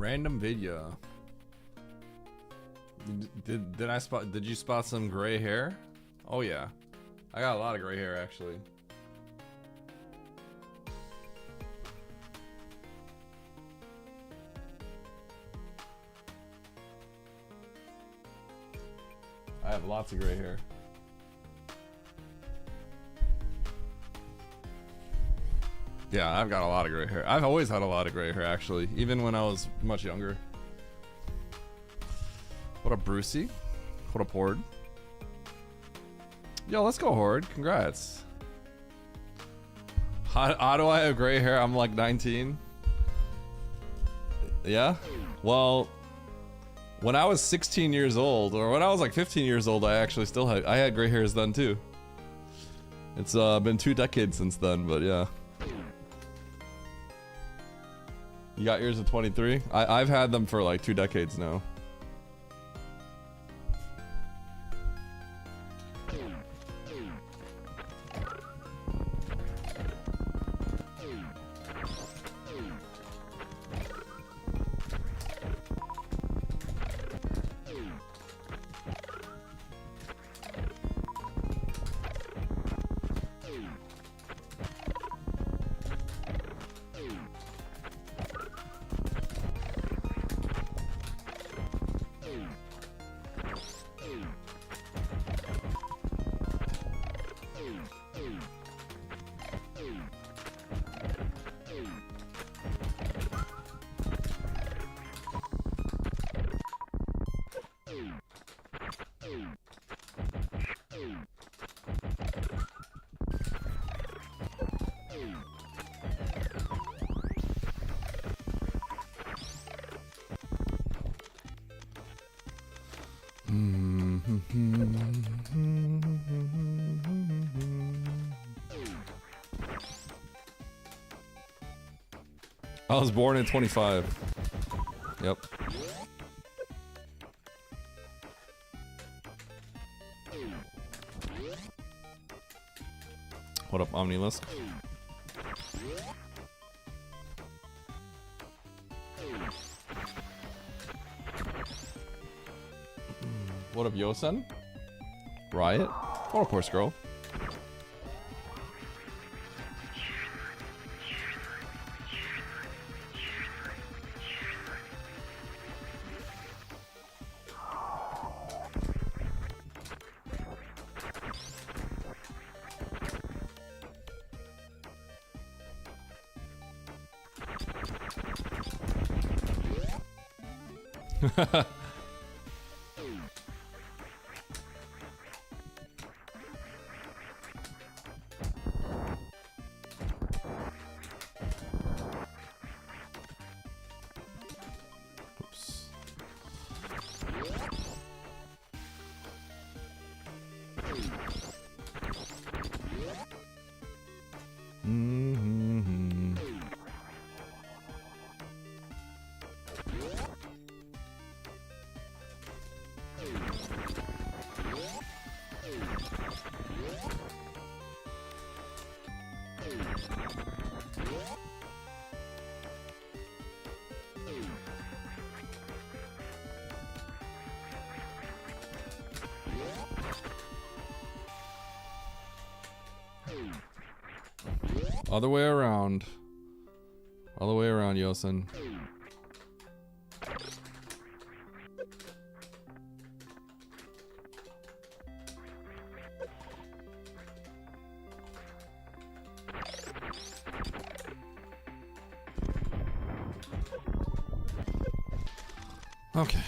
Random video. Did you spot some gray hair? Oh yeah. I got a lot of gray hair actually. I have lots of gray hair. Yeah, I've got a lot of gray hair. I've always had a lot of gray hair actually, even when I was much younger. What a Brucey. What a Horde. Yo, let's go Horde. Congrats. How do I have gray hair? I'm like 19. Yeah? Well, when I was 16 years old, or when I was like 15 years old, I actually still had gray hairs then too. It's been 2 decades since then, but yeah. You got yours at 23? I've had them for like 2 decades now. I was born in 25. Yep. What up, Omnilisk? What up, Yosen? Riot? What up, horse girl? Oops. Other way around. Other way around, Yosen. Okay.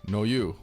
No, you.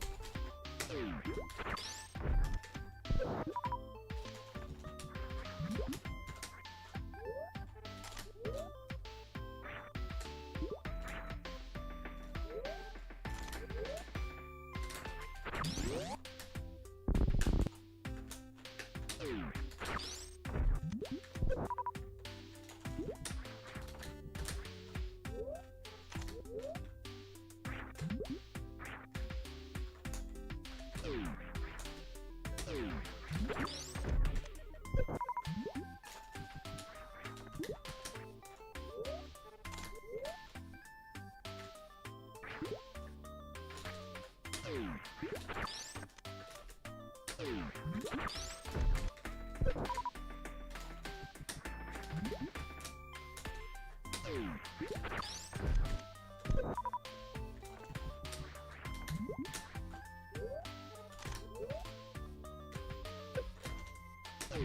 I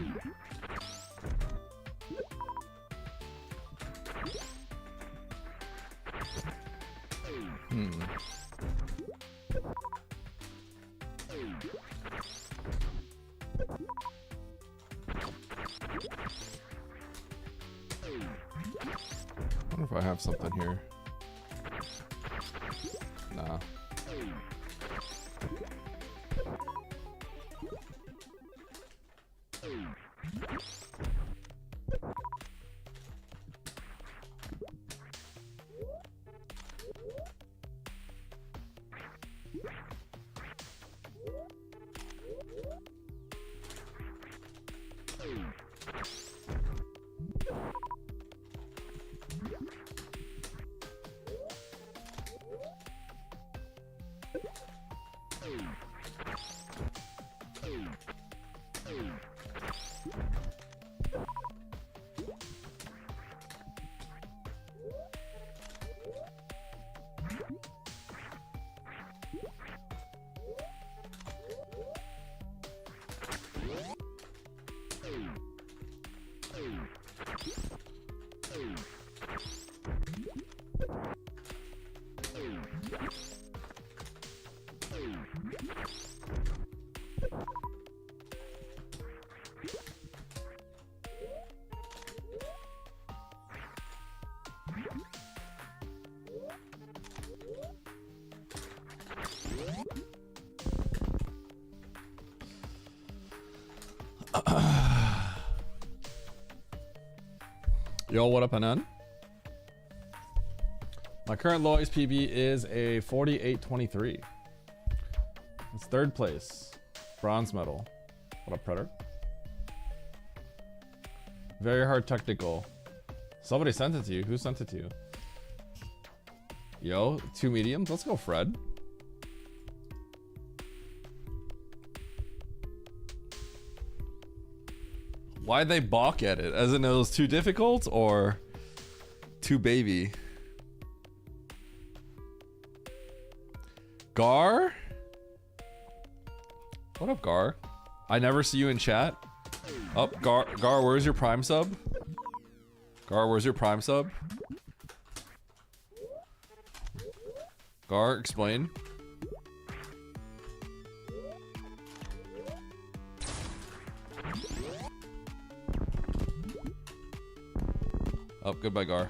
wonder if I have something here. Nah. Yo, what up, NN? My current lowest PB is a 48.23. It's third place. Bronze medal. What up, Predator? Very hard technical. Somebody sent it to you. Who sent it to you? Yo, 2 mediums. Let's go, Fred. Why'd they balk at it? As in it was too difficult or too baby? Gar? What up, Gar? I never see you in chat. Oh, Gar, where's your Prime sub? Gar, where's your Prime sub? Gar, explain. Oh, goodbye, Gar.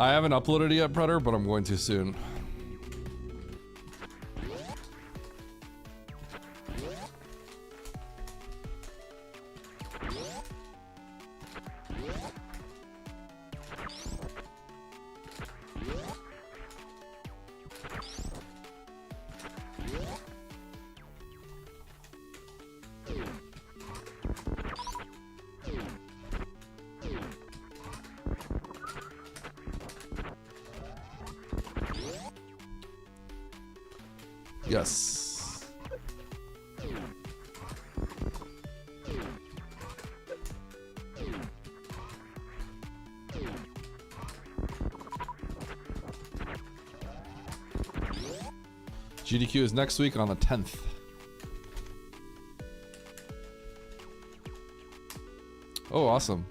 I haven't uploaded it yet, Predator, but I'm going to soon. Yes. GDQ is next week on the 10th. Oh, awesome.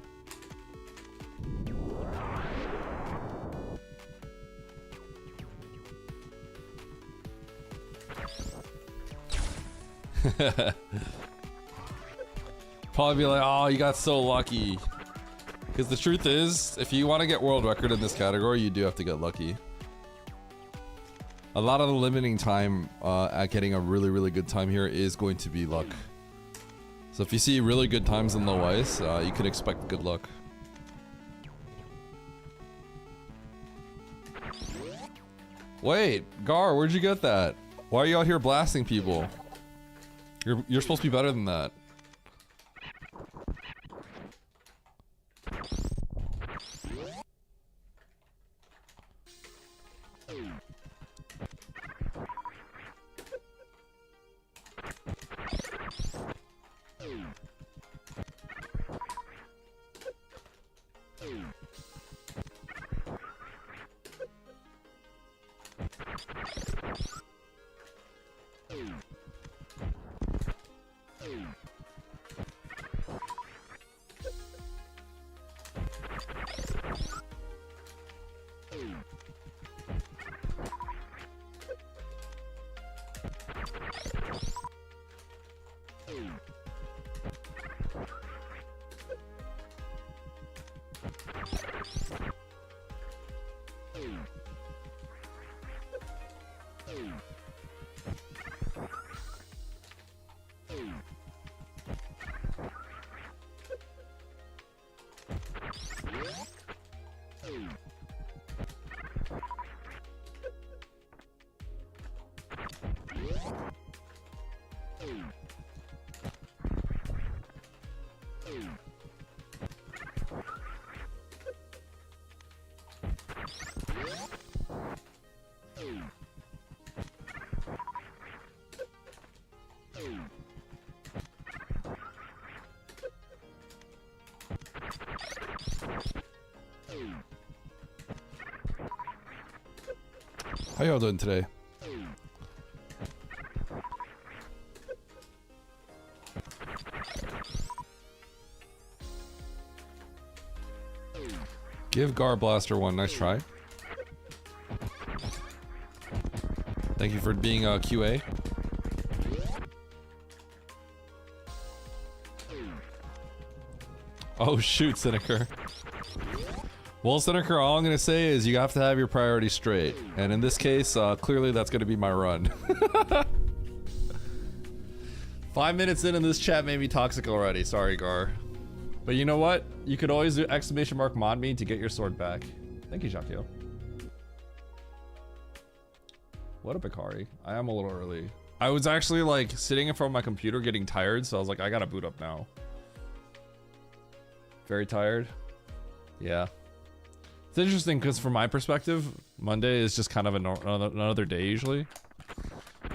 Probably be like, oh, you got so lucky. Because the truth is, if you want to get world record in this category, you do have to get lucky. A lot of the limiting time at getting a really, really good time here is going to be luck. So if you see really good times in low ice, you can expect good luck. Wait, Gar, where'd you get that? Why are you out here blasting people? You're supposed to be better than that. How y'all doing today? Give Gar Blaster one nice try. Thank you for being a QA. Oh shoot, Cynicer. Well, Cynicer, all I'm gonna say is you have to have your priorities straight. And in this case, clearly that's gonna be my run. 5 minutes in and this chat made me toxic already. Sorry, Gar. But you know what? You could always do !mod me to get your sword back. Thank you, Jacques. What a Bakari. I am a little early. I was actually like sitting in front of my computer getting tired, so I was like, I gotta boot up now. Very tired. Yeah. It's interesting because from my perspective, Monday is just kind of another day usually.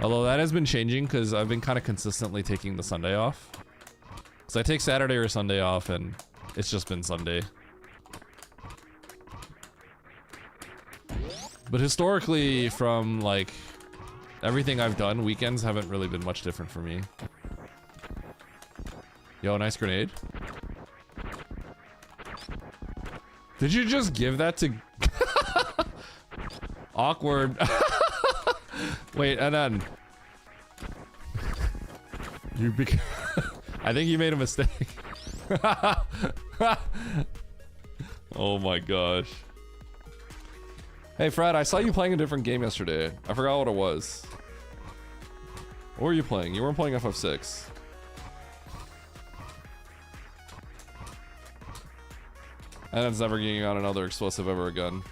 Although that has been changing because I've been kind of consistently taking the Sunday off. So I take Saturday or Sunday off and it's just been Sunday. But historically, from like everything I've done, weekends haven't really been much different for me. Yo, nice grenade. Did you just give that to... Awkward. Wait, and then... I think you made a mistake. Oh my gosh. Hey Fred, I saw you playing a different game yesterday. I forgot what it was. What were you playing? You weren't playing FF6. And it's never getting on another explosive ever again.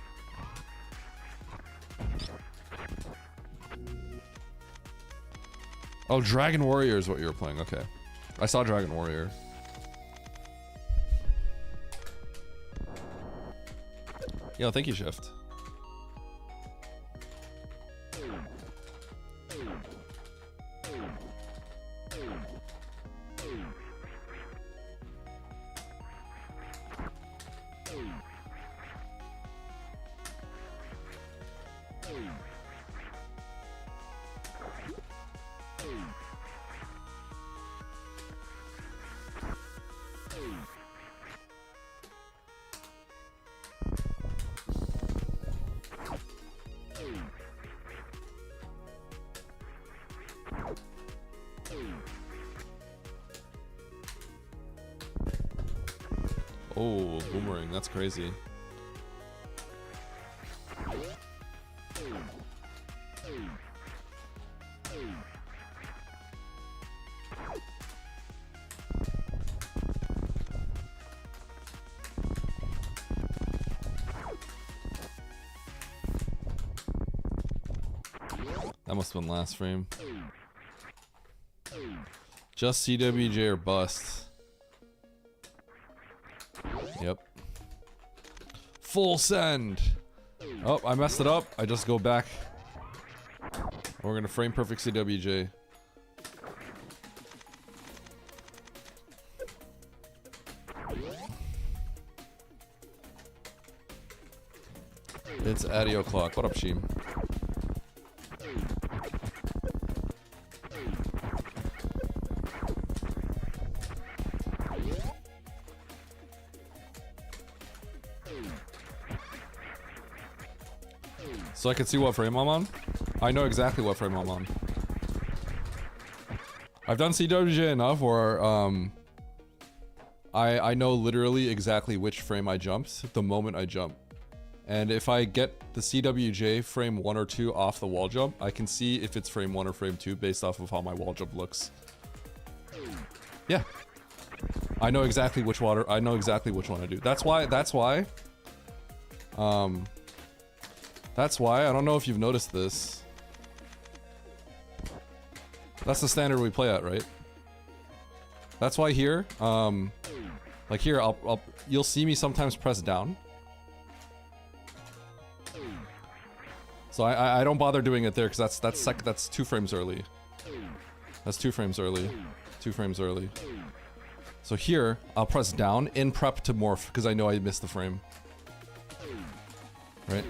Oh, Dragon Warrior is what you were playing. Okay. I saw Dragon Warrior. Yo, thank you, Shift. Oh, boomerang, that's crazy. That must have been last frame. Just CWJ or bust. Yep. Full send. Oh, I messed it up. I just go back. We're gonna frame perfect CWJ. It's Addy O'Clock. What up, Sheem? So I can see what frame I'm on? I know exactly what frame I'm on. I've done CWJ enough where, I know literally exactly which frame I jumped the moment I jump. And if I get the CWJ frame 1 or 2 off the wall jump, I can see if it's frame 1 or frame 2 based off of how my wall jump looks. Yeah. I know exactly which one I do. That's why, I don't know if you've noticed this. That's the standard we play at, right? That's why here, like here, you'll see me sometimes press down. So I don't bother doing it there because that's 2 frames early. That's 2 frames early. 2 frames early. So here, I'll press down in prep to morph because I know I missed the frame. Right?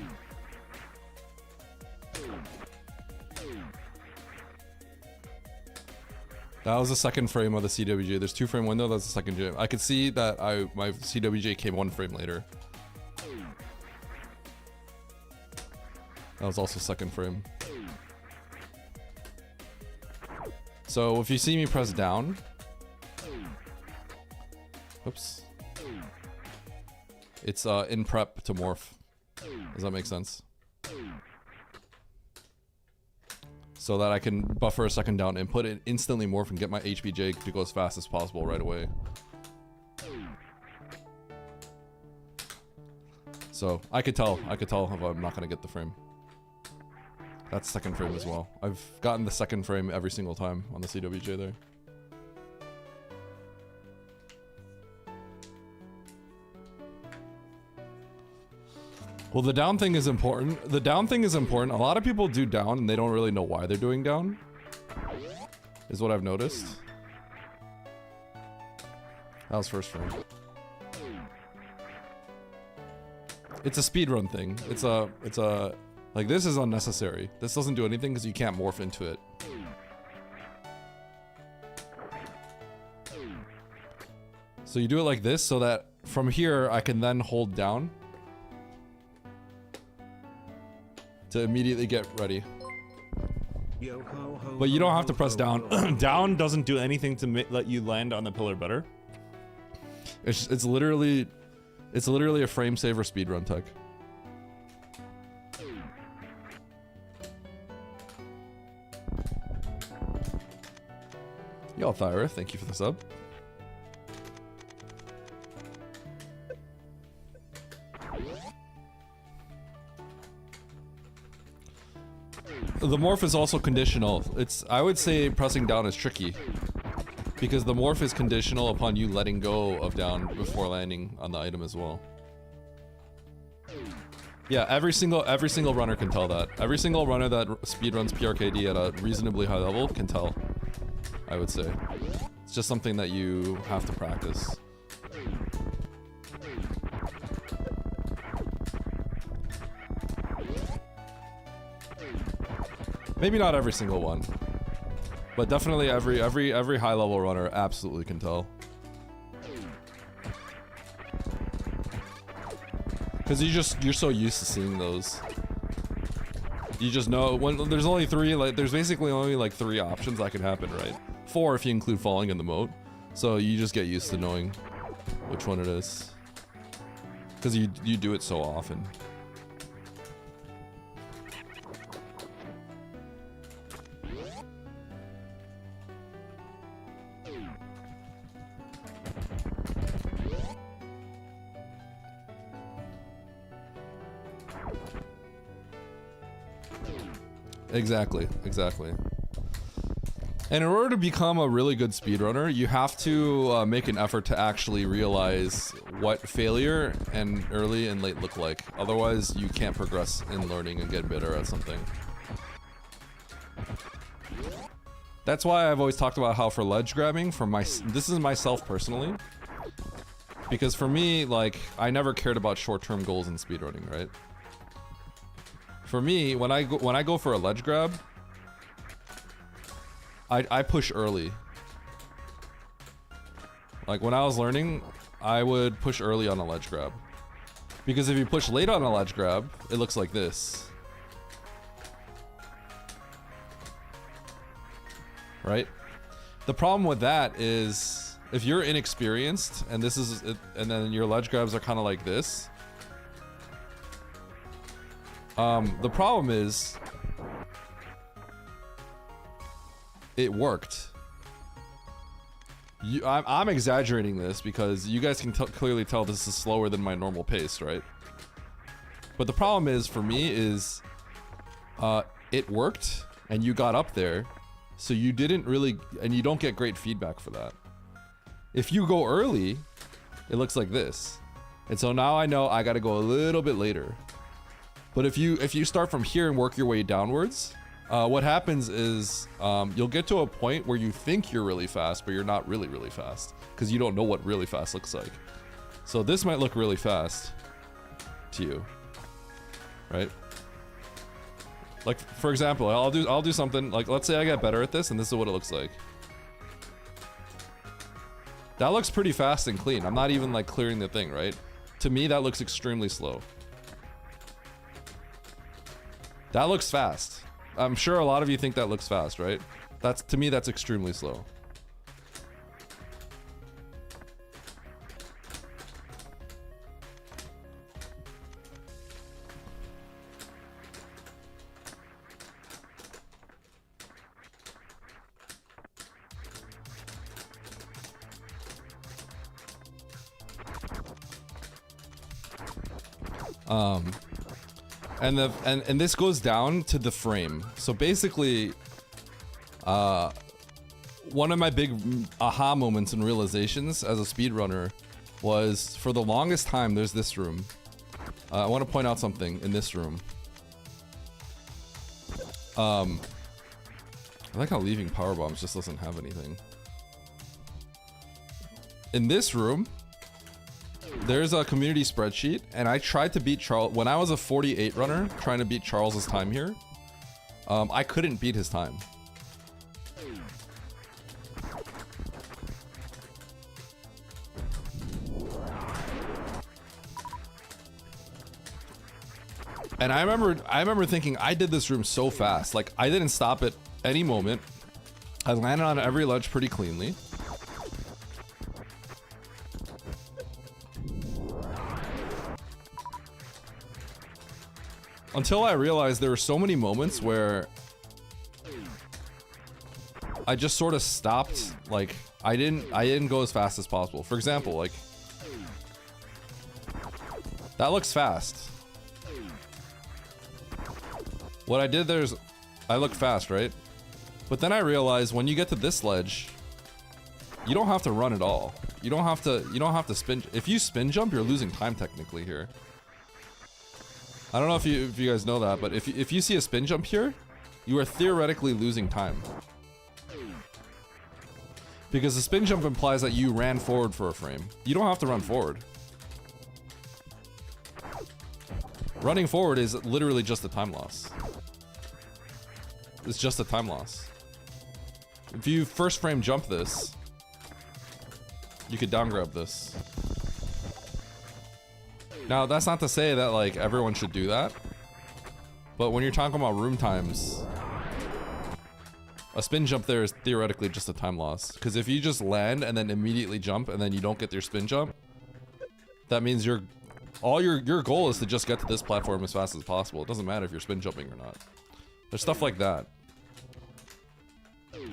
That was the second frame of the CWJ. There's 2 frame window, that's the second jam. I could see that my CWJ came 1 frame later. That was also second frame. So if you see me press down, oops, it's in prep to morph. Does that make sense? So that I can buffer a second down input and instantly morph and get my HBJ to go as fast as possible right away. So I could tell if I'm not gonna get the frame. That's second frame as well. I've gotten the second frame every single time on the CWJ there. Well, the down thing is important. The down thing is important. A lot of people do down and they don't really know why they're doing down. Is what I've noticed. That was first frame. It's a speedrun thing. It's a like this is unnecessary. This doesn't do anything because you can't morph into it. So you do it like this so that from here I can then hold down to immediately get ready. But you don't have to press down. Down doesn't do anything to let you land on the pillar better. It's literally a frame saver speedrun tech. Yo, Thyra, thank you for the sub. The morph is also conditional. I would say pressing down is tricky because the morph is conditional upon you letting go of down before landing on the item as well. Yeah, every single runner can tell that. Every single runner that speedruns PRKD at a reasonably high level can tell, I would say. It's just something that you have to practice. Maybe not every single one, but definitely every high level runner absolutely can tell. Cause you're so used to seeing those. You just know when there's only 3, like there's basically only like 3 options that can happen, right? 4 if you include falling in the moat. So you just get used to knowing which one it is. Cause you do it so often. Exactly. And in order to become a really good speedrunner, you have to make an effort to actually realize what failure and early and late look like. Otherwise, you can't progress in learning and get better at something. That's why I've always talked about how for ledge grabbing, this is myself personally. Because for me, like, I never cared about short-term goals in speedrunning, right? For me, when I go for a ledge grab, I push early. Like when I was learning, I would push early on a ledge grab. Because if you push late on a ledge grab, it looks like this. Right? The problem with that is if you're inexperienced and this is it, and then your ledge grabs are kind of like this. The problem is it worked. I'm exaggerating this because you guys can clearly tell this is slower than my normal pace, right? But the problem is for me is it worked and you got up there, so you didn't really, and you don't get great feedback for that. If you go early, it looks like this. And so now I know I gotta go a little bit later. But if you start from here and work your way downwards, what happens is you'll get to a point where you think you're really fast, but you're not really, really fast because you don't know what really fast looks like. So this might look really fast to you, right? Like for example, I'll do something like, let's say I get better at this and this is what it looks like. That looks pretty fast and clean. I'm not even like clearing the thing, right? To me, that looks extremely slow. That looks fast. I'm sure a lot of you think that looks fast, right? To me, that's extremely slow. And this goes down to the frame. So basically, one of my big aha moments and realizations as a speedrunner was, for the longest time, there's this room. I want to point out something in this room. I like how leaving power bombs just doesn't have anything. In this room, there's a community spreadsheet, and I tried to beat Charles when I was a 48 runner, trying to beat Charles's time here. I couldn't beat his time. And I remember thinking I did this room so fast. Like I didn't stop at any moment. I landed on every ledge pretty cleanly. Until I realized there were so many moments where I just sort of stopped. Like I didn't go as fast as possible. For example, like that looks fast. What I did there is I look fast, right? But then I realized when you get to this ledge, you don't have to run at all. You don't have to spin. If you spin jump, you're losing time technically here. I don't know if you guys know that, but if you see a spin jump here, you are theoretically losing time. Because the spin jump implies that you ran forward for a frame. You don't have to run forward. Running forward is literally just a time loss. It's just a time loss. If you first frame jump this, you could down grab this. Now, that's not to say that like everyone should do that, but when you're talking about room times, a spin jump there is theoretically just a time loss. Because if you just land and then immediately jump and then you don't get your spin jump, that means your goal is to just get to this platform as fast as possible. It doesn't matter if you're spin jumping or not. There's stuff like that.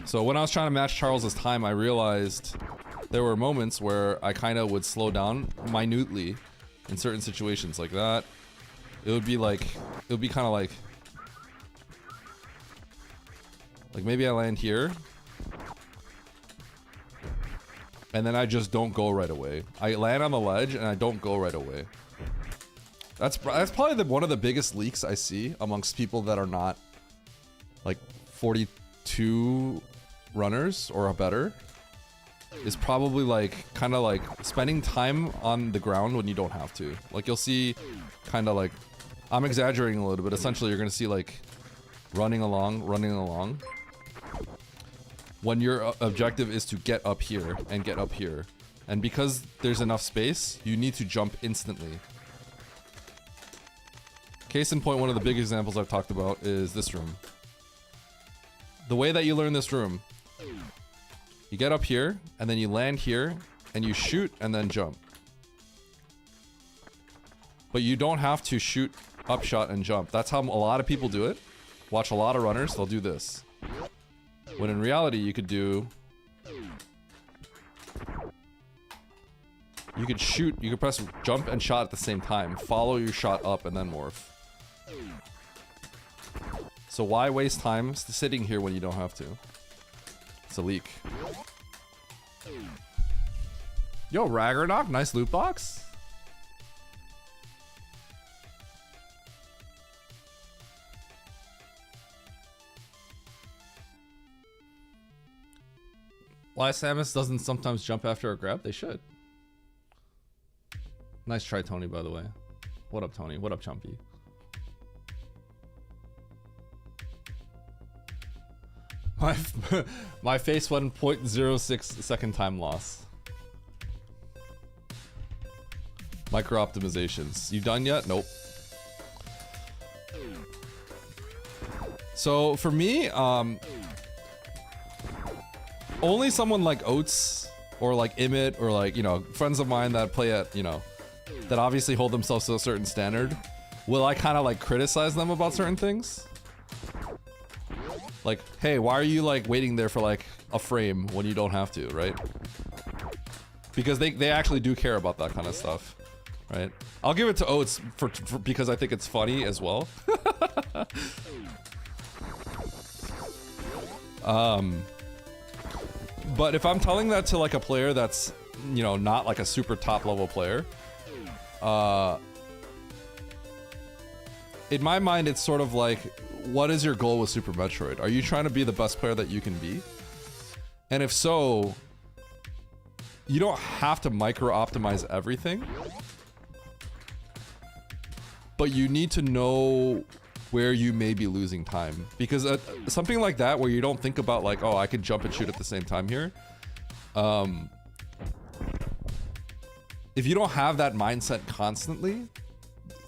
So when I was trying to match Charles's time, I realized there were moments where I kind of would slow down minutely in certain situations like that. It would be kind of like maybe I land here and then I just don't go right away. I land on the ledge and I don't go right away. That's probably one of the biggest leaks I see amongst people that are not like 42 runners or better. Is probably like kind of like spending time on the ground when you don't have to. Like you'll see kind of like I'm exaggerating a little bit. Essentially, you're gonna see like running along. When your objective is to get up here and get up here. And because there's enough space, you need to jump instantly. Case in point, one of the big examples I've talked about is this room. The way that you learn this room, you get up here, and then you land here, and you shoot, and then jump. But you don't have to shoot, upshot, and jump. That's how a lot of people do it. Watch a lot of runners, they'll do this. When in reality, you could do... You could shoot, you could press jump and shot at the same time. Follow your shot up and then morph. So why waste time sitting here when you don't have to? It's a leak. Yo, Ragnarok, nice loot box. Why Samus doesn't sometimes jump after a grab? They should. Nice try, Tony, by the way. What up, Tony? What up, Chumpy? My face went 0.06 second time loss. Micro optimizations. You done yet? Nope. So for me, only someone like Oats or like Imit or like, you know, friends of mine that play at, you know, that obviously hold themselves to a certain standard, will I kind of like criticize them about certain things? Like, hey, why are you like waiting there for like a frame when you don't have to, right? Because they actually do care about that kind of stuff, right? I'll give it to Oats for because I think it's funny as well. But if I'm telling that to like a player that's, you know, not like a super top level player, in my mind, it's sort of like, what is your goal with Super Metroid? Are you trying to be the best player that you can be? And if so, you don't have to micro optimize everything, but you need to know where you may be losing time, because something like that where you don't think about like, oh, I can jump and shoot at the same time here, if you don't have that mindset constantly,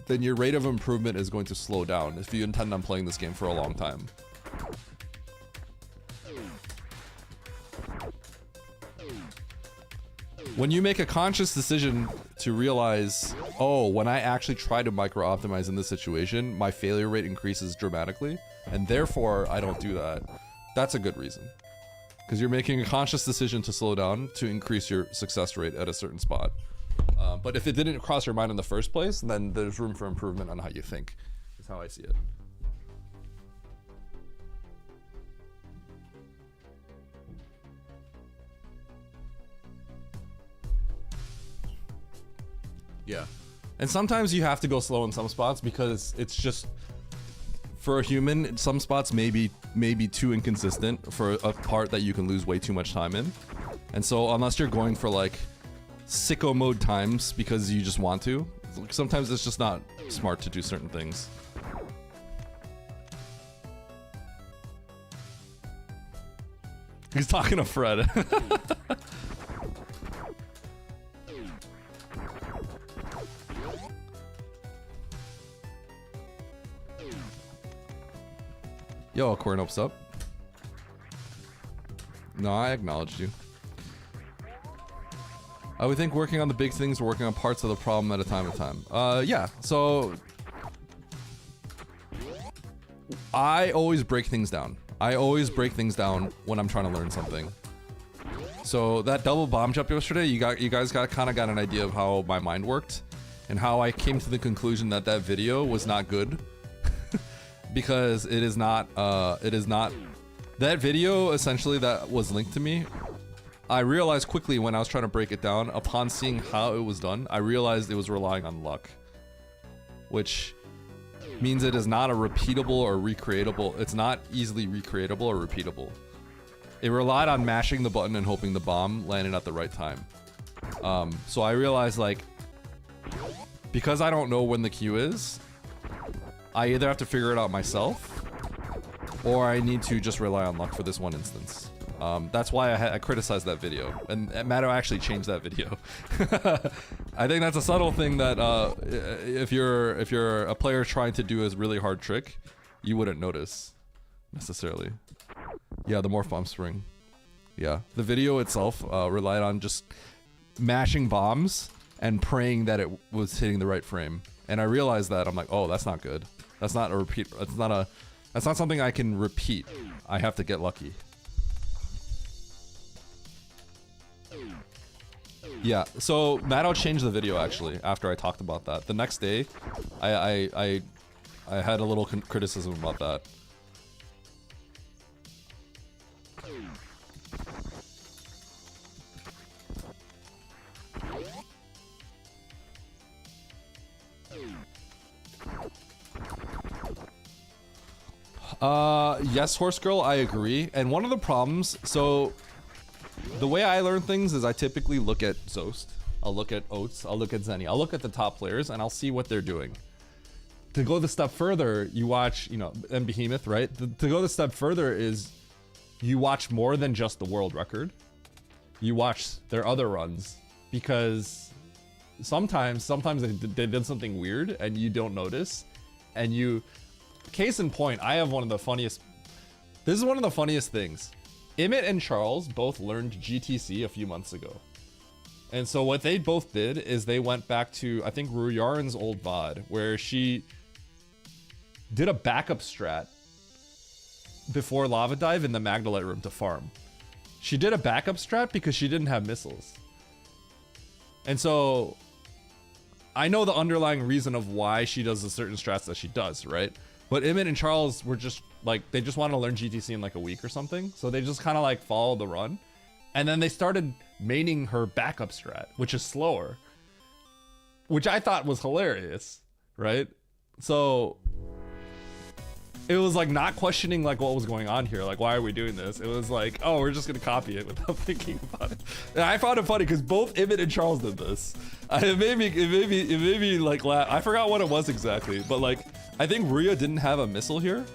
then your rate of improvement is going to slow down if you intend on playing this game for a long time. When you make a conscious decision to realize, oh, when I actually try to micro optimize in this situation, my failure rate increases dramatically, and therefore I don't do that, that's a good reason. Because you're making a conscious decision to slow down to increase your success rate at a certain spot. But if it didn't cross your mind in the first place, then there's room for improvement on how you think, is how I see it. Yeah. And sometimes you have to go slow in some spots because it's just, for a human, some spots may be too inconsistent for a part that you can lose way too much time in. And so unless you're going for like sicko mode times because you just want to, sometimes it's just not smart to do certain things. He's talking to Fred. Yo, Cornopes up. No, I acknowledged you. I would think working on the big things, working on parts of the problem at a time. Yeah, so I always break things down. I always break things down when I'm trying to learn something. So that double bomb jump yesterday, you guys kind of got an idea of how my mind worked and how I came to the conclusion that that video was not good. Because it is not that video essentially that was linked to me. I realized quickly when I was trying to break it down, upon seeing how it was done, I realized it was relying on luck, which means it is not a repeatable or recreatable. It's not easily recreatable or repeatable. It relied on mashing the button and hoping the bomb landed at the right time. So I realized, like, because I don't know when the cue is, I either have to figure it out myself, or I need to just rely on luck for this one instance. That's why I criticized that video, and Matto actually changed that video. I think that's a subtle thing that if you're a player trying to do a really hard trick, you wouldn't notice necessarily. Yeah, the morph bomb spring. Yeah, the video itself relied on just mashing bombs and praying that it was hitting the right frame. And I realized that I'm like, oh, that's not good. That's not a repeat. That's not something I can repeat. I have to get lucky. Yeah, so Matto changed the video actually after I talked about that. The next day, I had a little criticism about that. Yes, Horse Girl, I agree. And one of the problems, so the way I learn things is I typically look at Zost, I'll look at Oats, I'll look at Zenny, I'll look at the top players and I'll see what they're doing. To go the step further, you watch, you know, and Behemoth, right? To go the step further is you watch more than just the world record. You watch their other runs, because sometimes they did something weird and you don't notice, and you, case in point, I have one of the funniest, this is one of the funniest things. Emmett and Charles both learned GTC a few months ago. And so what they both did is they went back to, I think, Ruyarin's old VOD, where she did a backup strat before Lava Dive in the Magdalite room to farm. She did a backup strat because she didn't have missiles. And so I know the underlying reason of why she does the certain strats that she does, right? But Emmett and Charles were just like, they just wanted to learn GTC in like a week or something. So they just kind of like followed the run. And then they started maining her backup strat, which is slower, which I thought was hilarious, right? So it was like not questioning like what was going on here. Like, why are we doing this? It was like, oh, we're just gonna copy it without thinking about it. And I found it funny because both Emmett and Charles did this. It made me like laugh. I forgot what it was exactly, but like, I think Rhea didn't have a missile here.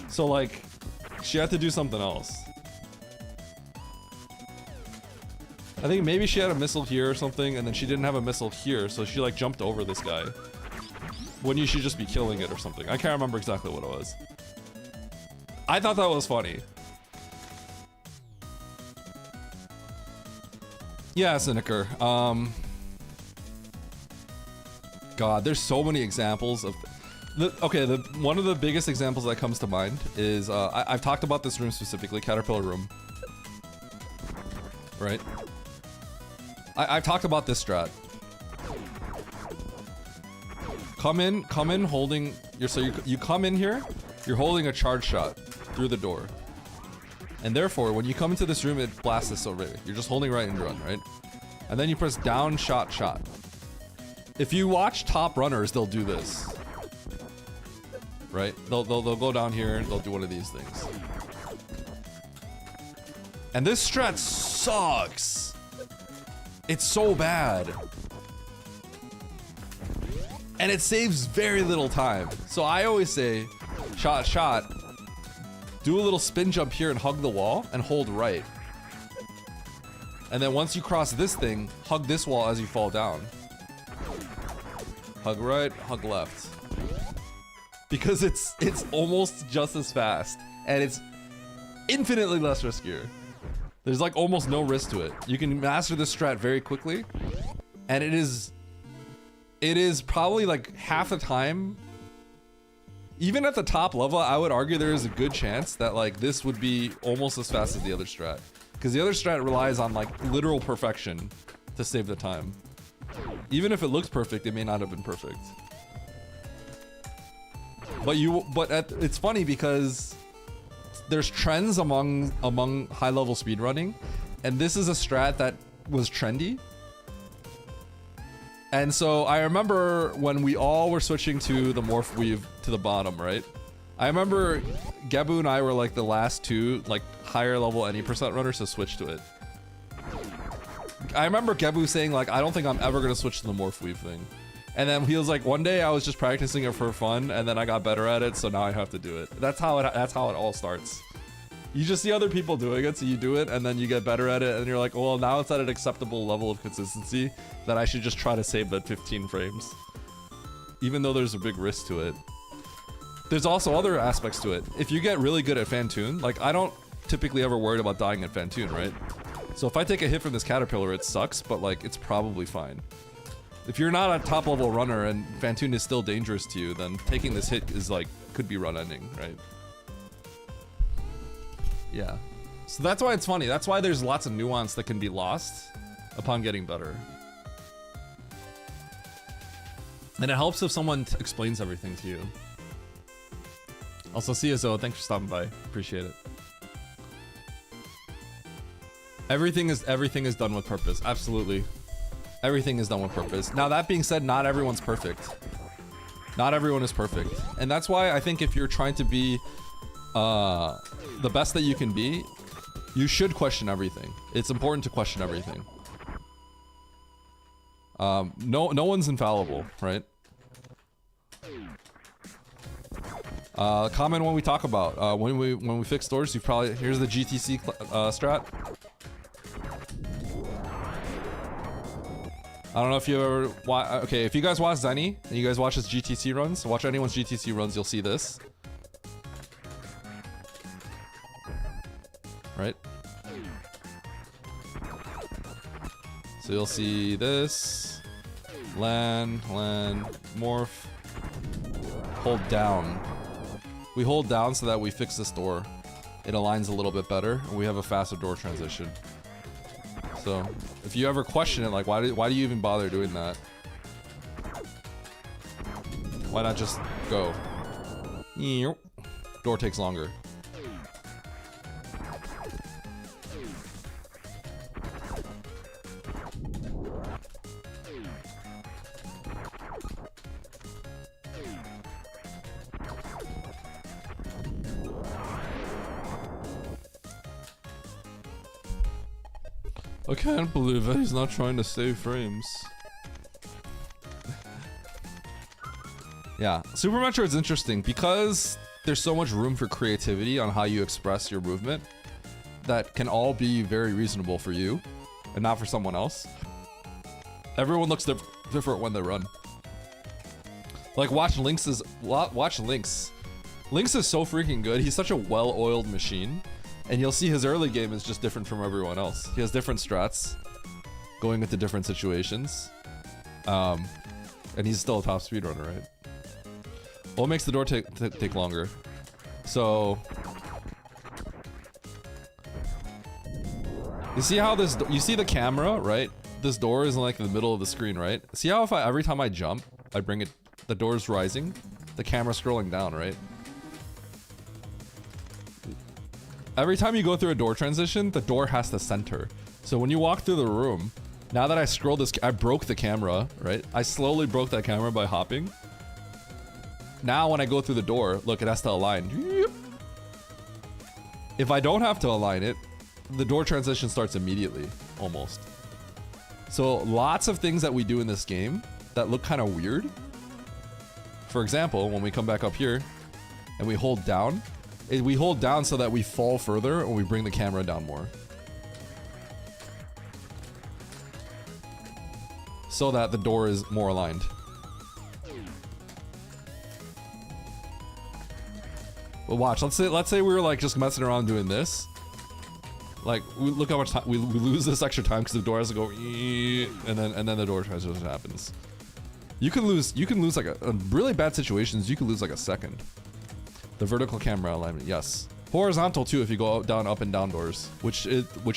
So like, she had to do something else. I think maybe she had a missile here or something, and then she didn't have a missile here, so she like jumped over this guy. When you should just be killing it or something. I can't remember exactly what it was. I thought that was funny. Yeah, Cynicer. God, there's so many examples of... one of the biggest examples that comes to mind is... I've talked about this room specifically, Caterpillar room. Right? I've talked about this strat. Come in holding your, so you come in here, you're holding a charge shot through the door. And therefore, when you come into this room, it blasts this over. You're just holding right and run, right? And then you press down, shot. If you watch top runners, they'll do this. Right? They'll go down here and they'll do one of these things. And this strat sucks. It's so bad. And it saves very little time. So I always say, shot, do a little spin jump here and hug the wall and hold right. And then once you cross this thing, hug this wall as you fall down. Hug right, hug left. Because it's almost just as fast, and it's infinitely less riskier. There's like almost no risk to it. You can master this strat very quickly, and it is probably like half the time, even at the top level, I would argue there is a good chance that like this would be almost as fast as the other strat. Because the other strat relies on like literal perfection to save the time. Even if it looks perfect, it may not have been perfect. But it's funny because there's trends among high level speedrunning, and this is a strat that was trendy. And so I remember when we all were switching to the morph weave to the bottom, right? I remember Gebu and I were like the last two like higher level any percent runners to switch to it. I remember Gebu saying like, I don't think I'm ever gonna switch to the morph weave thing. And then he was like, one day I was just practicing it for fun, and then I got better at it, so now I have to do it. That's how it all starts. You just see other people doing it, so you do it, and then you get better at it, and you're like, well, now it's at an acceptable level of consistency that I should just try to save that 15 frames. Even though there's a big risk to it. There's also other aspects to it. If you get really good at Fantoon, like I don't typically ever worried about dying at Fantoon, right? So if I take a hit from this caterpillar, it sucks, but like it's probably fine. If you're not a top level runner and Fantoon is still dangerous to you, then taking this hit is like, could be run ending, right? Yeah. So that's why it's funny. That's why there's lots of nuance that can be lost upon getting better. And it helps if someone explains everything to you. Also, CSO, thanks for stopping by. Appreciate it. Everything is done with purpose. Absolutely. Everything is done with purpose. Now, that being said, not everyone's perfect. Not everyone is perfect. And that's why I think if you're trying to be the best that you can be, you should question everything. It's important to question everything. No one's infallible, right? Comment when we talk about when we fix doors. You probably here's the GTC strat. I don't know if you ever okay, if you guys watch Zenny and you guys watch his GTC runs, watch anyone's GTC runs, you'll see this. Right? So you'll see this. Land, morph. Hold down. We hold down so that we fix this door. It aligns a little bit better, and we have a faster door transition. So, if you ever question it, like, why do you even bother doing that? Why not just go? Door takes longer. I can't believe it. He's not trying to save frames. Yeah, Super Metroid's interesting because there's so much room for creativity on how you express your movement that can all be very reasonable for you and not for someone else. Everyone looks different when they run. Like watch Lynx. Lynx is so freaking good. He's such a well-oiled machine. And you'll see his early game is just different from everyone else. He has different strats going into different situations. And he's still a top speedrunner, right? What makes the door take longer? So you see how you see the camera, right? This door is like in the middle of the screen, right? See how if every time I jump, I bring it, the door's rising, the camera's scrolling down, right? Every time you go through a door transition, the door has to center. So when you walk through the room, now that I scroll this, I broke the camera, right? I slowly broke that camera by hopping. Now when I go through the door, look, it has to align. If I don't have to align it, the door transition starts immediately, almost. So lots of things that we do in this game that look kind of weird. For example, when we come back up here and we hold down, we hold down so that we fall further and we bring the camera down more. So that the door is more aligned. But watch, let's say we were like just messing around doing this. Like, look how much time we lose this extra time because the door has to go, and then the door transition happens. You can lose like a really bad situations. You can lose like a second. The vertical camera alignment, yes. Horizontal too if you go down, up and down doors, which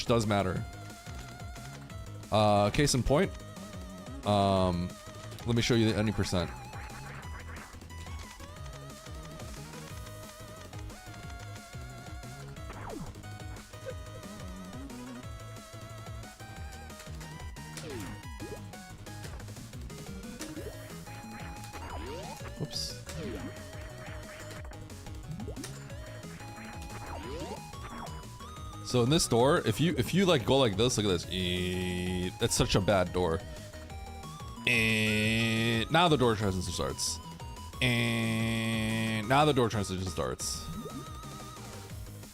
does matter. Case in point. Let me show you any percent. Oops. So in this door, if you like go like this, look at this. That's such a bad door. And now the door transition starts. And now the door transition starts.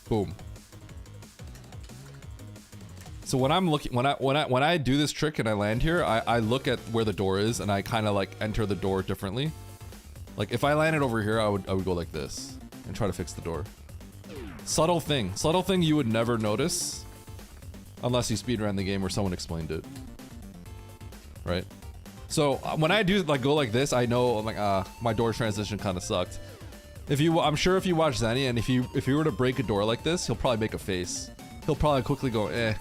Boom. So when I'm looking, when I do this trick and I land here, I look at where the door is and I kind of like enter the door differently. Like if I landed over here, I would go like this and try to fix the door. Subtle thing you would never notice unless you speedran the game or someone explained it, right? So when I do like go like this, I know I'm like my door transition kind of sucked. I'm sure if you watch Zenny and if you were to break a door like this, he'll probably make a face. He'll probably quickly go eh.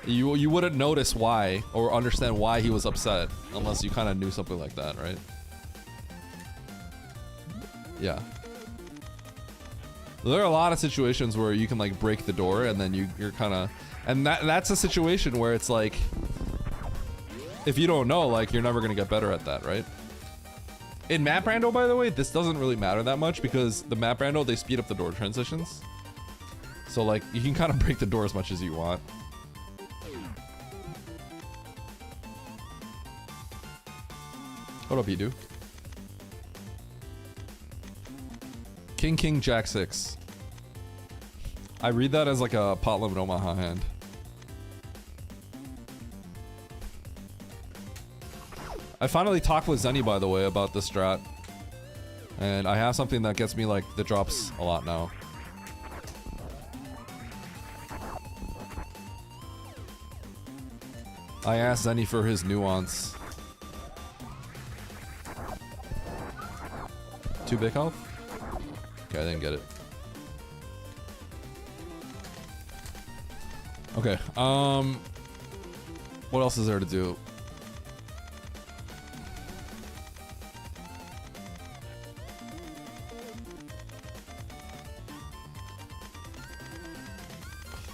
You wouldn't notice why or understand why he was upset unless you kind of knew something like that, right? Yeah. There are a lot of situations where you can like break the door and then you're kind of, and that's a situation where it's like, if you don't know, like you're never gonna get better at that, right? In map rando, by the way, this doesn't really matter that much because the map rando, they speed up the door transitions. So like you can kind of break the door as much as you want. What up, you do? King, Jack 6. I read that as like a pot limit Omaha hand. I finally talked with Zenny, by the way, about this strat. And I have something that gets me like the drops a lot now. I asked Zenny for his nuance. 2 big health? Okay, I didn't get it. Okay, what else is there to do?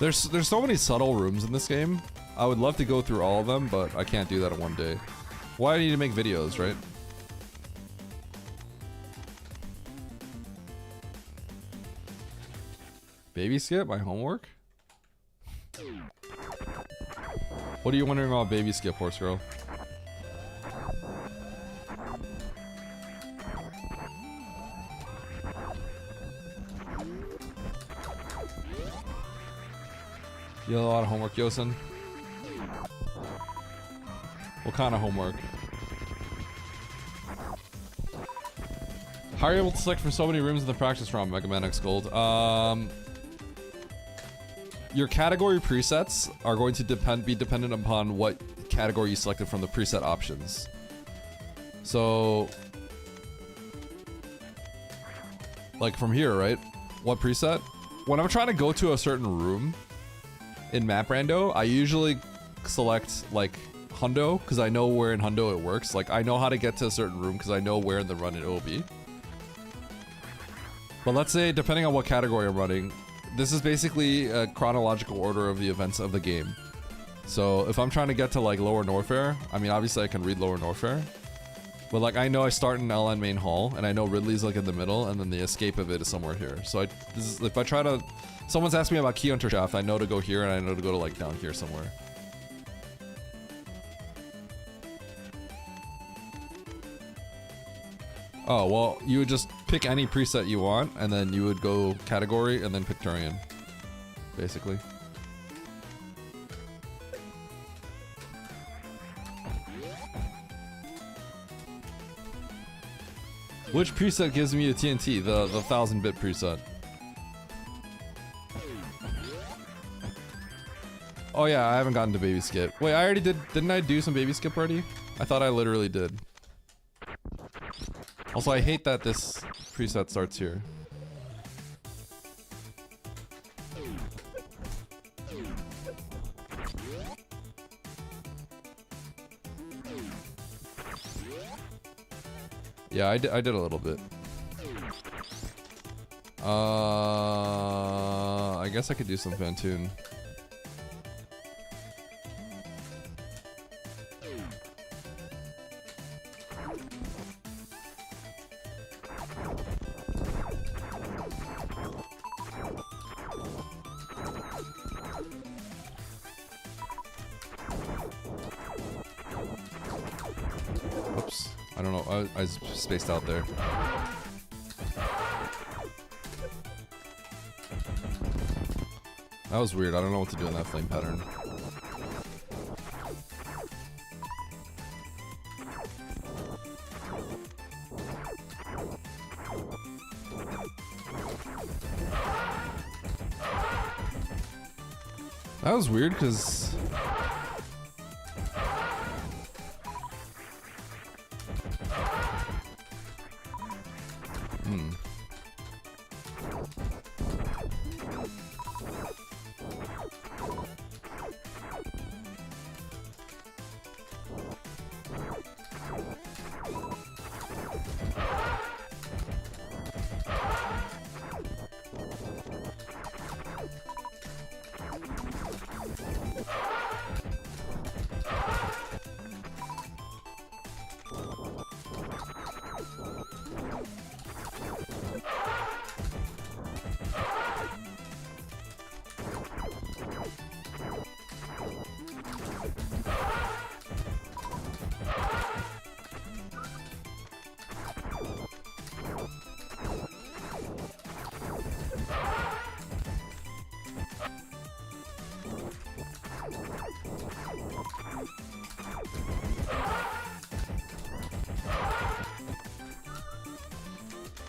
There's so many subtle rooms in this game. I would love to go through all of them, but I can't do that in one day. Why do you need to make videos, right? Baby skip my homework? What are you wondering about baby skip, horse girl? You have a lot of homework, Yosin? What kind of homework? How are you able to select from so many rooms in the practice room, Mega Man X Gold? Your category presets are going to be dependent upon what category you selected from the preset options. So, like from here, right? What preset? When I'm trying to go to a certain room in map rando, I usually select like hundo because I know where in hundo it works. Like I know how to get to a certain room because I know where in the run it will be. But let's say, depending on what category I'm running, this is basically a chronological order of the events of the game. So if I'm trying to get to like Lower Norfair, I mean obviously I can read Lower Norfair, but like I know I start in LN Main Hall and I know Ridley's like in the middle and then the escape of it is somewhere here. So if I try to, someone's asked me about Key Hunter Shaft, I know to go here and I know to go to like down here somewhere. Oh, well, you would just pick any preset you want, and then you would go category, and then pick Turian. Basically. Which preset gives me a TNT? The 1000-bit preset. Oh yeah, I haven't gotten to baby skip. Wait, I already did, didn't I do some baby skip already? I thought I literally did. Also, I hate that this preset starts here. Yeah, I did a little bit. I guess I could do some Fantoon. I don't know. I spaced out there. That was weird. I don't know what to do in that flame pattern. That was weird because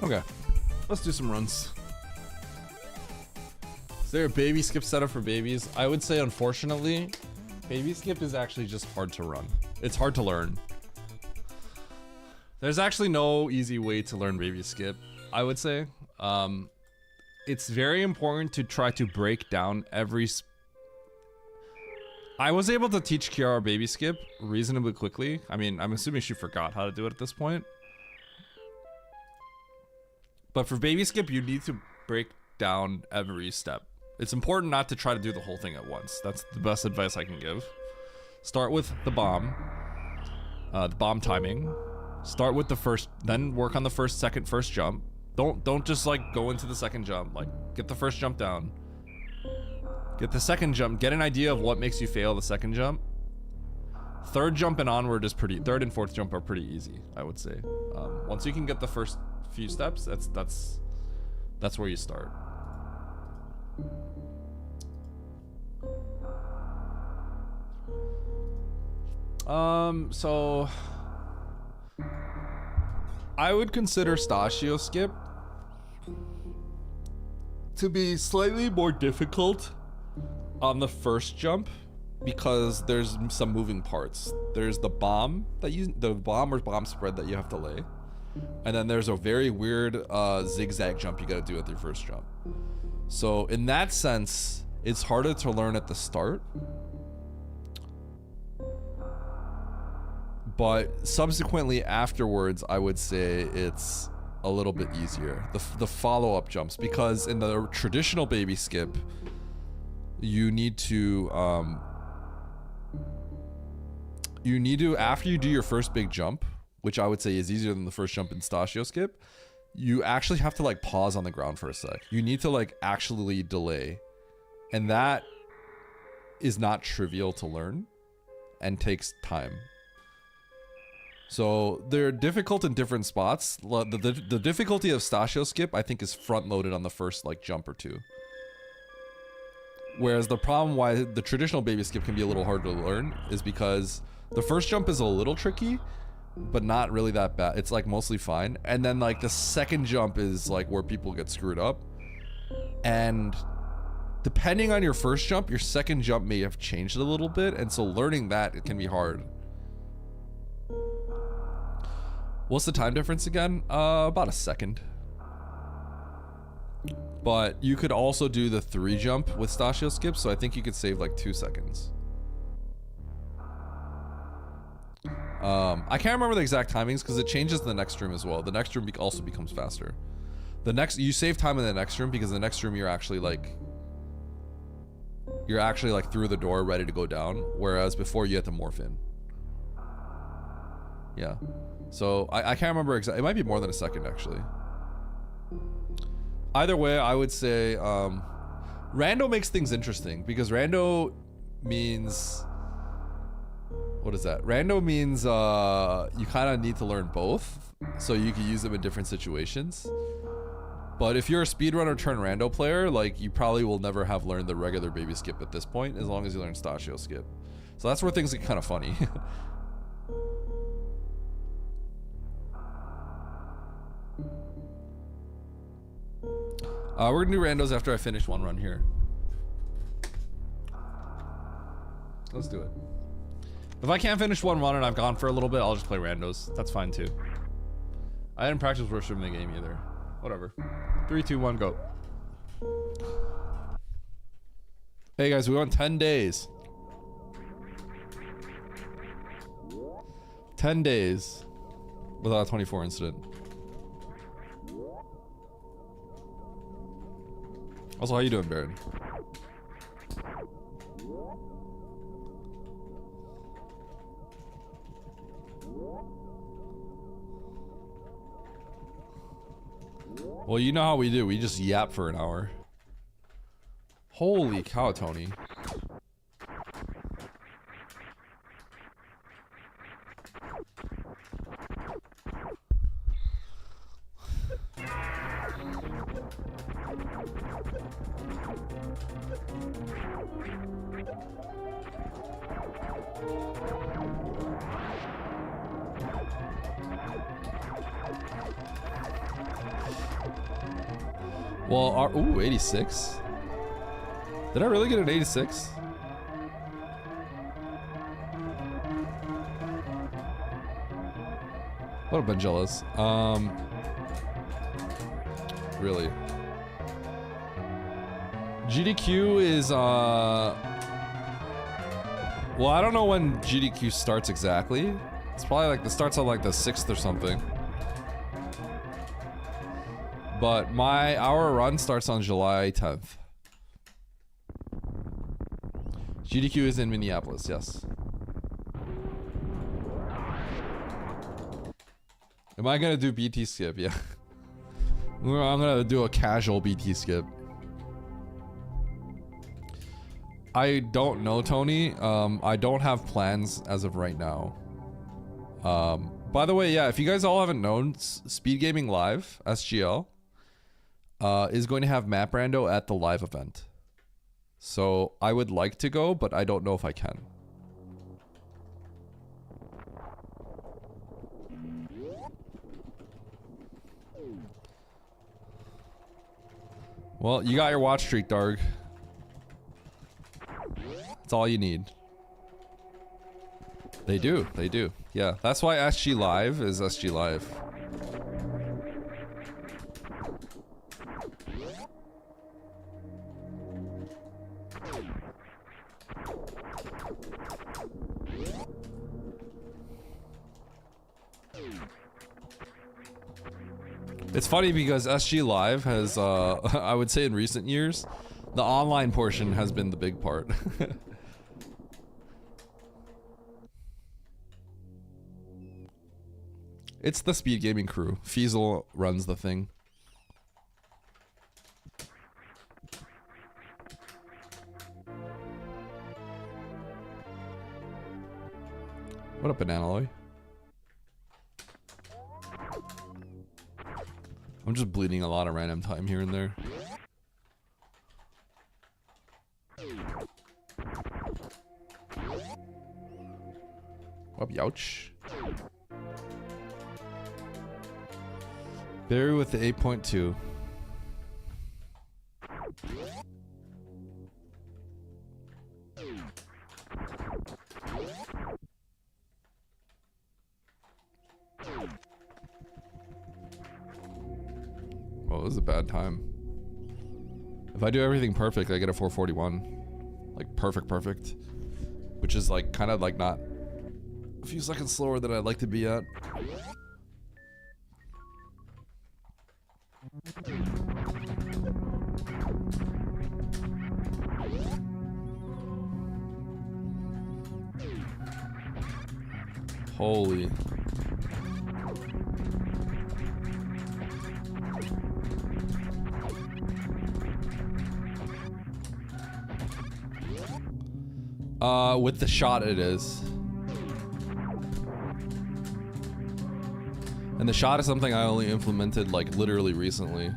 okay, let's do some runs. Is there a baby skip setup for babies? I would say, unfortunately, baby skip is actually just hard to run. It's hard to learn. There's actually no easy way to learn baby skip, I would say. It's very important to try to break down every... I was able to teach Kiara baby skip reasonably quickly. I mean, I'm assuming she forgot how to do it at this point. But for baby skip, you need to break down every step. It's important not to try to do the whole thing at once. That's the best advice I can give. Start with the bomb timing. Start with the first, then work on the first jump. Don't just like go into the second jump. Like get the first jump down. Get the second jump. Get an idea of what makes you fail the second jump. Third jump and onward is third and fourth jump are pretty easy, I would say. Once you can get the first few steps, that's where you start. So I would consider Stashio skip to be slightly more difficult on the first jump because there's some moving parts. There's the bomb or bomb spread that you have to lay. And then there's a very weird zigzag jump you gotta do at your first jump. So in that sense, it's harder to learn at the start. But subsequently afterwards, I would say it's a little bit easier. The follow-up jumps, because in the traditional baby skip, you need to after you do your first big jump, which I would say is easier than the first jump in Stashio skip, you actually have to like pause on the ground for a sec. You need to like actually delay. And that is not trivial to learn and takes time. So they're difficult in different spots. The difficulty of Stashio skip, I think, is front loaded on the first like jump or two. Whereas the problem why the traditional baby skip can be a little hard to learn is because the first jump is a little tricky, but not really that bad. It's like mostly fine. And then like the second jump is like where people get screwed up. And depending on your first jump, your second jump may have changed a little bit. And so learning that, it can be hard. What's the time difference again? About a second. But you could also do the 3 jump with Stashio skip, so I think you could save like 2 seconds. I can't remember the exact timings because it changes in the next room as well. The next room also becomes faster. You save time in the next room because the next room you're actually like through the door ready to go down, whereas before you had to morph in. Yeah. So I can't remember exactly. It might be more than a second actually. Either way, I would say rando makes things interesting because rando means, what is that? Rando means you kind of need to learn both, so you can use them in different situations. But if you're a speedrunner turned rando player, like, you probably will never have learned the regular baby skip at this point, as long as you learn Stachio skip. So that's where things get kind of funny. We're gonna do randos after I finish one run here. Let's do it. If I can't finish one run and I've gone for a little bit, I'll just play randos. That's fine too. I didn't practice worship in the game either. Whatever. 3, 2, 1, go. Hey guys, we went 10 days. 10 days without a 24 incident. Also, how you doing, Baron? Well, you know how we do. We just yap for an hour. Holy cow, Tony. Well, ooh, 86. Did I really get an 86? What have been jealous. Really. GDQ is, well, I don't know when GDQ starts exactly. It's probably like, starts on like the 6th or something. But our run starts on July 10th. GDQ is in Minneapolis, yes. Am I gonna do BT skip? Yeah. I'm gonna do a casual BT skip. I don't know, Tony. I don't have plans as of right now. By the way, yeah, if you guys all haven't known, Speed Gaming Live, SGL, is going to have map rando at the live event. So I would like to go, but I don't know if I can. Well, you got your watch streak, Darg. That's all you need. They do, they do. Yeah, that's why SG Live is SG Live. It's funny because SG Live has, I would say in recent years, the online portion has been the big part. It's the Speed Gaming crew. Feasel runs the thing. What up, Bananaloy? I'm just bleeding a lot of random time here and there. What up, Youch? Barry with the 8.2. Well, this is a bad time. If I do everything perfect, I get a 441. Like, perfect. Which is, like, kind of, like, not a few seconds slower than I'd like to be at. Holy. With the shot it is. And the shot is something I only implemented like literally recently.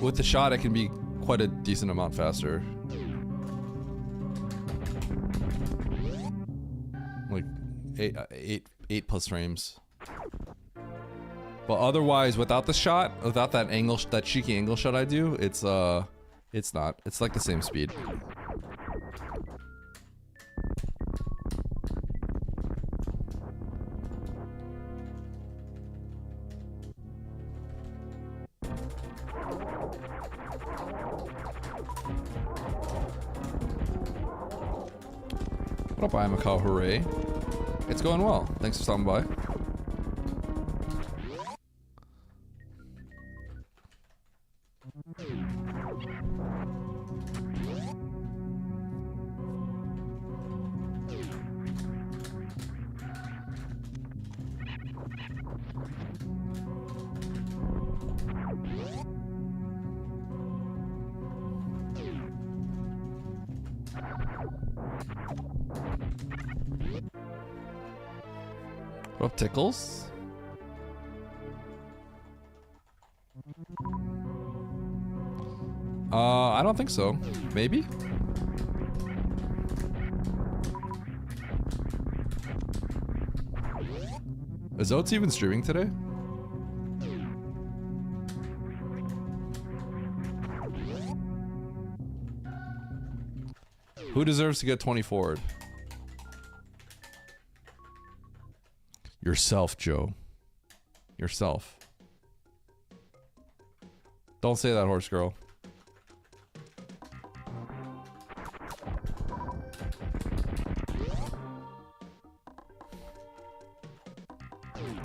With the shot, it can be quite a decent amount faster. Like eight plus frames. But otherwise, without the shot, without that angle, that cheeky angle shot I do, it's not. It's like the same speed. What up, I am a cow, hooray. It's going well. Thanks for stopping by. What up, Tickles? I don't think so. Maybe? Is Oats even streaming today? Who deserves to get 24'd? Yourself, Joe. Yourself. Don't say that, horse girl.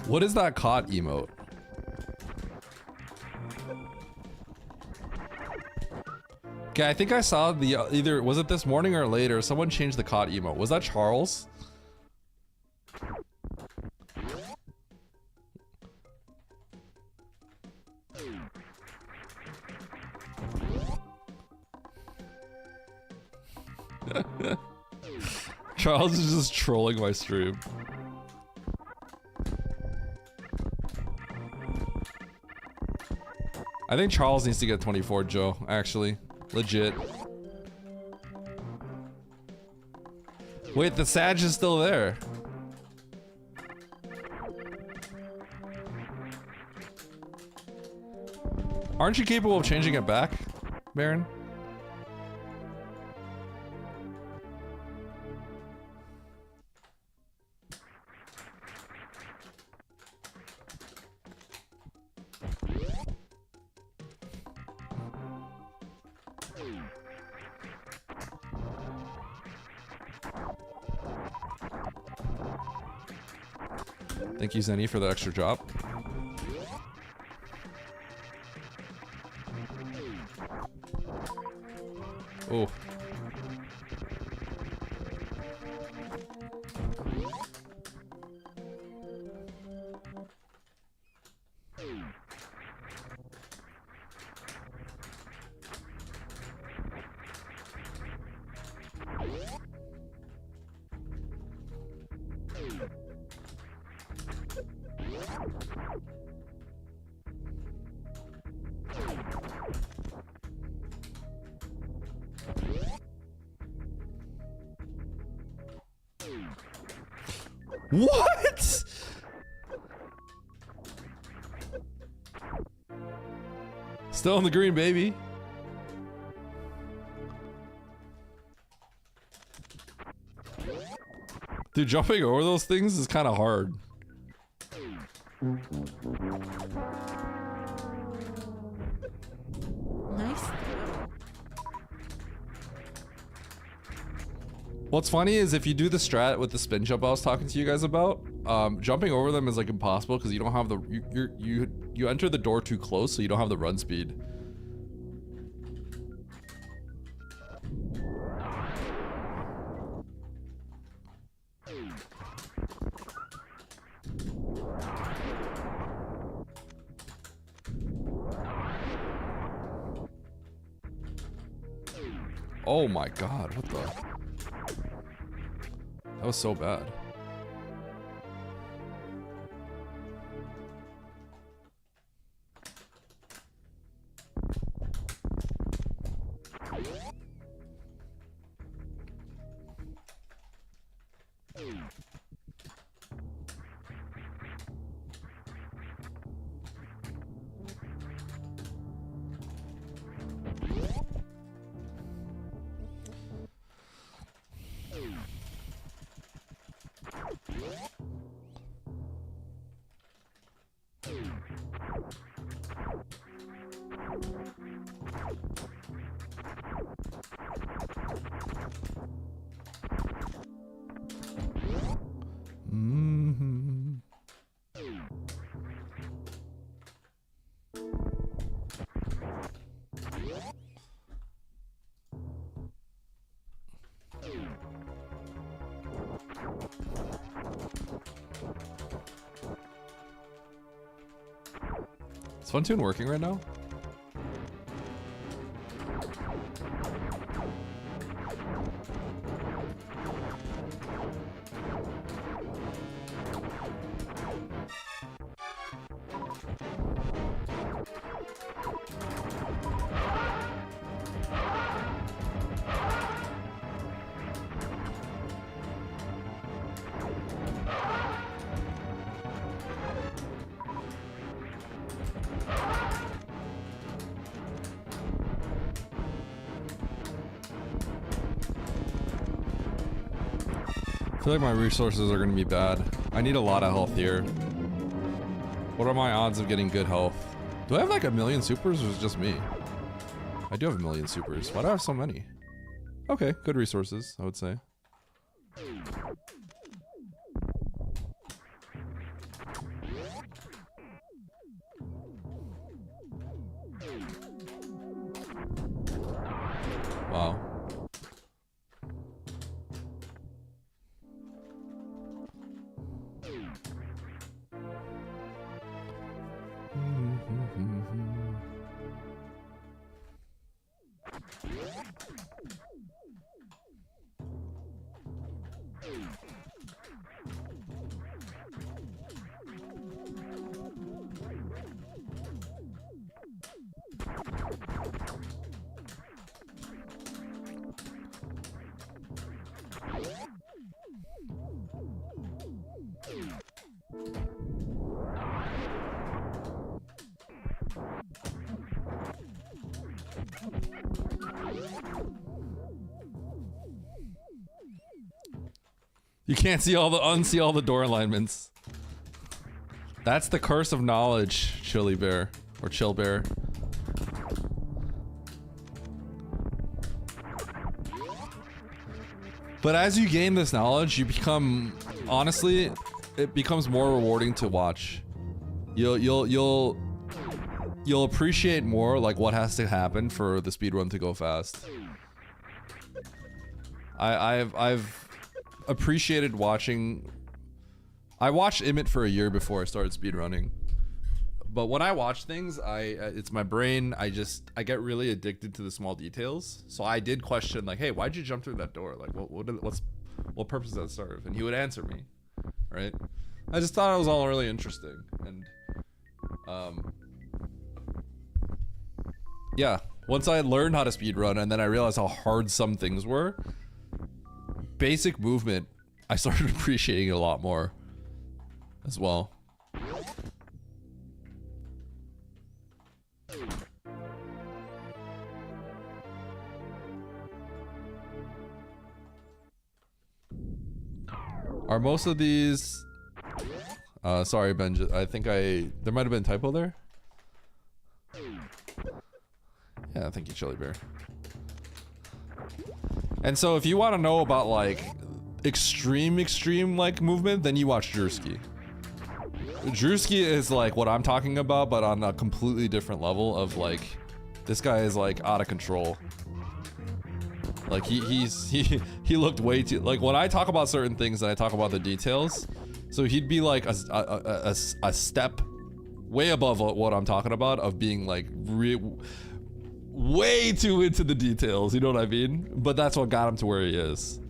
What is that caught emote? Okay, I think I saw the either was it this morning or later someone changed the caught emote. Was that Charles? Charles is just trolling my stream. I think Charles needs to get 24, Joe, actually. Legit. Wait, the Sag is still there. Aren't you capable of changing it back, Baron? Thank you, Zenny, for the extra drop. Oh. What? Still in the green, baby. Dude, jumping over those things is kind of hard. Nice. What's funny is if you do the strat with the spin jump I was talking to you guys about, jumping over them is like impossible because you don't have the you enter the door too close, so you don't have the run speed. Oh my god, what the? That was so bad. Mm-hmm. Is Funtune working right now? I feel like my resources are gonna be bad. I need a lot of health here. What are my odds of getting good health? Do I have like 1,000,000 supers or is it just me? I do have 1,000,000 supers. Why do I have so many? Okay, good resources, I would say. Wow. You can't unsee all the door alignments. That's the curse of knowledge, Chili Bear. Or Chill Bear. But as you gain this knowledge, you become, honestly, it becomes more rewarding to watch. You'll appreciate more like what has to happen for the speedrun to go fast. I've appreciated watching. I watched Imit for a year before I started speedrunning. But when I watch things, it's my brain. I get really addicted to the small details. So I did question like, hey, why'd you jump through that door? Like, what purpose does that serve? And he would answer me, right? I just thought it was all really interesting. And yeah, once I learned how to speedrun and then I realized how hard some things were, basic movement, I started appreciating it a lot more as well. Are most of these... sorry, Benj. I think there might have been a typo there. Yeah, thank you, Chili Bear. And so if you want to know about, like, extreme, like, movement, then you watch Drewski. Drewski is, like, what I'm talking about, but on a completely different level of, like... This guy is, like, out of control. Like, he looked way too... Like, when I talk about certain things and I talk about the details, so he'd be, like, a step way above what I'm talking about of being, like, way too into the details, you know what I mean? But that's what got him to where he is.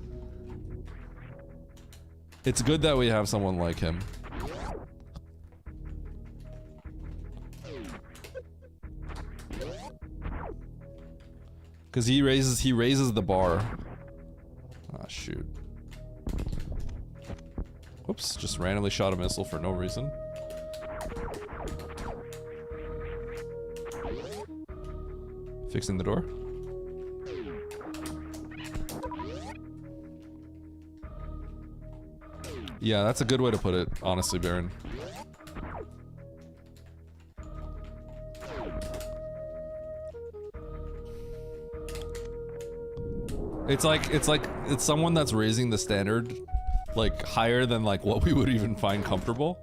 It's good that we have someone like him. Cause he raises the bar. Ah, shoot. Whoops, just randomly shot a missile for no reason. Fixing the door. Yeah, that's a good way to put it, honestly, Baron. It's someone that's raising the standard like higher than like what we would even find comfortable.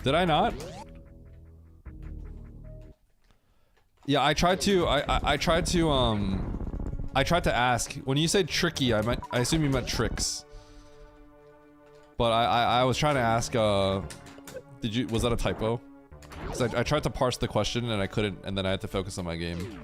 Did I not? Yeah, I tried to ask. When you said tricky, I assume you meant tricks. But I was trying to ask, was that a typo? 'Cause I tried to parse the question and I couldn't, and then I had to focus on my game.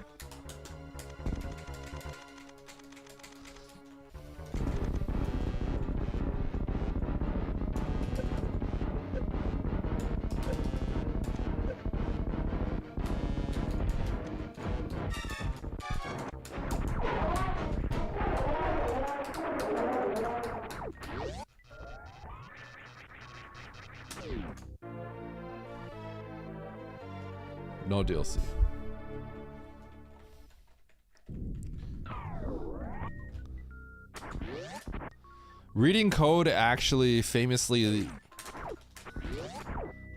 No DLC. Reading code actually famously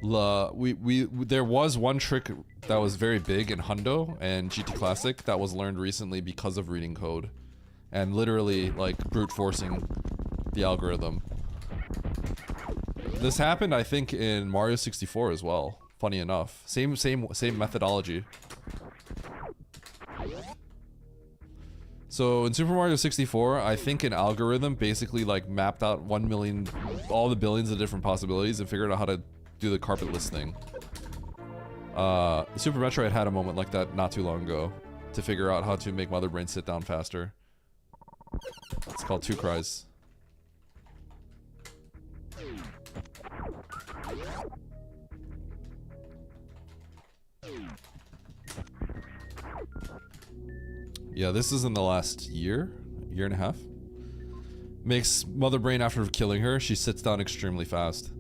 there was one trick that was very big in Hundo and GT Classic that was learned recently because of reading code and literally like brute forcing the algorithm. This happened I think in Mario 64 as well. Funny enough. Same methodology. So in Super Mario 64, I think an algorithm basically like mapped out 1 million, all the billions of different possibilities and figured out how to do the carpetless thing. Super Metroid had a moment like that not too long ago to figure out how to make Mother Brain sit down faster. It's called Two Cries. Yeah, this is in the last year and a half. Makes Mother Brain after killing her, she sits down extremely fast.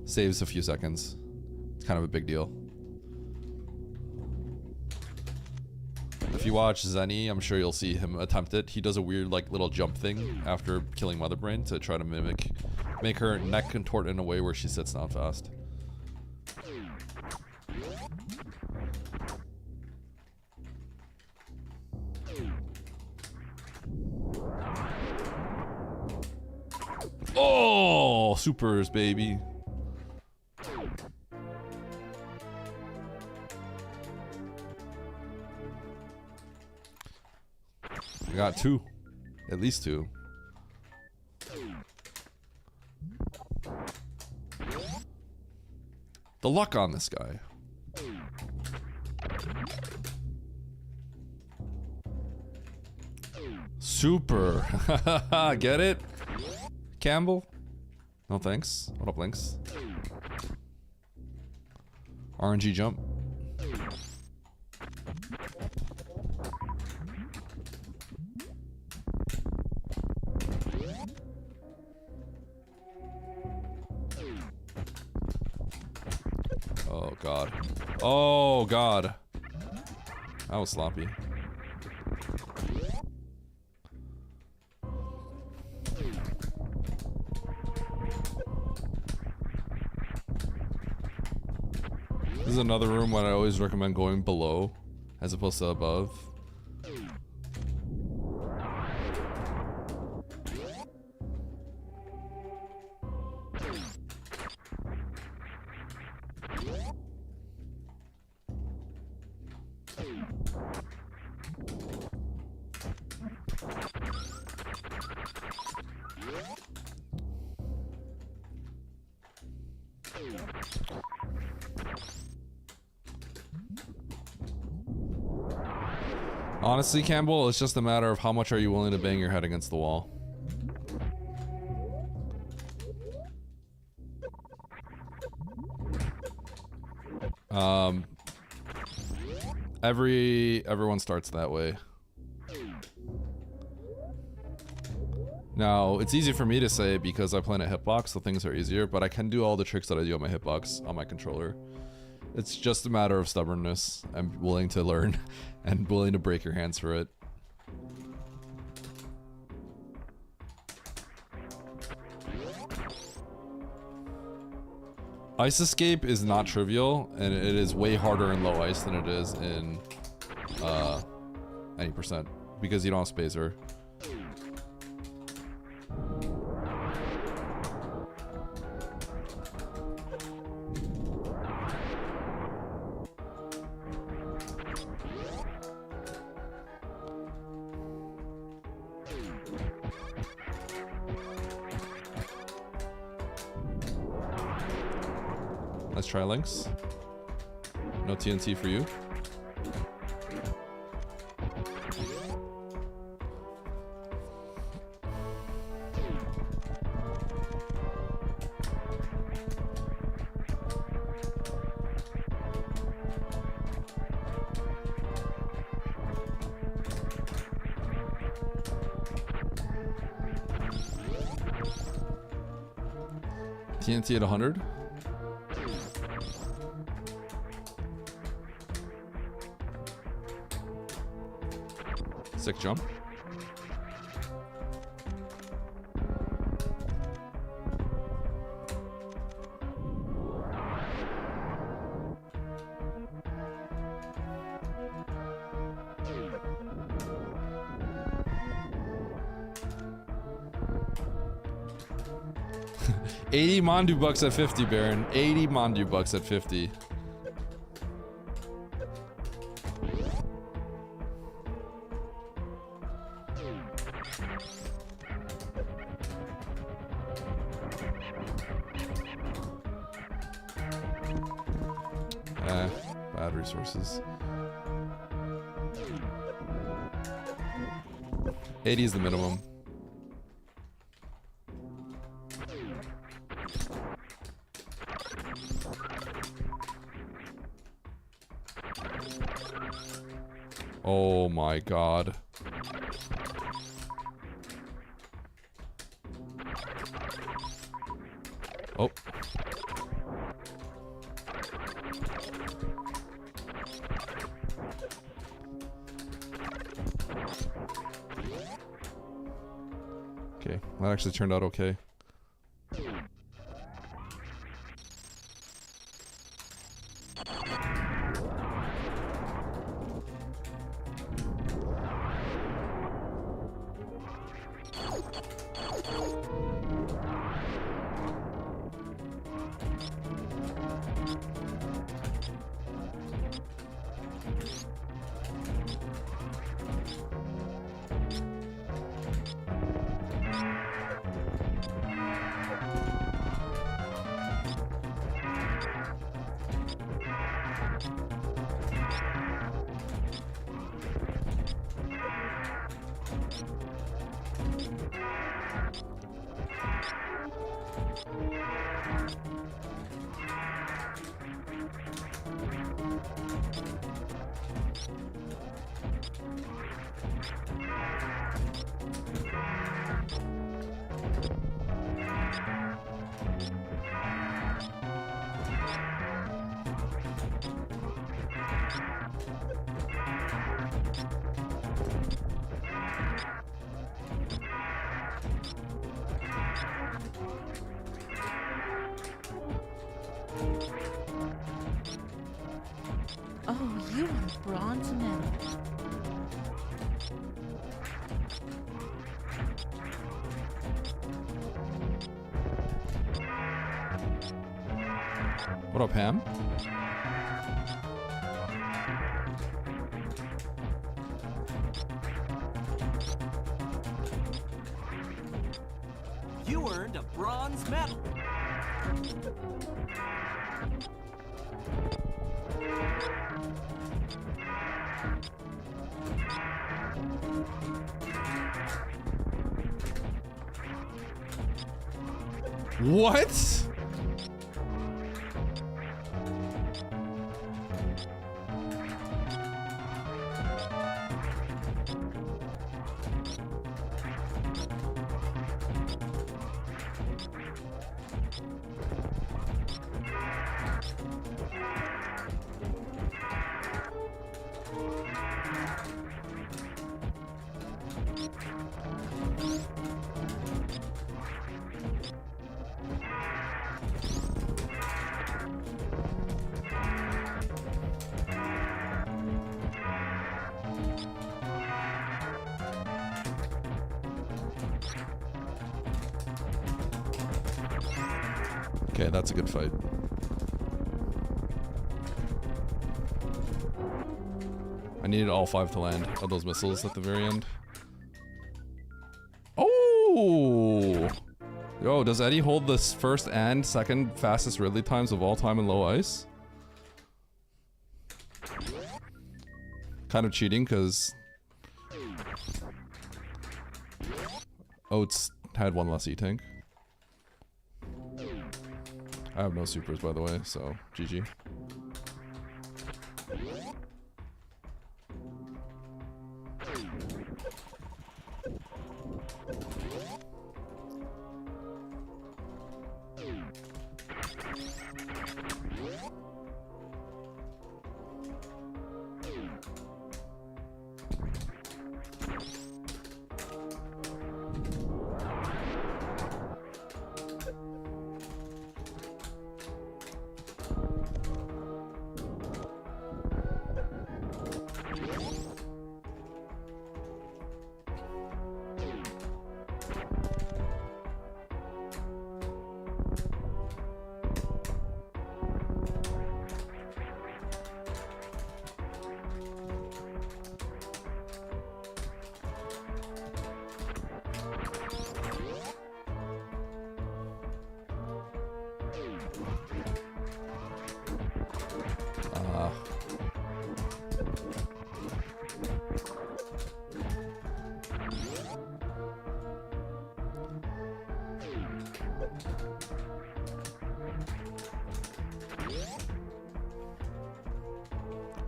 Saves a few seconds. It's kind of a big deal. If you watch Zenny, I'm sure you'll see him attempt it. He does a weird like little jump thing after killing Mother Brain to try to make her neck contort in a way where she sits down fast. Oh, supers, baby. I got two. At least two. The luck on this guy. Super. Get it? Campbell? No thanks. What up, Lynx? RNG jump. Oh god. Oh god. That was sloppy. This is another room where I always recommend going below as opposed to above. Honestly, Campbell, it's just a matter of how much are you willing to bang your head against the wall. Everyone starts that way. Now, it's easy for me to say because I play in a hitbox, so things are easier, but I can do all the tricks that I do on my hitbox on my controller. It's just a matter of stubbornness. I'm willing to learn and willing to break your hands for it. Ice escape is not trivial, and it is way harder in low ice than it is in 90%, because you don't have spacer. Let's try links. No TNT for you. TNT at 100. Sick jump. $80 Mandu bucks at 50, Baron. 80 Mandu bucks at 50. Bad resources. 80 is the minimum. Oh my god. Oh. Okay, that actually turned out okay. Oh, you want bronze medal. What up, Ham? You earned a bronze medal. What? Okay, that's a good fight. I needed all 5 to land of those missiles at the very end. Oh! Yo, does Eddie hold the first and second fastest Ridley times of all time in low ice? Kind of cheating, because Oates had 1 less E-tank. I have no supers, by the way, so GG.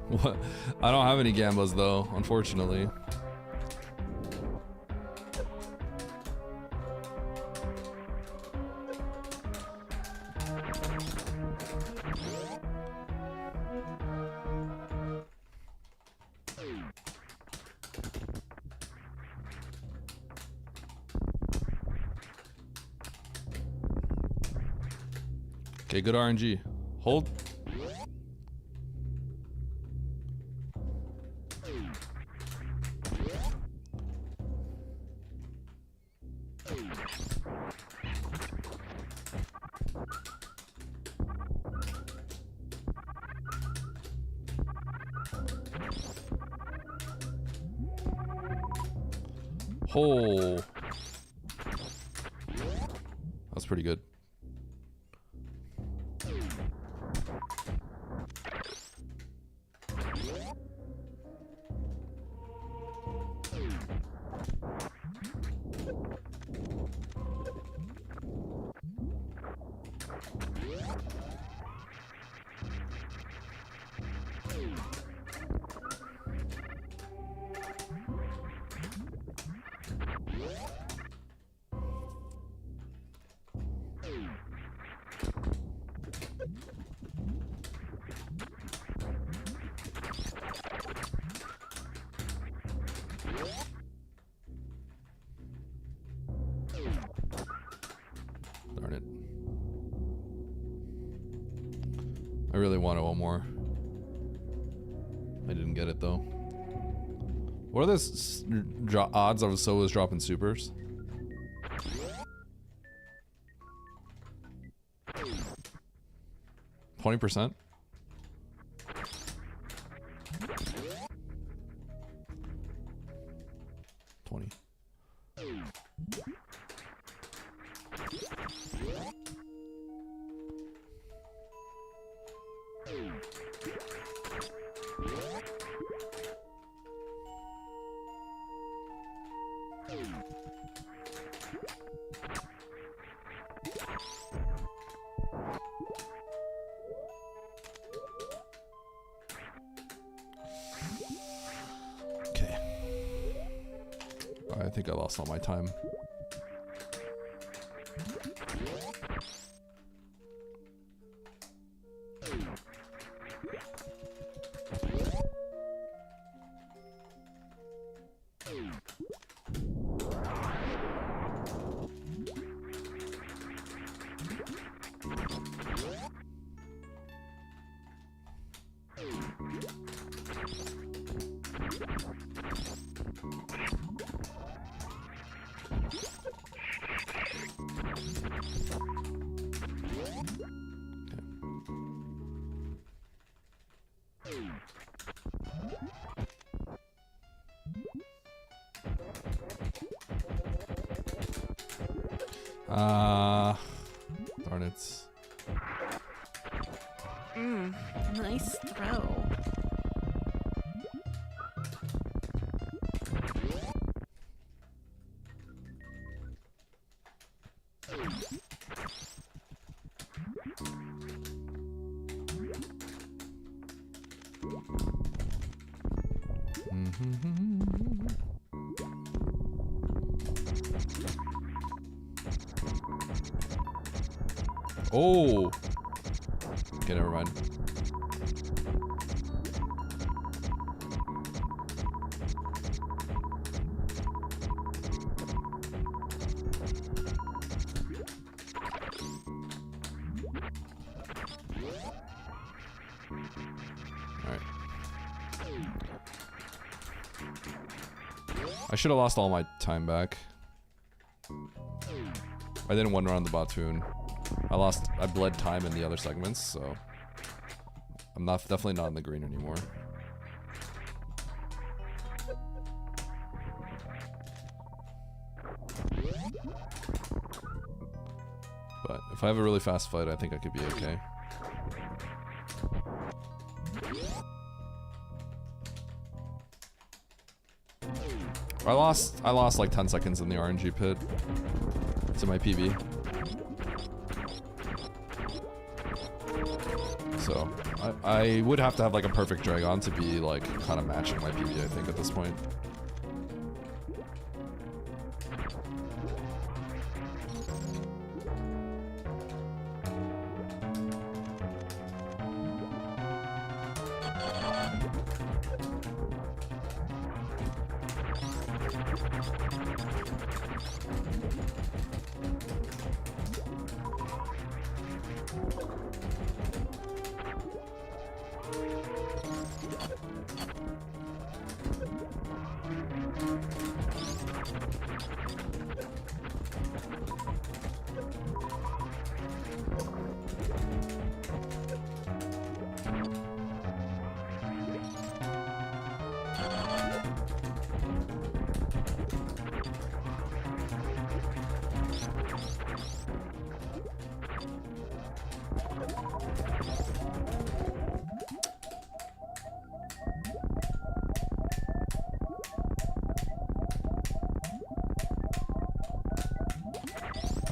What? I don't have any Gambas though, unfortunately. Okay, good RNG. Hold. Oh. That's pretty good. Darn it. I really wanted one more. I didn't get it though. What are the odds of Soa's dropping supers? %? 20. Okay. I think I lost all my time. Darn it. Nice throw. Oh. Okay, never mind. Alright. I should have lost all my time back. I didn't one round the Batoon. I bled time in the other segments, so I'm definitely not in the green anymore. But if I have a really fast fight, I think I could be okay. I lost like 10 seconds in the RNG pit to my PB. So I would have to have like a perfect Dragon to be like kind of matching my PB, I think, at this point.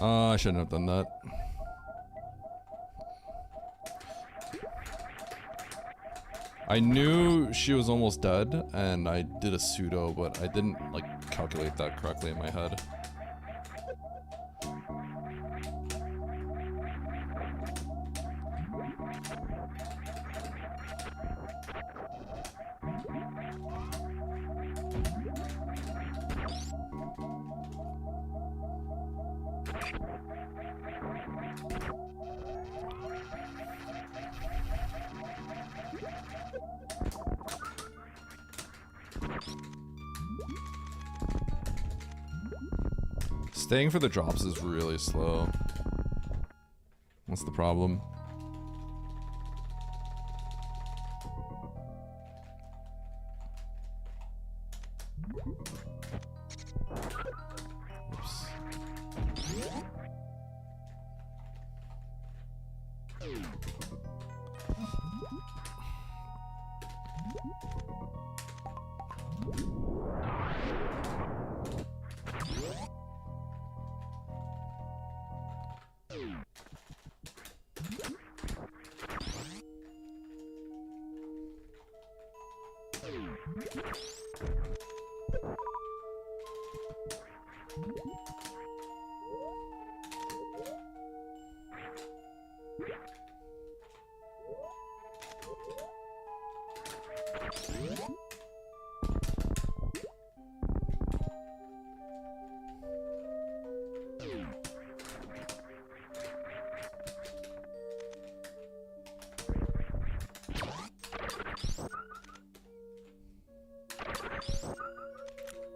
I shouldn't have done that. I knew she was almost dead, and I did a pseudo, but I didn't like calculate that correctly in my head. Staying for the drops is really slow. What's the problem? Oops.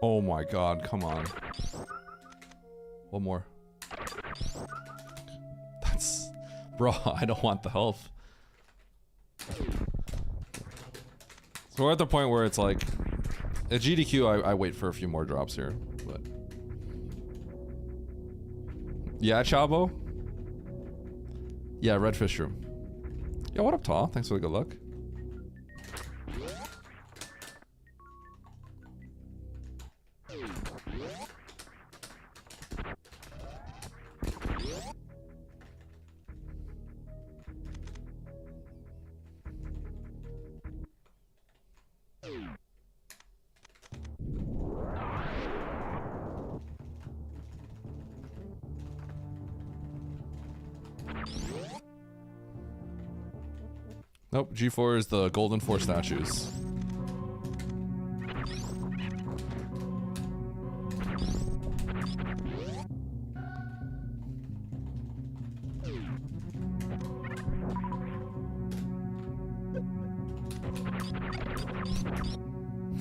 Oh my god, come on. One more. That's... Bro, I don't want the health. So we're at the point where it's like... At GDQ, I wait for a few more drops here, but... Yeah, Chabo. Yeah, Redfish Room. Yo, what up, Tall? Thanks for the good luck. Nope, G4 is the Golden 4 statues.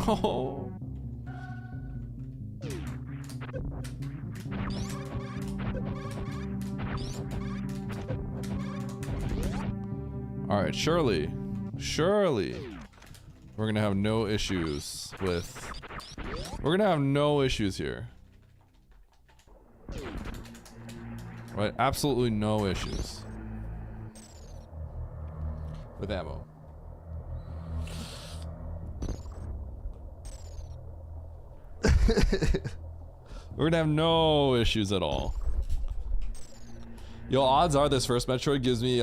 Oh. All right, surely, we're gonna have no issues with. We're gonna have no issues here. Right, absolutely no issues with ammo. We're gonna have no issues at all. Yo, odds are this first Metroid gives me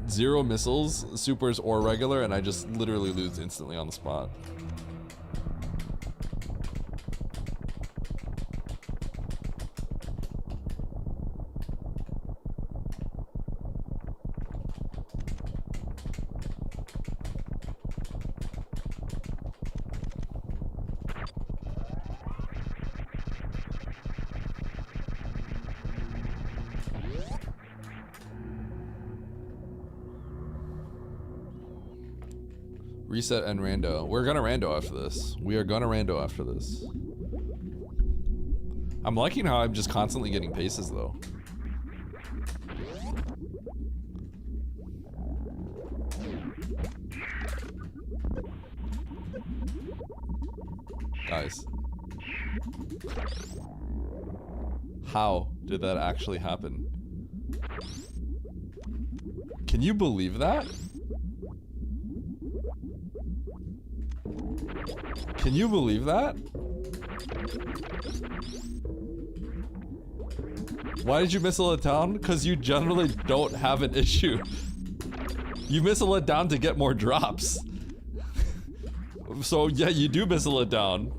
0 missiles, supers or regular, and I just literally lose instantly on the spot. Reset and rando. We're gonna rando after this. We are gonna rando after this. I'm liking how I'm just constantly getting paces though. Guys. How did that actually happen? Can you believe that? Can you believe that? Why did you missile it down? Because you generally don't have an issue. You missile it down to get more drops. So yeah, you do missile it down.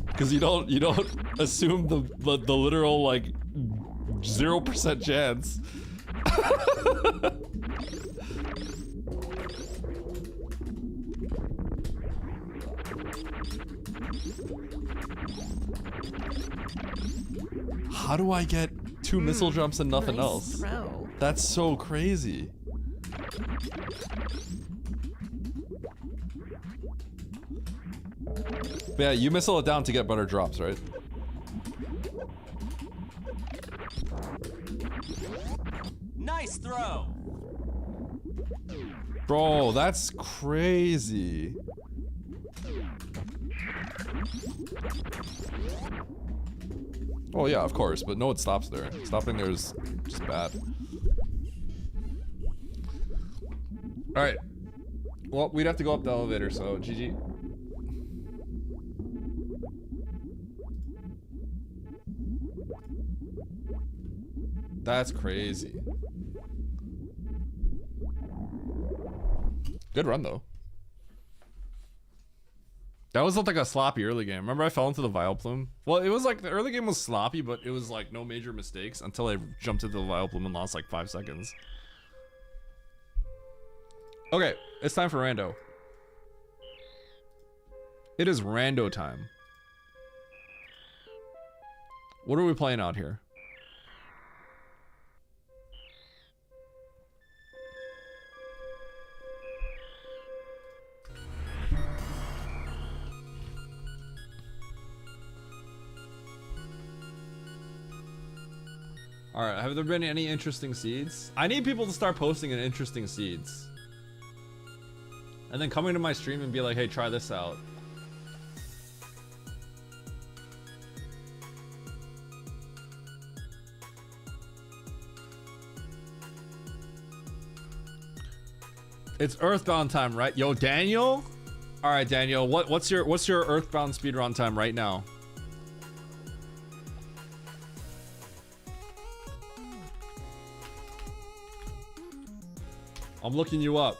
Because you don't assume the literal like 0% chance. How do I get 2 missile jumps and nothing Nice else? throw. That's so crazy. But yeah, you missile it down to get better drops, right? Nice throw. Bro, that's crazy. Oh yeah, of course, but no one stops there. Stopping there is just bad. Alright. Well, we'd have to go up the elevator, so GG. That's crazy. Good run, though. That was like a sloppy early game. Remember I fell into the Vileplume? Well, it was like the early game was sloppy, but it was like no major mistakes until I jumped into the Vileplume and lost like 5 seconds. Okay, it's time for rando. It is rando time. What are we playing out here? Alright, have there been any interesting seeds? I need people to start posting in interesting seeds. And then come into my stream and be like, hey, try this out. It's Earthbound time, right? Yo, Daniel? All right, Daniel, what's your Earthbound speedrun time right now? I'm looking you up.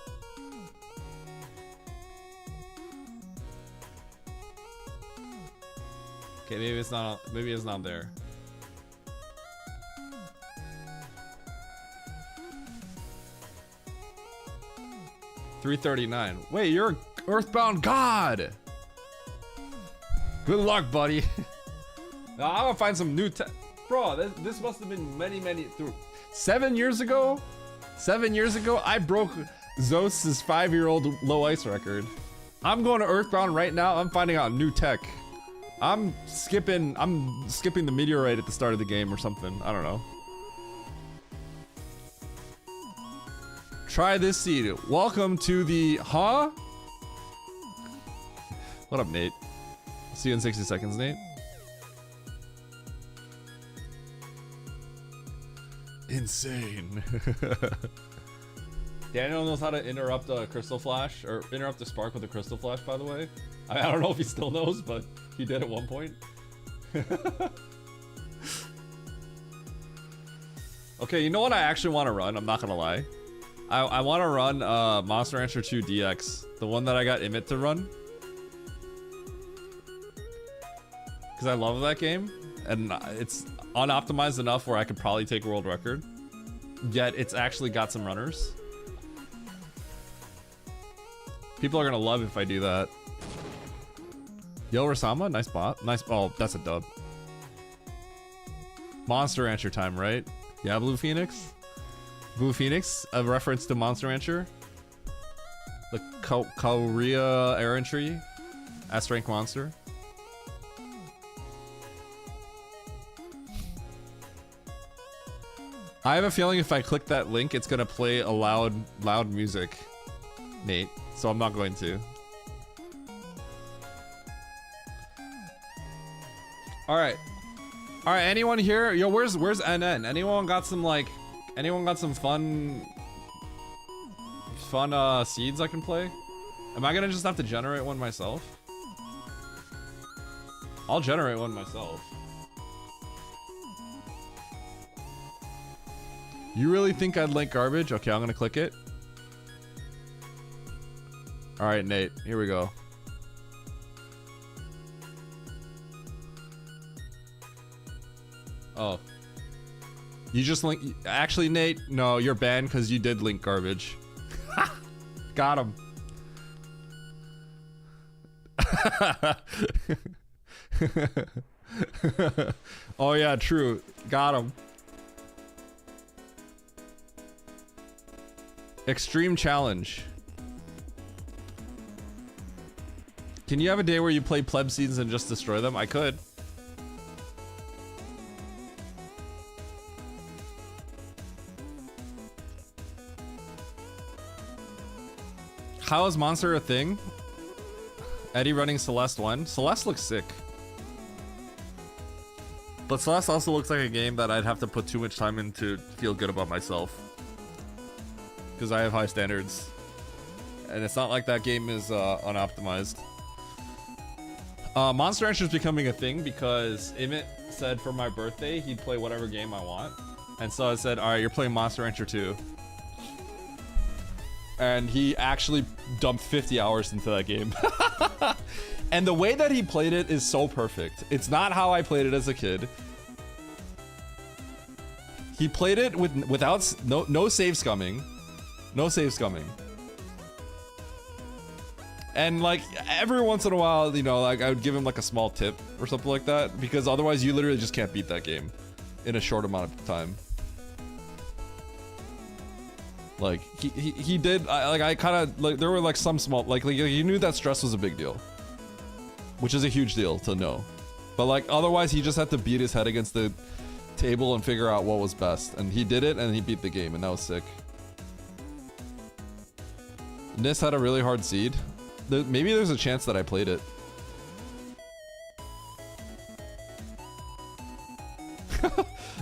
Okay, maybe it's not there. $339. Wait, you're Earthbound God. Good luck, buddy. Now, I'm gonna find some new bro, this must have been many through 7 years ago. 7 years ago, I broke Zos's 5-year-old low ice record. I'm going to Earthbound right now. I'm finding out new tech. I'm skipping the meteorite at the start of the game or something. I don't know. Try this seed. Welcome to the What up, Nate? See you in 60 seconds, Nate. Insane. Daniel knows how to interrupt a crystal flash, or interrupt a spark with a crystal flash, by the way. I don't know if he still knows, but he did at one point. Okay, you know what I actually want to run? I'm not gonna lie. I want to run Monster Rancher 2 DX, the one that I got Emmett to run. Because I love that game, and it's unoptimized enough where I could probably take world record. Yet it's actually got some runners. People are gonna love if I do that. Yo, Rasama, nice bot. Nice. Oh, that's a dub. Monster Rancher time, right? Yeah, Blue Phoenix. Blue Phoenix, a reference to Monster Rancher. The Korea air entry. S-rank monster. I have a feeling if I click that link, it's gonna play a loud music, Nate. So I'm not going to. All right, anyone here? Yo, where's NN? Anyone got some fun seeds I can play? Am I gonna just have to generate one myself? I'll generate one myself. You really think I'd link garbage? Okay, I'm gonna click it. All right, Nate, here we go. Oh. You just link. Actually, Nate, no, you're banned because you did link garbage. Got him. Oh, yeah, true. Got him. Extreme challenge. Can you have a day where you play pleb seeds and just destroy them? I could. How is Monster a thing? Eddie running Celeste 1. Celeste looks sick. But Celeste also looks like a game that I'd have to put too much time in to feel good about myself. Because I have high standards. And it's not like that game is unoptimized. Monster Rancher is becoming a thing because Emmett said for my birthday he'd play whatever game I want. And so I said, alright, you're playing Monster Rancher 2. And he actually dumped 50 hours into that game. And the way that he played it is so perfect. It's not how I played it as a kid. He played it without no save scumming. No save scumming. And like every once in a while, you know, like I would give him like a small tip or something like that, because otherwise you literally just can't beat that game in a short amount of time. Like he did. I kind of like there were like some small like you knew that stress was a big deal, which is a huge deal to know. But like otherwise he just had to beat his head against the table and figure out what was best, and he did it and he beat the game, and that was sick. Nis had a really hard seed. Maybe there's a chance that I played it.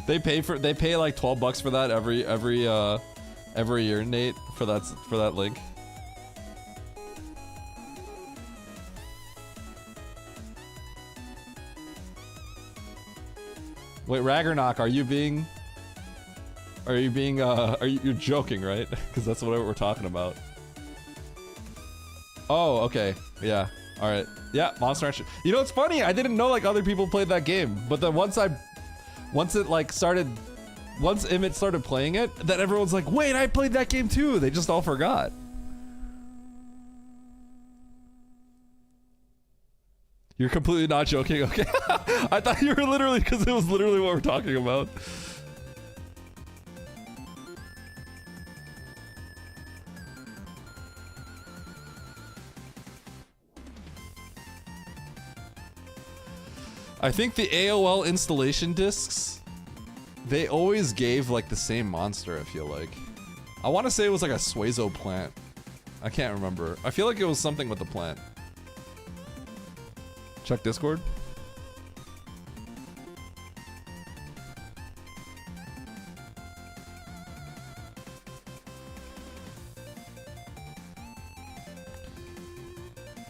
They pay like $12 for that every year, Nate, for that link. Wait, Ragnarok, are you being, you're joking, right? Because that's what we're talking about. Oh, okay. Yeah. All right. Yeah, Monster Rancher. You know, it's funny. I didn't know like other people played that game, but then once Emmett started playing it, then everyone's like, wait, I played that game too. They just all forgot. You're completely not joking. Okay. I thought you were literally, because it was literally what we're talking about. I think the AOL installation discs, they always gave like the same monster, I feel like. I want to say it was like a Suezo plant. I can't remember. I feel like it was something with the plant. Check Discord.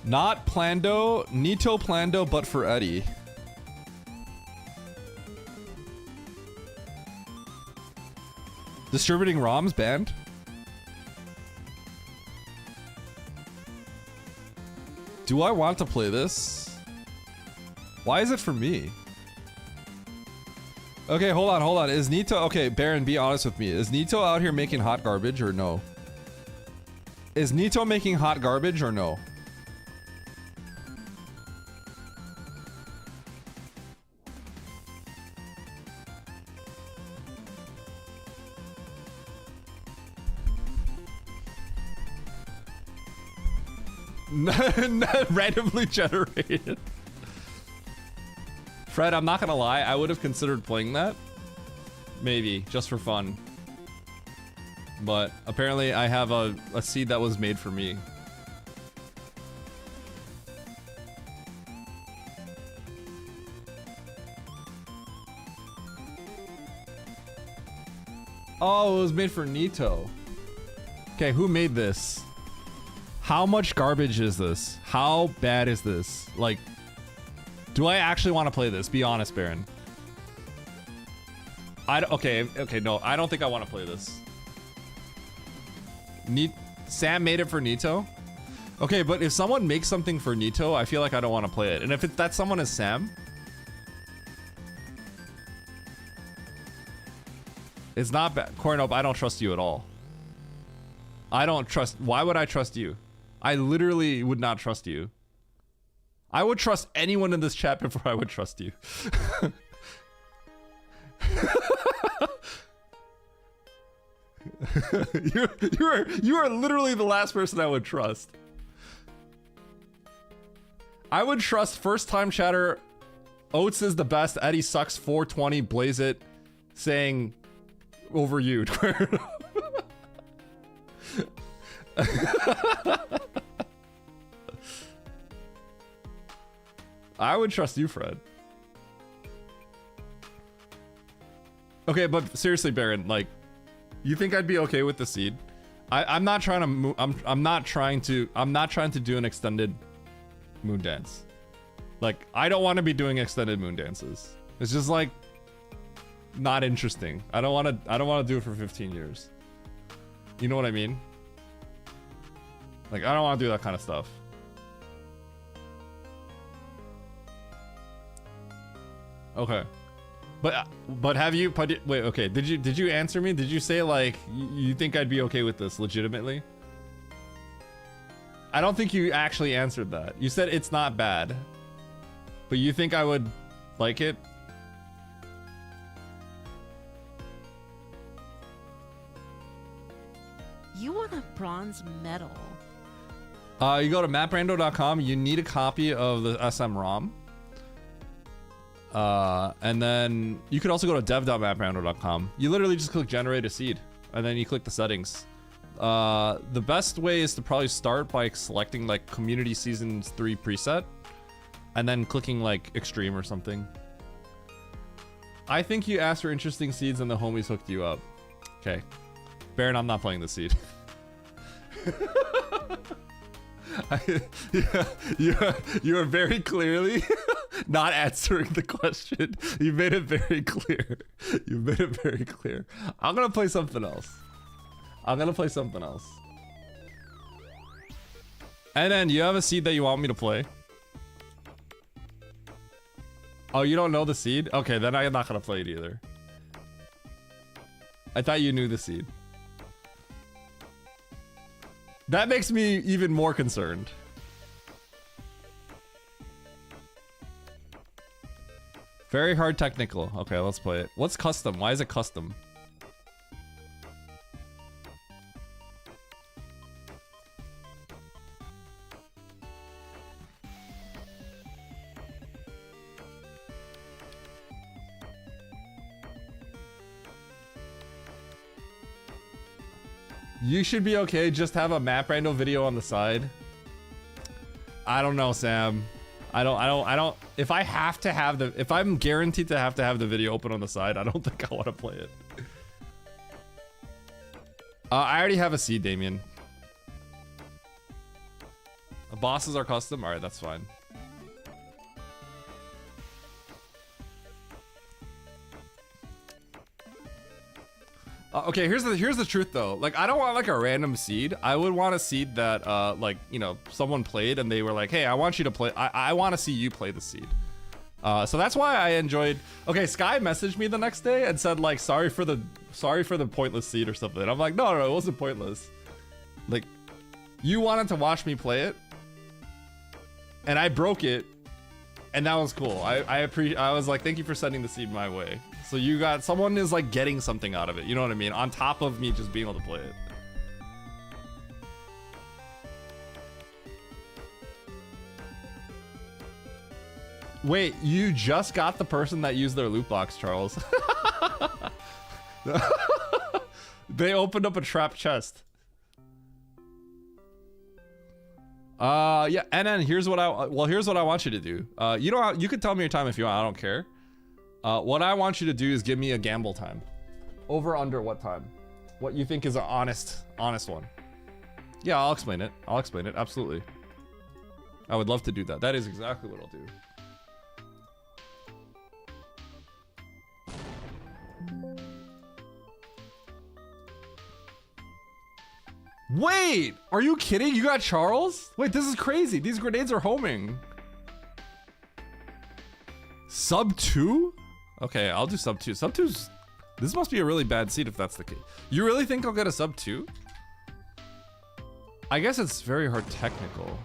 Not Plando, Nito Plando, but for Eddie. Distributing ROMs banned? Do I want to play this? Why is it for me? Okay, hold on. Is Nito... Okay, Baron, be honest with me. Is Nito out here making hot garbage or no? Is Nito making hot garbage or no? Not randomly generated. Fred, I'm not gonna lie, I would have considered playing that. Maybe, just for fun. But apparently I have a seed that was made for me. Oh, it was made for Nito. Okay, who made this? How much garbage is this? How bad is this? Like, do I actually want to play this? Be honest, Baron. Okay, no, I don't think I want to play this. Sam made it for Nito? Okay, but if someone makes something for Nito, I feel like I don't want to play it. And if that someone is Sam, it's not bad. Cornope, I don't trust you at all. I don't trust. Why would I trust you? I literally would not trust you. I would trust anyone in this chat before I would trust you. You are literally the last person I would trust. I would trust first time chatter. Oates is the best. Eddie sucks. 420. Blaze it. Saying over you. I would trust you, Fred. Okay, but seriously, Baron, like, you think I'd be okay with the seed? I'm not trying to move. I'm not trying to do an extended moon dance. Like, I don't want to be doing extended moon dances. It's just like not interesting. I don't want to do it for 15 years. You know what I mean? Like, I don't want to do that kind of stuff. Okay. But have you wait, okay, did you answer me? Did you say like you think I'd be okay with this legitimately? I don't think you actually answered that. You said it's not bad. But you think I would like it? You want a bronze medal. You go to maprando.com, you need a copy of the SM ROM. And then you could also go to dev.maprando.com. You literally just click generate a seed and then you click the settings. The best way is to probably start by selecting like community season 3 preset and then clicking like extreme or something. I think you asked for interesting seeds and the homies hooked you up. Okay. Baron, I'm not playing the seed. You are very clearly Not answering the question. You made it very clear. You made it very clear. I'm gonna play something else. I'm gonna play something else. And then you have a seed that you want me to play? Oh, you don't know the seed? Okay, then I'm not gonna play it either. I thought you knew the seed. That makes me even more concerned. Very hard technical. Okay, let's play it. What's custom? Why is it custom? You should be okay. Just have a map rando video on the side. I don't know, Sam. I don't. If I have to have the, if I'm guaranteed to have the video open on the side, I don't think I want to play it. I already have a seed, Damien. The bosses are custom. All right, that's fine. Okay, here's the truth though. Like, I don't want like a random seed. I would want a seed that like, you know, someone played and they were like, hey, I want you to play. I want to see you play the seed. So that's why I enjoyed. Okay, Sky messaged me the next day and said like, sorry for the pointless seed or something. And I'm like, no, it wasn't pointless. Like, you wanted to watch me play it, and I broke it, and that was cool. I was like, thank you for sending the seed my way. So you got, someone is like getting something out of it. You know what I mean? On top of me just being able to play it. Wait, you just got the person that used their loot box, Charles. They opened up a trap chest. Yeah, and then here's what I want you to do. You can tell me your time if you want, I don't care. What I want you to do is give me a gamble time. Over, under, what time? What you think is an honest one. Yeah, I'll explain it. Absolutely. I would love to do that. That is exactly what I'll do. Wait! Are you kidding? You got Charles? Wait, this is crazy. These grenades are homing. Sub 2? Okay, I'll do sub 2. Sub 2's... This must be a really bad seed if that's the case. You really think I'll get a sub 2? I guess it's very hard technical.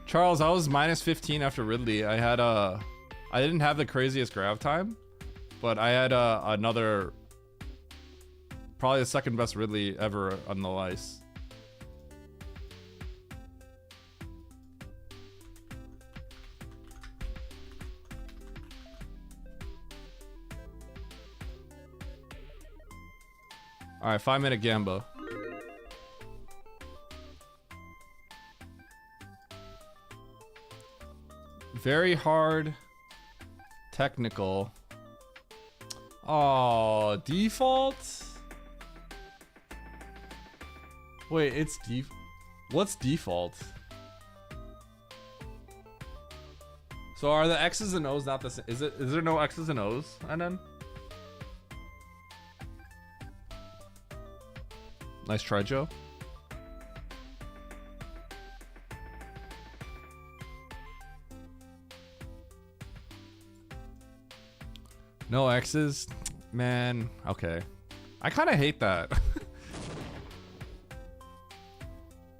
Charles, I was minus 15 after Ridley. I didn't have the craziest grav time, but I had another, probably the second best Ridley ever on the ice. All right, 5-minute Gamba. Very hard, technical. Oh, default? Wait, it's what's default? So are the X's and O's not the same? Is there no X's and O's? And then? Nice try, Joe. No X's? Man, okay. I kind of hate that.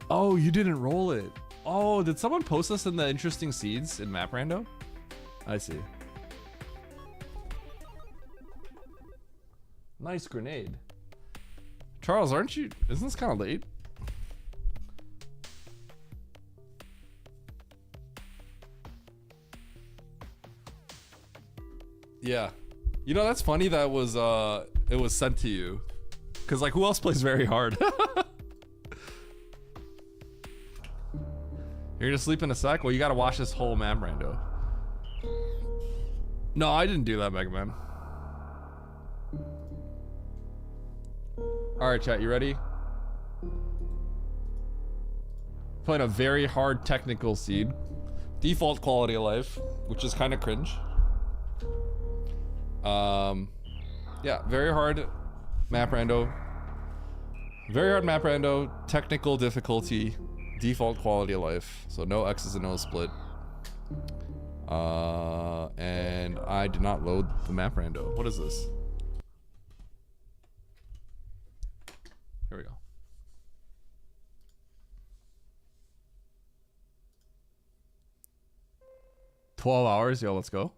Oh, you didn't roll it. Oh, did someone post this in the interesting seeds in Map Rando? I see. Nice grenade. Charles, aren't you? Isn't this kind of late? Yeah. You know, that's funny that it was sent to you. Cause like, who else plays very hard? You're gonna sleep in a sec? Well, you gotta watch this whole map, Rando. No, I didn't do that, Mega Man. All right, chat, you ready? Playing a very hard technical seed. Default quality of life, which is kind of cringe. Yeah, very hard map rando. Very hard map rando, technical difficulty, default quality of life. So no X's and O's split. And I did not load the map rando. What is this? Here we go. $12, yo, let's go.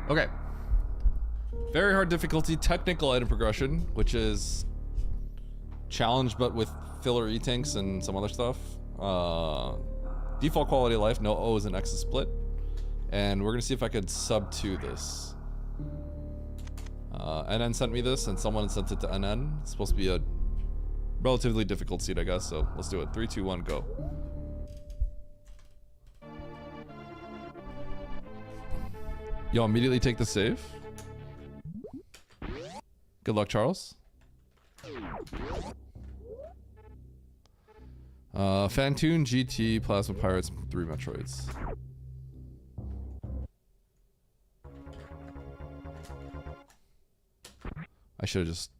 Okay. Very hard difficulty, technical item progression, which is challenge but with filler E-tanks and some other stuff. Default quality of life, no O's and X's split. And we're gonna see if I could sub to this. NN sent me this and someone sent it to NN. It's supposed to be a relatively difficult seed, I guess, so let's do it. 3, 2, 1, go. Yo, immediately take the save. Good luck, Charles. Fantoon, GT, Plasma Pirates, 3 Metroids. I should have just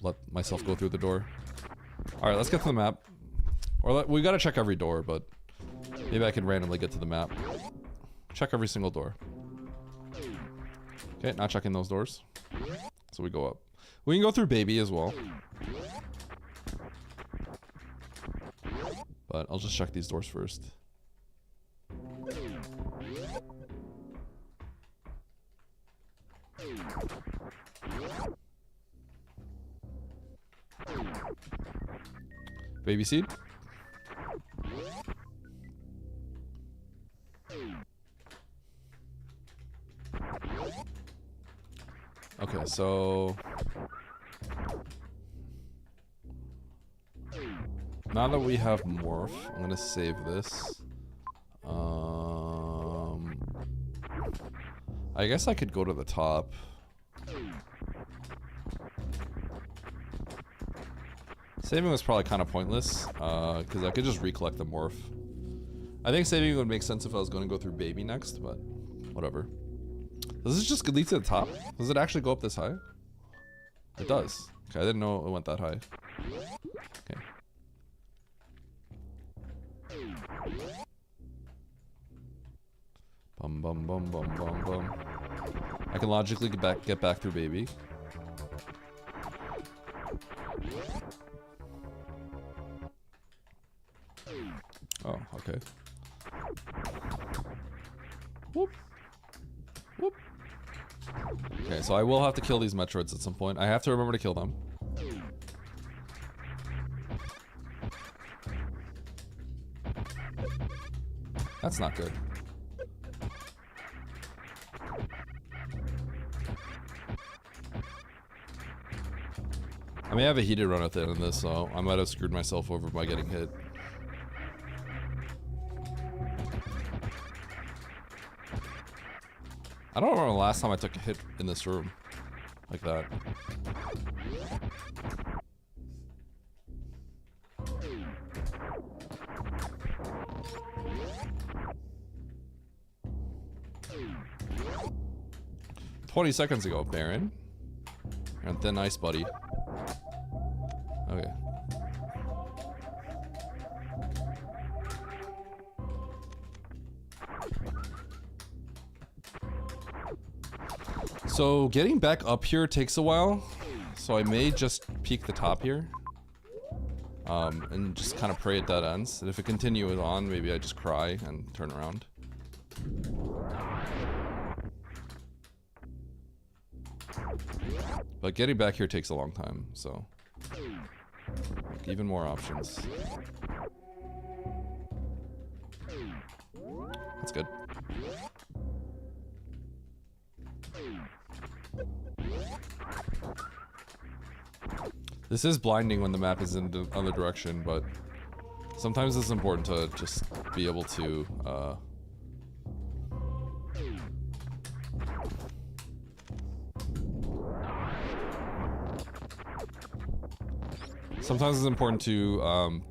let myself go through the door. Alright, let's get to the map. Or we gotta check every door, but maybe I can randomly get to the map. Check every single door. Okay, not checking those doors. So we go up. We can go through baby as well. But I'll just check these doors first. Baby seed. Okay, so now that we have morph, I'm gonna save this. I guess I could go to the top. Saving was probably kind of pointless, because I could just recollect the morph. I think saving would make sense if I was going to go through baby next, but whatever. Does this just lead to the top? Does it actually go up this high? It does. Okay, I didn't know it went that high. Okay. Bum bum bum bum bum bum. I can logically get back through baby. Oh, okay. Whoop. Whoop. Okay, so I will have to kill these Metroids at some point. I have to remember to kill them. That's not good. I may have a heated run at the end of this, so I might have screwed myself over by getting hit. I don't remember the last time I took a hit in this room like that. "20 seconds ago, Baron. And then nice, buddy." Okay. So getting back up here takes a while, so I may just peek the top here, and just kind of pray it dead ends. And if it continues on, maybe I just cry and turn around. But getting back here takes a long time, so even more options. That's good. This is blinding when the map is in the other direction, but sometimes it's important to just be able to Sometimes it's important to,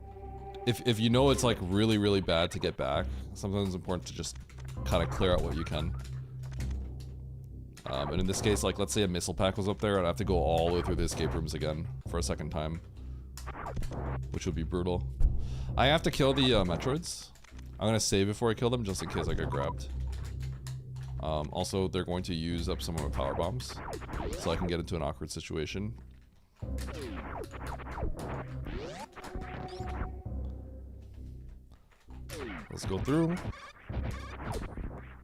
if you know it's like really, really bad to get back, sometimes it's important to just kind of clear out what you can. And in this case, like, let's say a missile pack was up there, I'd have to go all the way through the escape rooms again for a second time. Which would be brutal. I have to kill the Metroids. I'm gonna save before I kill them, just in case I get grabbed. Also, they're going to use up some of my power bombs, so I can get into an awkward situation. Let's go through.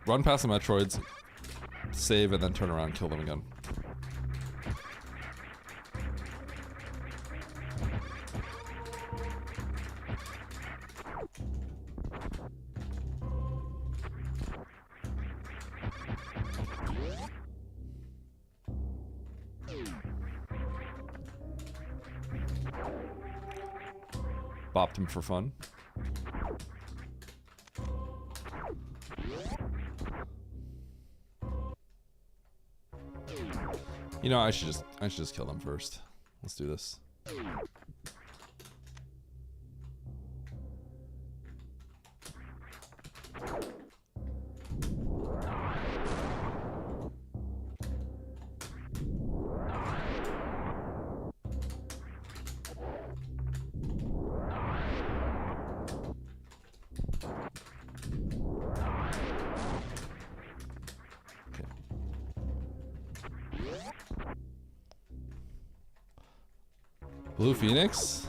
Run past the Metroids, save, and then turn around and kill them again. Bopped him for fun. You know, I should just kill them first. Let's do this. Blue Phoenix?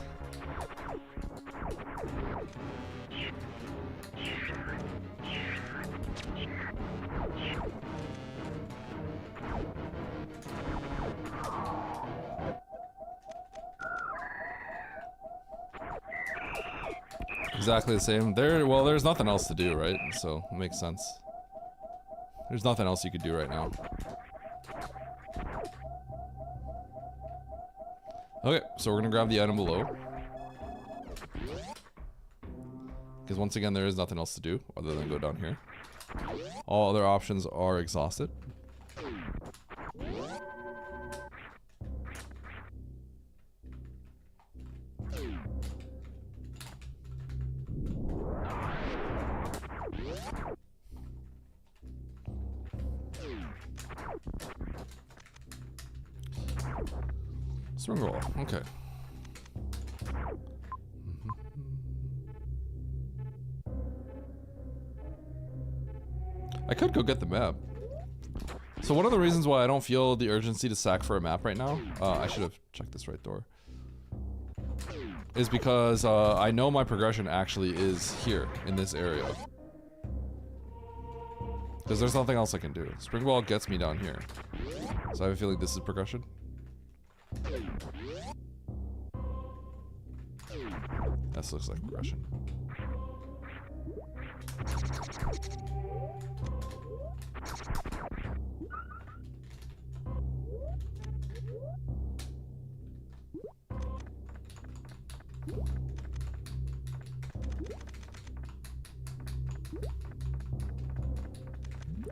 Exactly the same. Well, there's nothing else to do, right? So, it makes sense. There's nothing else you could do right now. Okay, so we're gonna grab the item below. Because once again, there is nothing else to do other than go down here. All other options are exhausted. Swing roll, okay. I could go get the map. So one of the reasons why I don't feel the urgency to sack for a map right now, I should have checked this right door, is because I know my progression actually is here, in this area. Because there's nothing else I can do. Spring Ball gets me down here. So I have a feeling this is progression. This looks like progression.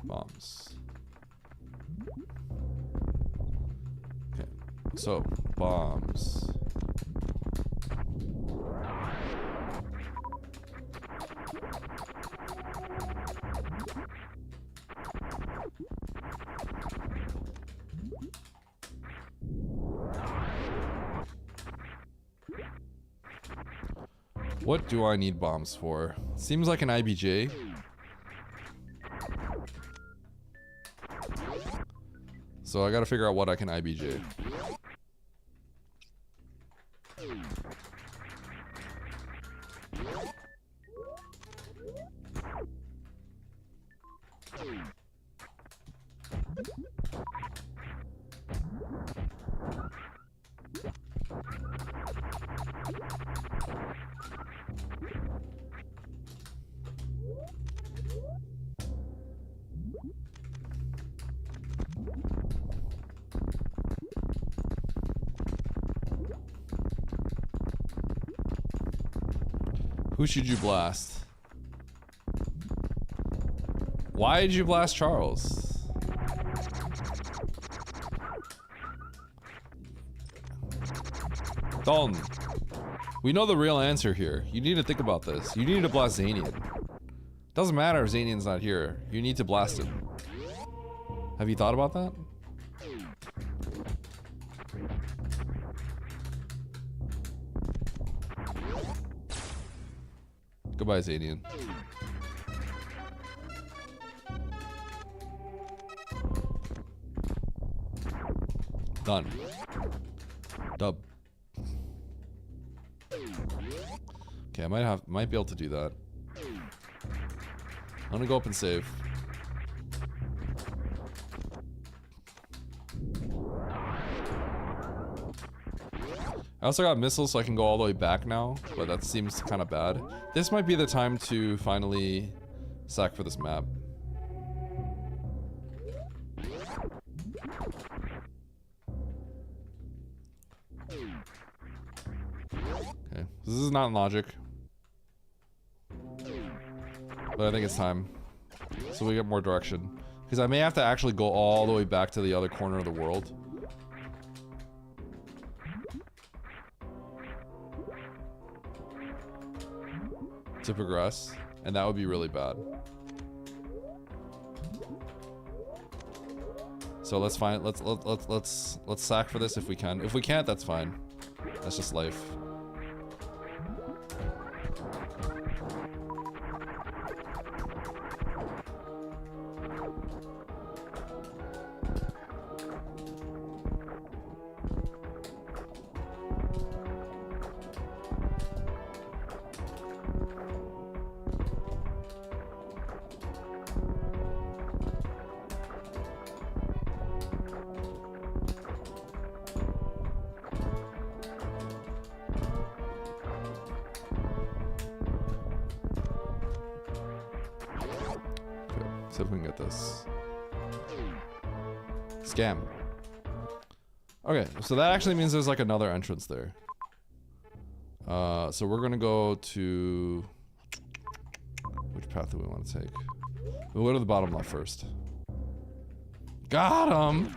Bombs. Okay, so bombs. What do I need bombs for? Seems like an IBJ. So I gotta figure out what I can IBJ. Who should you blast? Why did you blast Charles? Dalton. We know the real answer here. You need to think about this. You need to blast Zanian. Doesn't matter if Zanian's not here. You need to blast him. Have you thought about that? Goodbye, Zanian. Done. Dub. Okay, I might be able to do that. I'm gonna go up and save. I also got missiles, so I can go all the way back now, but that seems kind of bad. This might be the time to finally sack for this map. Okay, this is not logic, but I think it's time, so we get more direction. Because I may have to actually go all the way back to the other corner of the world. To progress, and that would be really bad. So let's find let's sack for this if we can. If we can't, that's fine. That's just life. See if we can get this. Scam. Okay, so that actually means there's like another entrance there. So we're gonna go to... Which path do we want to take? We'll go to the bottom left first. Got him!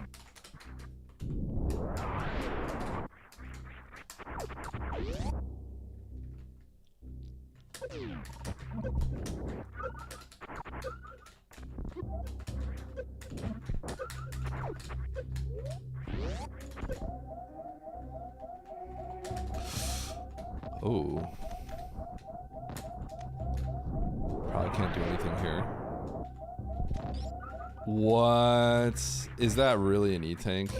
Oh. Probably can't do anything here. What? Is that really an E-tank?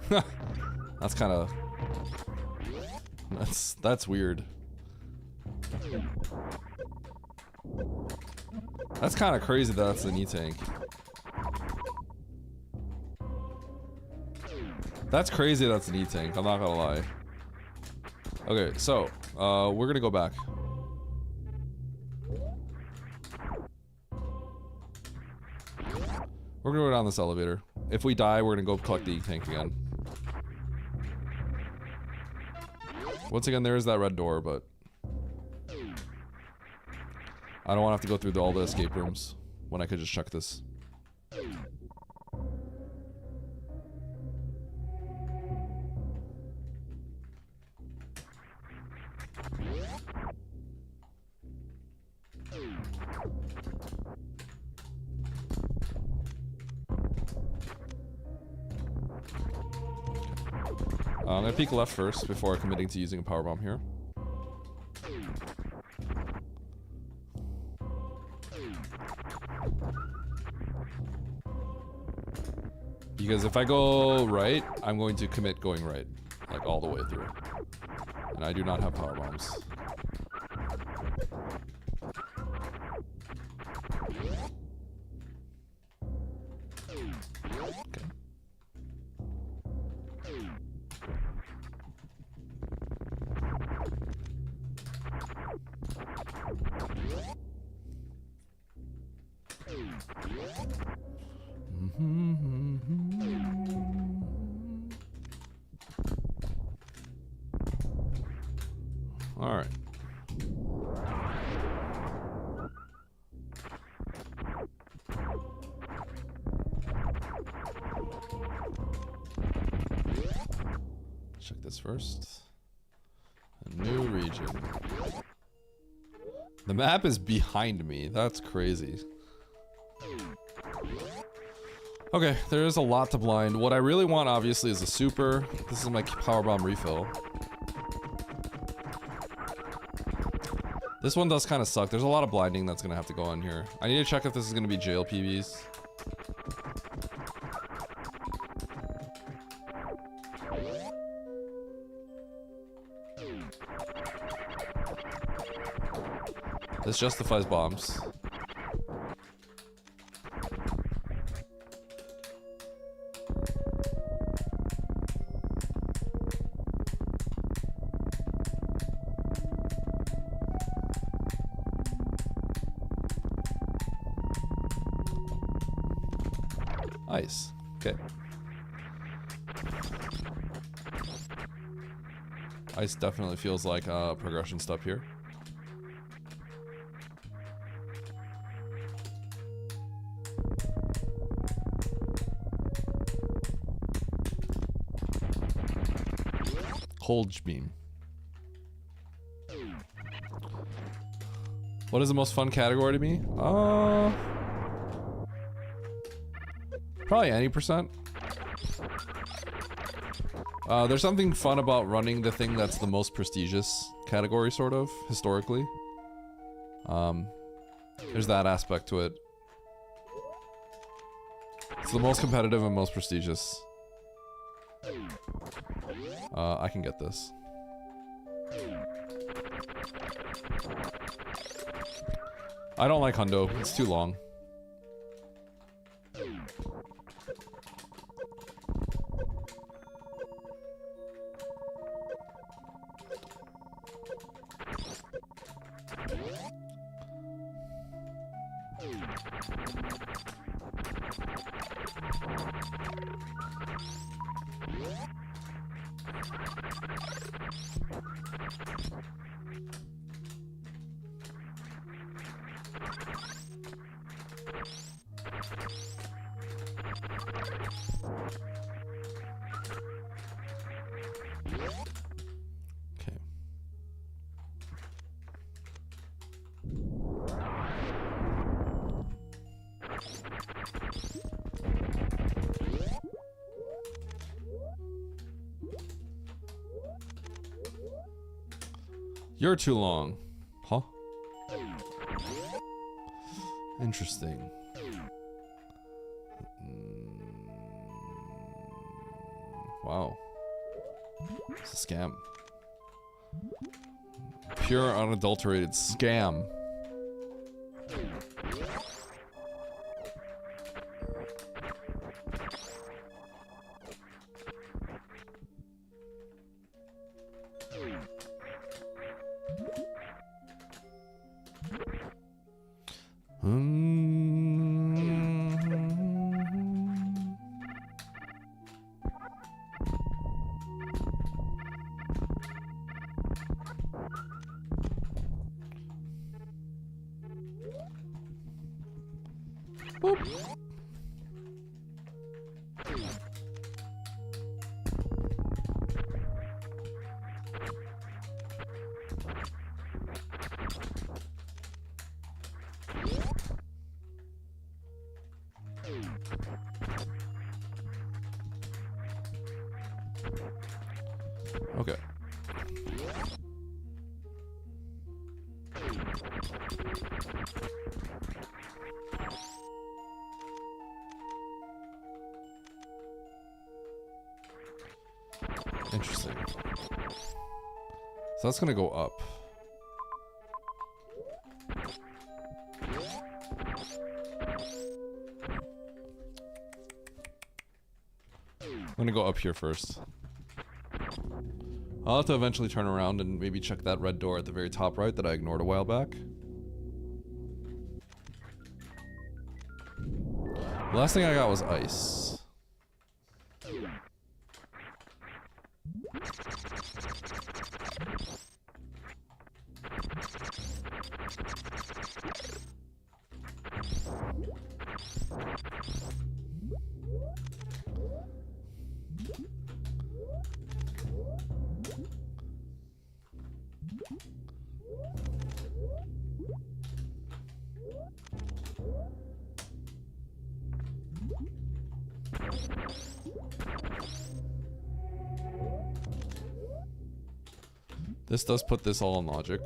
That's kind of... That's weird. That's kind of crazy that that's an E-tank. That's crazy that's an E-tank, I'm not gonna lie. Okay, so, we're gonna go back. We're gonna go down this elevator. If we die, we're gonna go collect the E-tank again. Once again, there is that red door, but... I don't want to have to go through all the escape rooms when I could just check this. I'm gonna peek left first before committing to using a power bomb here. Because if I go right, I'm going to commit going right, like all the way through. And I do not have power bombs. Okay. All right. Check this first. And imagine. The map is behind me. That's crazy. Okay, there is a lot to blind. What I really want, obviously, is a super. This is my power bomb refill. This one does kind of suck. There's a lot of blinding that's gonna have to go on here. I need to check if this is gonna be jail PBs. This justifies bombs. Nice. Okay. Ice definitely feels like a progression step here. Cold beam. What is the most fun category to me? Probably any percent. There's something fun about running the thing that's the most prestigious category, sort of, historically. There's that aspect to it. It's the most competitive and most prestigious. I can get this. I don't like Hundo. It's too long. Okay. You're too long. Huh? Interesting. Wow. It's a scam. Pure unadulterated scam. Boop. Okay. Interesting. So that's gonna go up. I'm gonna go up here first. I'll have to eventually turn around and maybe check that red door at the very top right that I ignored a while back. The last thing I got was ice. This does put this all in logic.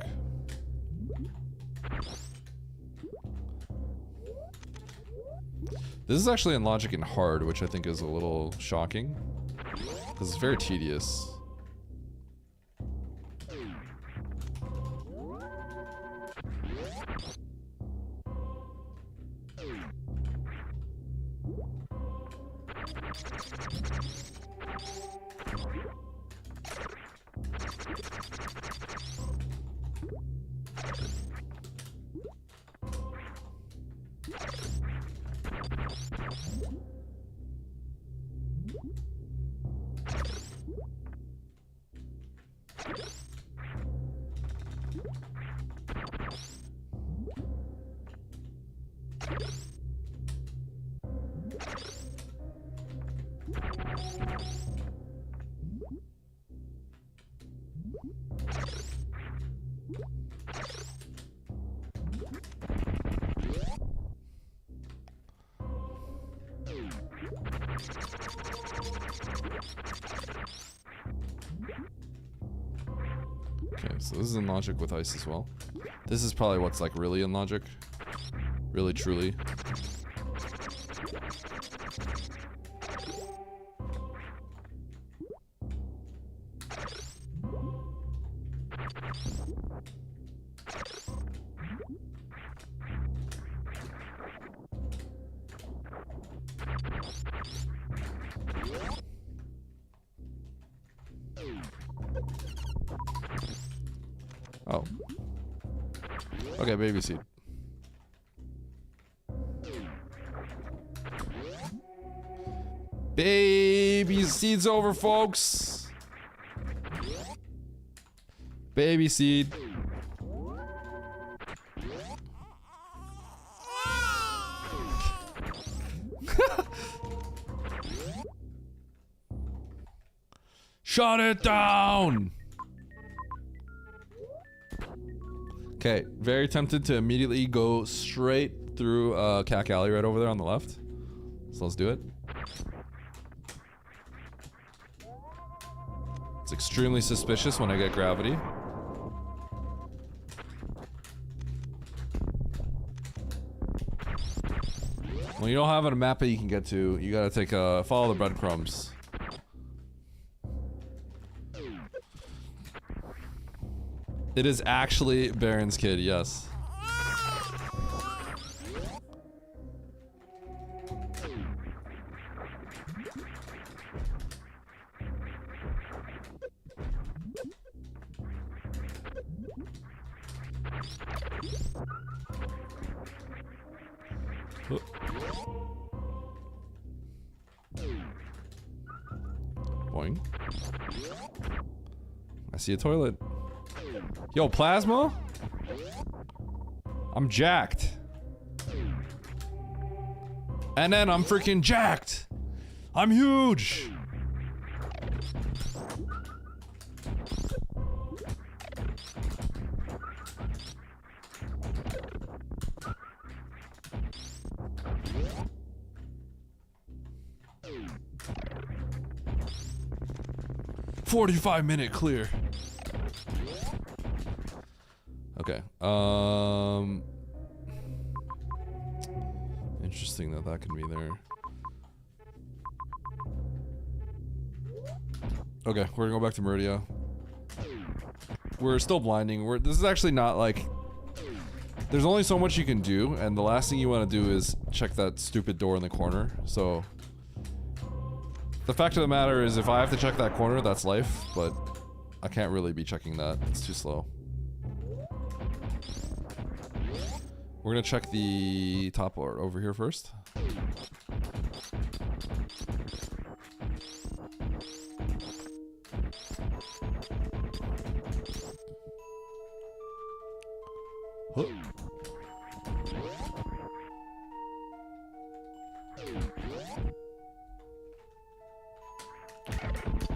This is actually in logic and hard, which I think is a little shocking. Because it's very tedious. Okay, so this is in logic with ice as well. This is probably what's like really in logic. Really, truly. Oh. Okay, baby seed. Baby seed's over, folks. Baby seed. Shut it down. Okay, very tempted to immediately go straight through Cack Alley right over there on the left. So let's do it. It's extremely suspicious when I get gravity. When you don't have a map that you can get to, you gotta take follow the breadcrumbs. It is actually Baron's kid, yes. Boing. I see a toilet. Yo, Plasma? I'm jacked. And then I'm freaking jacked. I'm huge. "45-minute clear." Okay. Interesting that can be there. Okay, we're gonna go back to Meridia. We're still blinding. This is actually not like... There's only so much you can do, and the last thing you want to do is check that stupid door in the corner, so... The fact of the matter is, if I have to check that corner, that's life, but I can't really be checking that. It's too slow. We're gonna check the top art over here first. Huh.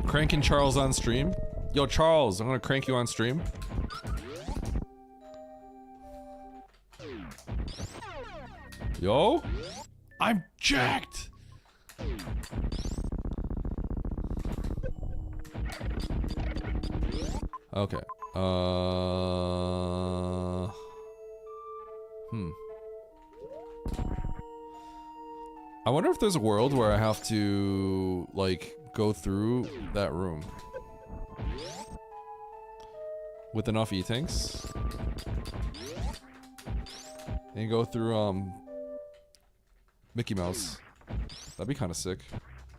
Cranking Charles on stream. Yo, Charles, I'm gonna crank you on stream. Yo, I'm jacked. Okay. I wonder if there's a world where I have to, like, go through that room. With enough E-tanks. And go through, Mickey Mouse. That'd be kind of sick.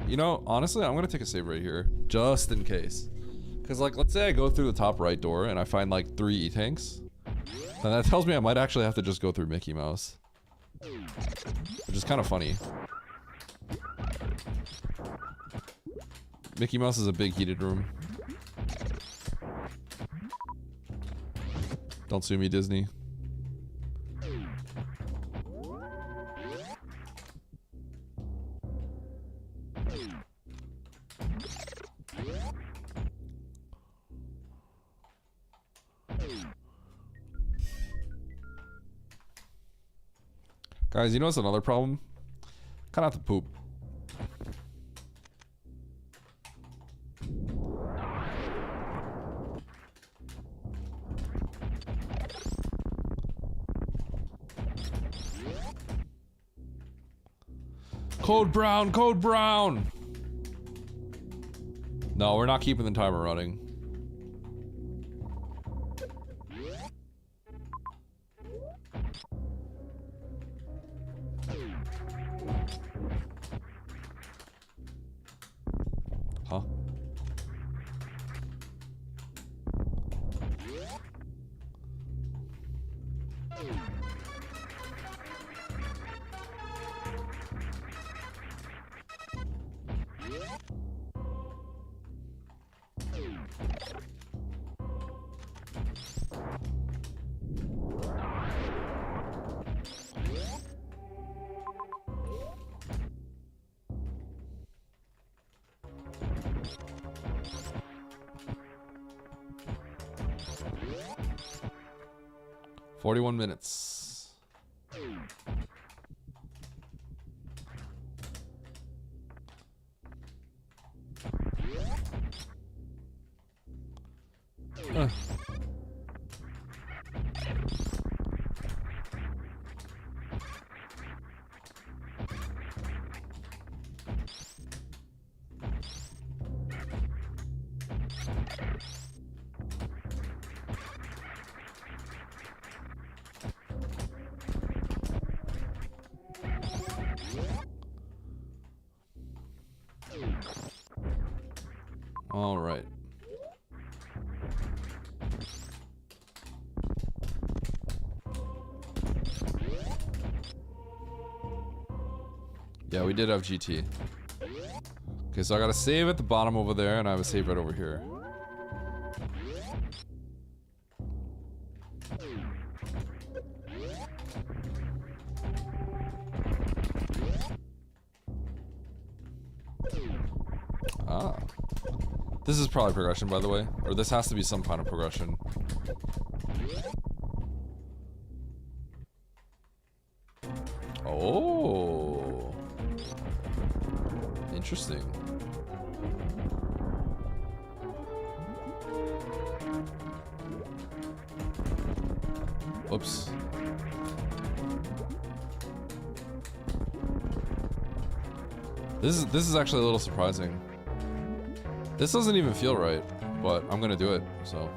You know, honestly, I'm gonna take a save right here. Just in case. Because, like, let's say I go through the top right door and I find, like, 3 E-tanks. Then that tells me I might actually have to just go through Mickey Mouse. Which is kind of funny. Mickey Mouse is a big heated room. Don't sue me, Disney. Guys, you know what's another problem? Kind of have to poop. Code Brown, Code Brown! No, we're not keeping the timer running. Huh? "41 minutes. All right. Yeah, we did have GT. Okay, so I got a save at the bottom over there, and I have a save right over here. Ah. This is probably progression, by the way. Or this has to be some kind of progression. Oh. Interesting. Oops. This is actually a little surprising. This doesn't even feel right, but I'm gonna do it, so.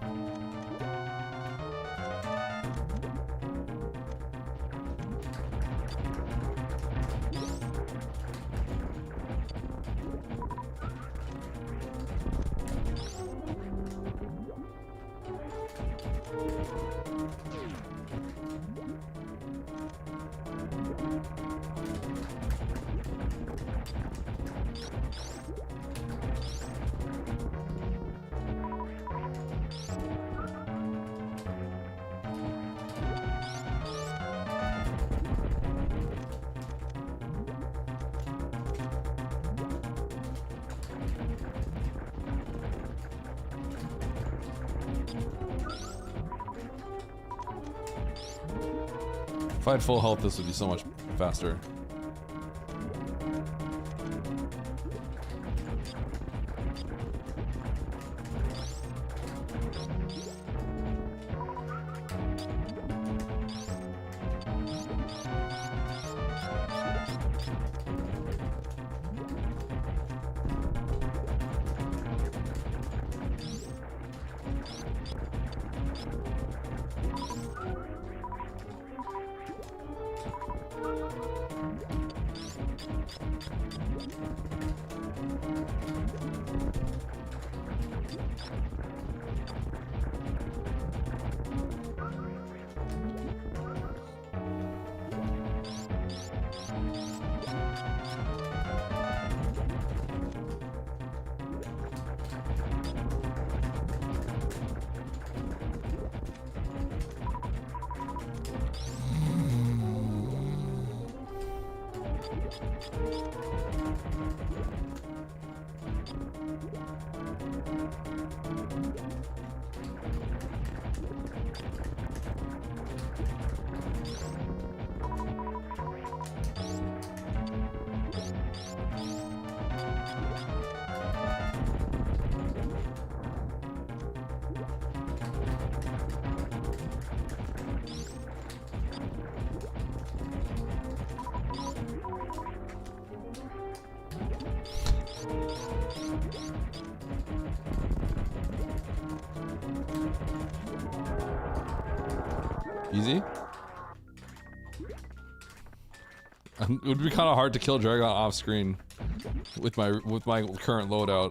If I had full health, this would be so much faster. Easy. It would be kind of hard to kill Dragon off screen with my current loadout.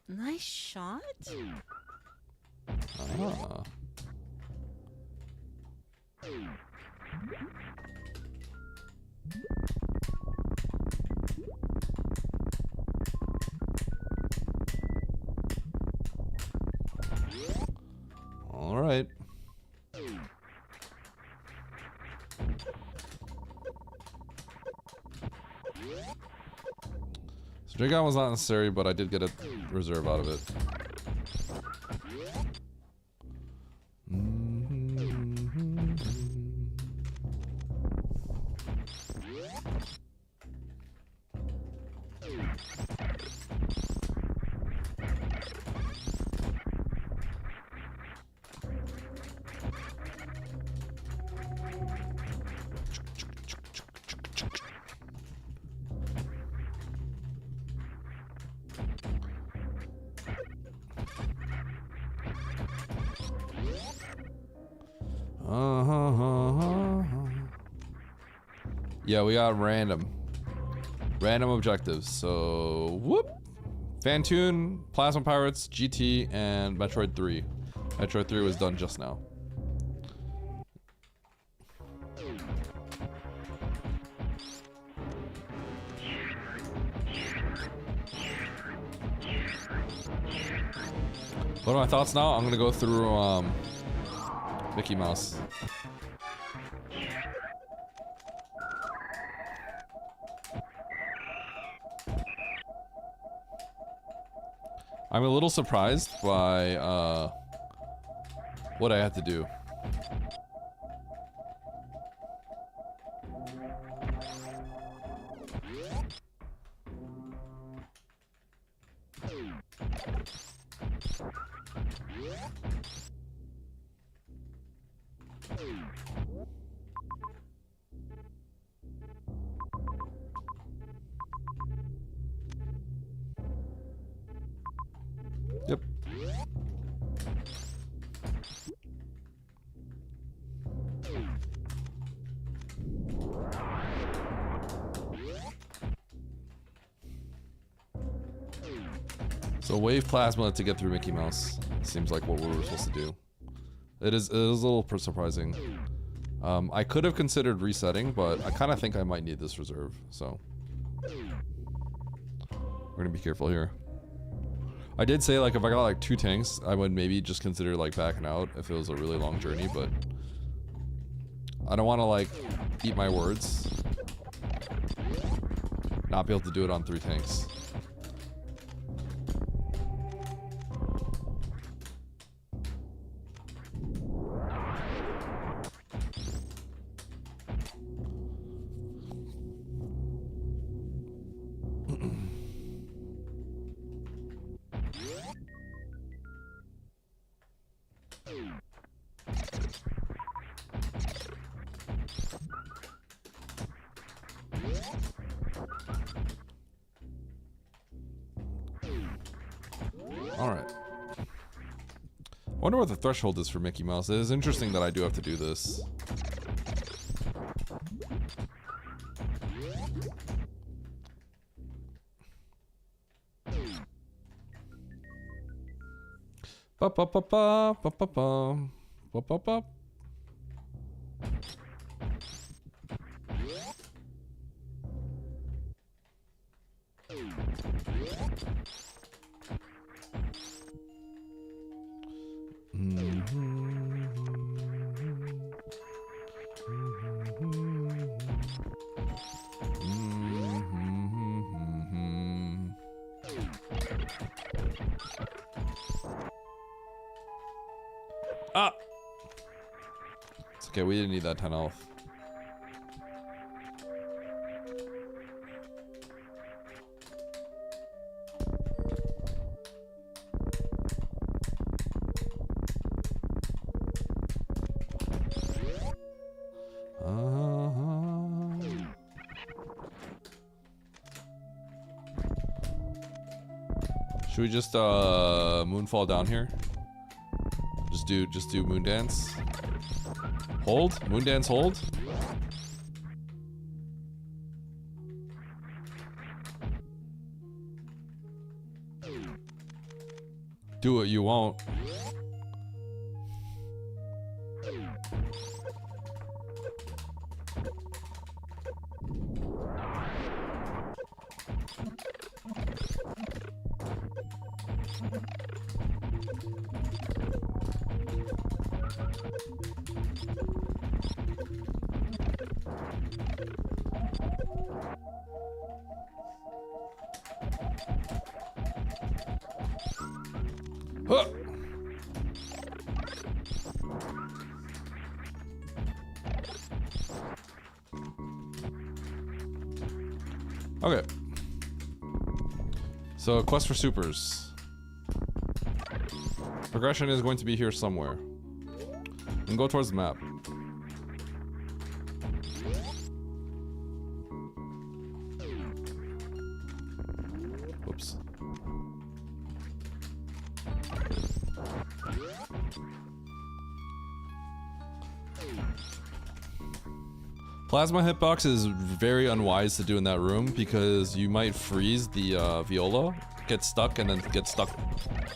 Nice shot. Ah. All right. So Dragon was not necessary, but I did get a reserve out of it. Yeah, we got random objectives. So, whoop. Fantoon, Plasma Pirates, GT, and Metroid 3. Metroid 3 was done just now. What are my thoughts now? I'm gonna go through Mickey Mouse. I'm a little surprised by what I had to do. Yep. So wave plasma to get through Mickey Mouse seems like what we were supposed to do. It is a little surprising. I could have considered resetting, but I kind of think I might need this reserve, so we're gonna be careful here. I did say, like, if I got like 2 tanks, I would maybe just consider like backing out if it was a really long journey, but I don't want to like eat my words. Not be able to do it on 3 tanks. Alright. I wonder what the threshold is for Mickey Mouse. It is interesting that I do have to do this. Ba ba ba ba ba ba ba ba ba ba. Ah! It's okay, we didn't need that 10 health. Should we just moonfall down here? Just do moon dance. Hold? Moon dance hold? Do it, you won't. Huh. Okay. So, quest for supers. Progression is going to be here somewhere. And go towards the map. Whoops. Plasma hitbox is very unwise to do in that room because you might freeze the viola, get stuck, and then get stuck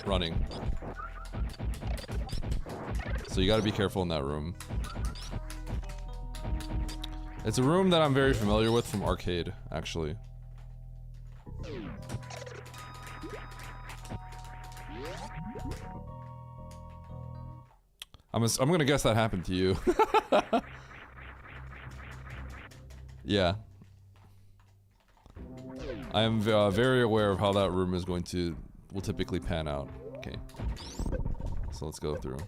running. So you gotta be careful in that room. It's a room that I'm very familiar with from arcade, actually. I'm gonna guess that happened to you. Yeah. I am very aware of how that room is will typically pan out. Okay. So let's go through.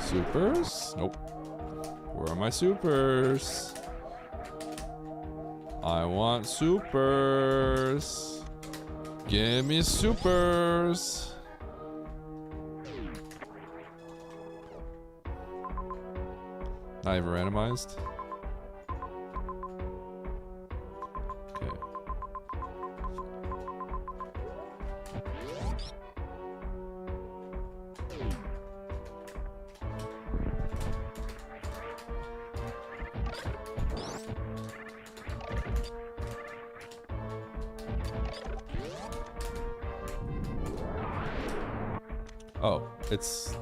Supers? Nope. Where are my supers? I want supers. Give me supers. Not even randomized. Okay. Oh, it's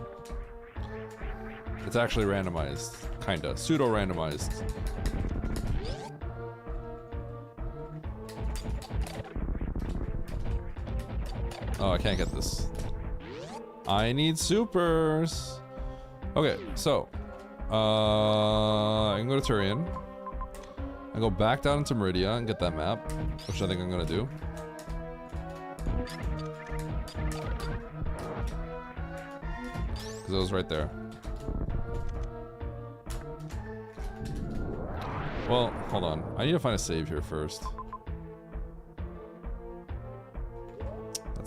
actually randomized, kinda pseudo randomized. Oh, I can't get this. I need supers. Okay, so I can go to Turian. I go back down into Meridia and get that map, which I think I'm gonna do. It was right there. Well, hold on. I need to find a save here first.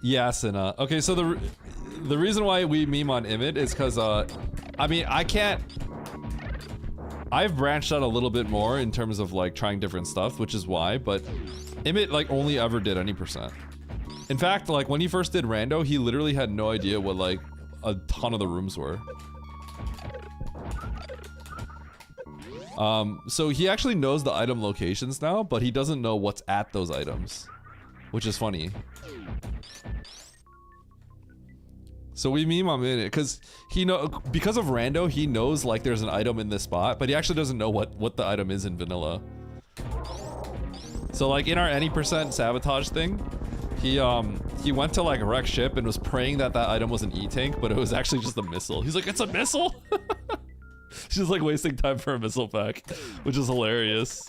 Yes, and okay, so the reason why we meme on Imit is because I mean I've branched out a little bit more in terms of like trying different stuff, which is why, but Imit like only ever did any percent. In fact, like when he first did Rando, he literally had no idea what like a ton of the rooms were. So he actually knows the item locations now, but he doesn't know what's at those items, which is funny. So we meme him in it because because of Rando, he knows like there's an item in this spot, but he actually doesn't know what the item is in vanilla. So like in our any percent sabotage thing, he went to like wreck ship and was praying that that item was an E-tank, but it was actually just a missile. He's like, it's a missile. She's like wasting time for a missile pack, which is hilarious.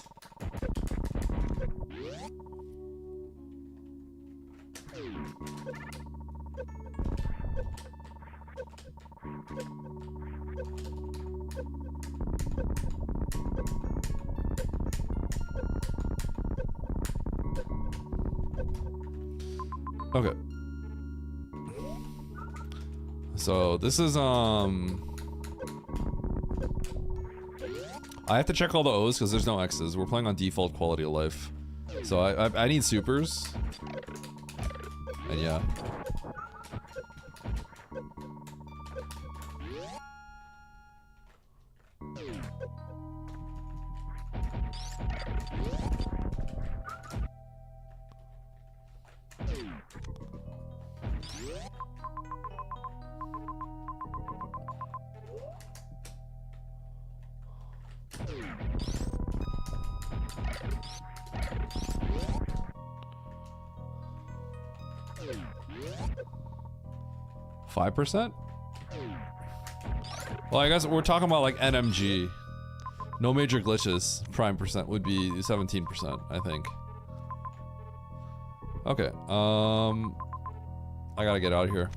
Okay. So this is I have to check all the O's because there's no X's. We're playing on default quality of life. So I need supers. And yeah. %? Well, I guess we're talking about like NMG. No major glitches. Prime percent would be 17%, I think. Okay, I gotta get out of here.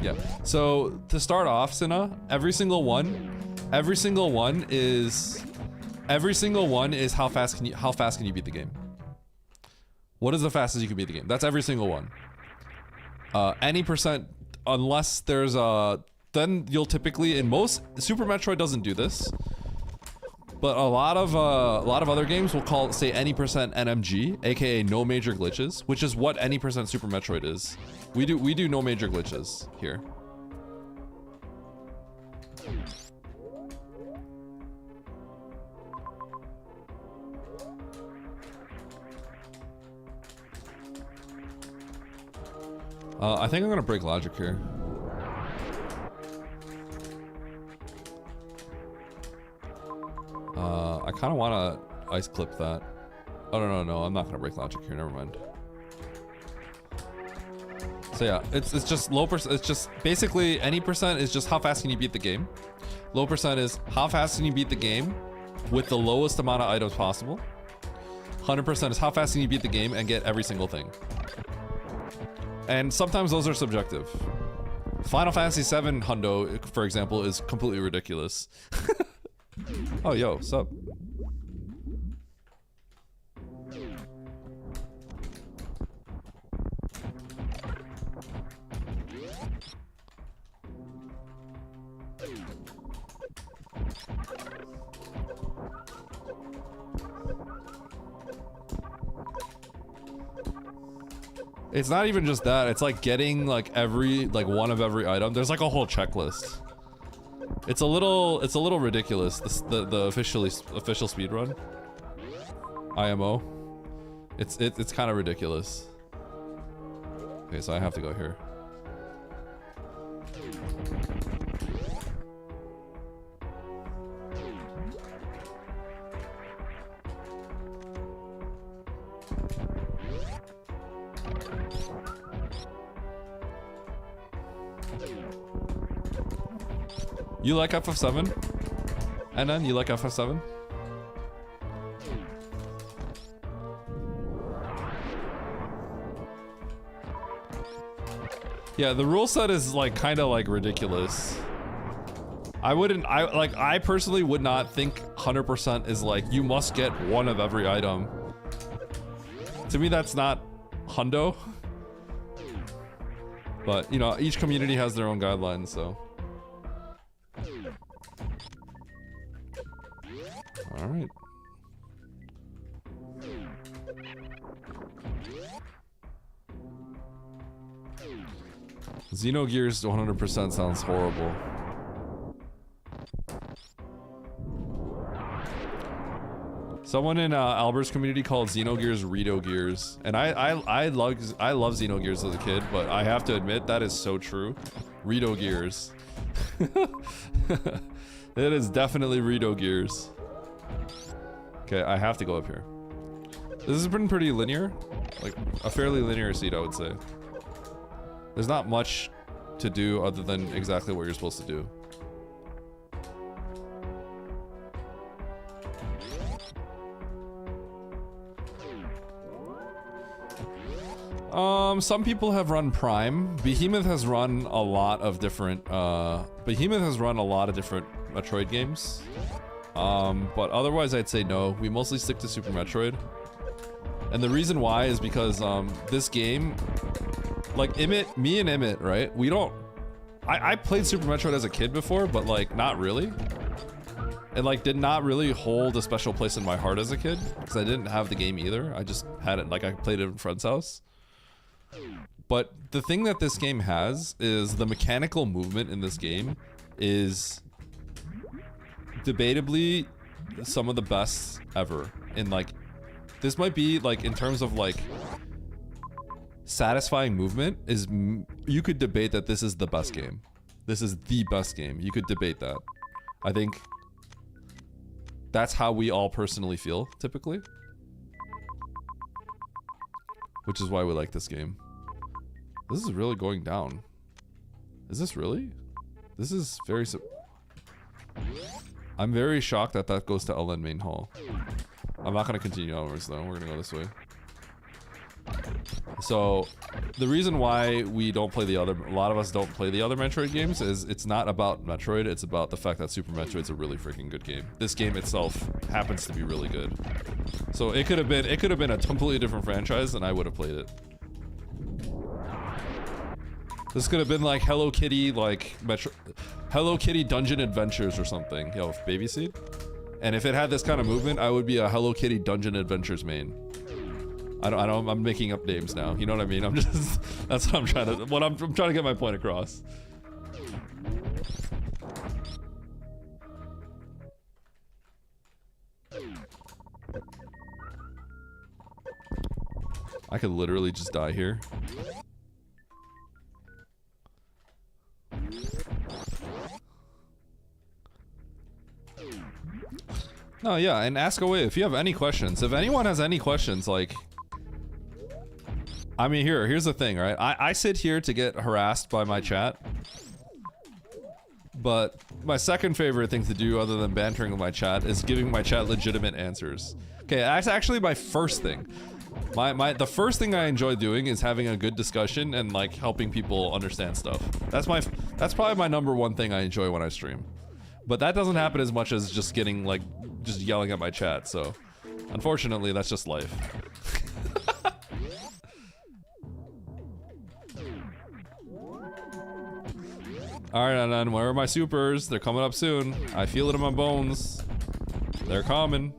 Yeah, so to start off, Sina, every single one is how fast can you beat the game? What is the fastest you can beat the game? That's every single one. Any percent, unless there's then you'll typically, in most, Super Metroid doesn't do this, but a lot of other games will say any percent NMG, aka no major glitches, which is what any percent Super Metroid is. We do no major glitches here. I think I'm gonna break logic here. I kind of want to ice clip that. Oh no, I'm not gonna break logic here. Never mind. So yeah, it's just low percent. It's just basically any percent is just how fast can you beat the game. Low percent is how fast can you beat the game with the lowest amount of items possible. 100% is how fast can you beat the game and get every single thing. And sometimes those are subjective. Final Fantasy VII Hundo, for example, is completely ridiculous. Oh, yo, sup? It's not even just that, it's like getting like one of every item. There's like a whole checklist. It's a little ridiculous, the official speedrun. IMO. It's kind of ridiculous. Okay, so I have to go here. You like FF7? And then you like FF7? Yeah, the rule set is like kind of like ridiculous. I personally would not think 100% is like, you must get one of every item. To me, that's not hundo. But, you know, each community has their own guidelines, so. Alright. Xenogears 100% sounds horrible. Someone in Albert's community called Xenogears Rito Gears, and I love Xenogears as a kid, but I have to admit that is so true. Rito Gears. It is definitely Rito Gears. Okay, I have to go up here. This has been pretty linear, like a fairly linear seat, I would say. There's not much to do other than exactly what you're supposed to do. Some people have run Prime. Behemoth has run a lot of different, Metroid games. But otherwise I'd say no. We mostly stick to Super Metroid. And the reason why is because, this game, like, me and Emmett, right? We don't... I played Super Metroid as a kid before, but, like, not really. It, like, did not really hold a special place in my heart as a kid, because I didn't have the game either. I just had it, like, I played it in a friend's house. But the thing that this game has is the mechanical movement in this game is debatably some of the best ever. And, like, this might be, like, in terms of, like, satisfying movement, is you could debate that this is the best game. This is the best game. You could debate that. I think that's how we all personally feel, typically. Which is why we like this game. This is really going down. Is this really? This is very... I'm very shocked that that goes to LN Main Hall. I'm not going to continue onwards though. We're going to go this way. So, the reason why we don't play the other... A lot of us don't play the other Metroid games is it's not about Metroid. It's about the fact that Super Metroid's a really freaking good game. This game itself happens to be really good. So it could have been a completely different franchise and I would have played it. This could have been like Hello Kitty, like Hello Kitty Dungeon Adventures or something. Yo, baby seed. And if it had this kind of movement, I would be a Hello Kitty Dungeon Adventures main. I'm making up names now. You know what I mean? I'm just, that's what I'm trying to, I'm trying to get my point across. I could literally just die here. No, yeah, and ask away if you have any questions. If anyone has any questions, like... I mean, here's the thing, right? I sit here to get harassed by my chat. But my second favorite thing to do other than bantering with my chat is giving my chat legitimate answers. Okay, that's actually my first thing. The first thing I enjoy doing is having a good discussion and like helping people understand stuff. That's probably my #1 thing I enjoy when I stream. But that doesn't happen as much as just getting like just yelling at my chat, so unfortunately that's just life. Alright, and then where are my supers? They're coming up soon. I feel it in my bones. They're coming.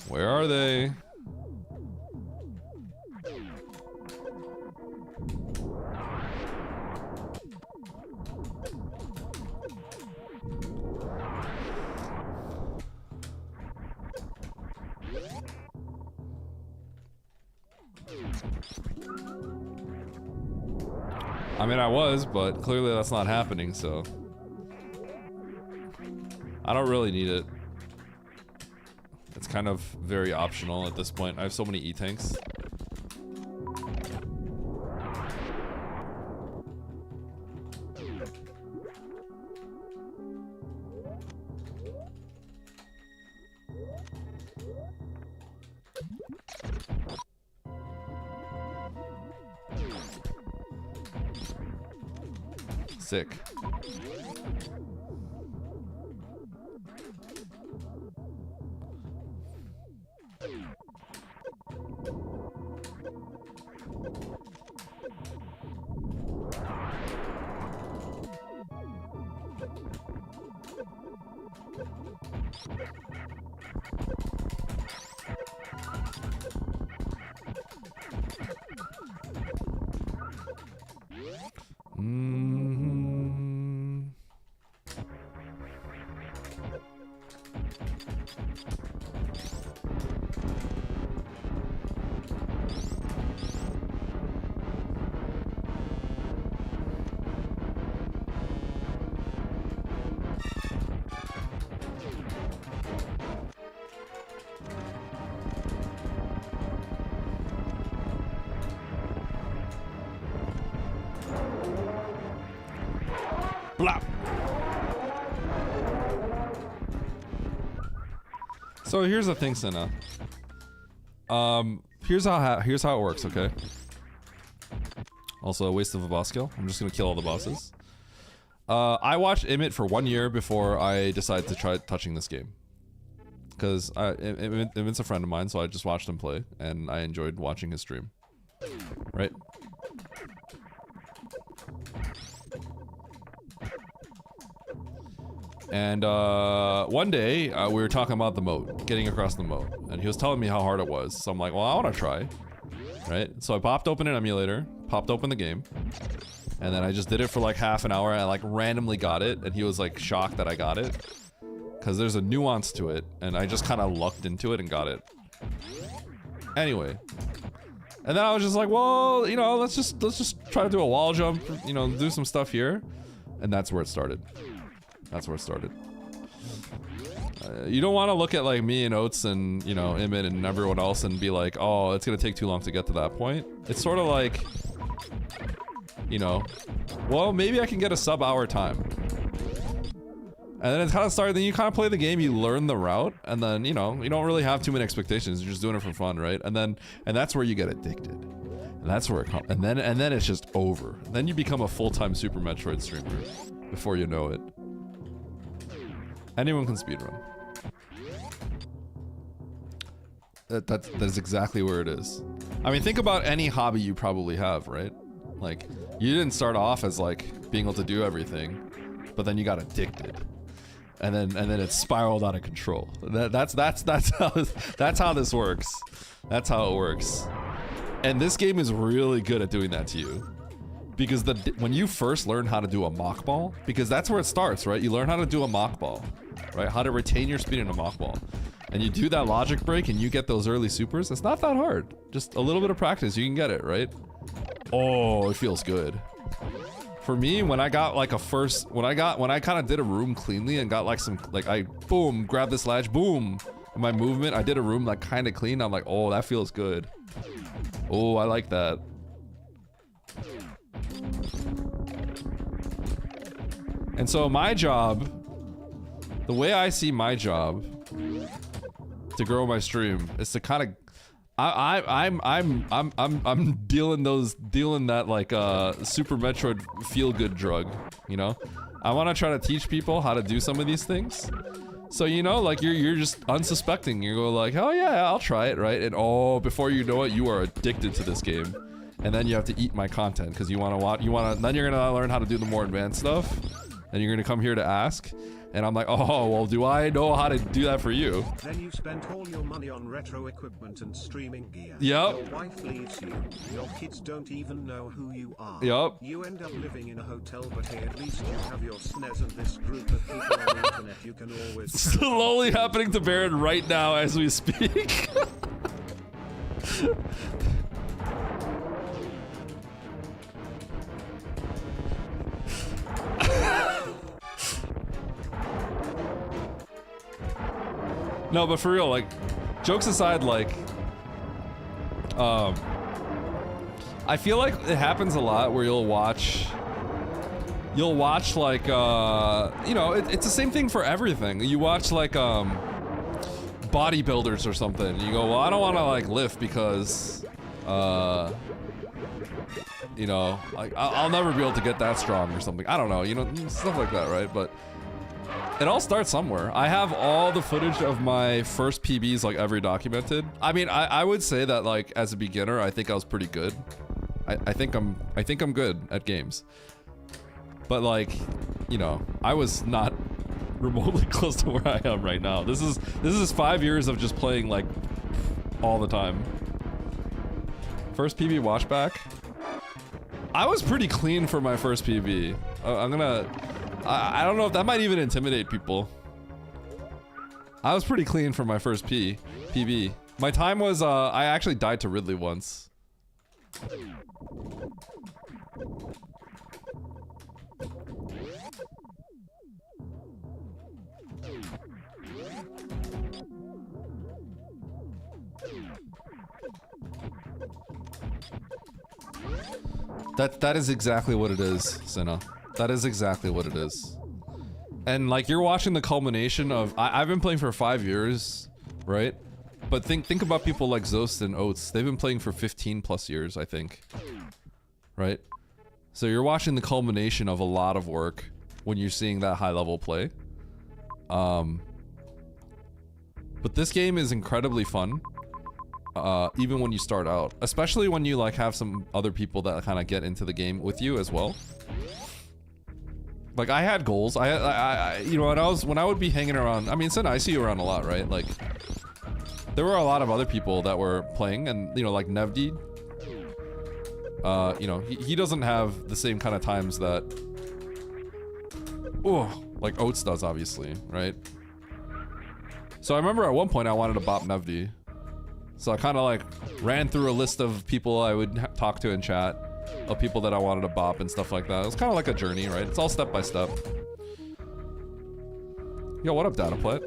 Where are they? I mean, I was, but clearly that's not happening, so... I don't really need it. It's kind of very optional at this point. I have so many E-tanks. Sick. Mm-hmm. Blah. So here's the thing, Senna. Here's how it works, okay? Also a waste of a boss kill. I'm just gonna kill all the bosses. I watched Emmett for 1 year before I decided to try touching this game. Because Emmett's a friend of mine, so I just watched him play, and I enjoyed watching his stream. Right? And one day, we were talking about the moat, getting across the moat, and he was telling me how hard it was. So I'm like, well, I want to try, right? So I popped open an emulator, popped open the game, and then I just did it for like half an hour, and I like randomly got it, and he was like shocked that I got it, because there's a nuance to it, and I just kind of lucked into it and got it. Anyway, and then I was just like, well, you know, let's just try to do a wall jump, you know, do some stuff here, and that's where it started. That's where it started. You don't want to look at like me and Oates and, you know, Emmett and everyone else and be like, oh, it's gonna take too long to get to that point. It's sort of like, you know, well, maybe I can get a sub-hour time. And then it's kind of started, then you kind of play the game, you learn the route, and then, you know, you don't really have too many expectations, you're just doing it for fun, right? And that's where you get addicted. And that's where it comes, and then it's just over. Then you become a full-time Super Metroid streamer before you know it. Anyone can speedrun. That's exactly where it is. I mean, think about any hobby you probably have, right? Like, you didn't start off as like being able to do everything, but then you got addicted, and then it spiraled out of control. That's how this works. That's how it works. And this game is really good at doing that to you. Because when you first learn how to do a mock ball, because that's where it starts, right? You learn how to do a mock ball, right? How to retain your speed in a mock ball. And you do that logic break and you get those early supers. It's not that hard. Just a little bit of practice, you can get it, right? Oh, it feels good. For me, when I got like when I kind of did a room cleanly and got like some, like I, boom, grab this ledge, boom. In my movement, I did a room like kind of clean. I'm like, oh, that feels good. Oh, I like that. And so my job, the way I see my job to grow my stream is to kind of, I'm dealing that like Super Metroid feel good drug, you know? I want to try to teach people how to do some of these things. So, you know, like you're just unsuspecting. You go like, oh yeah, I'll try it, right? And oh, before you know it, you are addicted to this game. And then you have to eat my content because you want to watch, then you're gonna learn how to do the more advanced stuff. And you're gonna come here to ask, and I'm like, oh, well, do I know how to do that for you? Then you spent all your money on retro equipment and streaming gear. Yep. Your wife leaves you. Your kids don't even know who you are. Yep. You end up living in a hotel, but hey, at least you have your SNES and this group of people on the internet you can always... Slowly happening to Baron right now as we speak. No, but for real, like, jokes aside, like, I feel like it happens a lot where you'll watch like, you know, it's the same thing for everything. You watch like, bodybuilders or something. You go, well, I don't want to like lift because, you know, like I'll never be able to get that strong or something. I don't know, you know, stuff like that, right? But it all starts somewhere. I have all the footage of my first PBs like ever documented. I mean, I would say that like as a beginner, I think I was pretty good. I think I'm good at games. But like, you know, I was not remotely close to where I am right now. This is 5 years of just playing like all the time. First PB watchback. I was pretty clean for my first PB. I don't know if that might even intimidate people. I was pretty clean for my first PB. My time was, I actually died to Ridley once. That is exactly what it is, Senna. That is exactly what it is. And like you're watching the culmination of I've been playing for 5 years, right? But think about people like Zost and Oats. They've been playing for 15 plus years, I think. Right? So you're watching the culmination of a lot of work when you're seeing that high level play. But this game is incredibly fun. Even when you start out, especially when you like have some other people that kind of get into the game with you as well. Like I had goals. I you know, when I would be hanging around. I mean, Senna, I see you around a lot, right? Like there were a lot of other people that were playing, and you know, like Nevdi. You know, he doesn't have the same kind of times that, like Oats does, obviously, right? So I remember at one point I wanted to bop Nevdi. So I kind of like ran through a list of people I would talk to in chat, of people that I wanted to bop and stuff like that. It was kind of like a journey, right? It's all step by step. Yo, what up, Dataplet?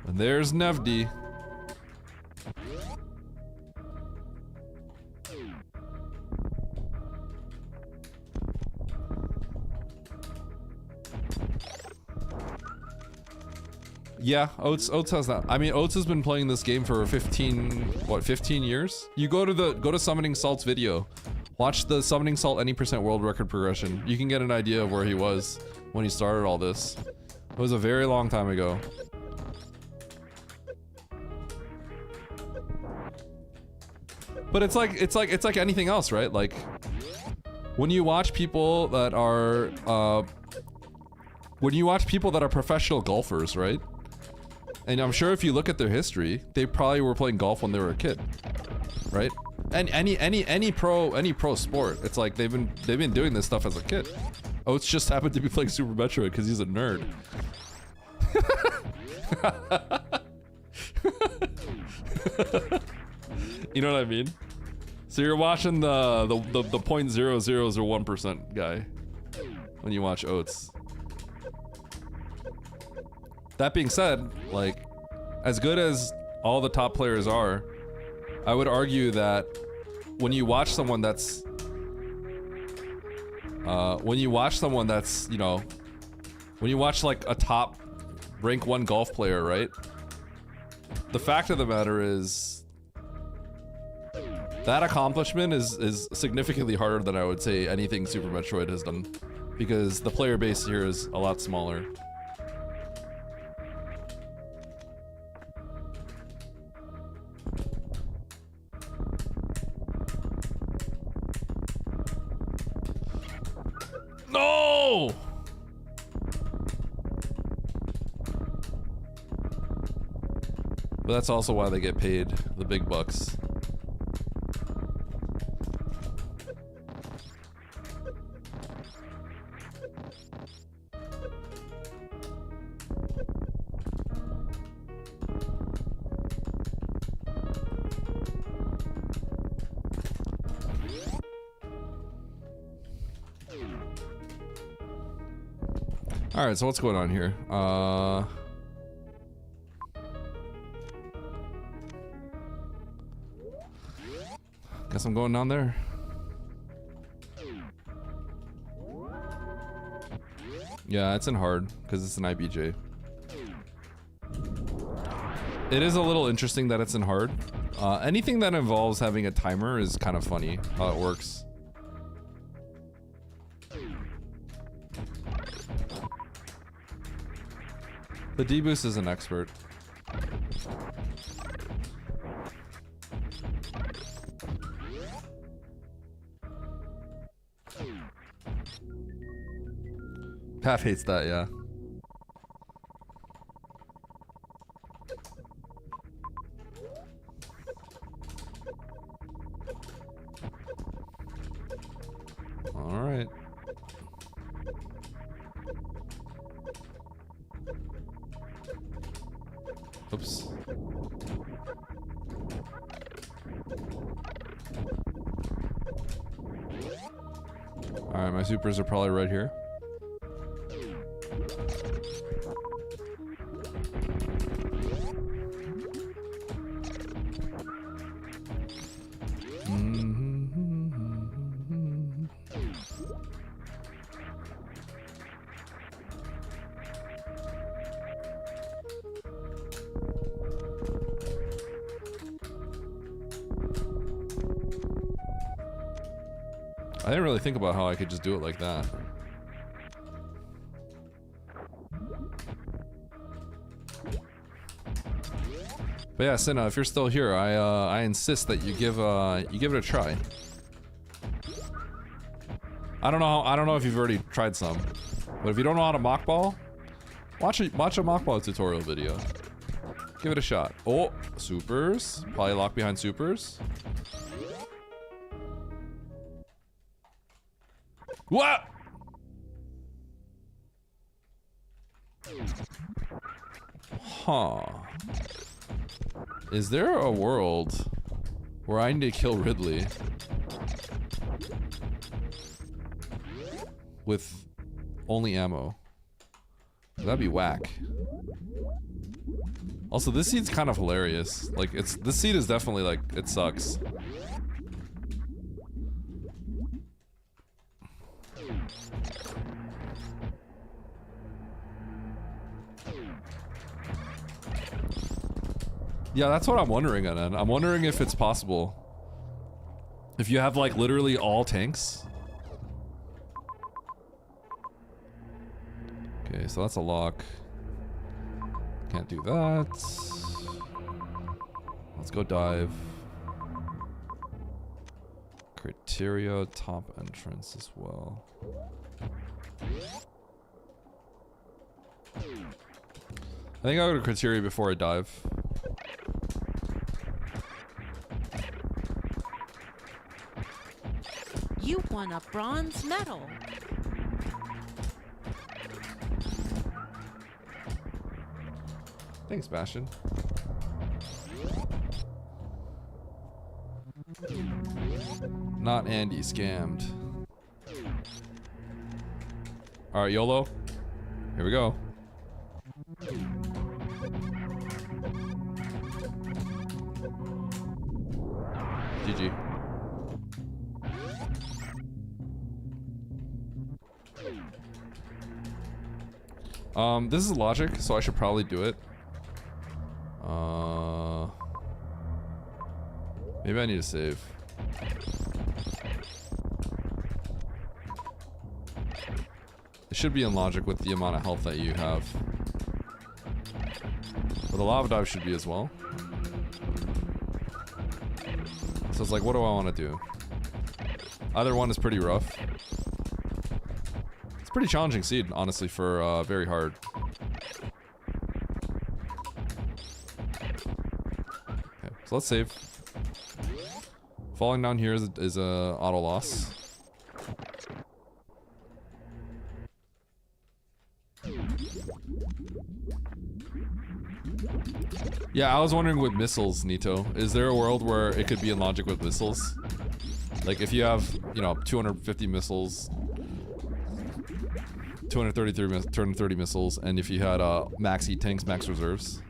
And there's Nevdi. Yeah, Oats has that. I mean, Oats has been playing this game for 15 years? You go to Summoning Salt's video. Watch the Summoning Salt any % world record progression. You can get an idea of where he was when he started all this. It was a very long time ago. But it's like anything else, right? Like when you watch people that are professional golfers, right? And I'm sure if you look at their history, they probably were playing golf when they were a kid, right? And any pro sport, it's like they've been doing this stuff as a kid. Oats just happened to be playing Super Metroid because he's a nerd. You know what I mean? So you're watching the 0.0001% guy when you watch Oats. That being said, like, as good as all the top players are, I would argue that when you watch someone that's, you know, when you watch like a top rank 1 golf player, right? The fact of the matter is that accomplishment is significantly harder than I would say anything Super Metroid has done, because the player base here is a lot smaller. No! But that's also why they get paid the big bucks. Alright, so what's going on here? Guess I'm going down there. Yeah, it's in hard because it's an IBJ. It is a little interesting that it's in hard. Anything that involves having a timer is kind of funny how it works. The D-Boost is an expert. Path hates that, yeah. All right. Oops. All right, my supers are probably right here. I didn't really think about how I could just do it like that. But yeah, Senna, if you're still here, I insist that you give it a try. I don't know if you've already tried some, but if you don't know how to mock ball, watch a mock ball tutorial video. Give it a shot. Oh, supers. Probably lock behind supers. What? Huh. Is there a world where I need to kill Ridley with only ammo? That'd be whack. Also, this seed's kind of hilarious. Like, this seed is definitely like, it sucks. Yeah, that's what I'm wondering, Anan. I'm wondering if it's possible. If you have, like, literally all tanks. Okay, so that's a lock. Can't do that. Let's go dive. Criteria, top entrance as well. I think I'll go to criteria before I dive. You won a bronze medal. Thanks, Bastion. Not Andy, scammed. Alright, YOLO. Here we go. GG. This is logic, so I should probably do it. Maybe I need to save. It should be in logic with the amount of health that you have. But the lava dive should be as well. So it's like, what do I want to do? Either one is pretty rough. It's a pretty challenging seed, honestly, for very hard. Okay, so let's save. Falling down here is a auto loss. Yeah, I was wondering with missiles, Nito. Is there a world where it could be in logic with missiles? Like if you have, you know, 250 missiles, 230 missiles, and if you had max E-tanks, max reserves.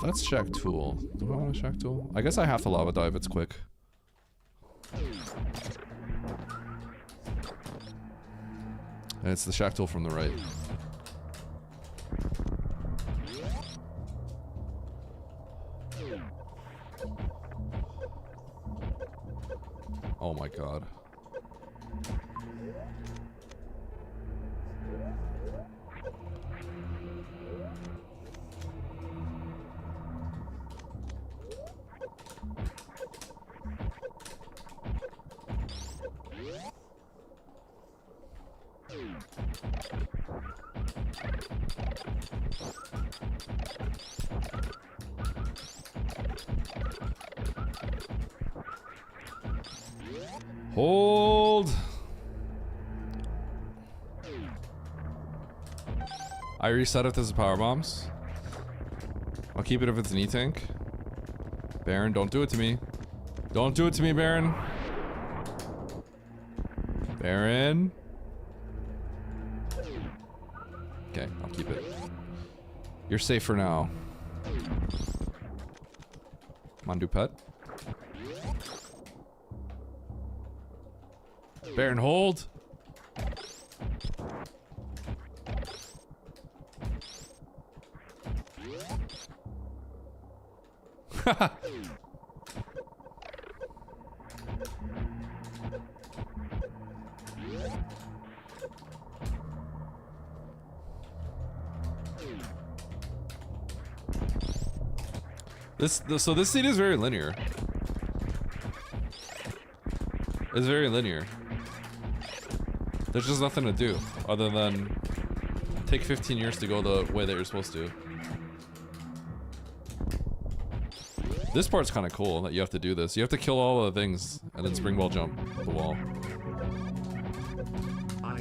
That's shack tool. Do I want a shack tool? I guess I have to lava dive. It's quick. And it's the shack tool from the right. Oh my god. Hold. I reset if this is power bombs. I'll keep it if it's an E-tank. Baron, don't do it to me. Don't do it to me, Baron. Baron. Okay, I'll keep it. You're safe for now. Mandu pet. Baron, hold. So this scene is very linear. It's very linear. There's just nothing to do other than take 15 years to go the way that you're supposed to. This part's kind of cool that you have to do this. You have to kill all the things and then spring ball jump the wall.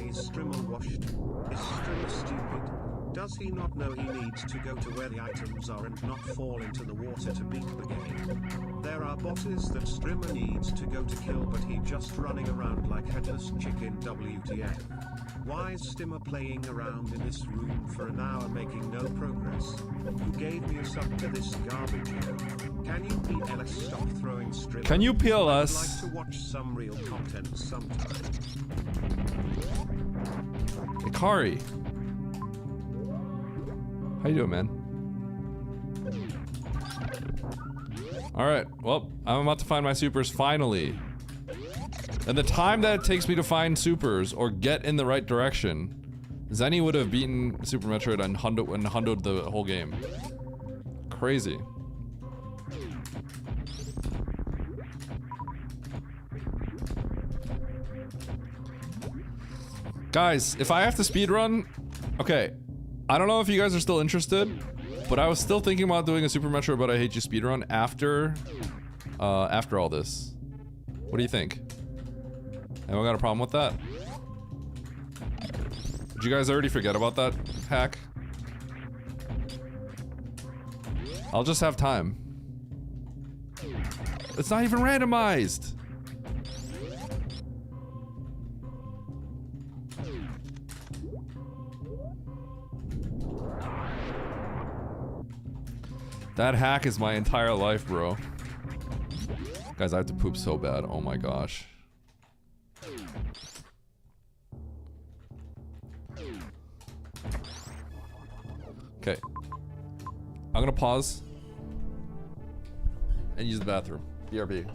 Is Strimmer washed? Is Strimmer stupid? Does he not know he needs to go to where the items are and not fall into the water to beat the game? There are bosses that Strimmer needs to go to kill, but he just running around like headless chicken. WTF? Why is Strimmer playing around in this room for an hour making no progress? Who gave me a sub to this garbage here? Can you PLS stop throwing Strimmer? Can you PLS? I'd like to watch some real content sometime. Ikari. How you doing, man? Alright, well, I'm about to find my supers finally. And the time that it takes me to find supers or get in the right direction, Zenny would have beaten Super Metroid and hundoed the whole game. Crazy. Guys, if I have to speedrun, okay, I don't know if you guys are still interested, but I was still thinking about doing a Super Metroid But I Hate You speedrun after all this. What do you think? Anyone got a problem with that? Did you guys already forget about that hack? I'll just have time. It's not even randomized! That hack is my entire life, bro. Guys, I have to poop so bad. Oh my gosh. Okay. I'm gonna pause and use the bathroom. BRB.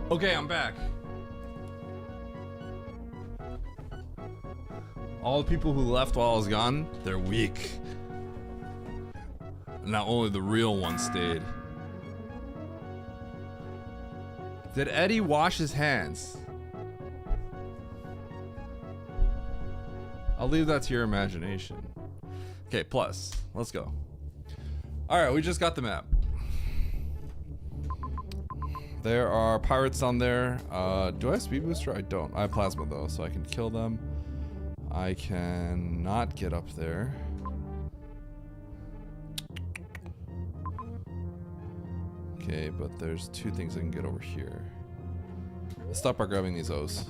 Okay, I'm back. All the people who left while I was gone, they're weak. Not only the real ones stayed. Did Eddie wash his hands? I'll leave that to your imagination. Okay, plus, let's go. Alright, we just got the map. There are pirates on there. Do I have speed booster? I don't. I have plasma though, so I can kill them. I can not get up there. Okay, but there's two things I can get over here. Let's stop by grabbing these O's.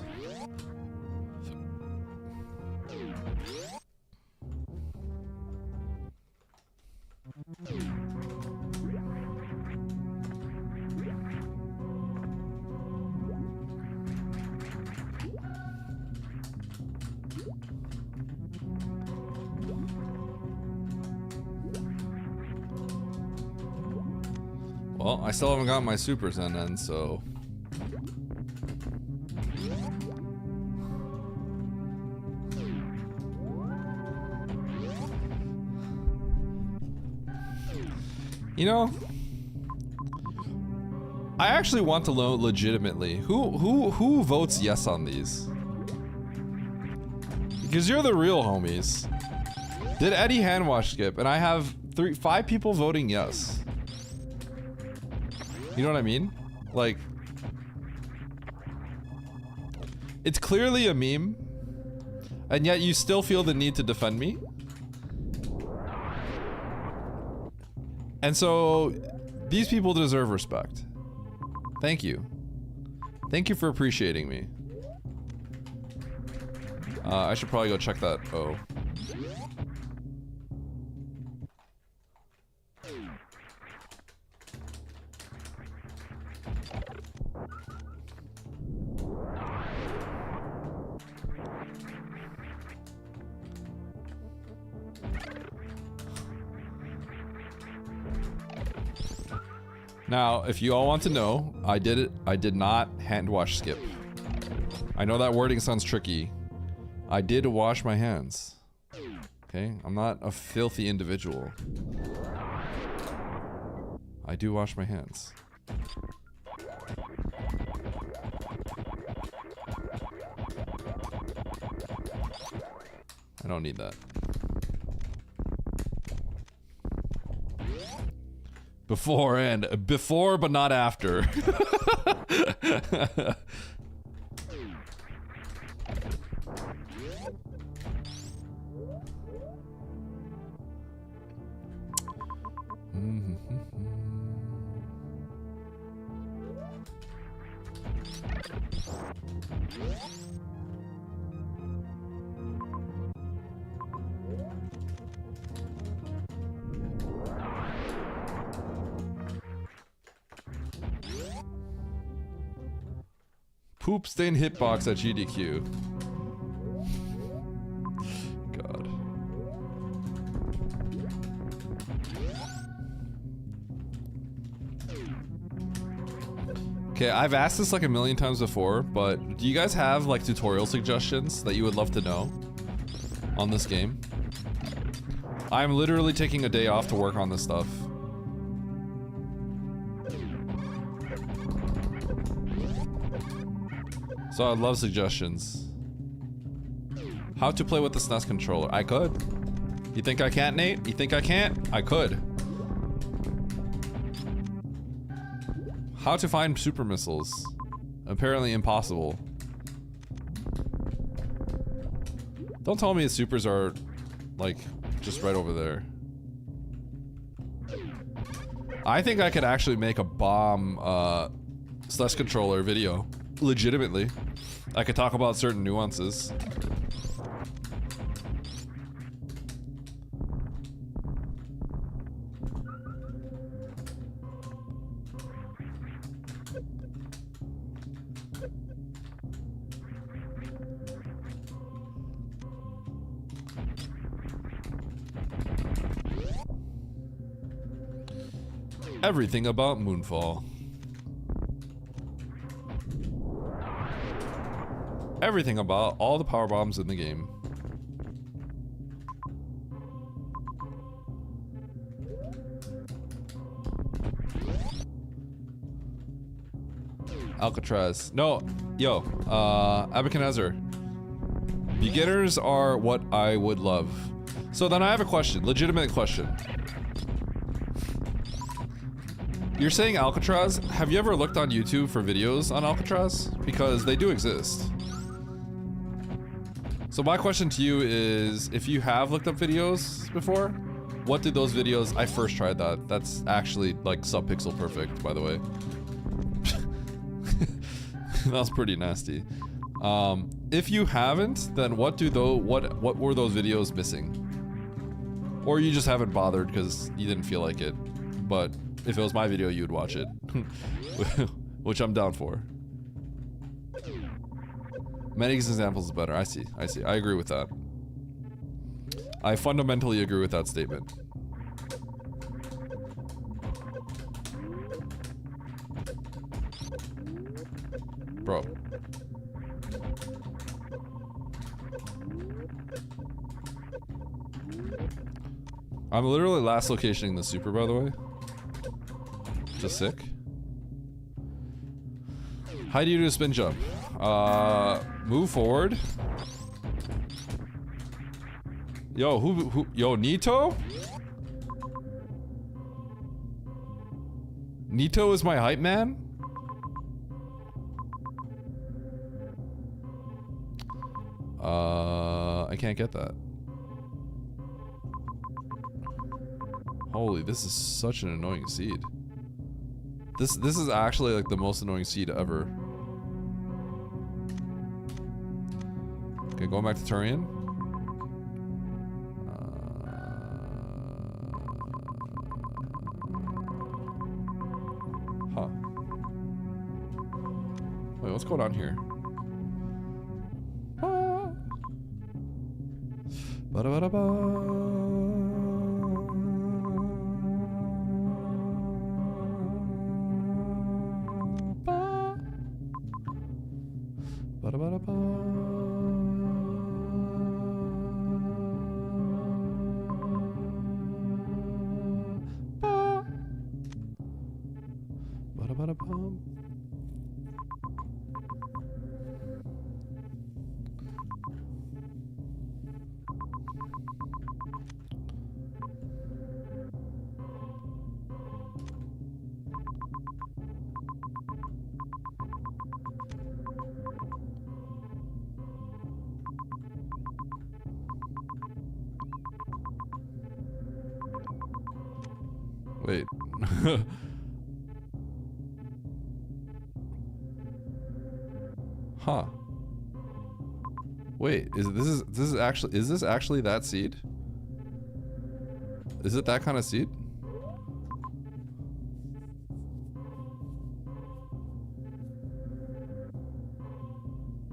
Well, I still haven't got my supers in then, so... You know, I actually want to know legitimately who votes yes on these, because you're the real homies. Did Eddie hand wash skip? And I have 5 people voting yes. You know what I mean? Like, it's clearly a meme, and yet you still feel the need to defend me. And so, these people deserve respect. Thank you. Thank you for appreciating me. I should probably go check that. Oh. Now, if you all want to know, I did it. I did not hand wash skip. I know that wording sounds tricky. I did wash my hands. Okay? I'm not a filthy individual. I do wash my hands. I don't need that. Before but not after. Poop stain hitbox at GDQ. God. Okay, I've asked this like a million times before, but do you guys have like tutorial suggestions that you would love to know on this game? I'm literally taking a day off to work on this stuff. So I'd love suggestions. How to play with the SNES controller. I could. You think I can't, Nate? You think I can't? I could. How to find super missiles. Apparently impossible. Don't tell me the supers are, like, just right over there. I think I could actually make a bomb, SNES controller video. Legitimately. I could talk about certain nuances. Everything about Moonfall. everything about all the power bombs in the game. Alcatraz. No, yo, Abacanezer. Beginners are what I would love. So then I have a question, legitimate question. You're saying Alcatraz? Have you ever looked on YouTube for videos on Alcatraz? Because they do exist. So my question to you is, if you have looked up videos before, what did those videos, I first tried that. That's actually like sub-pixel perfect, by the way. That was pretty nasty. If you haven't, then what were those videos missing? Or you just haven't bothered because you didn't feel like it. But if it was my video, you'd watch it. Which I'm down for. Many examples is better. I see. I agree with that. I fundamentally agree with that statement. Bro. I'm literally last locationing the super, by the way. Just sick. How do you do a spin jump? Move forward. Yo, yo, Nito? Nito is my hype man? I can't get that. Holy, this is such an annoying seed. This is actually like the most annoying seed ever. Okay, going back to Turian. Huh. Wait, what's going on here? Wait. Huh. Wait, is this actually that seed? Is it that kind of seed?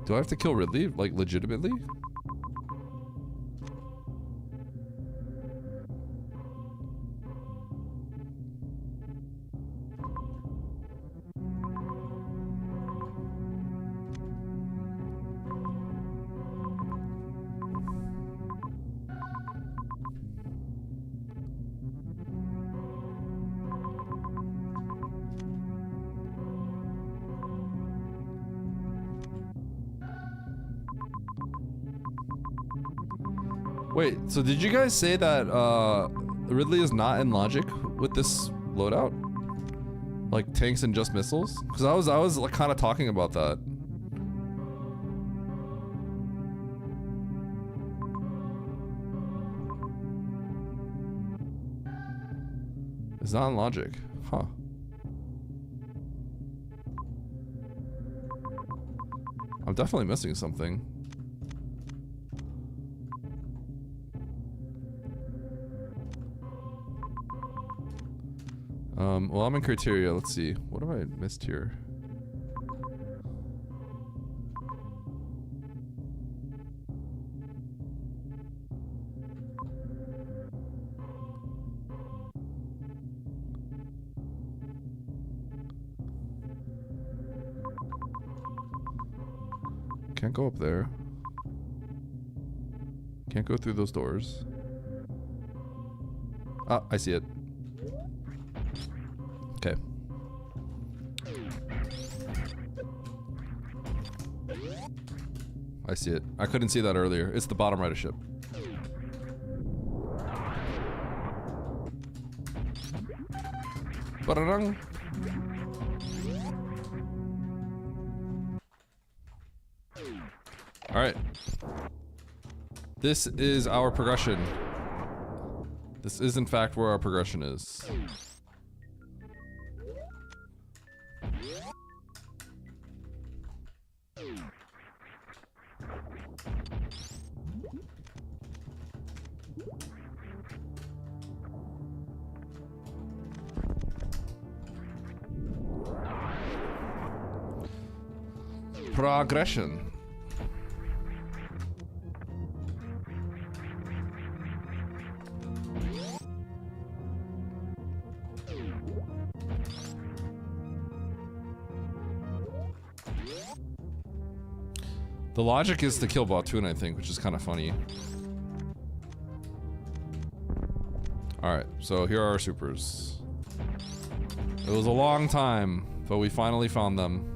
Do I have to kill Ridley, like legitimately? Wait, so did you guys say that Ridley is not in logic with this loadout? Like tanks and just missiles? Because I was like kind of talking about that. It's not in logic, huh? I'm definitely missing something. Well, I'm in criteria. Let's see. What have I missed here? Can't go up there. Can't go through those doors. Ah, I see it. Okay. I see it. I couldn't see that earlier. It's the bottom right of ship. Ba-da-dang. All right. This is our progression. This is in fact where our progression is. Progression. The logic is to kill Bottoon, I think, which is kind of funny. Alright, so here are our supers. It was a long time, but we finally found them.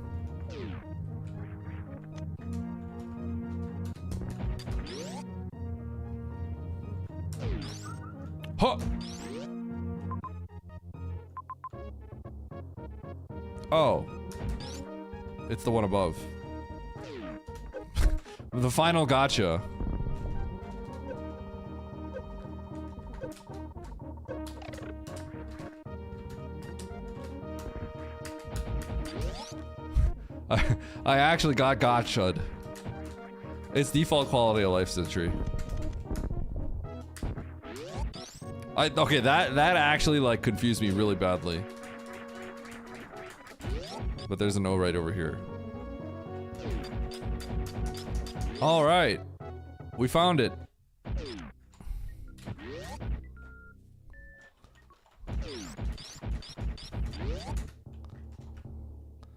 Huh! Oh. It's the one above. The final gotcha. I actually got gotcha'd. It's default quality of life, Sentry. Okay, that actually like confused me really badly. But there's an O right over here. All right, we found it.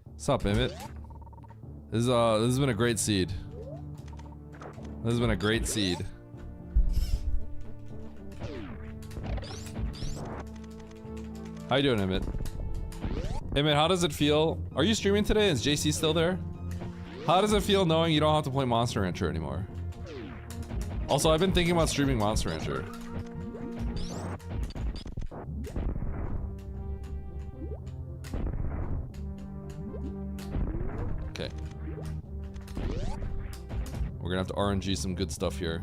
What's up, Emmett? This has been a great seed. This has been a great seed. How you doing, Emmett? Emmett, how does it feel? Are you streaming today? Is JC still there? How does it feel knowing you don't have to play Monster Rancher anymore? Also, I've been thinking about streaming Monster Rancher. Okay. We're gonna have to RNG some good stuff here.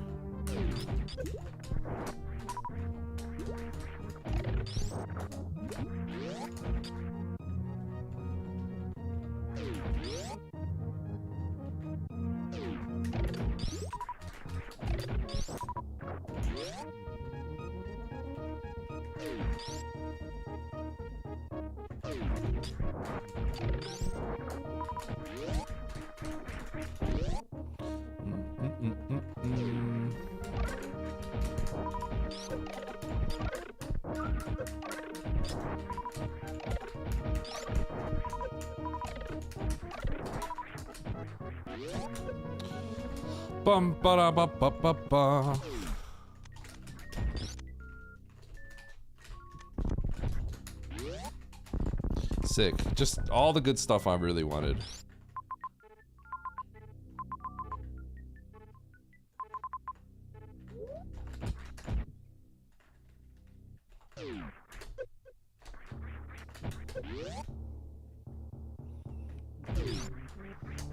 Bum ba da ba ba ba ba. Sick. Just all the good stuff I really wanted.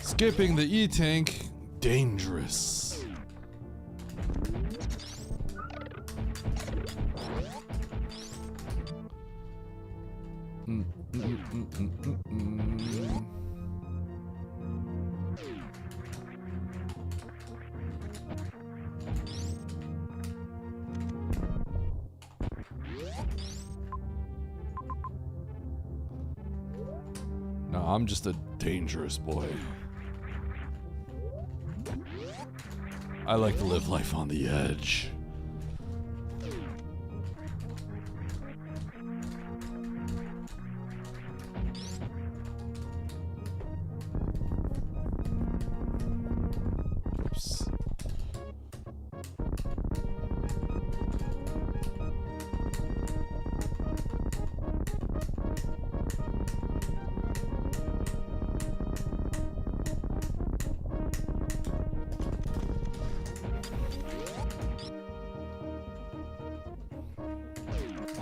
Skipping the E-tank. Dangerous. No, I'm just a dangerous boy. I like to live life on the edge.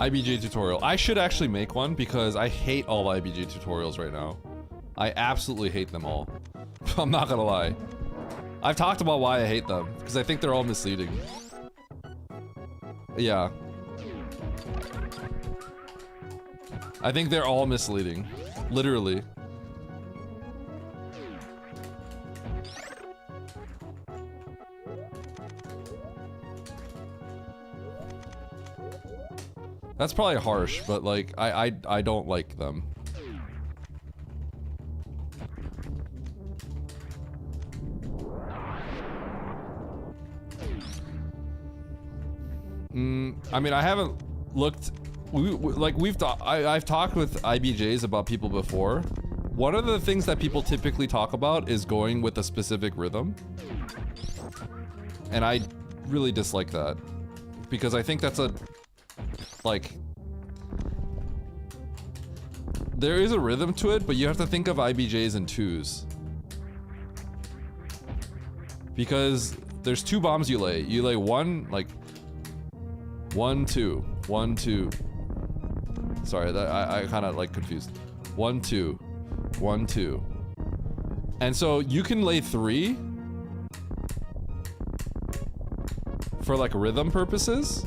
IBJ tutorial. I should actually make one because I hate all IBJ tutorials right now. I absolutely hate them all. I'm not gonna lie. I've talked about why I hate them because I think they're all misleading. Yeah. I think they're all misleading. Literally. That's probably harsh, but like I don't like them. I mean, I haven't looked. I've talked with IBJs about people before. One of the things that people typically talk about is going with a specific rhythm, and I really dislike that because I think that's a like. There is a rhythm to it, but you have to think of IBJs in twos. Because there's two bombs you lay. You lay one, like 1, 2, 1, 2. Sorry, that I kind of like confused. 1, 2, 1, 2. And so you can lay 3 for like rhythm purposes.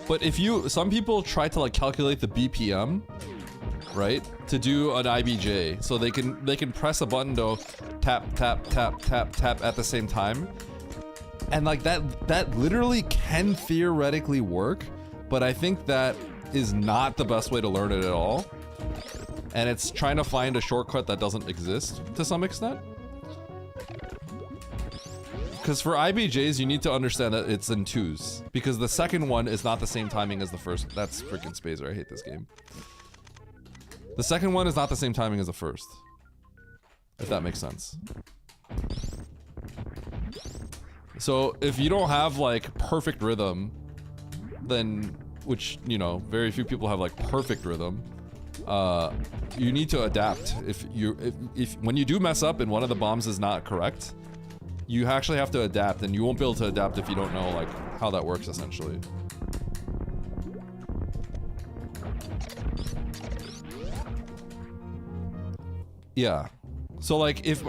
But if some people try to like calculate the BPM, right, to do an IBJ, so they can press a button to tap tap tap tap tap at the same time, and like that literally can theoretically work, but I think that is not the best way to learn it at all, and it's trying to find a shortcut that doesn't exist to some extent. Because for IBJs, you need to understand that it's in twos. Because the second one is not the same timing as the first. That's freaking Spazer. I hate this game. The second one is not the same timing as the first. If that makes sense. So if you don't have like perfect rhythm, then, which, you know, very few people have like perfect rhythm, you need to adapt. If when you do mess up and one of the bombs is not correct, you actually have to adapt, and you won't be able to adapt if you don't know like how that works essentially. Yeah. So like if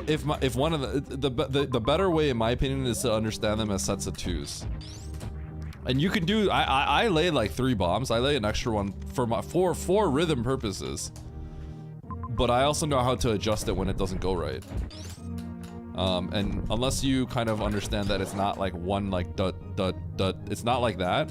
one of the better way in my opinion is to understand them as sets of twos. And you can do I lay like 3 bombs. I lay an extra one for rhythm purposes. But I also know how to adjust it when it doesn't go right. And unless you kind of understand that it's not like one like it's not like that.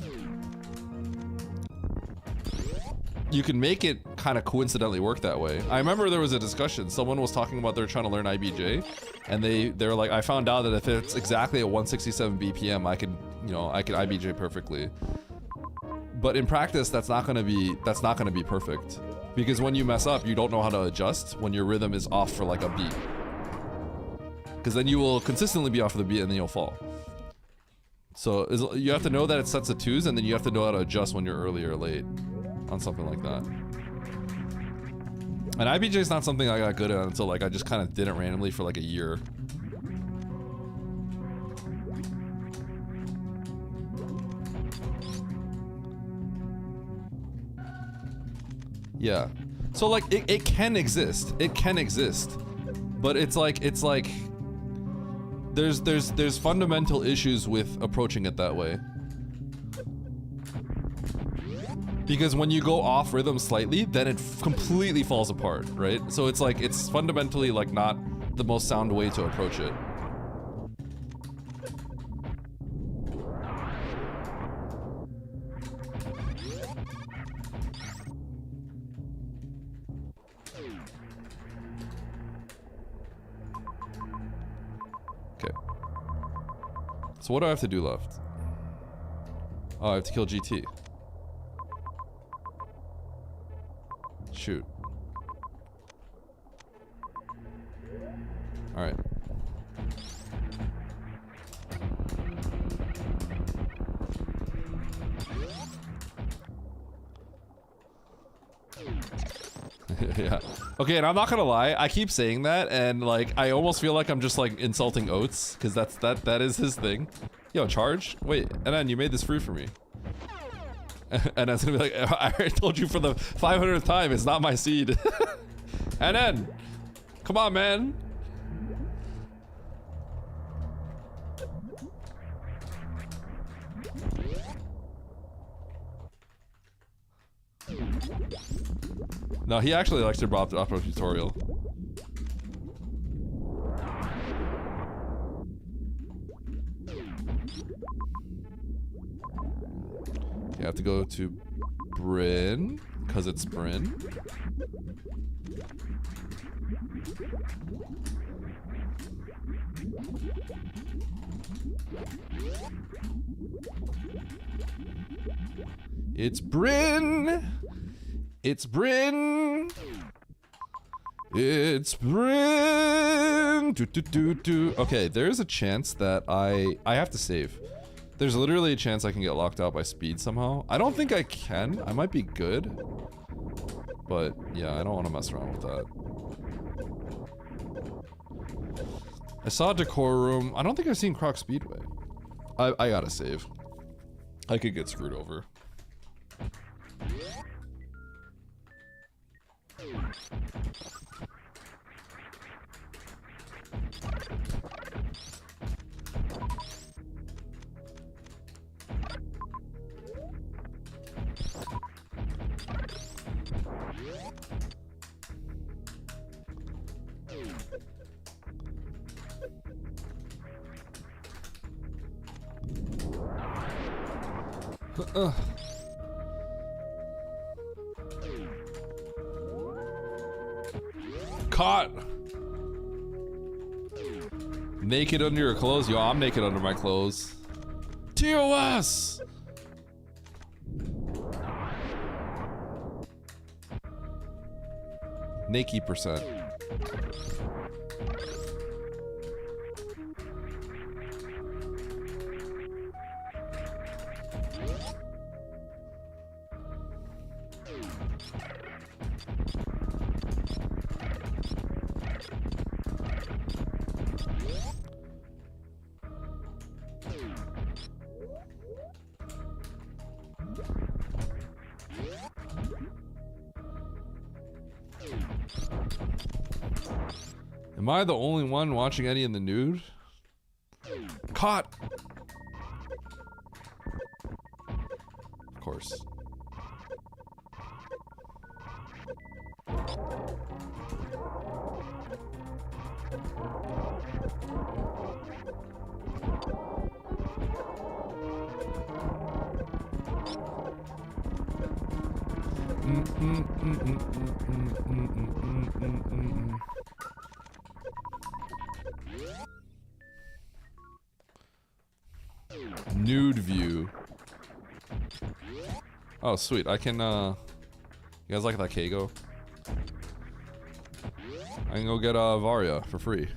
You can make it kind of coincidentally work that way. I remember there was a discussion. Someone was talking about they're trying to learn IBJ, and they're like, I found out that if it's exactly at 167 BPM, I can IBJ perfectly. But in practice, that's not gonna be perfect, because when you mess up, you don't know how to adjust when your rhythm is off for like a beat. Because then you will consistently be off of the beat and then you'll fall. So you have to know that it sets of twos, and then you have to know how to adjust when you're early or late on something like that. And IBJ is not something I got good at until like I just kind of did it randomly for like a year. Yeah. So like it can exist. It can exist. But it's like there's fundamental issues with approaching it that way. Because when you go off rhythm slightly, then it completely falls apart, right? So it's like, it's fundamentally like not the most sound way to approach it. Okay. So what do I have to do left? Oh, I have to kill GT. Shoot. All right. Yeah. Okay, and I'm not gonna lie, I keep saying that, and like I almost feel like I'm just like insulting Oates, because that is his thing. Yo, charge? Wait, and then you made this free for me. And it's gonna be like, I already told you for the 500th time, it's not my seed. And then, come on, man. No, he actually likes to drop the tutorial. You have to go to Bryn, because it's Bryn. It's Bryn. It's Bryn. It's Bryn. Okay, there's a chance that I have to save. There's literally a chance I can get locked out by speed somehow. I don't think I can. I might be good. But yeah, I don't want to mess around with that. I saw Decorum. I don't think I've seen Croc Speedway. I gotta save. I could get screwed over. Caught! Naked under your clothes? Yo, I'm naked under my clothes. TOS! Naked percent. Am I the only one watching Eddie in the nude? Caught! Of course. Nude view. Oh, sweet. I can, you guys like that Kago? I can go get, Varia for free.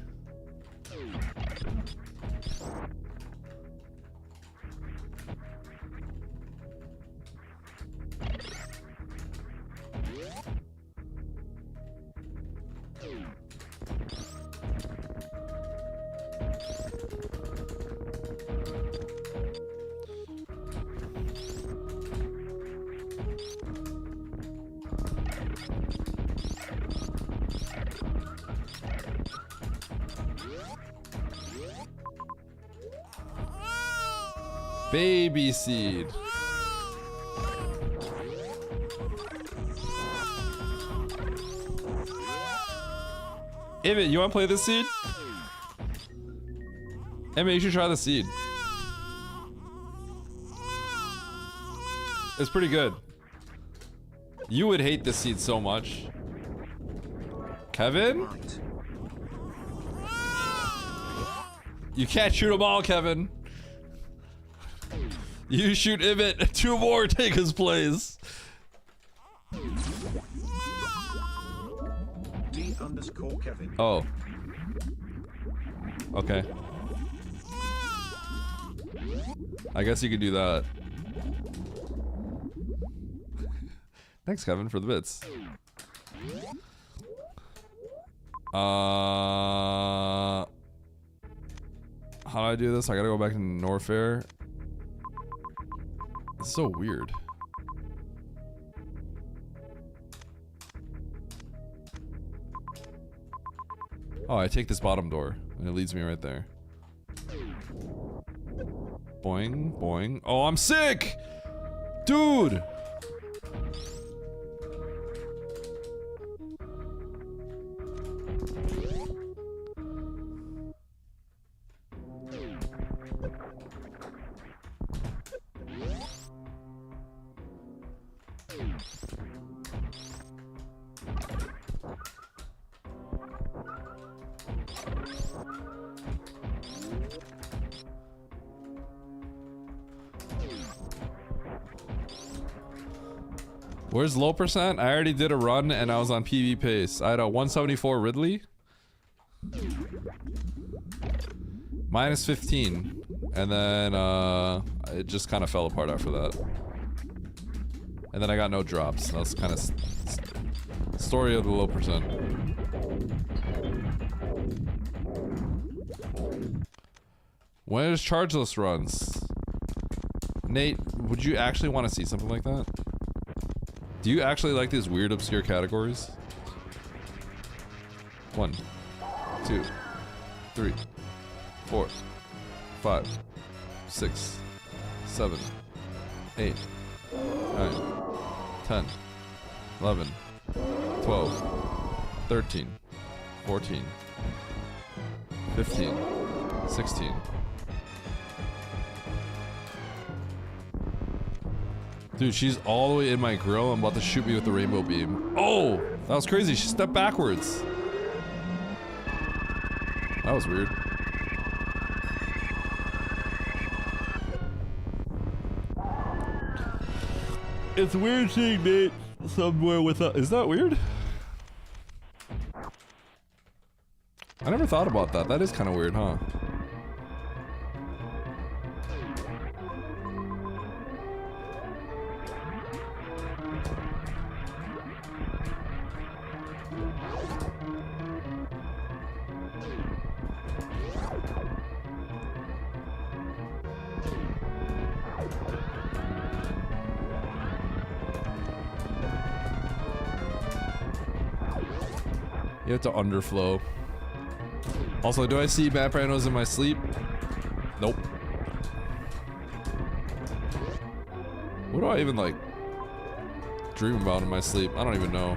Baby seed. Emmett, you wanna play this seed? Emmett, you should try the seed. It's pretty good. You would hate this seed so much. Kevin? You can't shoot them all, Kevin. You shoot Emmett, 2 more take his place. D_Kevin. Oh. Okay. I guess you could do that. Thanks, Kevin, for the bits. How do I do this? I gotta go back to Norfair. It's so weird. Oh, I take this bottom door, and it leads me right there. Boing, boing. Oh, I'm sick! Dude! Where's low percent? I already did a run and I was on PB pace. I had a 174 Ridley. Minus 15. And then it just kind of fell apart after that. And then I got no drops. That's kind of story of the low percent. When is chargeless runs? Nate, would you actually want to see something like that? Do you actually like these weird, obscure categories? 1, 2, 3, 4, 5, 6, 7, 8, 9, 10, 11, 12, 13, 14, 15, 16. Dude, she's all the way in my grill and about to shoot me with the rainbow beam. Oh! That was crazy. She stepped backwards. That was weird. It's weird seeing Nate somewhere with a... Is that weird? I never thought about that. That is kind of weird, huh? You have to underflow. Also, do I see map randos in my sleep? Nope. What do I even like dream about in my sleep? I don't even know.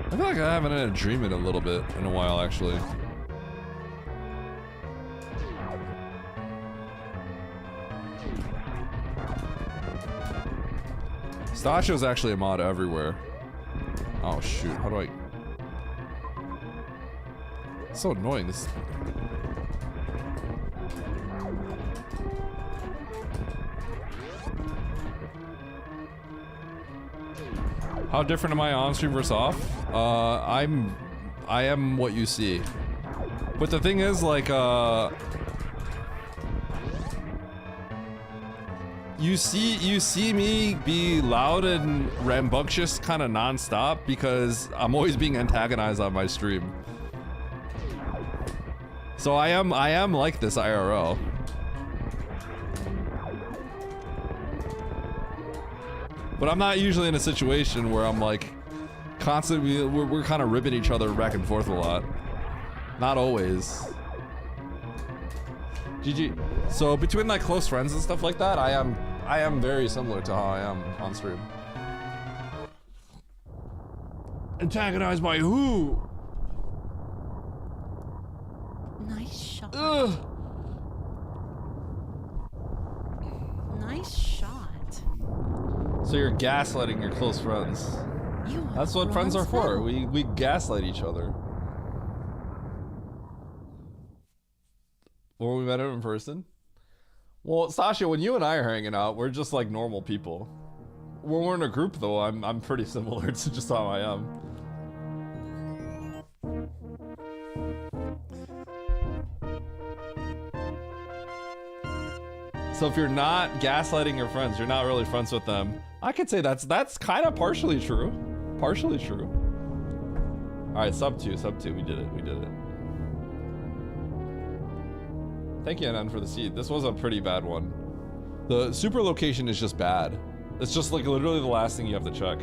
I feel like I haven't had a dream in a little bit in a while, actually. Stachio's actually a mod everywhere. Oh shoot, how do I... It's so annoying, this... How different am I on stream versus off? I am what you see. But the thing is, like, you see me be loud and rambunctious kind of non-stop because I'm always being antagonized on my stream. So I am like this IRL. But I'm not usually in a situation where I'm like constantly, we're kind of ribbing each other back and forth a lot. Not always. GG. So between like close friends and stuff like that, I am very similar to how I am on stream. Antagonized by who? Nice shot. Ugh. Nice shot. So you're gaslighting your close friends. That's what friends are for. We gaslight each other. When we met him in person? Well, Sasha, when you and I are hanging out, we're just like normal people. When we're in a group, though, I'm pretty similar to just how I am. So if you're not gaslighting your friends, you're not really friends with them. I could say that's kind of partially true. Partially true. All right, sub two, we did it. Thank you, Anan, for the seed. This was a pretty bad one. The super location is just bad. It's just like literally the last thing you have to check.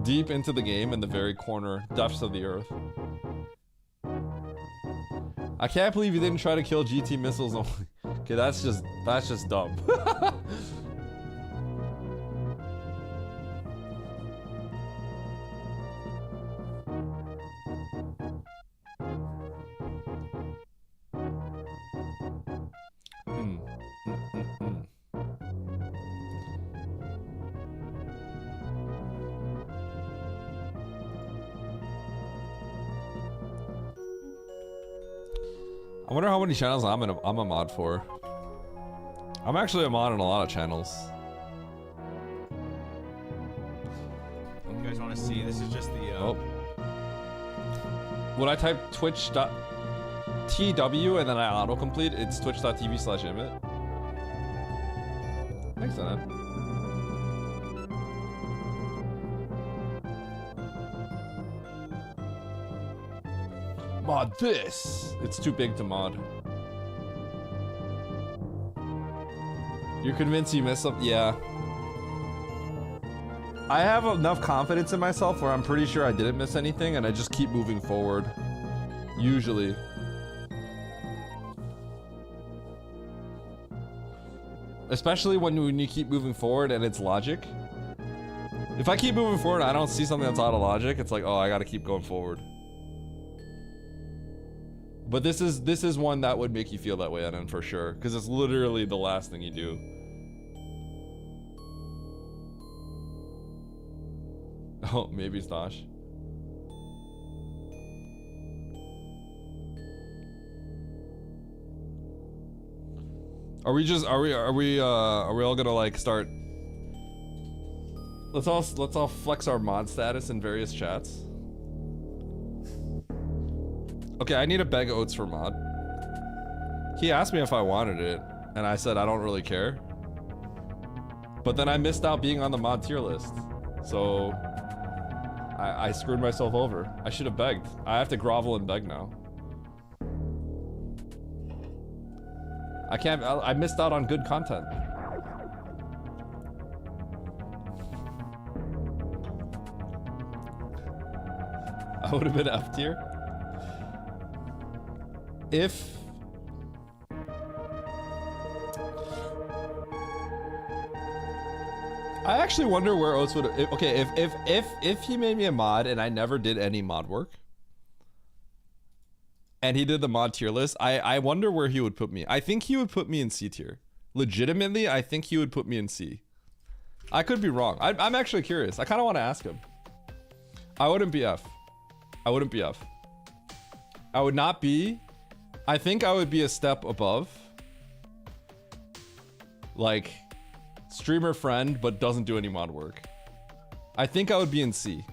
Deep into the game in the very corner, depths of the earth. I can't believe you didn't try to kill GT missiles only. Okay, that's just dumb. I wonder how many channels I'm a mod for. I'm actually a mod on a lot of channels. You guys want to see? This is just the. Oh. When I type twitch.tw and then I autocomplete, it's twitch.tv/imit. Thanks, Anna. Mod this! It's too big to mod. You're convinced you missed something? Yeah. I have enough confidence in myself where I'm pretty sure I didn't miss anything and I just keep moving forward. Usually. Especially when you keep moving forward and it's logic. If I keep moving forward and I don't see something that's out of logic, it's like, oh, I gotta keep going forward. But this is one that would make you feel that way, Enan, for sure. Because it's literally the last thing you do. Oh, maybe Stosh. Are we all gonna like start? Let's all flex our mod status in various chats. Okay, I need a bag of oats for mod. He asked me if I wanted it, and I said I don't really care. But then I missed out being on the mod tier list. So I screwed myself over. I should have begged. I have to grovel and beg now. I can't, I missed out on good content. I would have been F tier. If I actually wonder where Oates would okay if he made me a mod and I never did any mod work and he did the mod tier list, I wonder where he would put me. I think he would put me in C tier. Legitimately, I think he would put me in C. I could be wrong. I'm actually curious. I kind of want to ask him. I wouldn't be F. I wouldn't be F. I would not be. I think I would be a step above. Like, streamer friend, but doesn't do any mod work. I think I would be in C.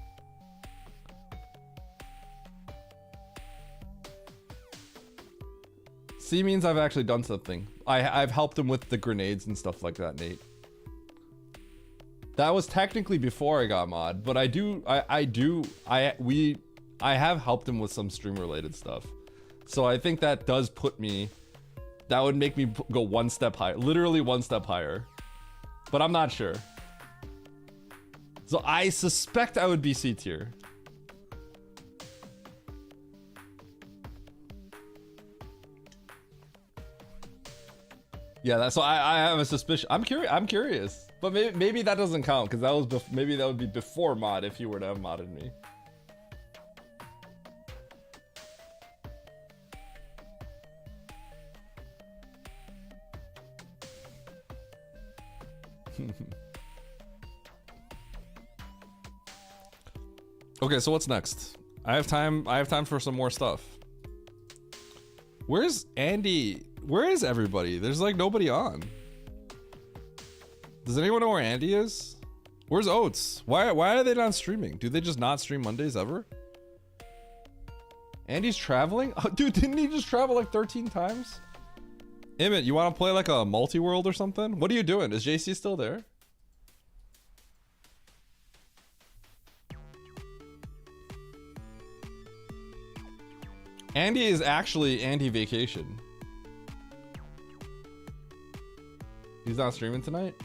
C means I've actually done something. I've helped him with the grenades and stuff like that, Nate. That was technically before I got mod, but I have helped him with some stream related stuff. So I think that does put me, that would make me go one step higher, literally one step higher, but I'm not sure. So I suspect I would be C tier. Yeah, that's so I have a suspicion. I'm curious, but maybe that doesn't count because that was maybe that would be before mod if you were to have modded me. Okay, so what's next? I have time for some more stuff. Where's Andy? Where is everybody? There's like nobody on. Does anyone know where Andy is? Where's Oates? Why are they not streaming? Do they just not stream Mondays ever? Andy's traveling? Oh, dude, didn't he just travel like 13 times? Emmett, you want to play like a multi-world or something? What are you doing? Is JC still there? Andy is actually Andy Vacation. He's not streaming tonight?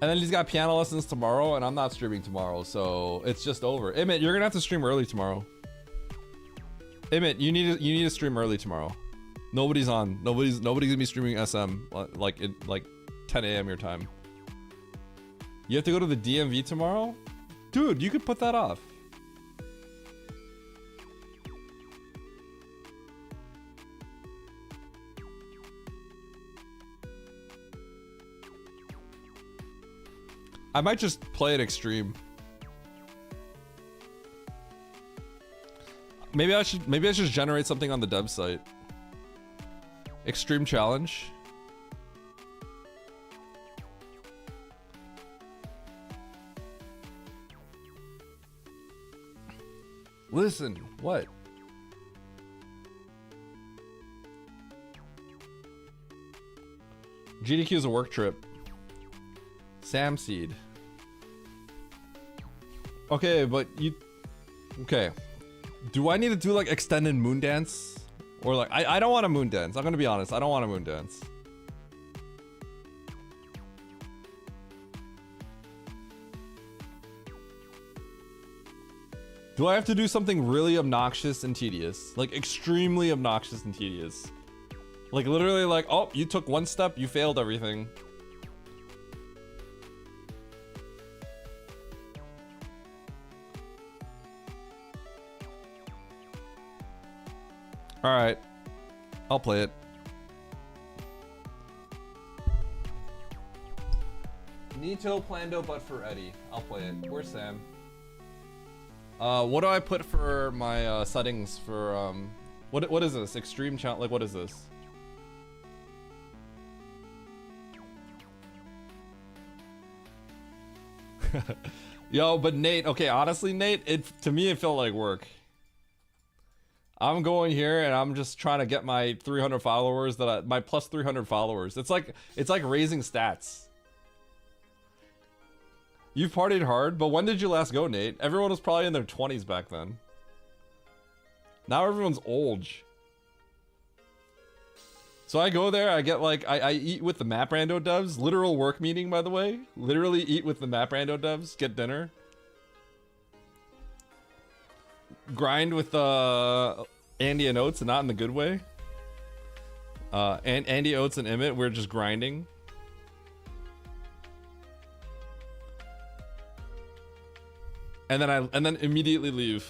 And then he's got piano lessons tomorrow, and I'm not streaming tomorrow, so it's just over. Emmett, you're gonna have to stream early tomorrow. Emmett, you need to stream early tomorrow. Nobody's on. Nobody's gonna be streaming SM like 10 a.m. your time. You have to go to the DMV tomorrow? Dude, you could put that off. I might just play it extreme. Maybe I should generate something on the dev site. Extreme challenge. Listen, what? GDQ is a work trip. Sam Seed. Okay, but you... Okay. Do I need to do like extended moon dance? Or like, I don't want a moon dance. I'm gonna be honest, I don't want a moon dance. Do I have to do something really obnoxious and tedious? Like extremely obnoxious and tedious? Like literally like, oh, you took one step, you failed everything. Alright. I'll play it. Nito Plando, but for Eddie. I'll play it. Where's Sam? What do I put for my settings for what is this? Extreme challenge? Like what is this? Yo, but Nate, okay, honestly, Nate, to me it felt like work. I'm going here and I'm just trying to get my 300 followers my plus 300 followers. It's like raising stats. You've partied hard, but when did you last go, Nate? Everyone was probably in their 20s back then. Now everyone's old. So I go there, I get like, I eat with the map rando devs. Literal work meeting, by the way. Literally eat with the map rando devs, get dinner. Grind with Andy and Oates, and not in the good way. And Andy, Oates, and Emmett, we're just grinding. And then immediately leave.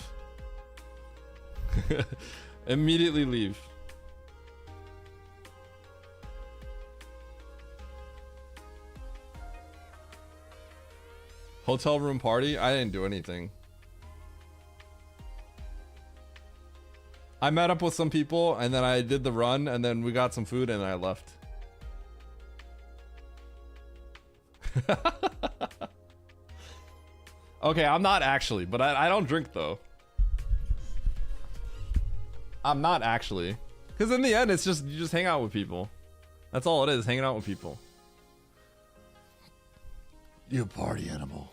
Immediately leave. Hotel room party? I didn't do anything. I met up with some people and then I did the run and then we got some food and I left. Okay, I'm not actually, but I don't drink though. I'm not actually. Because in the end, it's just, you just hang out with people. That's all it is, hanging out with people. You party animal.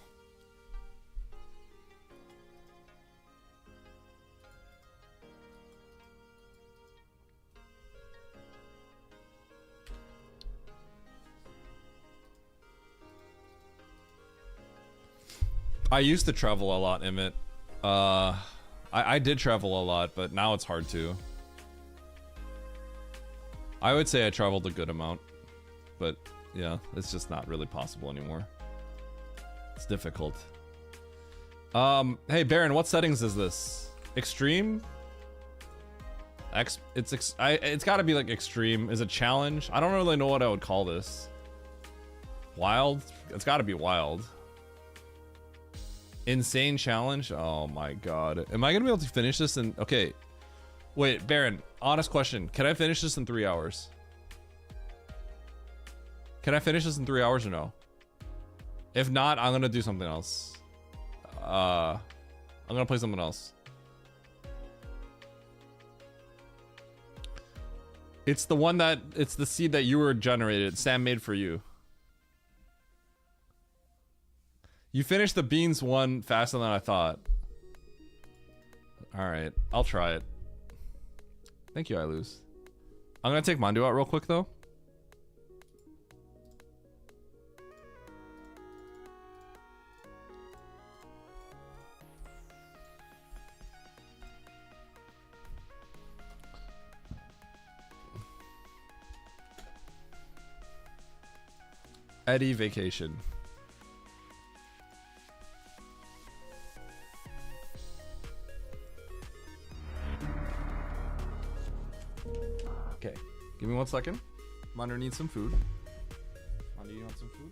I used to travel a lot, Emmett. I did travel a lot, but now it's hard to. I would say I traveled a good amount, but yeah, it's just not really possible anymore. It's difficult. Hey Baron, what settings is this? Extreme? It's got to be like extreme. Is it challenge? I don't really know what I would call this. Wild? It's got to be wild. Insane challenge? Oh my god. Am I gonna be able to finish this in... Okay. Wait, Baron, honest question. Can I finish this in 3 hours? Can I finish this in 3 hours or no? If not, I'm gonna do something else. I'm gonna play something else. It's the one that... It's the seed that you were generated. Sam made for you. You finished the beans one faster than I thought. Alright, I'll try it. Thank you, I lose. I'm gonna take Mandu out real quick though. Eddie vacation. Okay, give me 1 second. Mondo needs some food. Mondo, you want some food?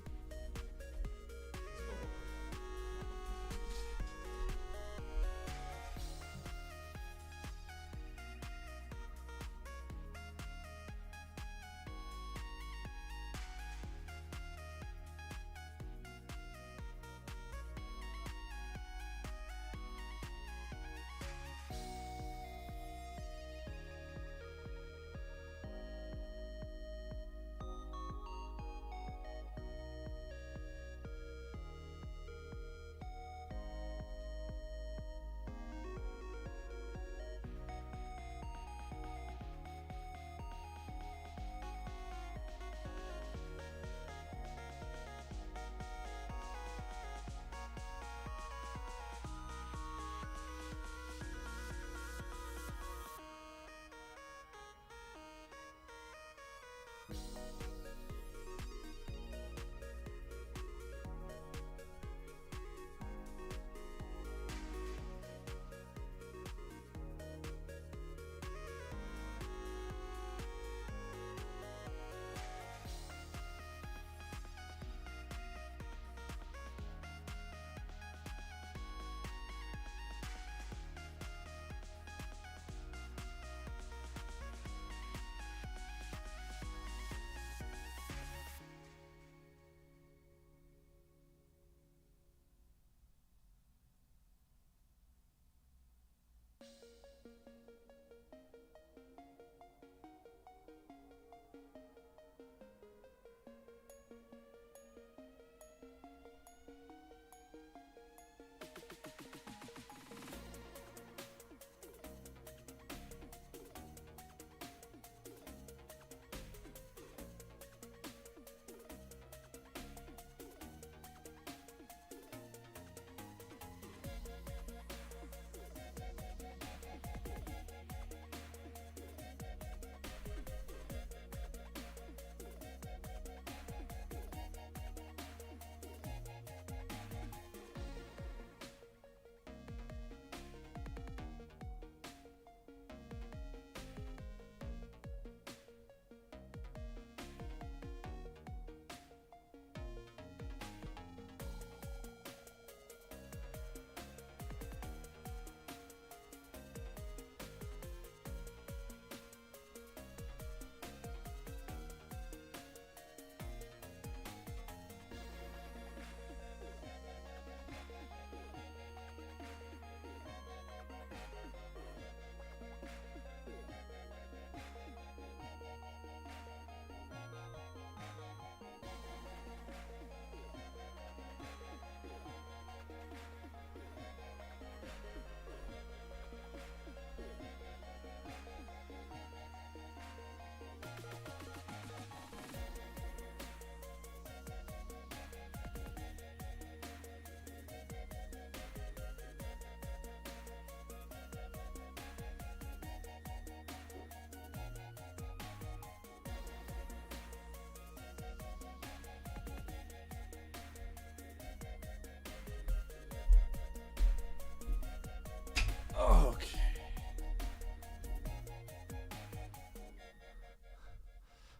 Okay.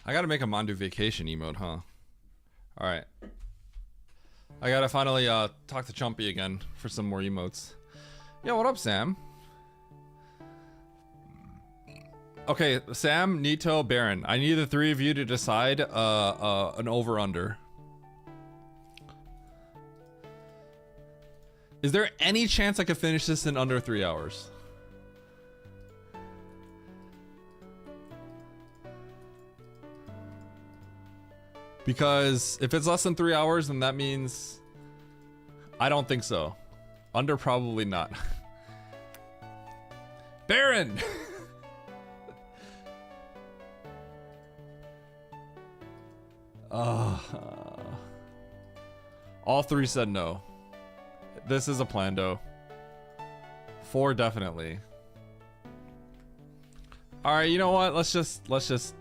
I gotta make a Mandu vacation emote, huh? Alright. I gotta finally talk to Chumpy again for some more emotes. Yeah, what up, Sam? Okay, Sam, Nito, Baron. I need the three of you to decide an over-under. Is there any chance I could finish this in under 3 hours? Because if it's less than 3 hours, then that means I don't think so. Under, probably not. Baron! All three said no. This is a plando. 4 definitely. All right, you know what? Let's just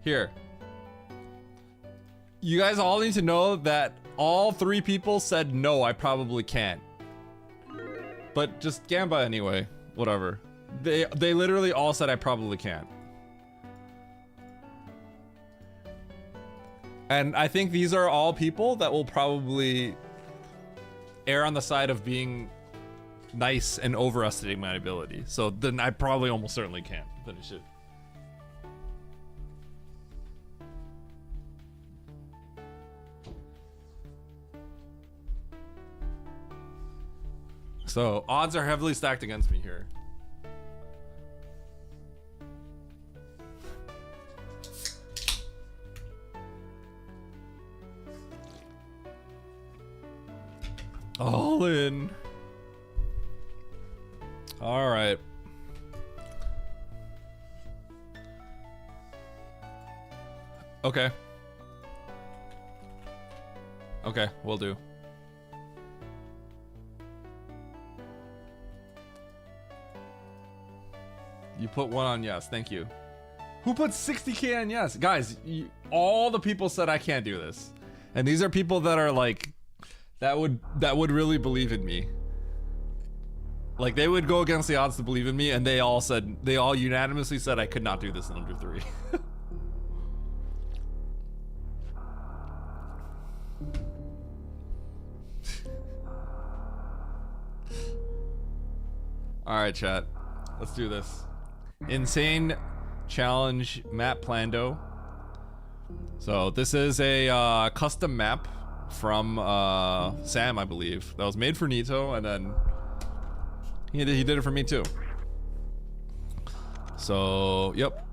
here. You guys all need to know that all 3 people said no, I probably can't. But just Gamba anyway. Whatever. They literally all said I probably can't. And I think these are all people that will probably err on the side of being nice and overestimating my ability. So then I probably almost certainly can't finish it. So odds are heavily stacked against me here. All in. All right. Okay. Okay, will do. You put 1 on yes, thank you. Who put 60K on yes? Guys, all the people said I can't do this. And these are people that are like, that would really believe in me. Like they would go against the odds to believe in me, and they all unanimously said I could not do this in under 3. All right, chat. Let's do this. Insane challenge map Plando. So this is a custom map from Sam, I believe, that was made for Nito, and then he did it for me too. So yep,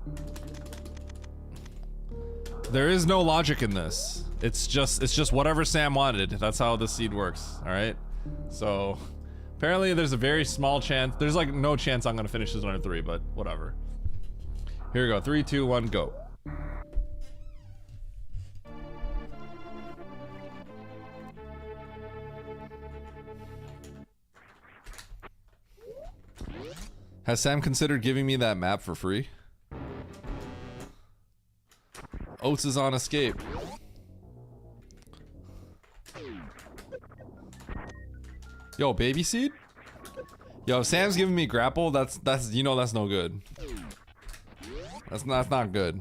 there is no logic in this. It's just whatever Sam wanted. That's how the seed works. All right. So apparently there's a very small chance. There's like no chance I'm gonna finish this under 3, but whatever. Here we go. 3, 2, 1, go. Has Sam considered giving me that map for free? Oats is on escape. Yo, baby seed? Yo, if Sam's giving me grapple, that's you know that's no good. That's not good.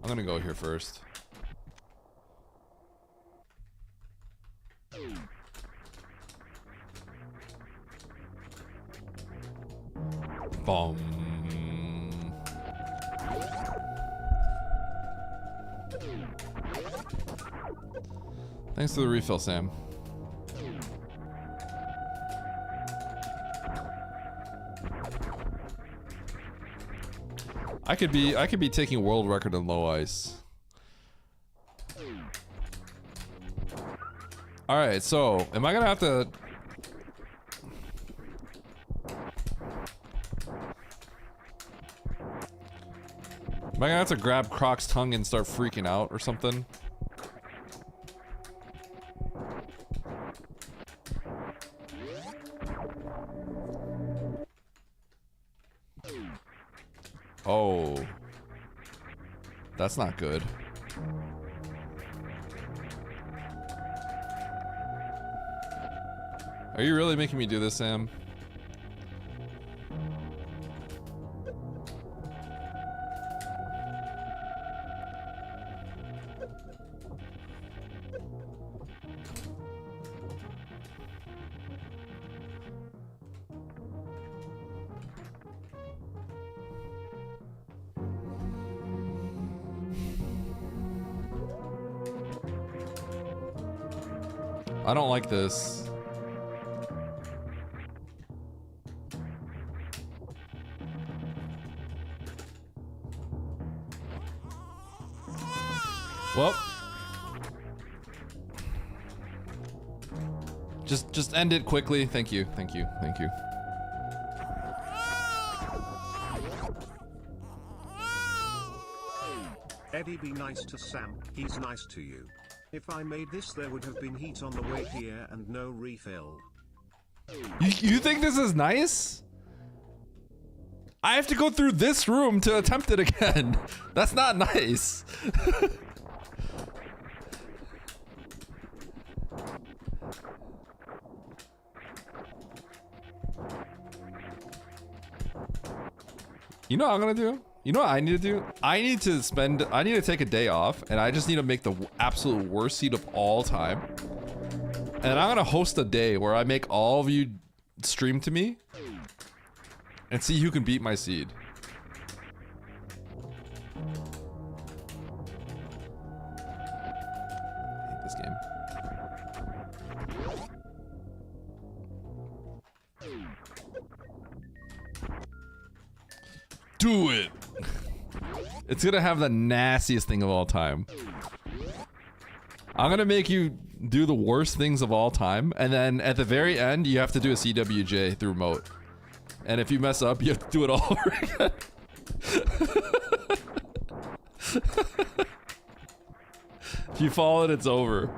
I'm gonna go here first. Boom. Thanks for the refill, Sam. I could be taking world record in low ice. All right, so am I gonna have to? Am I gonna have to grab Croc's tongue and start freaking out or something? Oh, that's not good. Are you really making me do this, Sam? I don't like this. Well, just end it quickly. Thank you, thank you, thank you. Eddie, be nice to Sam, he's nice to you. If I made this, there would have been heat on the way here and no refill. You think this is nice? I have to go through this room to attempt it again. That's not nice. You know what I'm gonna do? You know what I need to do? I need to take a day off, and I just need to make the absolute worst seed of all time. And I'm gonna host a day where I make all of you stream to me and see who can beat my seed. I hate this game. Do it! It's gonna have the nastiest thing of all time. I'm gonna make you do the worst things of all time, and then at the very end, you have to do a CWJ through moat. And if you mess up, you have to do it all over again. If you fall in, it's over.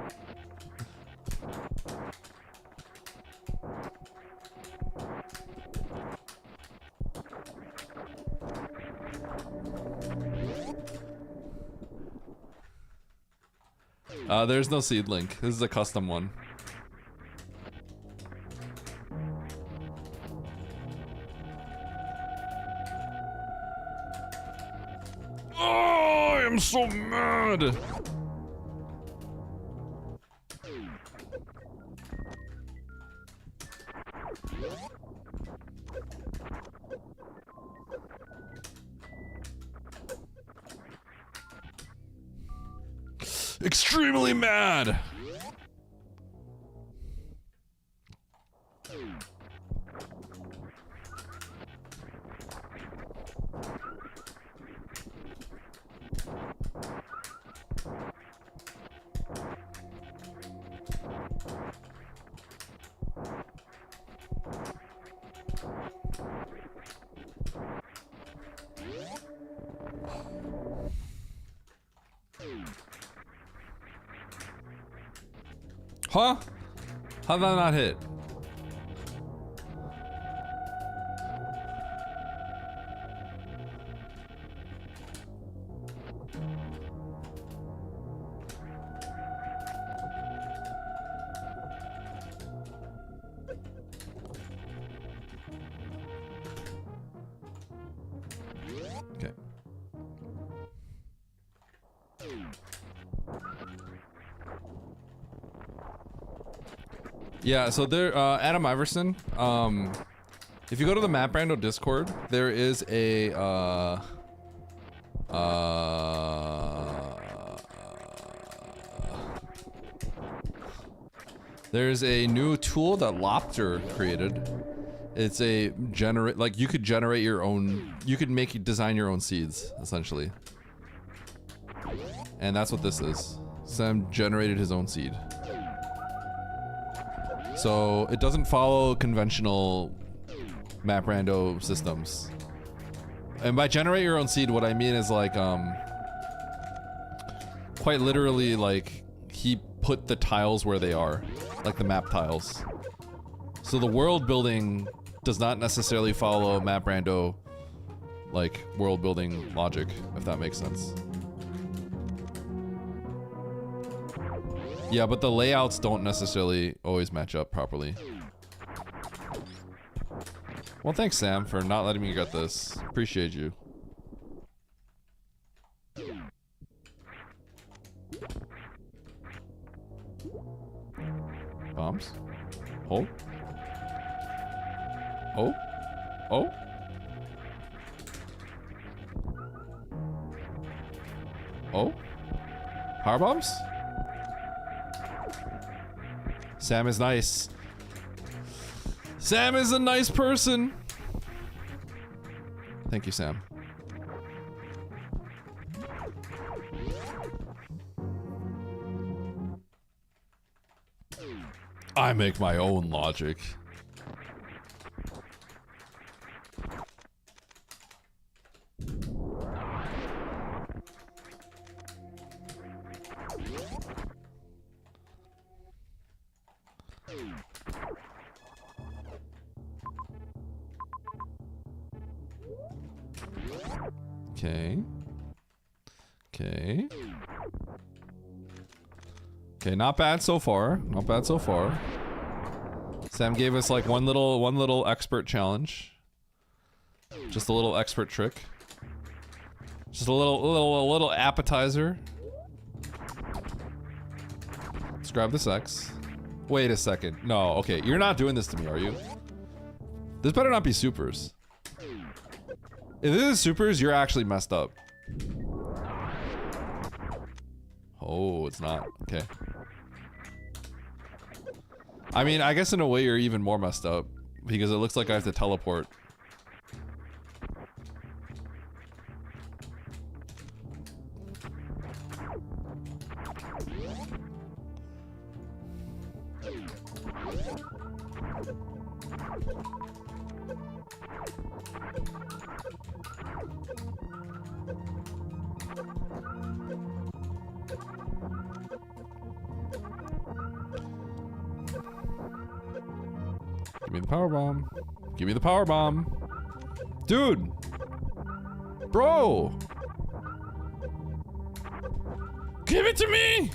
There's no seed link. This is a custom one. Oh, I am so mad. Extremely mad. Huh? How'd that not hit? Okay. Yeah, so there, Adam Iverson, if you go to the Map Rando Discord, there is a, there's a new tool that Lopter created. It's a like you could generate your own, you could design your own seeds, essentially. And that's what this is. Sam generated his own seed. So it doesn't follow conventional map rando systems. And by generate your own seed, what I mean is like, quite literally, like, he put the tiles where they are, like the map tiles. So the world building does not necessarily follow map rando, like, world building logic, if that makes sense. Yeah, but the layouts don't necessarily always match up properly. Well, thanks, Sam, for not letting me get this. Appreciate you. Bombs? Hold? Oh? Oh? Oh? Power bombs? Sam is nice. Sam is a nice person. Thank you, Sam. I make my own logic. Okay. Okay. Okay, not bad so far. Not bad so far. Sam gave us like one little expert challenge. Just a little expert trick. Just a little appetizer. Let's grab this X. Wait a second. No, okay. You're not doing this to me, are you? This better not be supers. If this is supers, you're actually messed up. Oh, it's not. Okay. I mean, I guess in a way you're even more messed up. Because it looks like I have to teleport. Give me the power bomb. Give me the power bomb. Dude! Bro! Give it to me!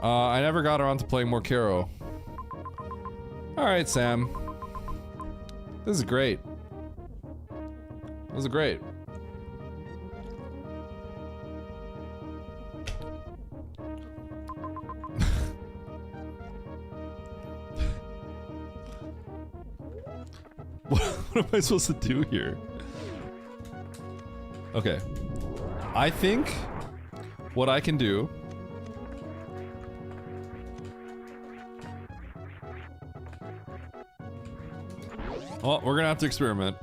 I never got around to playing more Kero. Alright, Sam. This is great. This is great. What am I supposed to do here? Okay. I think what I can do... Well, we're gonna have to experiment.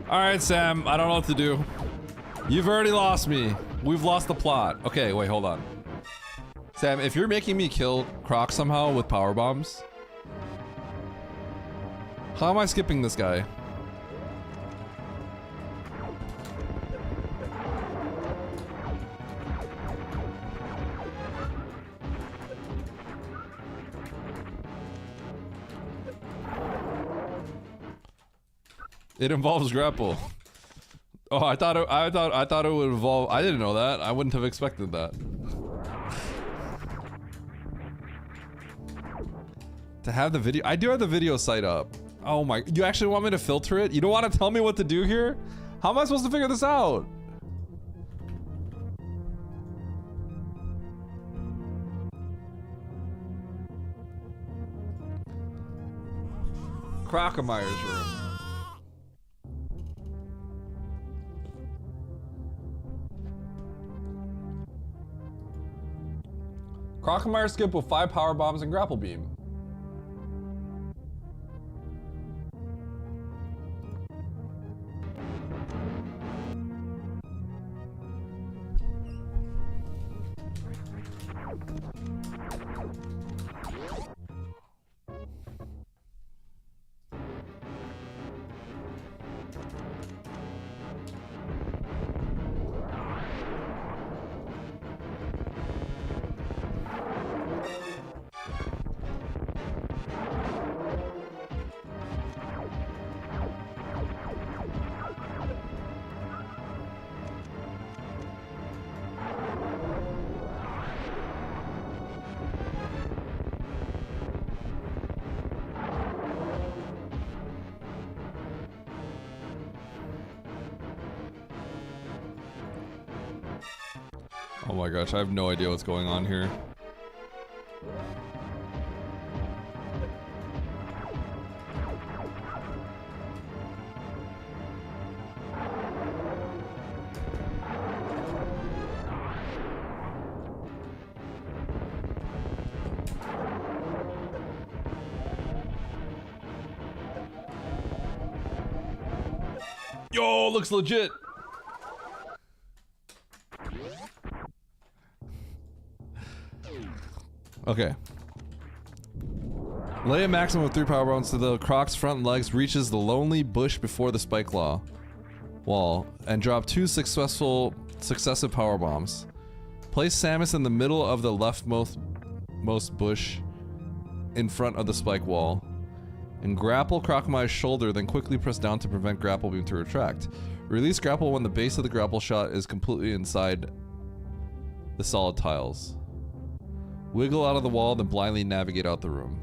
Alright, Sam, I don't know what to do. You've already lost me. We've lost the plot. Okay, wait, hold on. Sam, if you're making me kill Croc somehow with power bombs, how am I skipping this guy? It involves grapple. Oh, I thought it would involve. I didn't know that. I wouldn't have expected that. To have the video, I do have the video site up. Oh my! You actually want me to filter it? You don't want to tell me what to do here? How am I supposed to figure this out? Crocomeyer's room. Crocomeyer skip with 5 power bombs and grapple beam. Oh my gosh, I have no idea what's going on here. Yo, looks legit. Okay. Lay a maximum of 3 power bombs to the Croc's front legs reaches the lonely bush before the spike wall, and drop 2 successive power bombs. Place Samus in the middle of the leftmost bush in front of the spike wall, and grapple Crocmire's shoulder, then quickly press down to prevent grapple beam to retract. Release grapple when the base of the grapple shot is completely inside the solid tiles. Wiggle out of the wall, then blindly navigate out the room.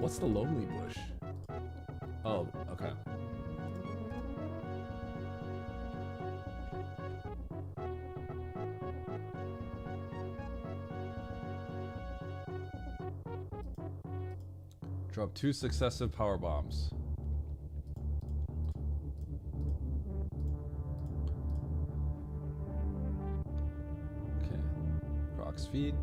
What's the lonely bush? Oh, okay. Drop 2 successive power bombs. Okay. Croc's feet.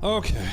Okay.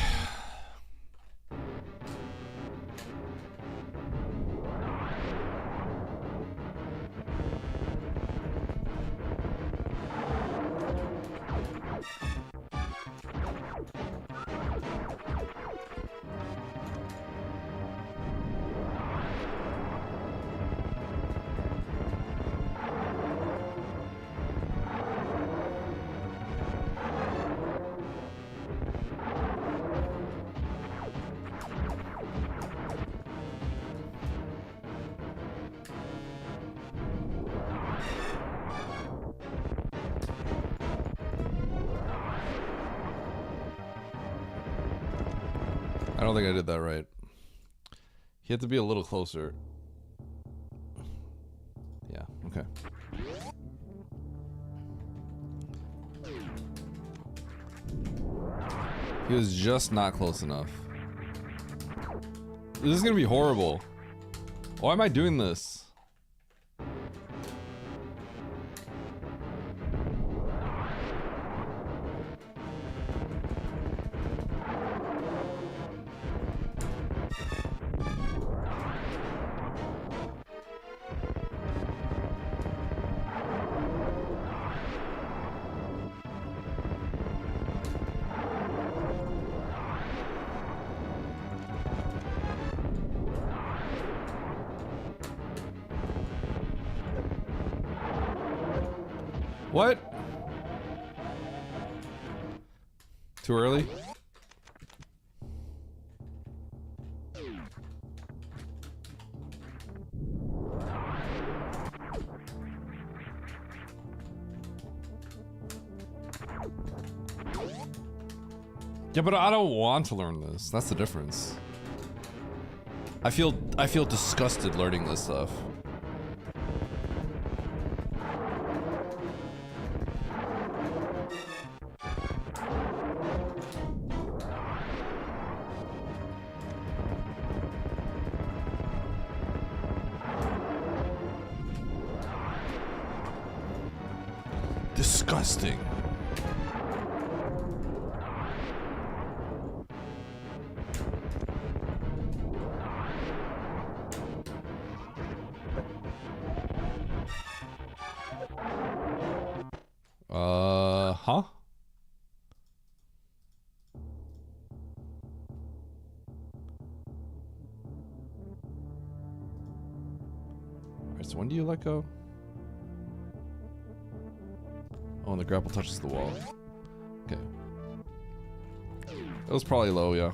I don't think I did that right. You have to be a little closer. Yeah, okay. He was just not close enough. This is gonna be horrible. Why am I doing this? What? Too early? Yeah, but I don't want to learn this. That's the difference. I feel disgusted learning this stuff. Disgusting. Huh? When do you let go? Oh, and the grapple touches the wall. Okay. It was probably low, yeah.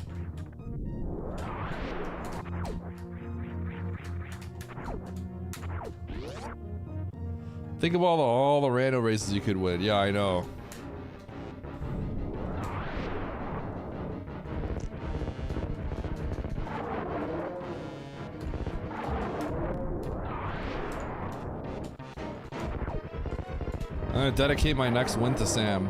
Think of all the rando races you could win. Yeah, I know. I'm gonna dedicate my next win to Sam.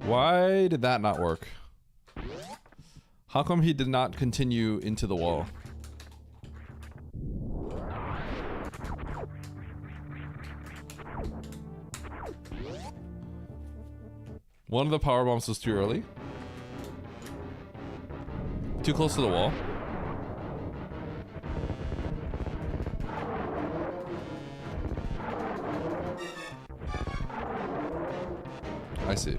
Why did that not work? How come he did not continue into the wall? One of the power bombs was too early. Too close to the wall. I see.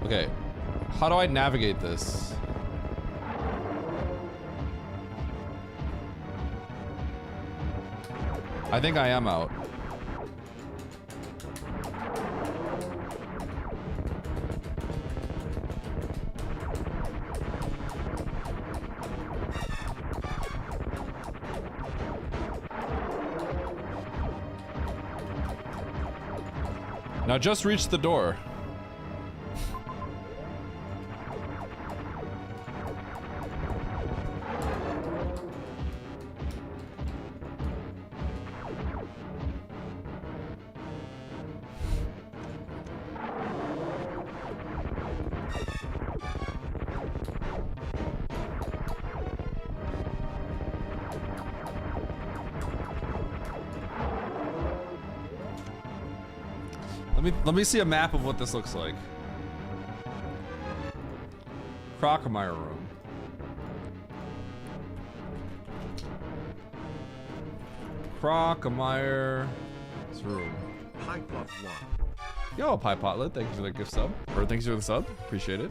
Okay, how do I navigate this? I think I am out. Now just reach the door. Let me see a map of what this looks like. Crocomire room. Crocomire room. Pipot 1. Yo, Pipotlet, thank you for the gift sub. Or thanks for the sub. Appreciate it.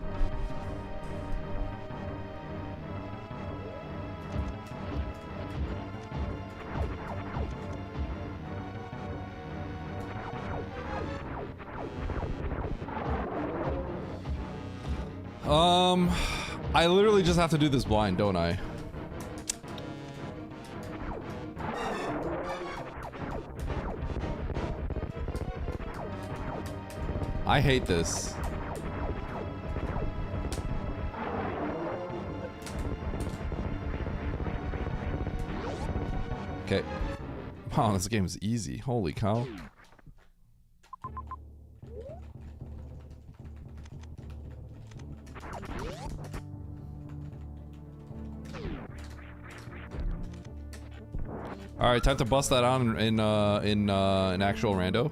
I literally just have to do this blind, don't I? I hate this. Okay. Wow, this game is easy. Holy cow. All right, time to bust that on in an actual rando.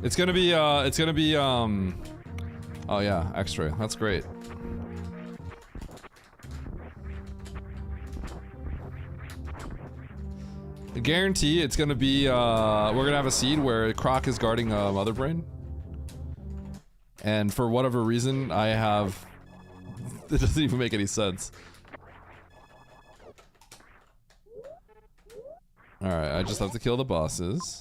It's gonna be oh yeah, extra. That's great. I guarantee it's gonna be we're gonna have a seed where Croc is guarding Mother Brain. And for whatever reason, I have... It doesn't even make any sense. Alright, I just have to kill the bosses.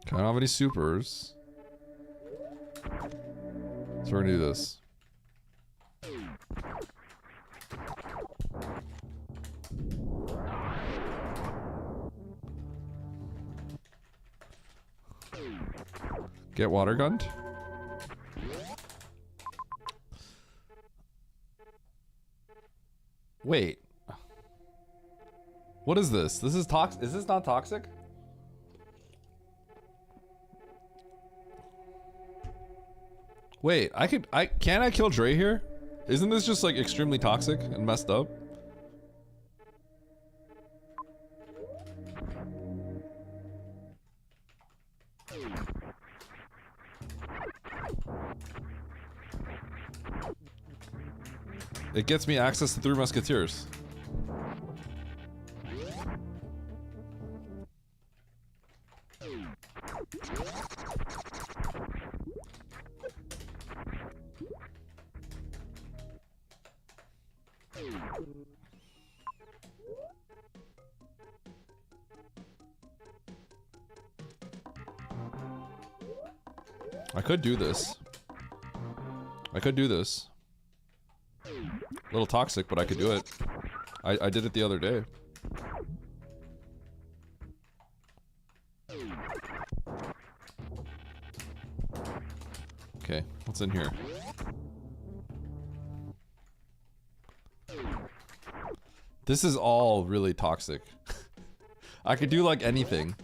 Okay, I don't have any supers. So we're gonna do this. Get water gunned. Wait. What is this? This is toxic. Is this not toxic? Wait, can't I kill Dre here? Isn't this just like extremely toxic and messed up? It gets me access to 3 Musketeers. I could do this. I could do this. A little toxic, but I could do it. I did it the other day. Okay, what's in here? This is all really toxic. I could do like anything.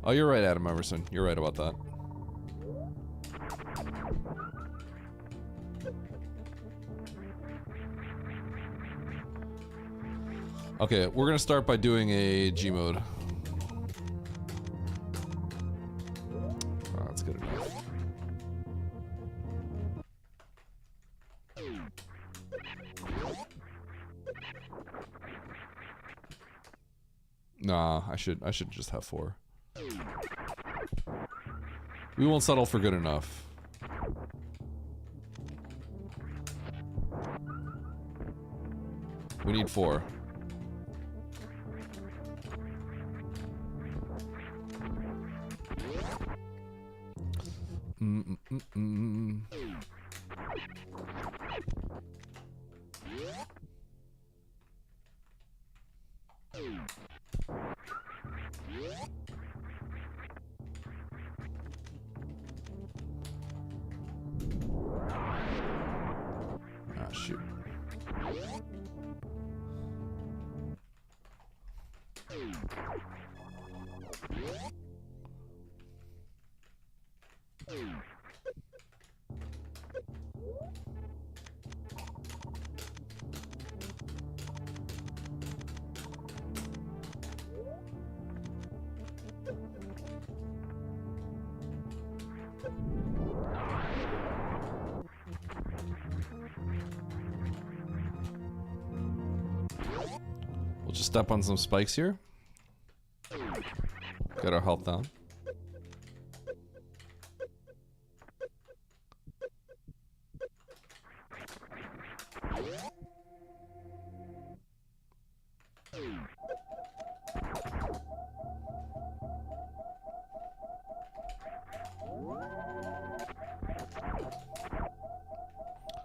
Oh, you're right, Adam Everson. You're right about that. Okay, we're gonna start by doing a G mode. Oh, that's good enough. Nah, I should just have 4. We won't settle for good enough. We need 4. Ah, shoot. We'll just step on some spikes here. Get our health down.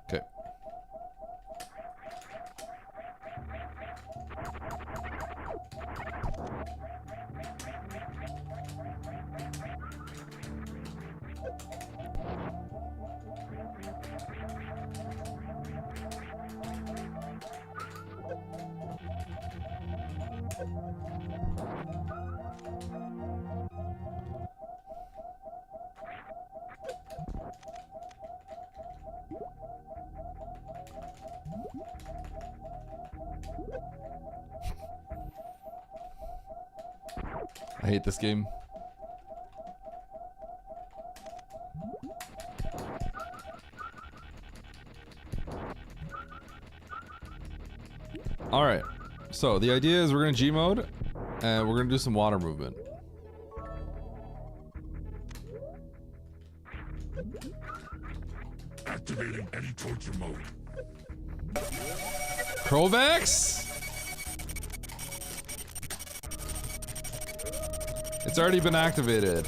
Okay. I hate this game. Alright, so the idea is we're gonna G mode and we're gonna do some water movement. Activating any torture mode. Krovax? It's already been activated.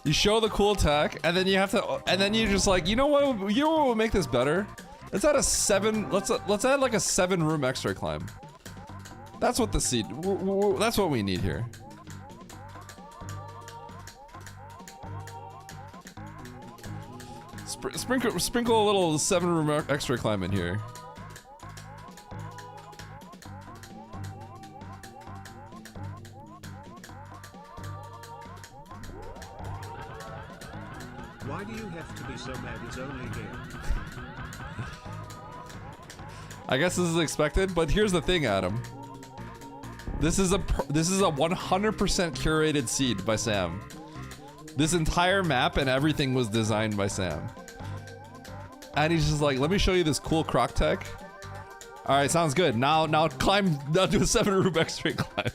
You show the cool tech, and then you have to, and then you're just like, you know what? You know what will make this better? Let's add a 7. Let's add like a 7-room X-ray climb. That's what the seed. That's what we need here. Sprinkle a little 7-room X-ray climb in here. Why do you have to be so mad it's only here? I guess this is expected, but here's the thing, Adam. This is a 100% curated seed by Sam. This entire map and everything was designed by Sam. And he's just like, let me show you this cool croc tech. All right, sounds good. Now do a 7-room X-ray climb.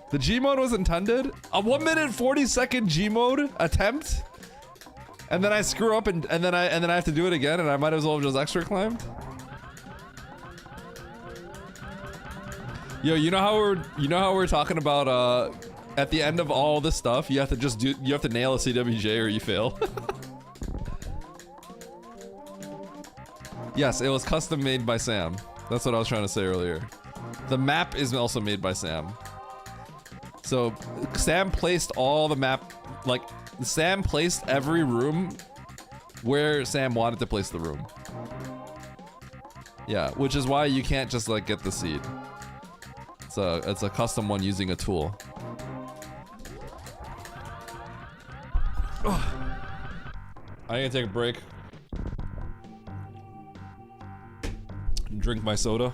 The G mode was intended. A 1 minute 40-second G mode attempt, and then I screw up and then I have to do it again, and I might as well have just X-ray climbed. Yo, you know how we're talking about at the end of all this stuff, you have to nail a CWJ or you fail. Yes, it was custom made by Sam. That's what I was trying to say earlier. The map is also made by Sam. So Sam placed all the map, like Sam placed every room where Sam wanted to place the room. Yeah, which is why you can't just like get the seed. It's a custom one using a tool. I'm gonna take a break. Drink my soda.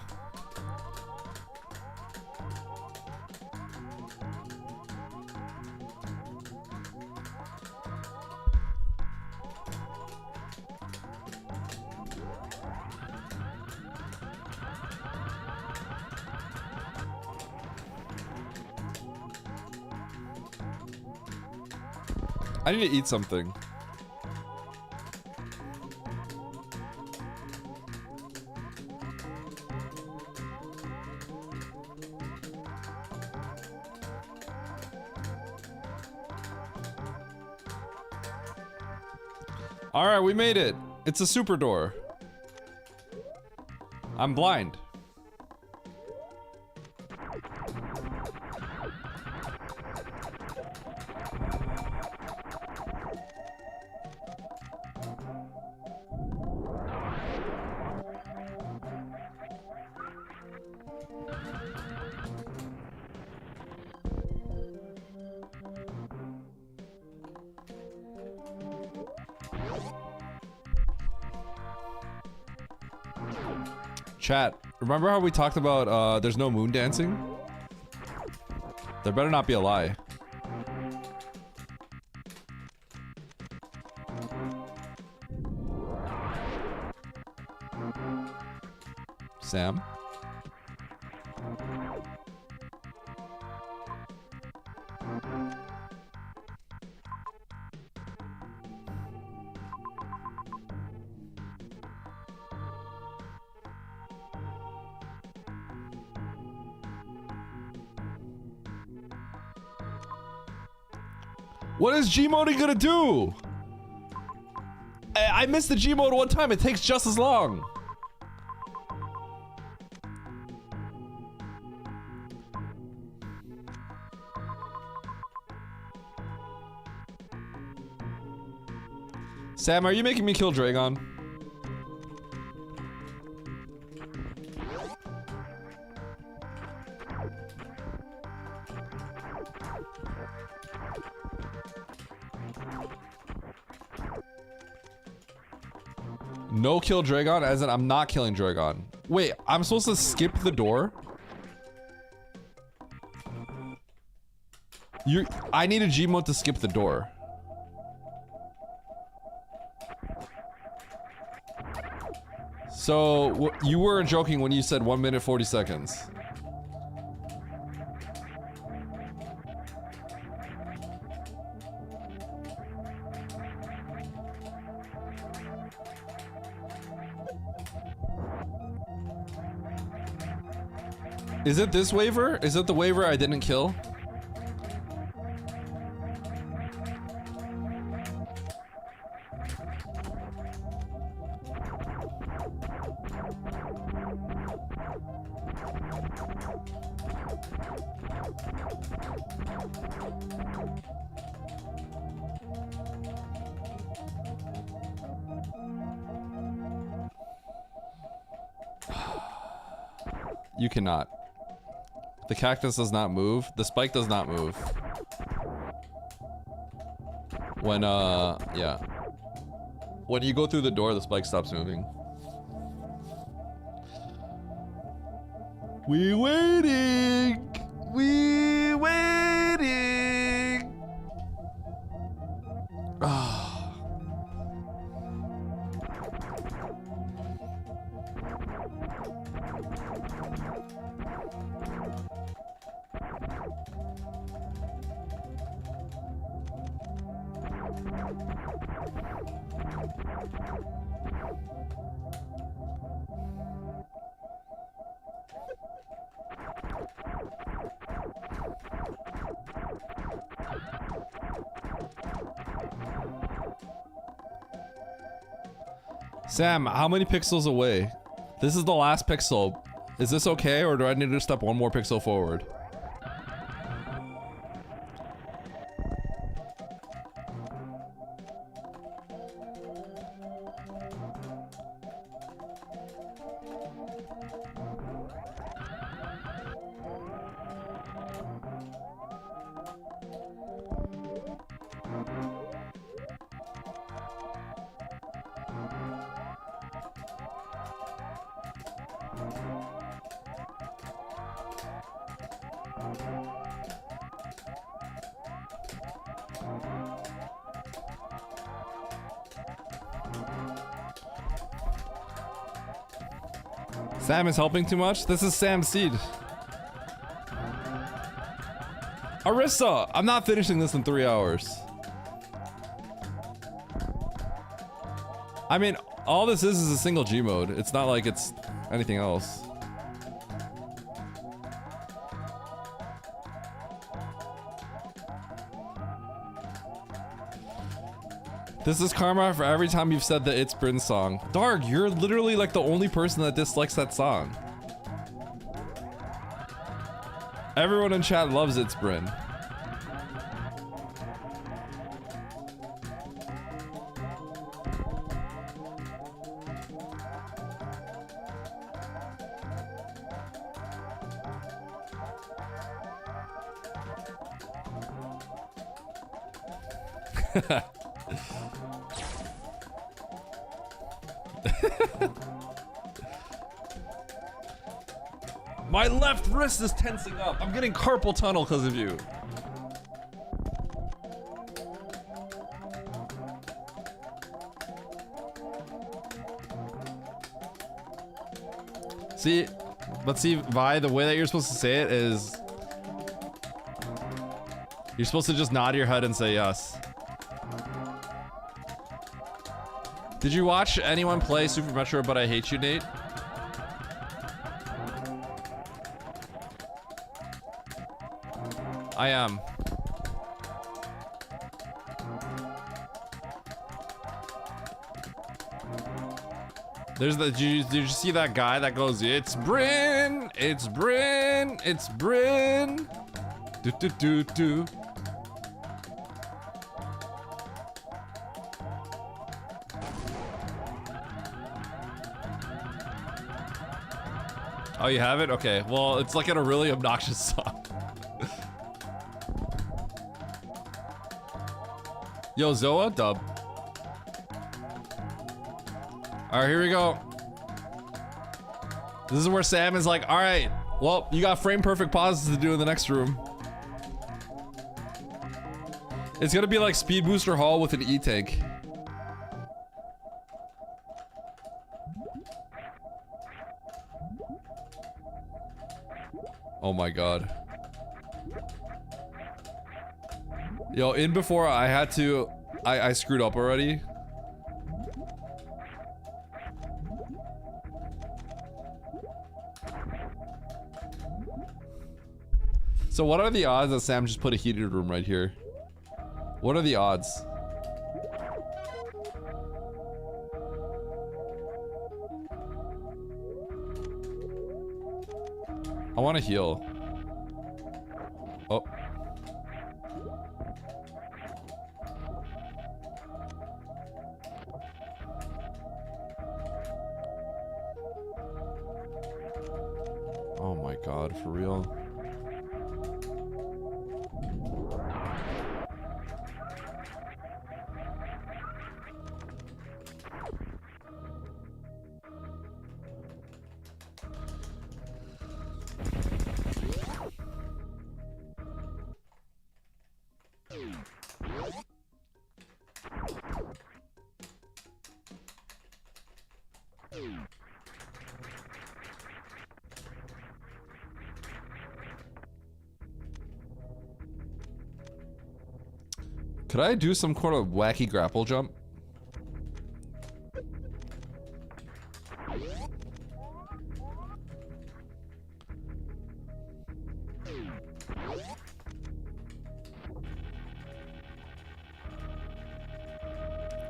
I need to eat something. All right, we made it. It's a super door. I'm blind. Chat, remember how we talked about there's no moon dancing? There better not be a lie. Sam? What is Gmoding gonna do? I missed the Gmode one time. It takes just as long. Sam, are you making me kill Dragon? No kill Dragon, as in I'm not killing Dragon. Wait, I'm supposed to skip the door? I need a Gmod to skip the door. So, you were joking when you said 1 minute 40 seconds. Is it this waiver? Is it the waiver I didn't kill? You cannot. The cactus does not move. The spike does not move. When, yeah. When you go through the door, the spike stops moving. We waiting! We waiting! Ah. Sam, how many pixels away? This is the last pixel. Is this okay, or do I need to step one more pixel forward? Sam is helping too much? This is Sam's seed. Arissa! I'm not finishing this in 3 hours. I mean, all this is a single G mode. It's not like it's anything else. This is karma for every time you've said the It's Bryn song. Darg, you're literally like the only person that dislikes that song. Everyone in chat loves It's Bryn. My left wrist is tensing up. I'm getting carpal tunnel because of you. See, but see, Vi, the way that you're supposed to say it is... You're supposed to just nod your head and say yes. Did you watch anyone play Super Metro But I Hate You, Nate? I am. There's the, did you see that guy that goes, it's Bryn, it's Bryn, it's Bryn. Do do do do. Oh, you have it? Okay, well, it's like in a really obnoxious song. Yo, Zoa, dub. Alright, here we go. This is where Sam is like, alright, well, you got frame perfect pauses to do in the next room. It's gonna be like Speed Booster Hall with an E-tank. Oh my god. Yo, in before I had to... I screwed up already. So what are the odds that Sam just put a heated room right here? What are the odds? I want to heal. Oh. Oh God, for real. Could I do some kind of wacky grapple jump?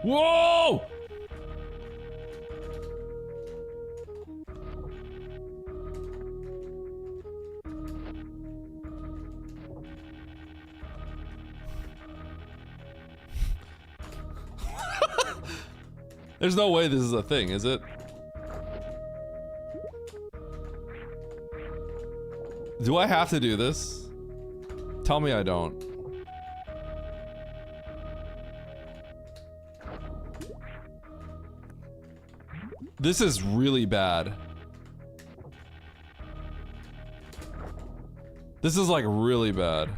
Whoa! There's no way this is a thing, is it? Do I have to do this? Tell me I don't. This is really bad. This is like really bad.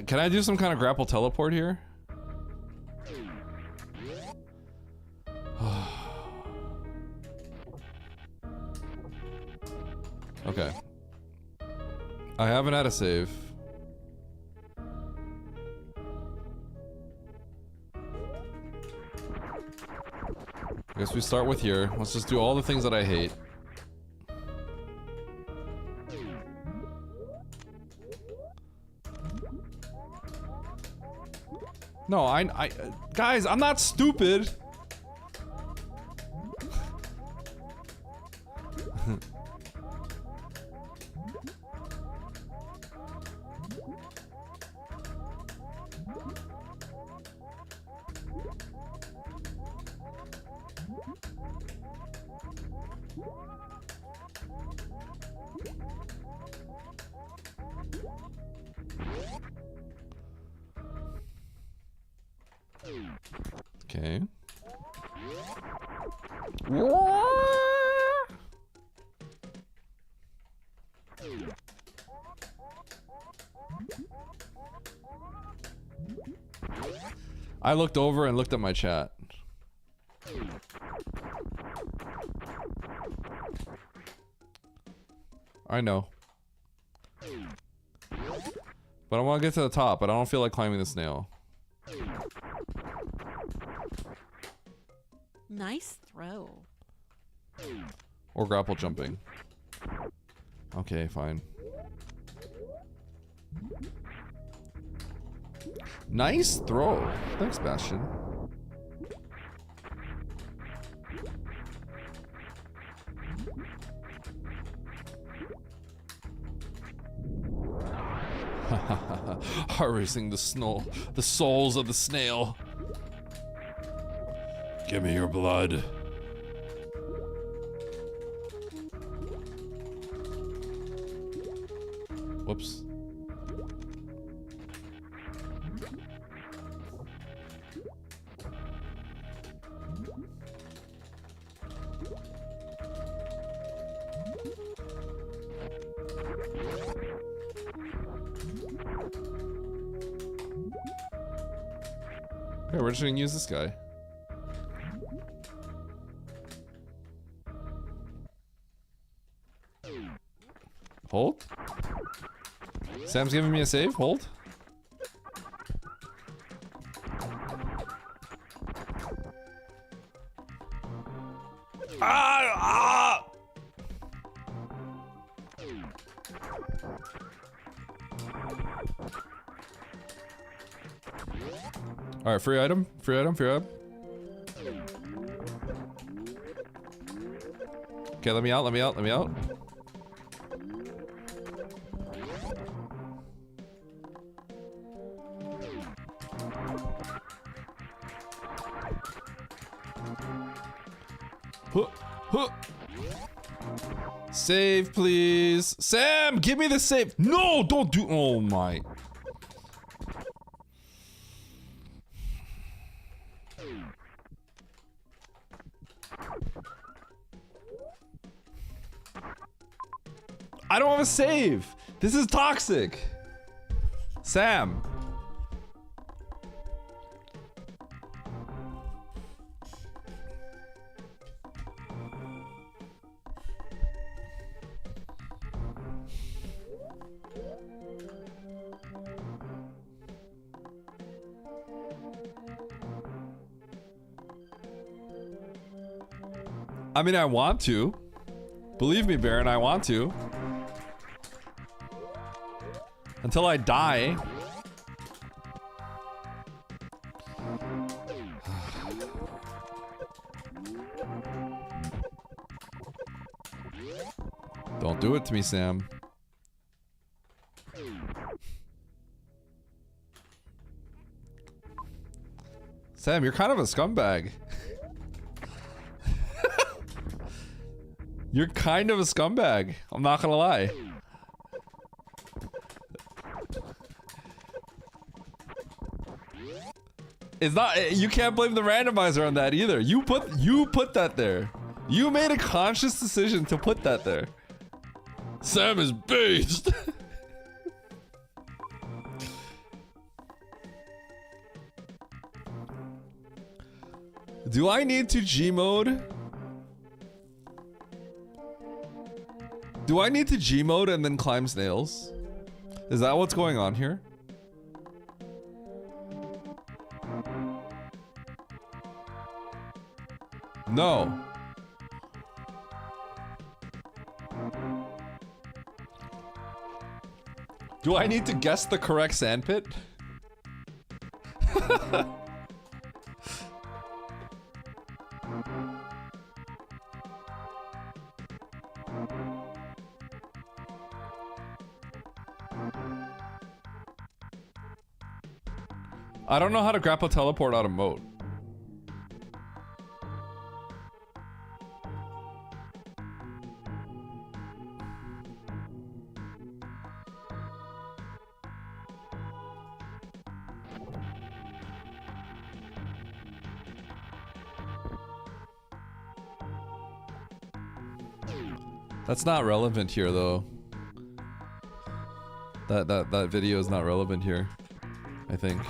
Can I do some kind of grapple teleport here? Okay. I haven't had a save. I guess we start with here. Let's just do all the things that I hate. No, guys, I'm not stupid. Okay. I looked over and looked at my chat. I know. But I want to get to the top, but I don't feel like climbing the snail. Nice throw. Or grapple jumping. Okay, fine. Nice throw. Thanks, Bastion. Harvesting the souls of the snail. Give me your blood. Whoops. Okay, we're just gonna use this guy. Hold. Sam's giving me a save. Hold. Ah! All right, free item, free item, free item. Okay, let me out, let me out, let me out. Huh, huh. Save, please. Sam, give me the save. No, don't do. Oh my. I don't have a save. This is toxic. Sam. I mean, I want to. Believe me, Baron, I want to. Until I die. Don't do it to me, Sam. Sam, you're kind of a scumbag. You're kind of a scumbag. I'm not gonna lie. It's not. You can't blame the randomizer on that either. You put that there. You made a conscious decision to put that there. Sam is based. Do I need to G mode? Do I need to G mode and then climb snails? Is that what's going on here? No. Do I need to guess the correct sandpit? I don't know how to grapple teleport out of moat. That's not relevant here, though. That video is not relevant here, I think.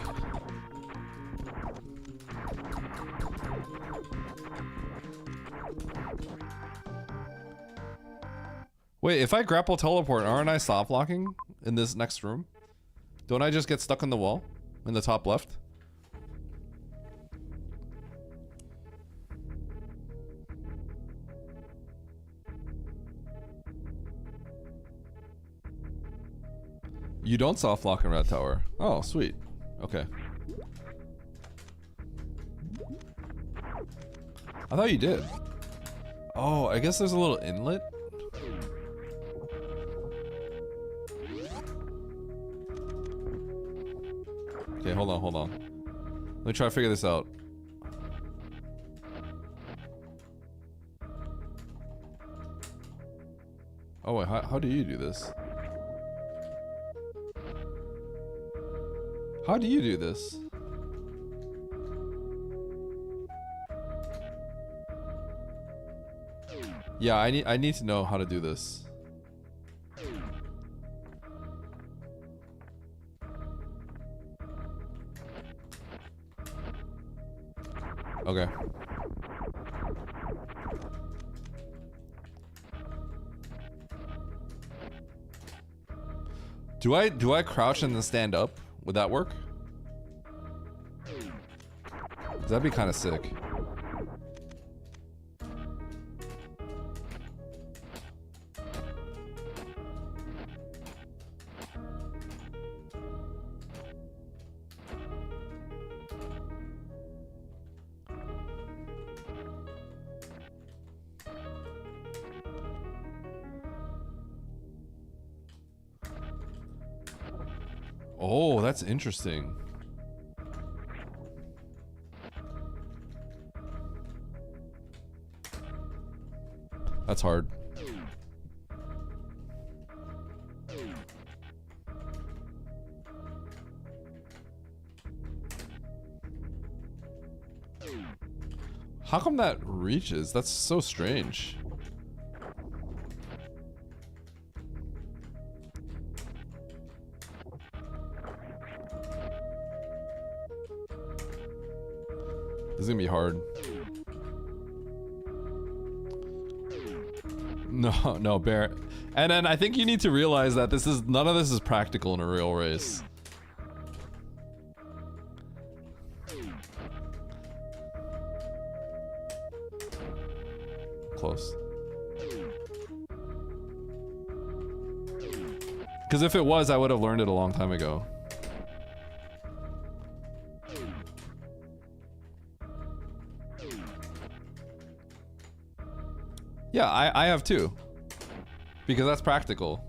Wait, if I grapple teleport, aren't I soft locking in this next room? Don't I just get stuck on the wall in the top left? You don't soft lock in Red Tower. Oh, sweet. Okay. I thought you did. Oh, I guess there's a little inlet. Okay, hold on. Let me try to figure this out. Oh wait, how do you do this? How do you do this? Yeah, I need to know how to do this. Okay. Do I crouch and then stand up? Would that work? That'd be kind of sick. Oh, that's interesting. That's hard. How come that reaches? That's so strange. This is gonna be hard. No, Bear. And then I think you need to realize that none of this is practical in a real race. Close. Because if it was, I would have learned it a long time ago. Yeah, I have too. Because that's practical.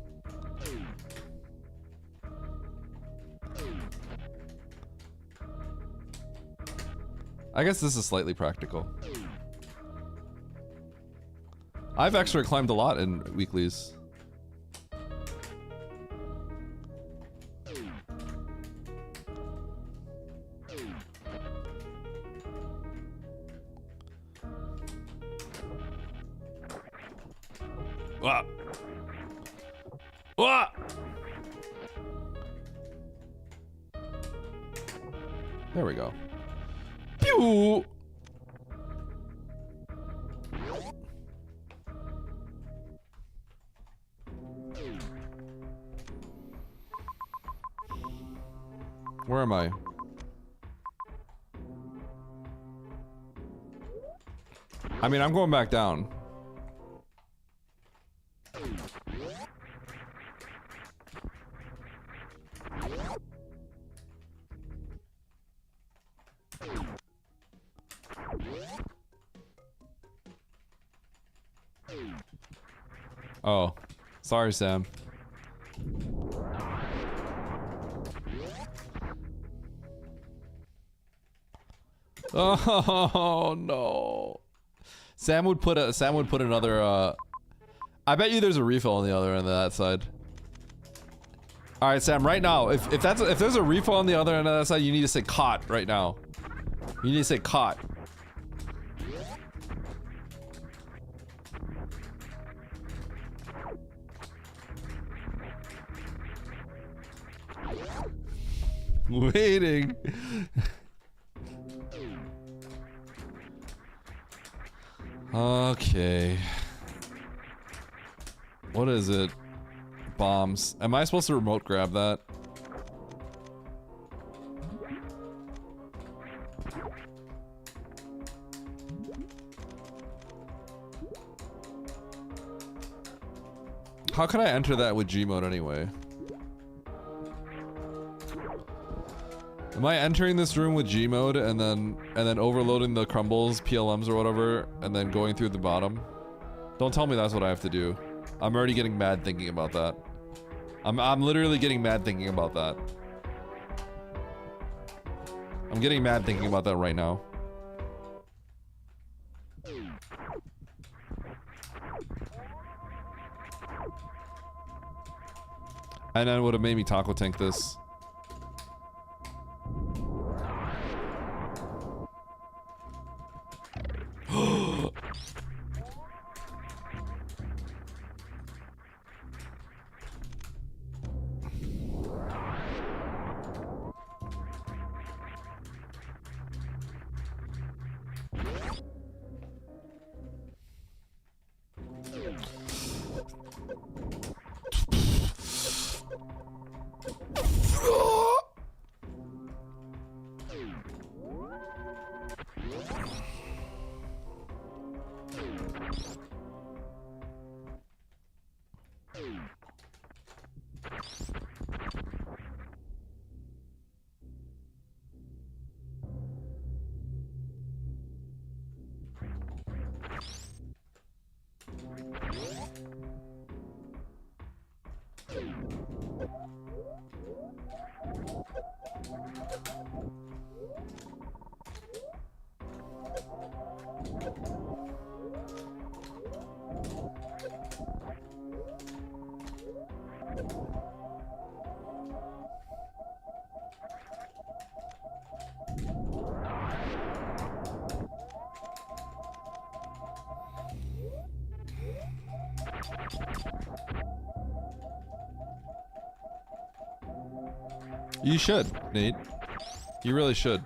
I guess this is slightly practical. I've actually climbed a lot in weeklies. Wah. Wah. There we go. Pew. Where am I? I mean, I'm going back down. Oh, sorry, Sam. Oh no. Sam would put another I bet you there's a refill on the other end of that side. All right, Sam, right now, if there's a refill on the other end of that side, you need to say caught right now. You need to say caught. Waiting. Okay. What is it? Bombs. Am I supposed to remote grab that? How can I enter that with Gmod anyway? Am I entering this room with Gmod and then overloading the crumbles, PLMs or whatever, and then going through the bottom? Don't tell me that's what I have to do. I'm already getting mad thinking about that. I'm literally getting mad thinking about that. I'm getting mad thinking about that right now. And then it would have made me taco tank this. You should, Nate. You really should.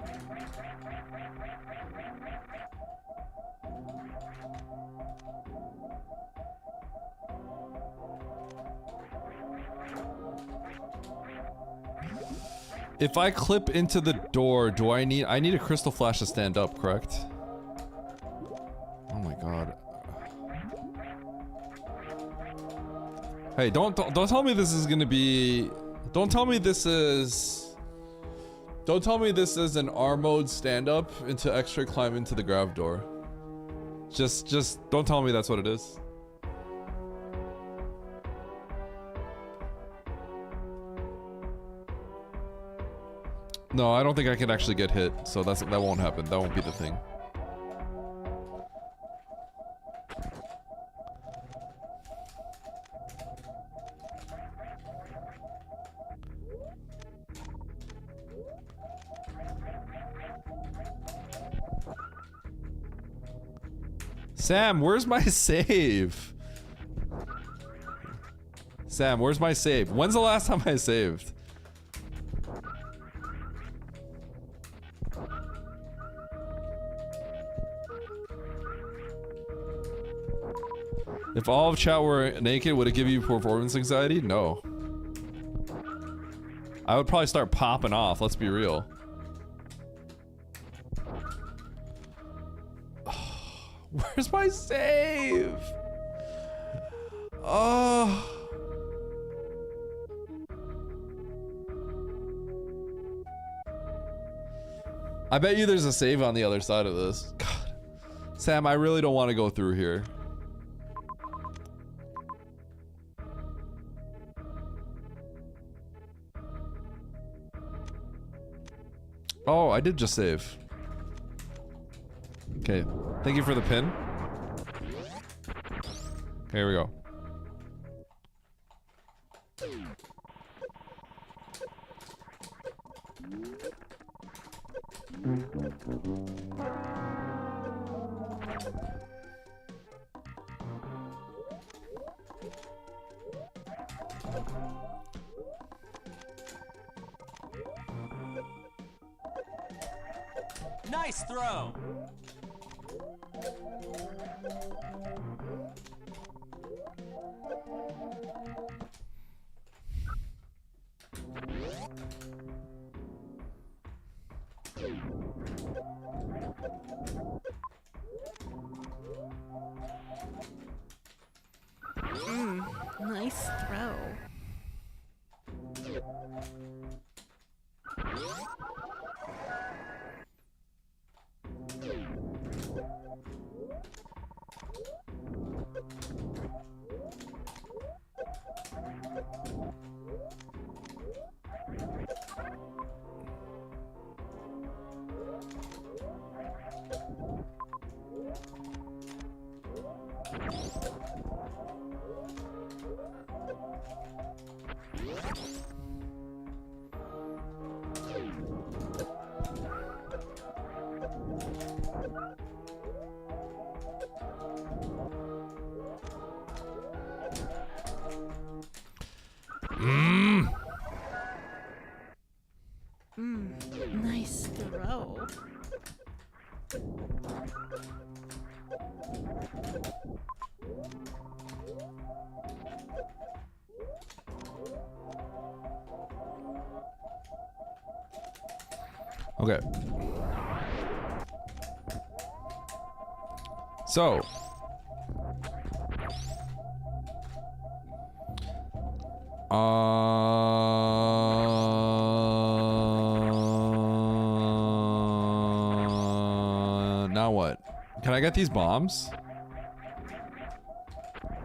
If I clip into the door, do I need a crystal flash to stand up, correct? Oh my god. Hey, don't tell me this is gonna be... Don't tell me this is an R mode stand up into X-ray climb into the grav door. Just don't tell me that's what it is. No, I don't think I can actually get hit, so that won't happen. That won't be the thing. Sam, where's my save? Sam, where's my save? When's the last time I saved? If all of chat were naked, would it give you performance anxiety? No. I would probably start popping off, let's be real. Where's my save? Oh. I bet you there's a save on the other side of this. God. Sam, I really don't want to go through here. Oh, I did just save. Okay, thank you for the pin. Okay, here we go. Nice throw. Nice throw. Nice throw. Okay. So. Now what? Can I get these bombs?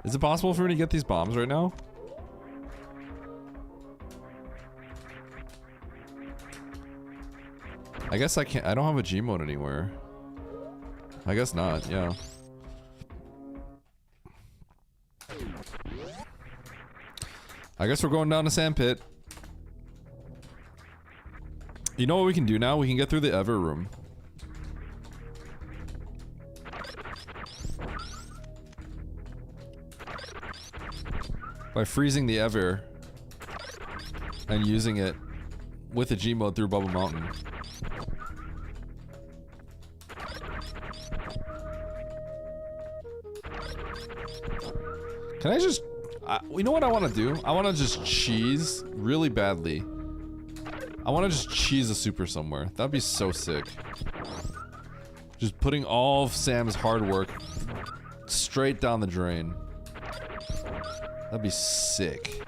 Is it possible for me to get these bombs right now? I guess I can't. I don't have a G mode anywhere. I guess not, yeah. I guess we're going down to Sandpit. You know what we can do now? We can get through the Ever room. by freezing the Ever and using it with a G mode through Bubble Mountain. Can I just... you know what I want to do? I want to just cheese really badly. I want to just cheese a super somewhere. That'd be so sick. Just putting all of Sam's hard work straight down the drain. That'd be sick.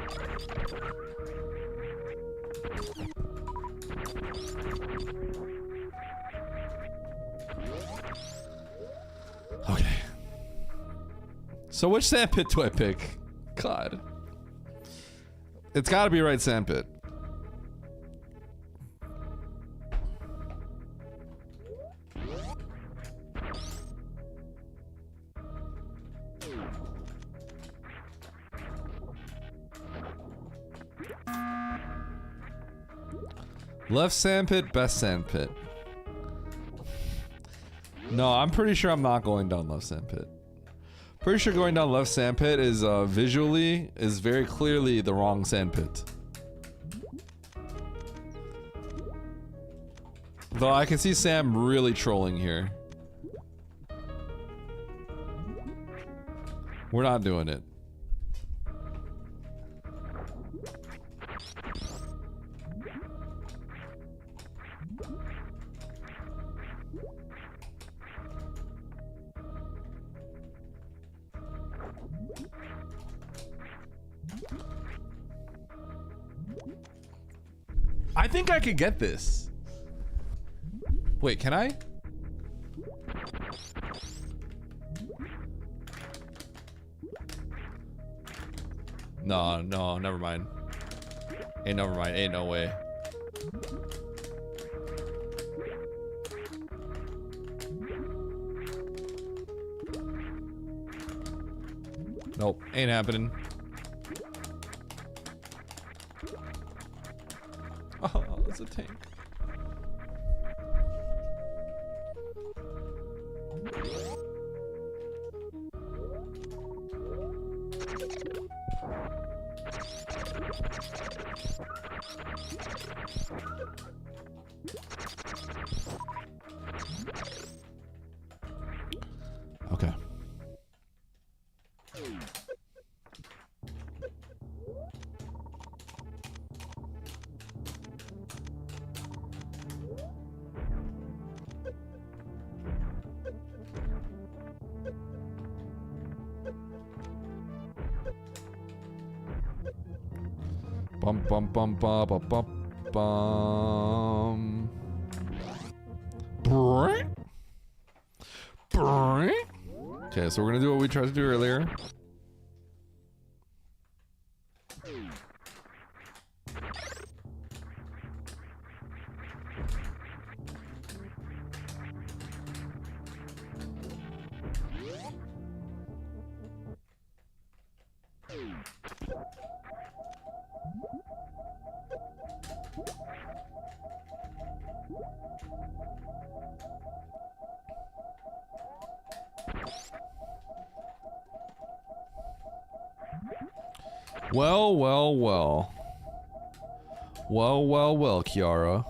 Okay. So which sandpit do I pick? God. It's gotta be right sandpit. Left sandpit, best sandpit. No, I'm pretty sure I'm not going down left sandpit. Pretty sure going down left sandpit is visually is very clearly the wrong sandpit. Though I can see Sam really trolling here. We're not doing it. I think I could get this. Wait, can I? No, no, never mind. Ain't never mind. Ain't no way. Nope, ain't happening. Oh, it's a tank. Okay. Bum bum bum bum bum bum bum. Brrrr. Brrrr. Okay, so we're gonna do what we tried to do earlier. Well, well, well. Well, well, well, Kiara.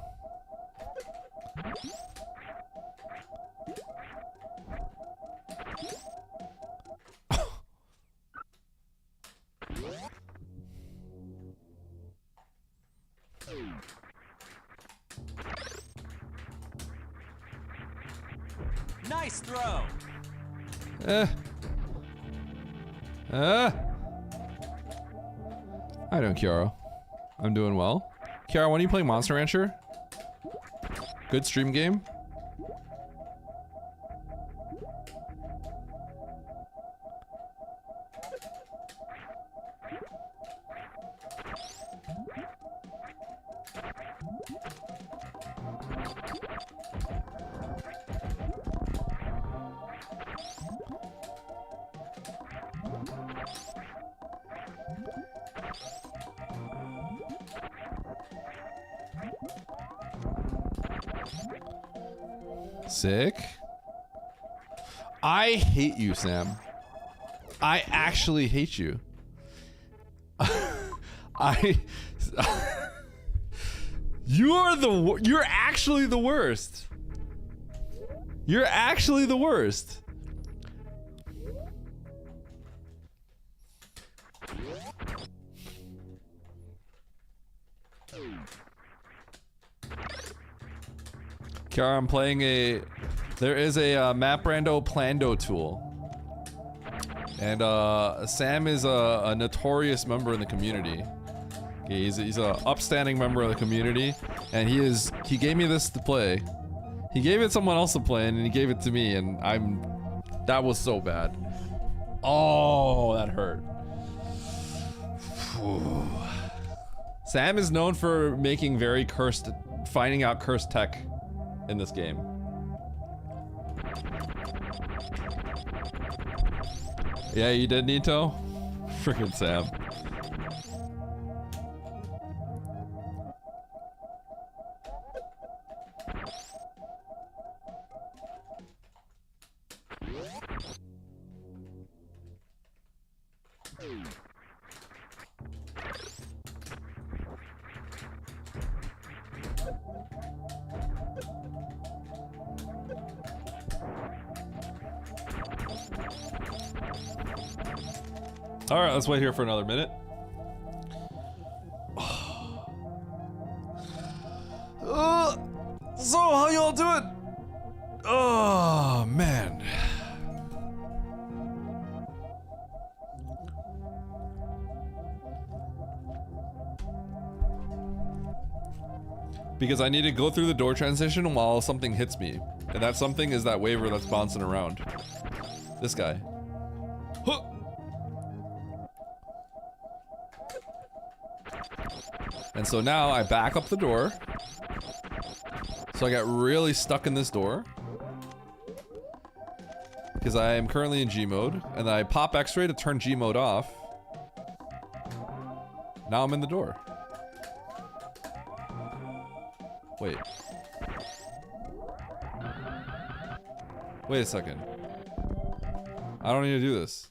Nice throw. How you doing, Kiara? I'm doing well. Kiara, when are you playing Monster Rancher? Good stream game? Sick. I hate you, Sam. I actually hate you. You're actually the worst. You're actually the worst. Kiara, I'm playing there is a map rando plando tool. And Sam is a notorious member in the community. Okay, he's a upstanding member of the community, and he gave me this to play. He gave it to someone else to play, and he gave it to me, and that was so bad. Oh, that hurt. Sam is known for making finding out cursed tech in this game. Yeah, you did, Nito? Frickin' Sam. Alright, let's wait here for another minute. So, how y'all doing? Oh, man. Because I need to go through the door transition while something hits me. And that something is that waiver that's bouncing around. This guy. Huh. And so now I back up the door. So I got really stuck in this door. Because I am currently in G mode. And then I pop X-ray to turn G mode off. Now I'm in the door. Wait. Wait a second. I don't need to do this.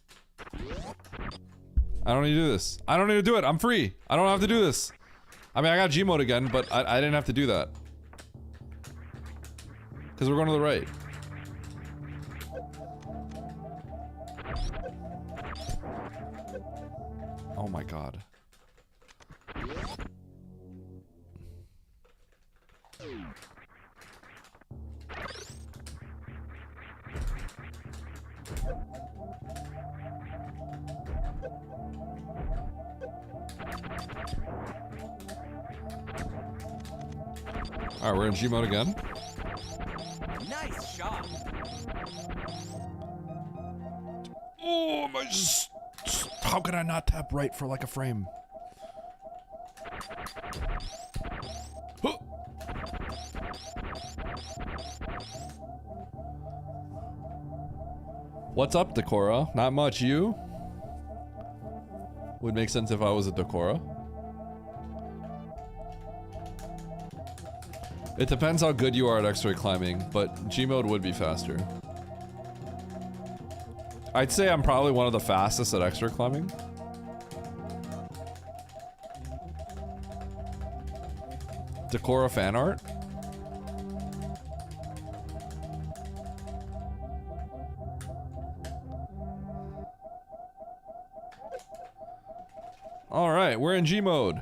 I don't need to do this. I don't need to do it. I'm free. I don't have to do this. I mean, I got G mode again, but I didn't have to do that. Because we're going to the right. Oh my god. Alright, we're in G mode again. Nice shot. Oh, my how could I not tap right for like a frame? Huh. What's up, Decora? Not much, you? Would make sense if I was a Decora. It depends how good you are at X-ray climbing, but G mode would be faster. I'd say I'm probably one of the fastest at X-ray climbing. Decora fan art? Alright, we're in G mode.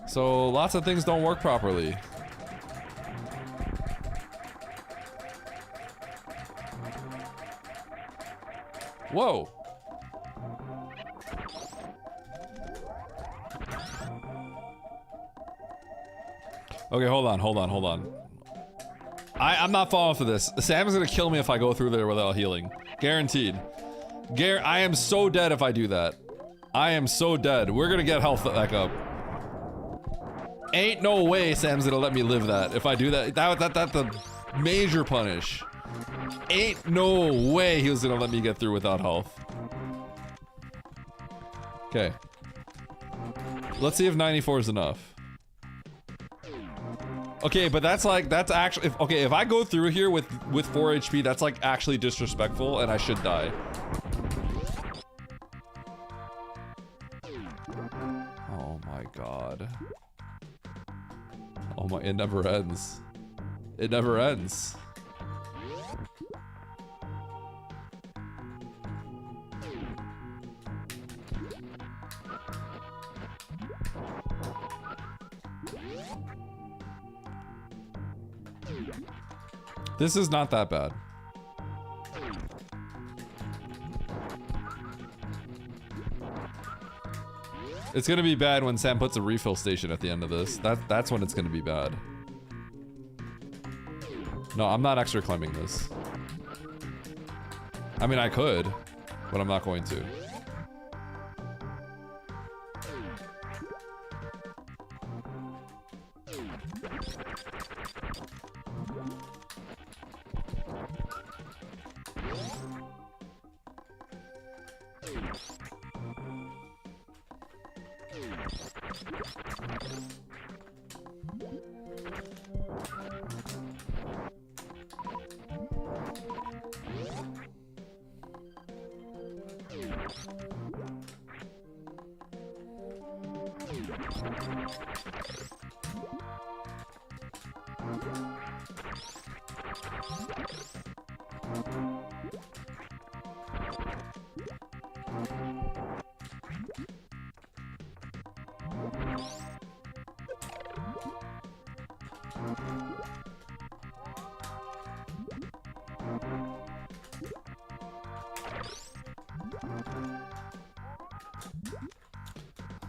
So lots of things don't work properly. Whoa. Okay, hold on. I'm not falling for this. Sam is gonna kill me if I go through there without healing. Guaranteed. I am so dead if I do that. I am so dead. We're gonna get health back up. Ain't no way Sam's gonna let me live that. If I do that, that's a major punish. Ain't no way he was gonna let me get through without health. Okay. Let's see if 94 is enough. Okay, but that's actually, if I go through here with 4 HP, that's like actually disrespectful and I should die. god. Oh my, it never ends. It never ends. This is not that bad. It's gonna be bad when Sam puts a refill station at the end of this. That's when it's gonna be bad. No, I'm not extra climbing this. I mean, I could, but I'm not going to.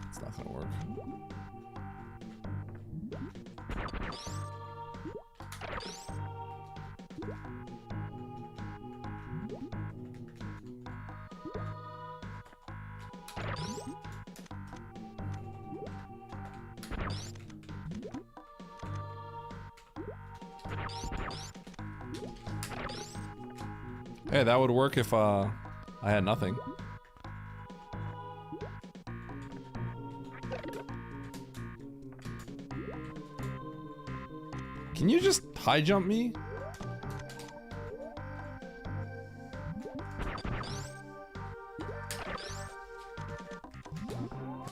It's not gonna work. Hey, that would work if I had nothing. Can you just high jump me?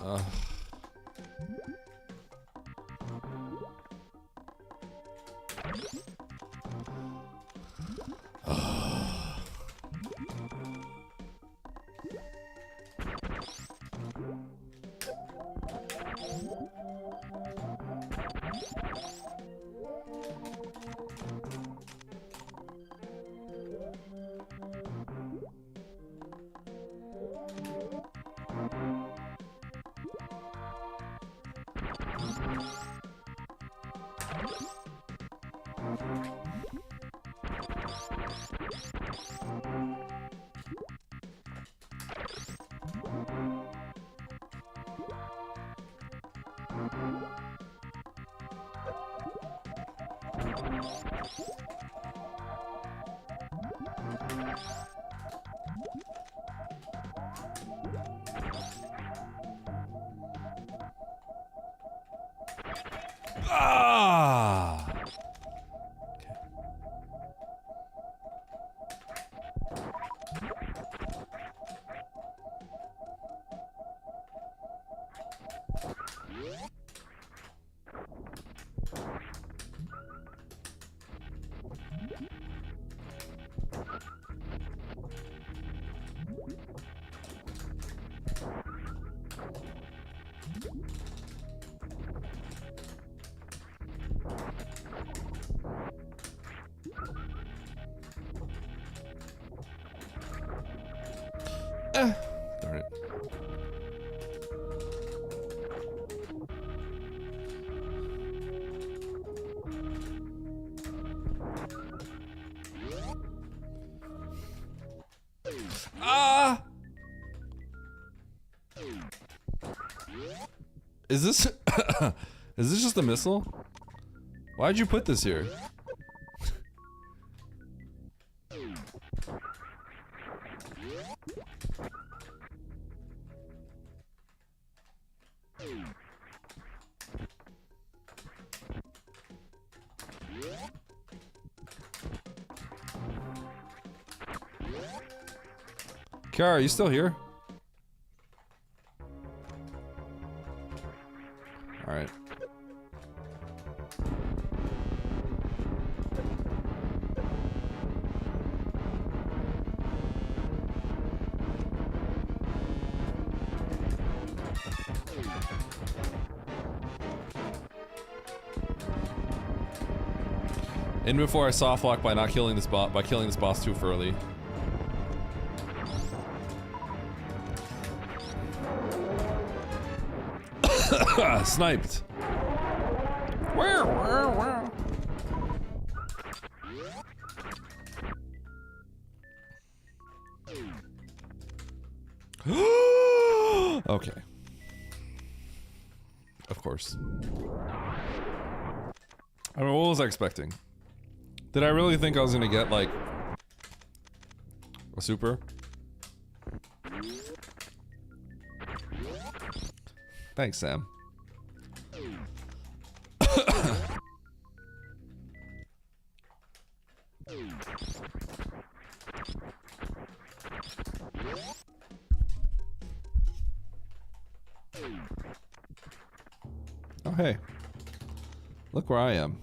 Ugh. Ah! Darn it. Ah! Is this is this just a missile? Why'd you put this here? Kara, are you still here? Alright. In before I soft lock by not killing this boss, by killing this boss too early. Sniped. Okay. Of course. I mean, what was I expecting? Did I really think I was gonna get, like, a super? Thanks, Sam. Oh, hey. Look where I am.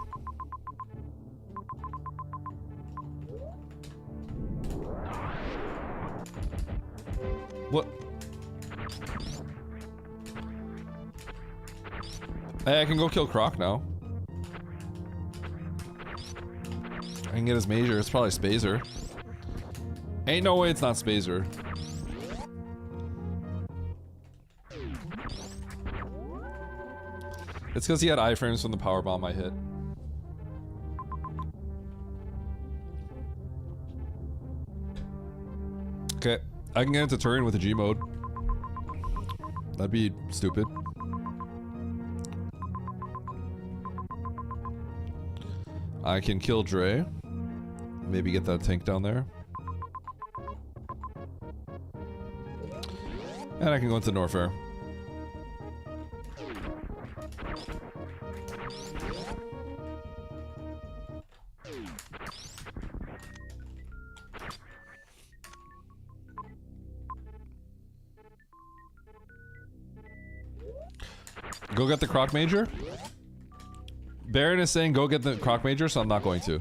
What? Hey, I can go kill Croc now. I can get his major. It's probably Spazer. Ain't no way it's not Spazer. It's because he had iframes from the power bomb I hit. Okay, I can get into Turian with a G mode. That'd be stupid. I can kill Dre. Maybe get that tank down there. And I can go into Norfair. Go get the Croc Major? Baron is saying go get the Croc Major, so I'm not going to.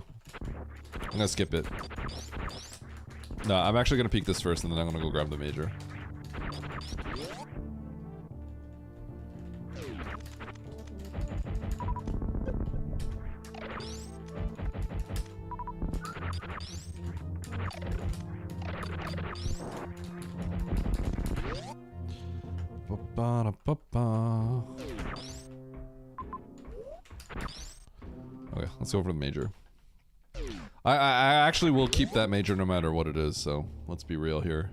I'm gonna skip it. No, I'm actually gonna peek this first and then I'm gonna go grab the Major. Ba-ba-da-ba-ba. Okay, let's go for the Major. I actually will keep that Major no matter what it is, so let's be real here.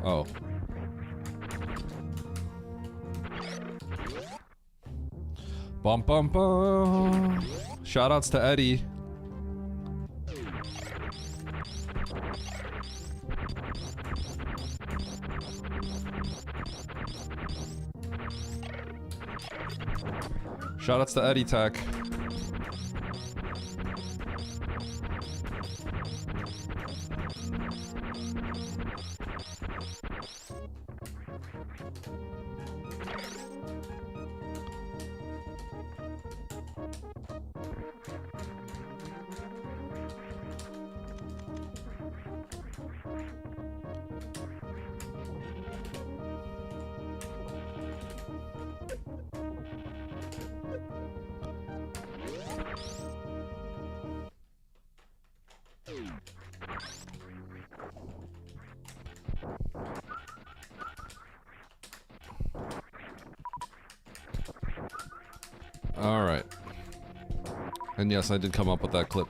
Oh. Bum bum bum. Shoutouts to Eddie. Shoutouts to Eddie Tech. Alright. And yes, I did come up with that clip.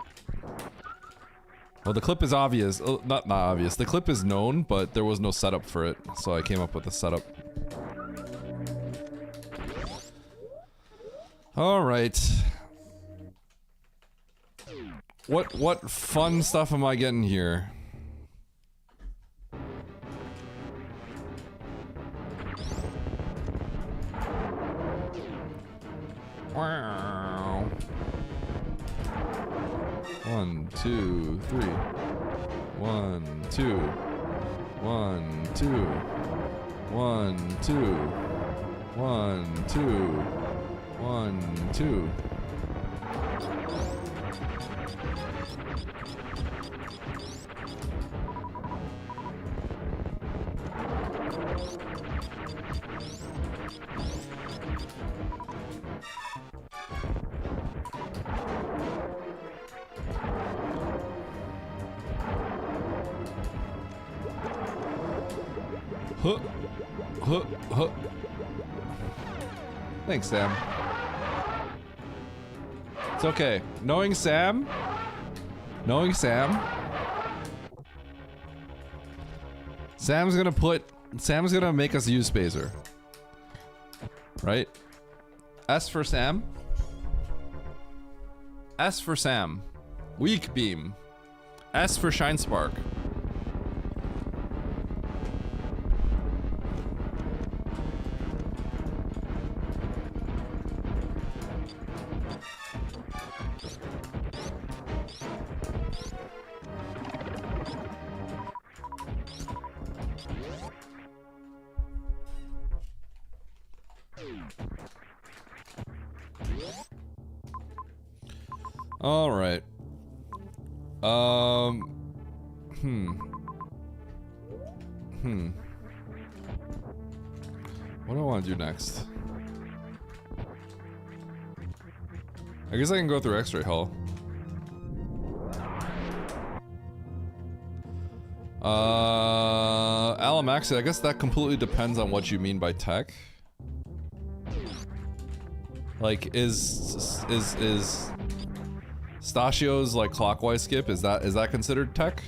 Well, the clip is obvious. Oh, not obvious. The clip is known, but there was no setup for it. So I came up with a setup. Alright. What fun stuff am I getting here? 3. 1, 2. 1, 2. 1, 2. 1, 2. 1, 2. Huh. Huh. Huh. Thanks, Sam. It's okay. Knowing Sam, Sam's gonna make us use Spazer. Right? S for Sam. S for Sam. Weak beam. S for Shine Spark. All right. What do I want to do next? I guess I can go through X-ray Hall. Alamaxi, I guess that completely depends on what you mean by tech. Like, is Stachio's like clockwise skip, is that considered tech?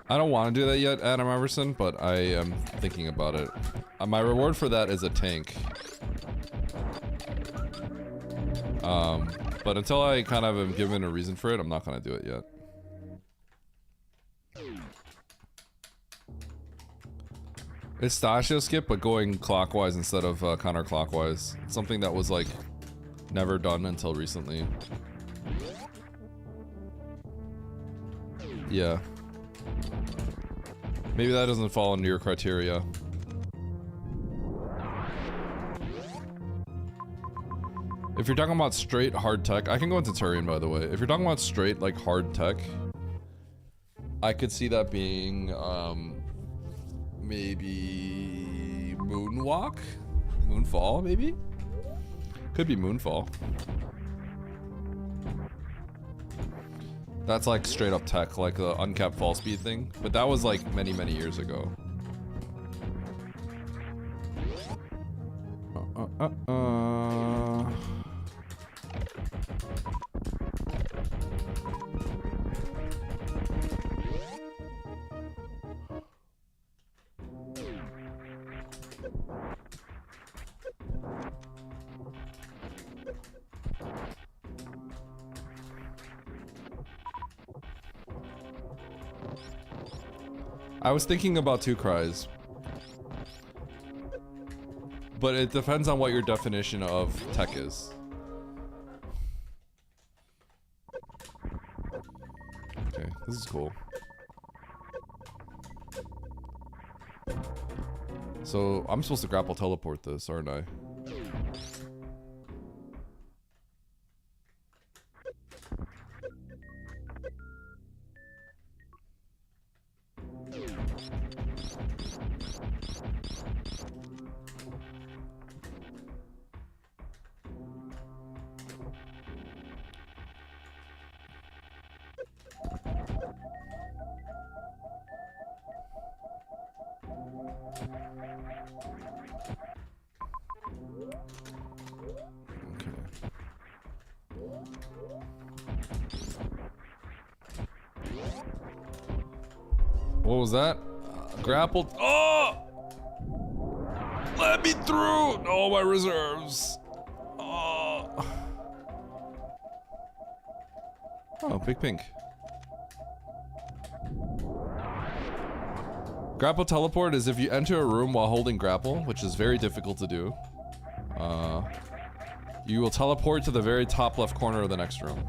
I don't want to do that yet, Adam Everson, but I am thinking about it. My reward for that is a tank. But until I kind of am given a reason for it, I'm not gonna do it yet. It's Stachio skip, but going clockwise instead of counterclockwise. It's something that was like never done until recently. Yeah. Maybe that doesn't fall into your criteria. If you're talking about straight hard tech, I can go into Turian, by the way. If you're talking about straight like hard tech, I could see that being maybe Moonwalk? Moonfall, maybe? Could be Moonfall. That's like straight up tech, like the uncapped fall speed thing. But that was like many, many years ago. I was thinking about 2 cries. But it depends on what your definition of tech is. Okay, this is cool. So, I'm supposed to grapple teleport this, aren't I? What was that? Grappled. Oh! Let me through! Oh, my reserves. Oh. Oh, big pink. Grapple teleport is if you enter a room while holding grapple, which is very difficult to do. You will teleport to the very top left corner of the next room.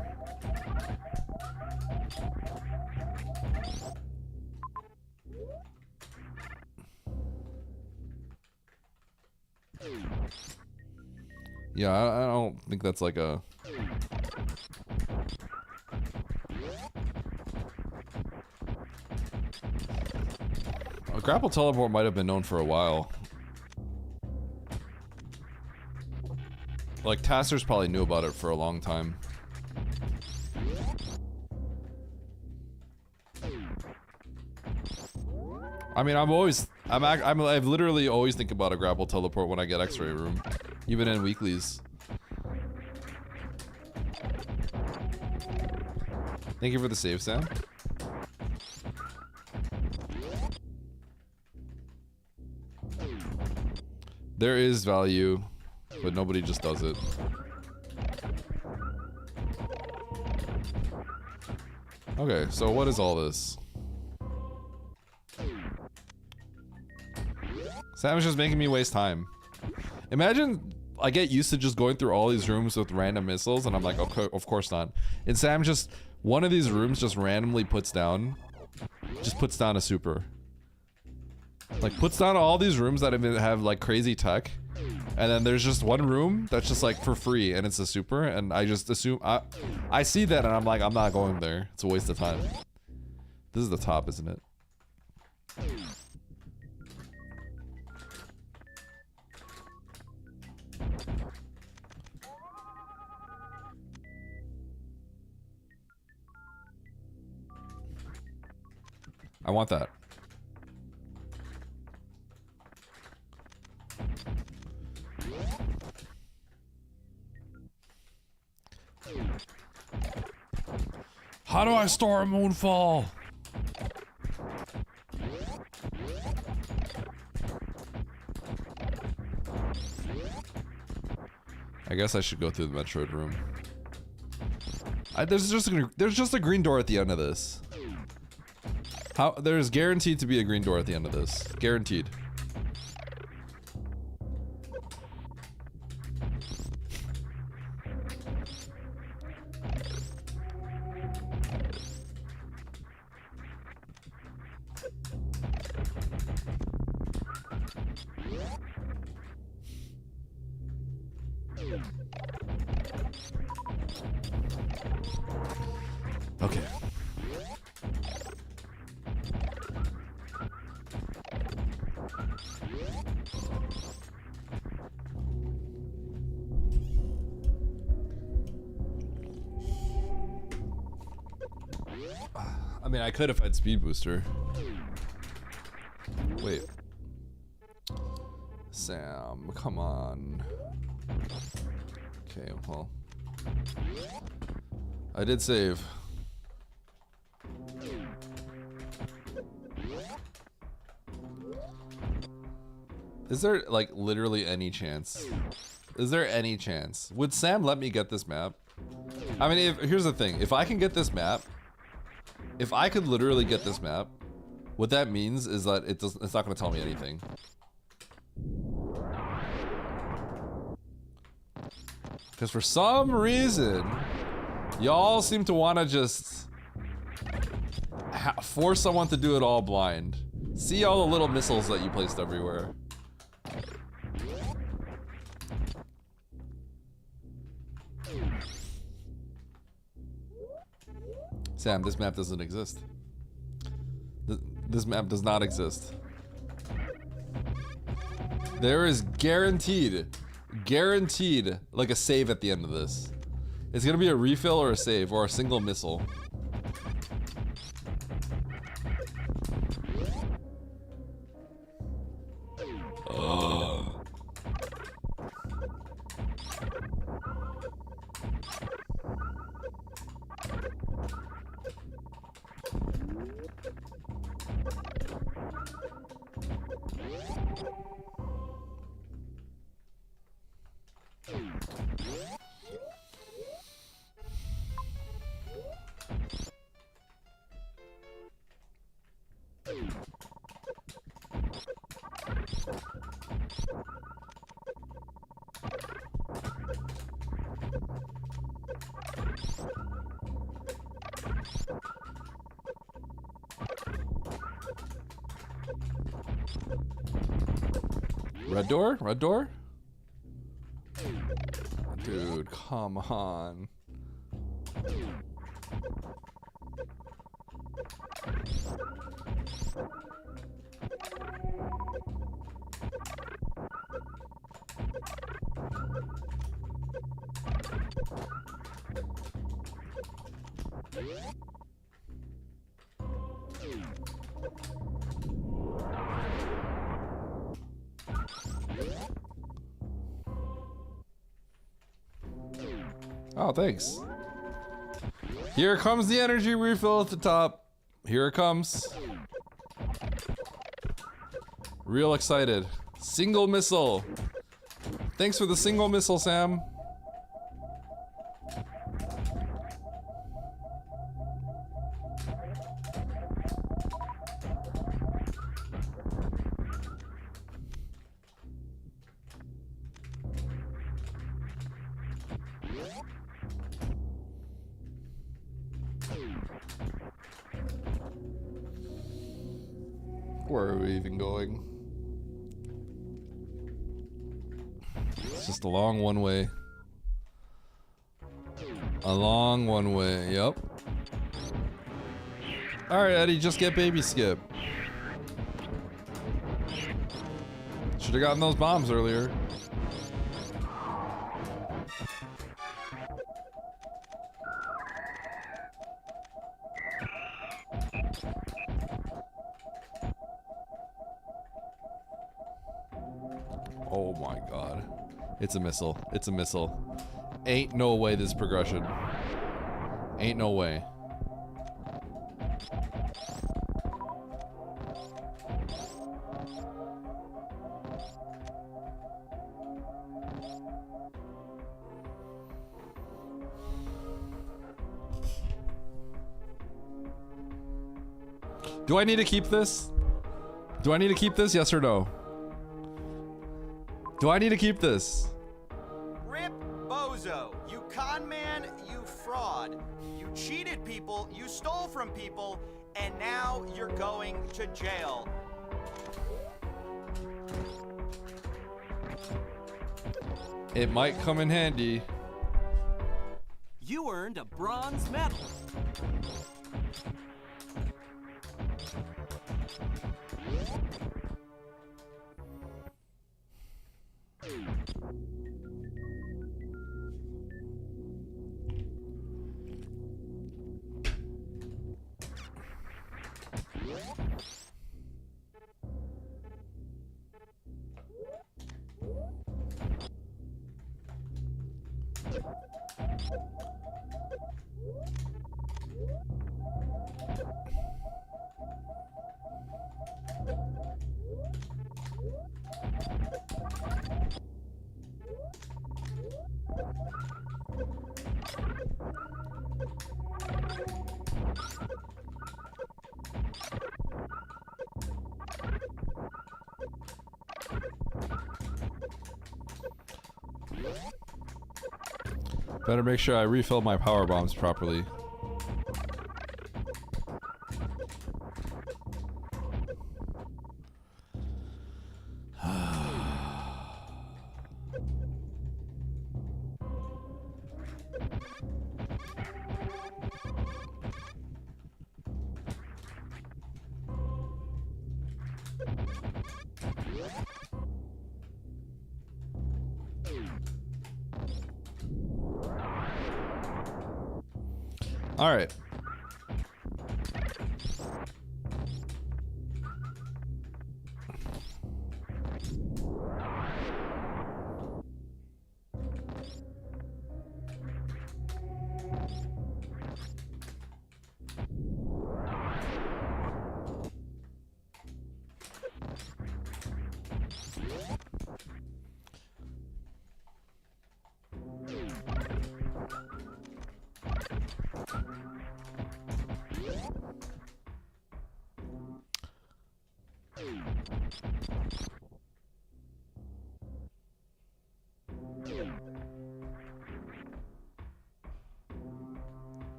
Yeah, I don't think that's like a... A grapple teleport might have been known for a while. Like, Tassers probably knew about it for a long time. I mean, I've literally always think about a grapple teleport when I get X-ray room, even in weeklies. Thank you for the save, Sam. There is value, but nobody just does it. Okay, so what is all this? Sam is just making me waste time. Imagine I get used to just going through all these rooms with random missiles, and I'm like, okay, of course not. And Sam just, one of these rooms just randomly puts down a super. Like, puts down all these rooms that have like crazy tech, and then there's just one room that's just like for free, and it's a super, and I just assume, I see that and I'm like, I'm not going there. It's a waste of time. This is the top, isn't it? I want that. How do I store a moonfall? I guess I should go through the Metroid room. There's just a green door at the end of this. There's guaranteed to be a green door at the end of this. Guaranteed. Okay. I mean, I could if I had speed booster. Wait. Sam, come on. Okay, well. I did save. Is there, like, literally any chance? Is there any chance? Would Sam let me get this map? I mean, here's the thing. If I can get this map, if I could literally get this map, what that means is that it's not going to tell me anything. Because for some reason, y'all seem to want to just force someone to do it all blind. See all the little missiles that you placed everywhere. Sam, this map doesn't exist. This map does not exist. There is guaranteed, like a save at the end of this. It's gonna be a refill or a save or a single missile. Ugh. Red door? Red door? Dude, come on. Oh, thanks. Here comes the energy refill at the top. Here it comes. Real excited. Single missile. Thanks for the single missile, Sam. Where are we even going? It's just a long one way. A long one way, yep. Alright, Eddie, just get baby skip. Should have gotten those bombs earlier. Oh my god. It's a missile. It's a missile. Ain't no way this progression. Ain't no way. Do I need to keep this? Do I need to keep this? Yes or no? Do I need to keep this? Rip Bozo, you con man, you fraud. You cheated people, you stole from people, and now you're going to jail. It might come in handy. You earned a bronze medal. Better make sure I refill my power bombs properly. All right.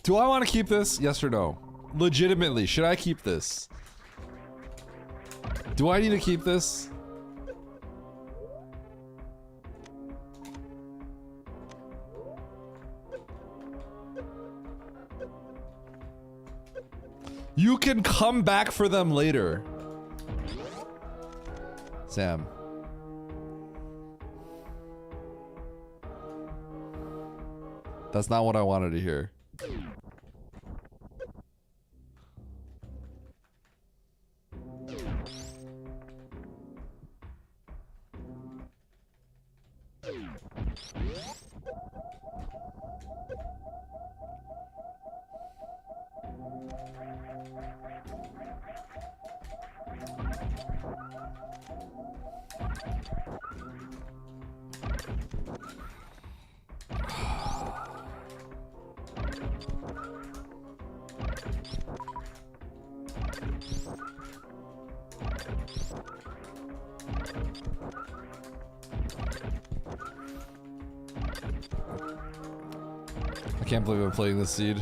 Do I want to keep this? Yes or no? Legitimately, should I keep this? Do I need to keep this? You can come back for them later. Sam. That's not what I wanted to hear. I can't believe I'm playing this seed.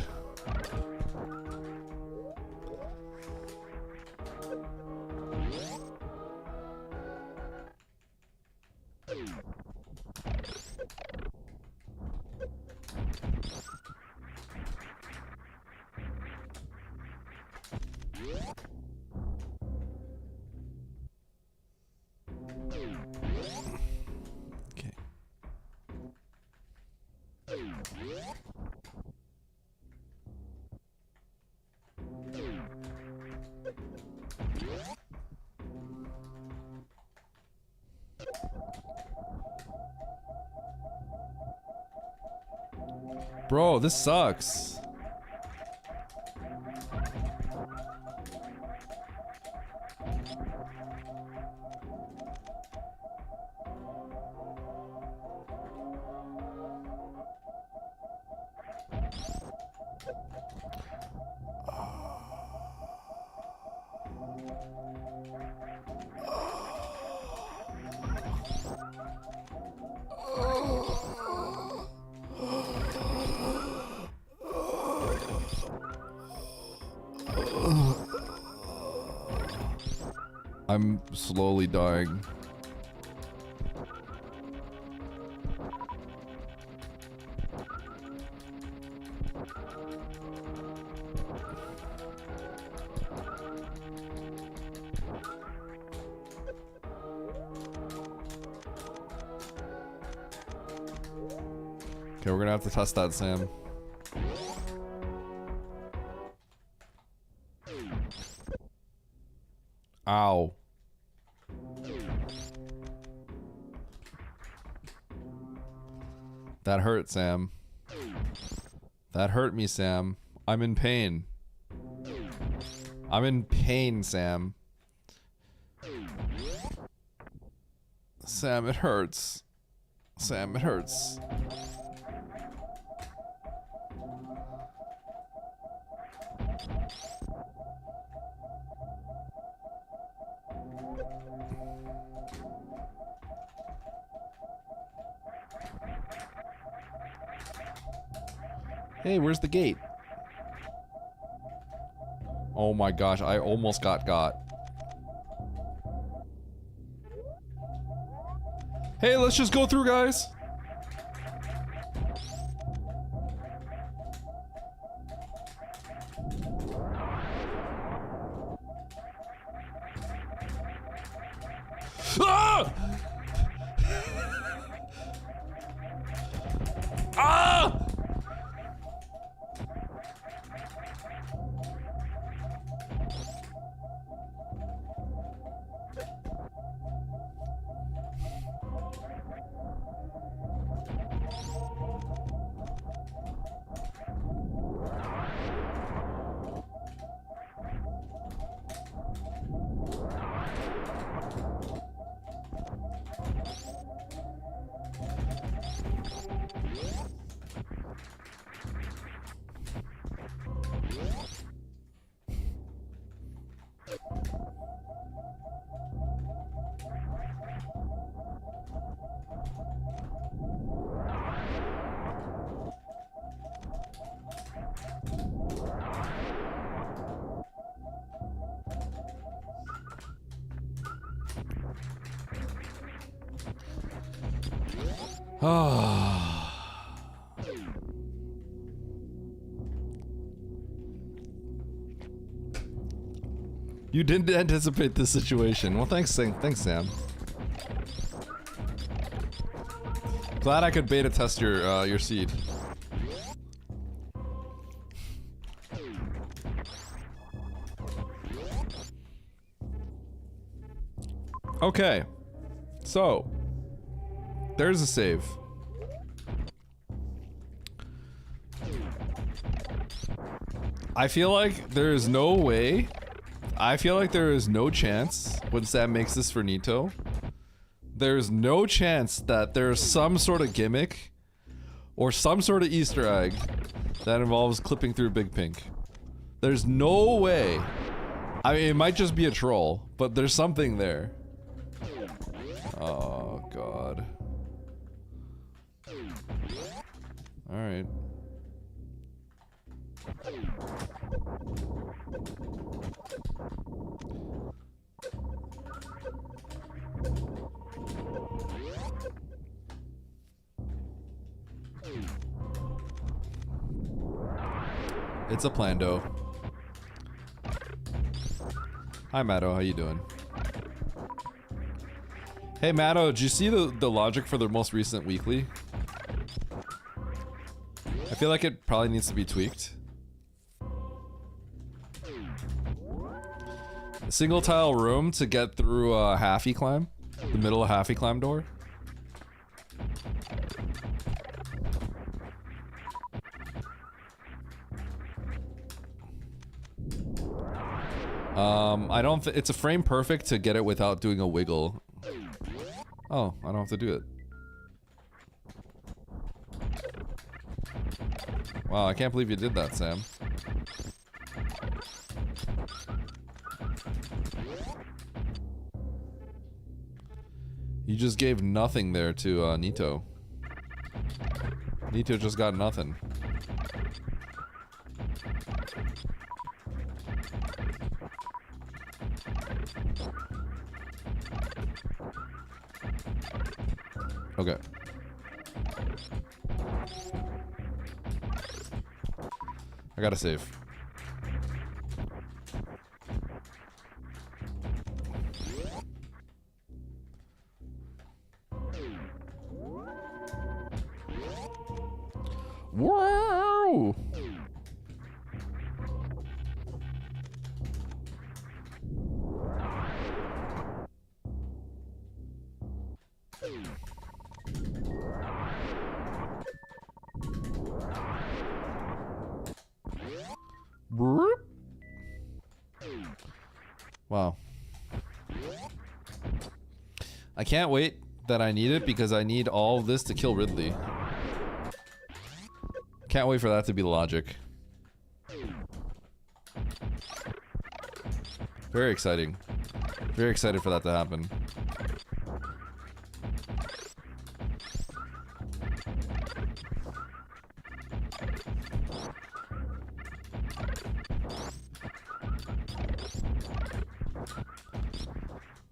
Okay. Bro, this sucks. I'm slowly dying. Okay, we're gonna have to test that, Sam. Ow. That hurt, Sam. That hurt me, Sam. I'm in pain. I'm in pain, Sam. Sam, it hurts. Sam, it hurts. Hey, where's the gate? Oh my gosh, I almost got. Hey, let's just go through, guys. Ah! Ah! You didn't anticipate this situation. Well, thanks, Sam. Glad I could beta test your seed. Okay, so there's a save. I feel like there is no way. I feel like there is no chance when Sam makes this for Nito. There's no chance that there's some sort of gimmick or some sort of Easter egg that involves clipping through Big Pink. There's no way. I mean, it might just be a troll, but there's something there. Oh, God. Alright. It's a plando. Hi, Matto. How you doing? Hey, Matto, did you see the logic for the most recent weekly? I feel like it probably needs to be tweaked. A single tile room to get through a halfy climb. The middle of halfy climb door. I don't it's a frame perfect to get it without doing a wiggle. Oh, I don't have to do it. Wow, I can't believe you did that, Sam. You just gave nothing there to Nito. Nito just got nothing. Okay. I gotta save. Whoa! Wow. I can't wait that I need it because I need all of this to kill Ridley. Can't wait for that to be the logic. Very exciting. Very excited for that to happen.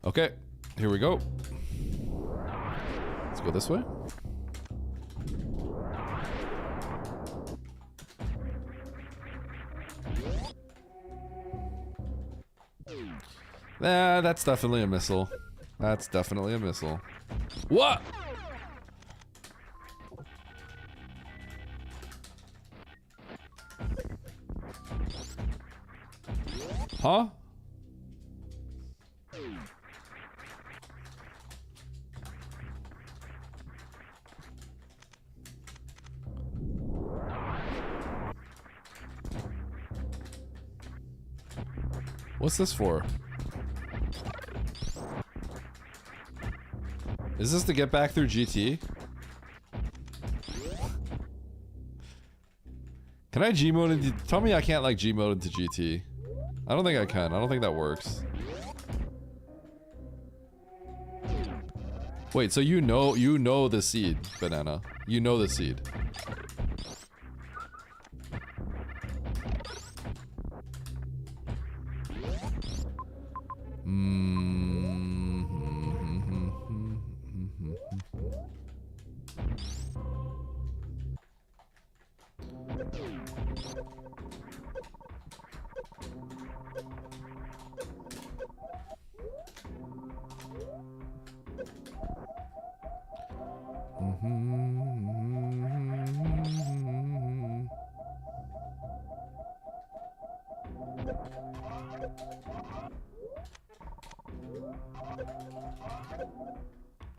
Okay, here we go. Let's go this way. That's definitely a missile. That's definitely a missile. What? Huh? What's this for? Is this to get back through GT? Can I G-mode into... Tell me I can't like G-mode into GT. I don't think I can. I don't think that works. Wait, so you know the seed, Banana. You know the seed.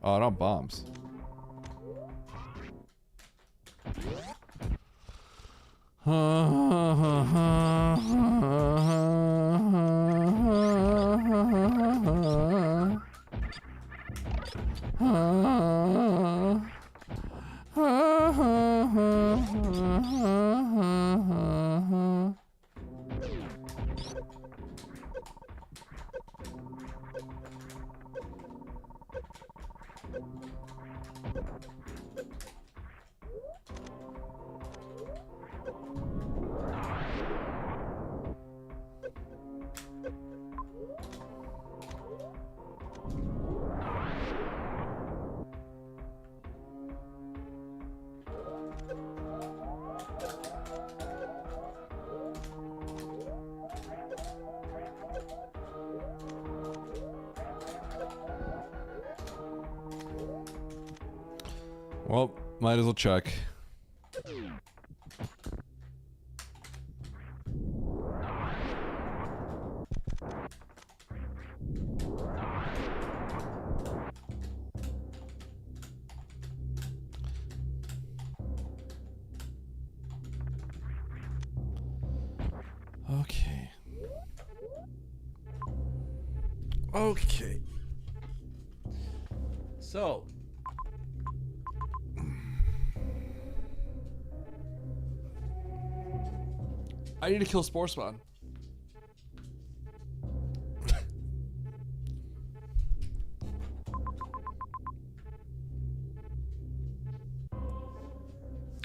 Oh, not bombs. Well, might as well check. Okay. Okay. So. I need to kill Spore Spawn.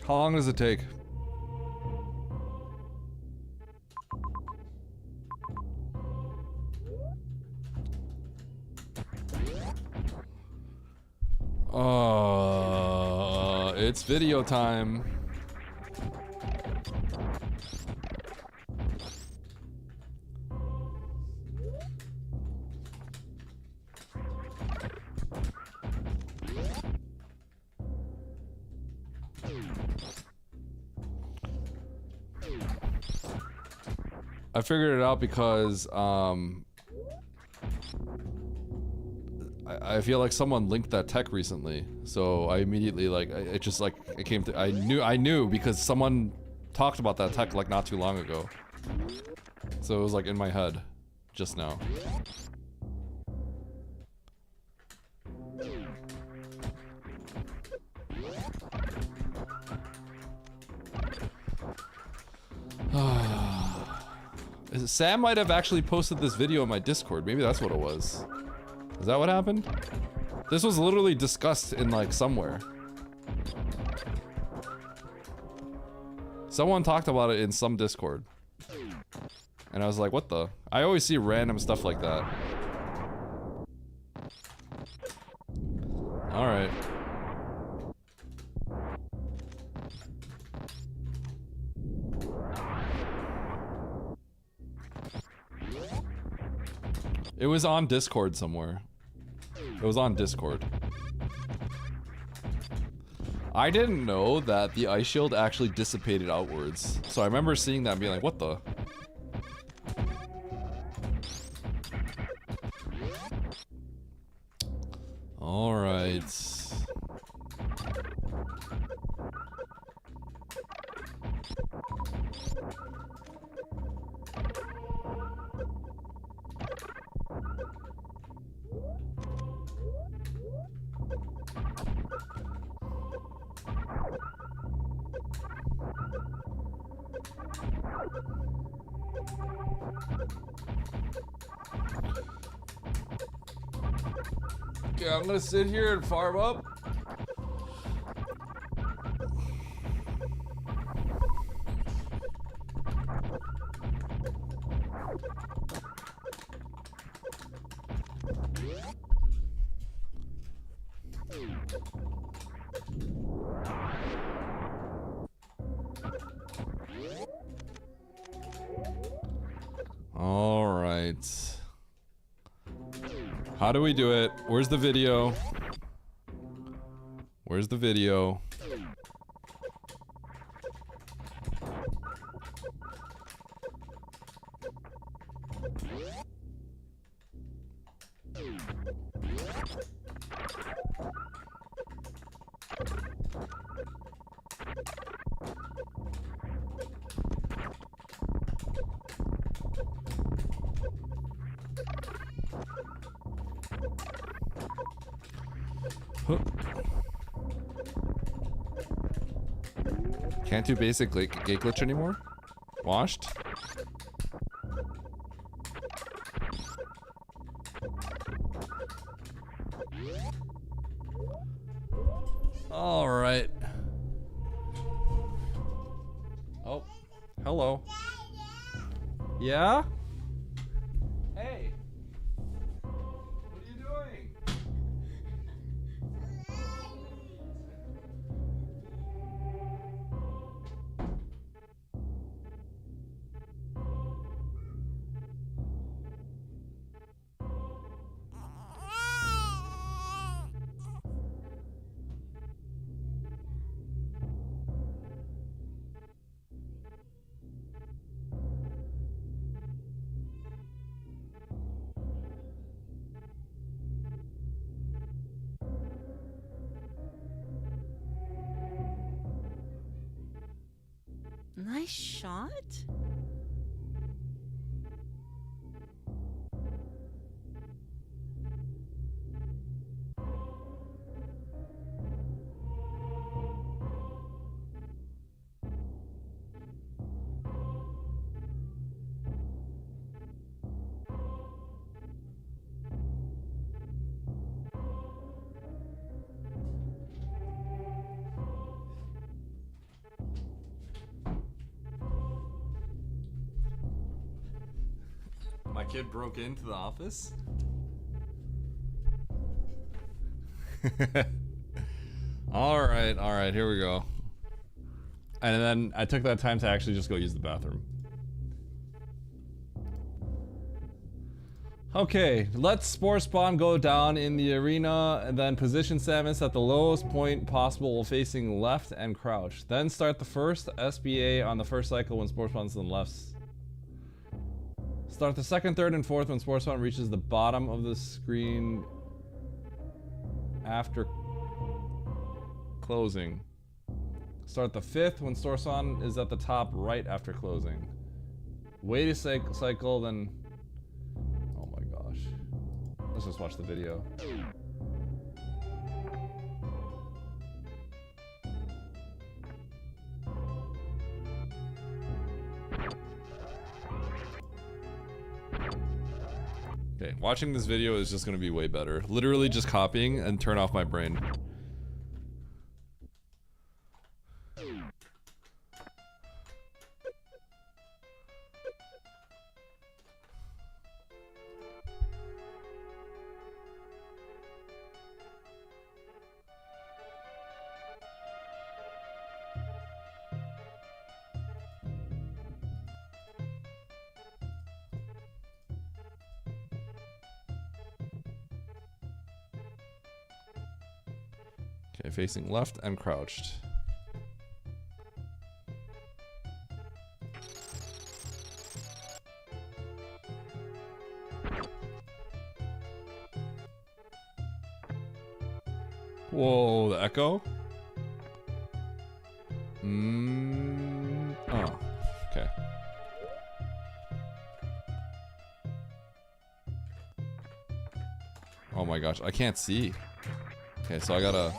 How long does it take? It's video time. I figured it out because I feel like someone linked that tech recently, so I immediately it came to I knew because someone talked about that tech like not too long ago, so it was like in my head just now. Sam might have actually posted this video in my Discord. Maybe that's what it was. Is that what happened? This was literally discussed in like somewhere. Someone talked about it in some Discord. And I was like, what the? I always see random stuff like that. Alright. It was on Discord somewhere. It was on Discord. I didn't know that the ice shield actually dissipated outwards. So I remember seeing that and being like, what the? Alright. Okay, I'm gonna sit here and farm up. All right. How do we do it? Where's the video? Where's the video? Can't do basic gate glitch anymore? Washed? All right. Oh, hello. Yeah? Hey. What are you doing? Nice shot. My kid broke into the office? all right, here we go. And then I took that time to actually just go use the bathroom. Okay, let Spore Spawn go down in the arena, and then position Samus at the lowest point possible while facing left and crouch. Then start the first SBA on the first cycle when Spore Spawn's on the left. Start the second, third, and fourth when Spore Spawn reaches the bottom of the screen after closing. Start the fifth when Spore Spawn is at the top right after closing. Wait a cycle, then... Oh my gosh. Let's just watch the video. Okay, watching this video is just gonna be way better. Literally just copying and turn off my brain. Okay, facing left and crouched. Whoa, the echo? Oh, okay. Oh my gosh, I can't see. Okay, so I gotta...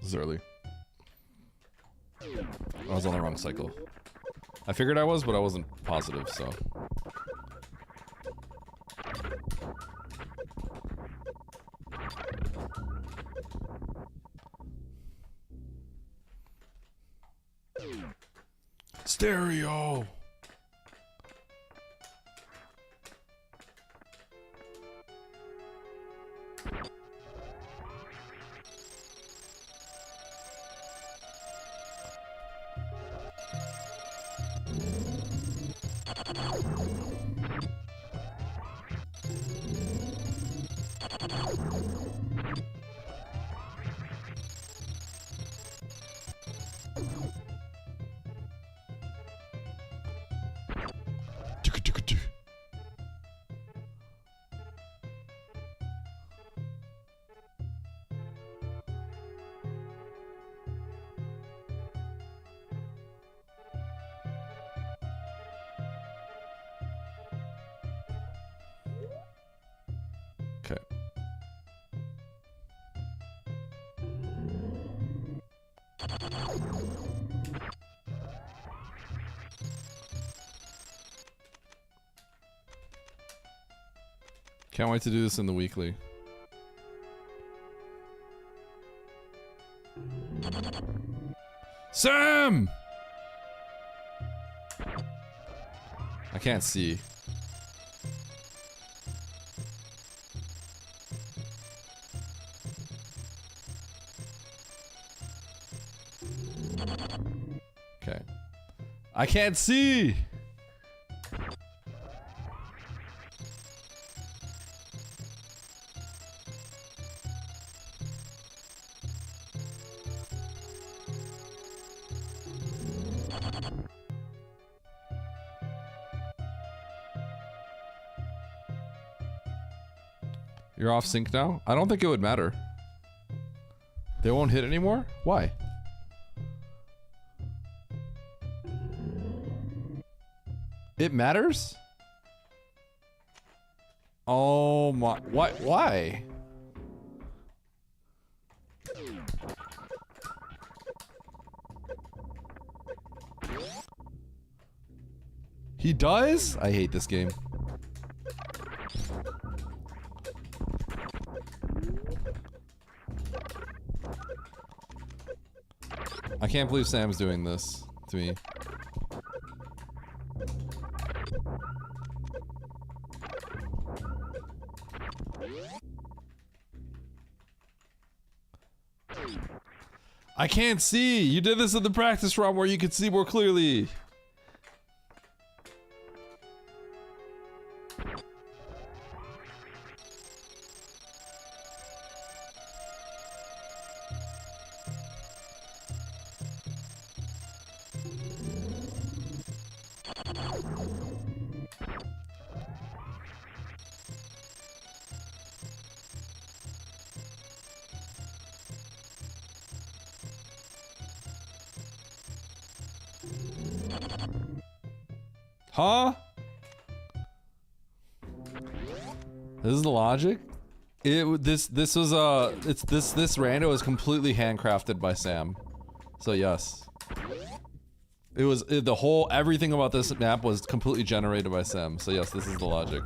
This is early. I was on the wrong cycle. I figured I was, but I wasn't positive, so. Stereo! Okay. Can't wait to do this in the weekly. Sam! I can't see. Okay. I can't see! You're off sync now? I don't think it would matter. They won't hit anymore? Why? It matters? Oh my, why? He does? I hate this game. I can't believe Sam's doing this to me. I can't see! You did this in the practice run where you could see more clearly. Huh? This is the logic? This was this rando is completely handcrafted by Sam. So yes. It was everything about this map was completely generated by Sam. So yes, this is the logic.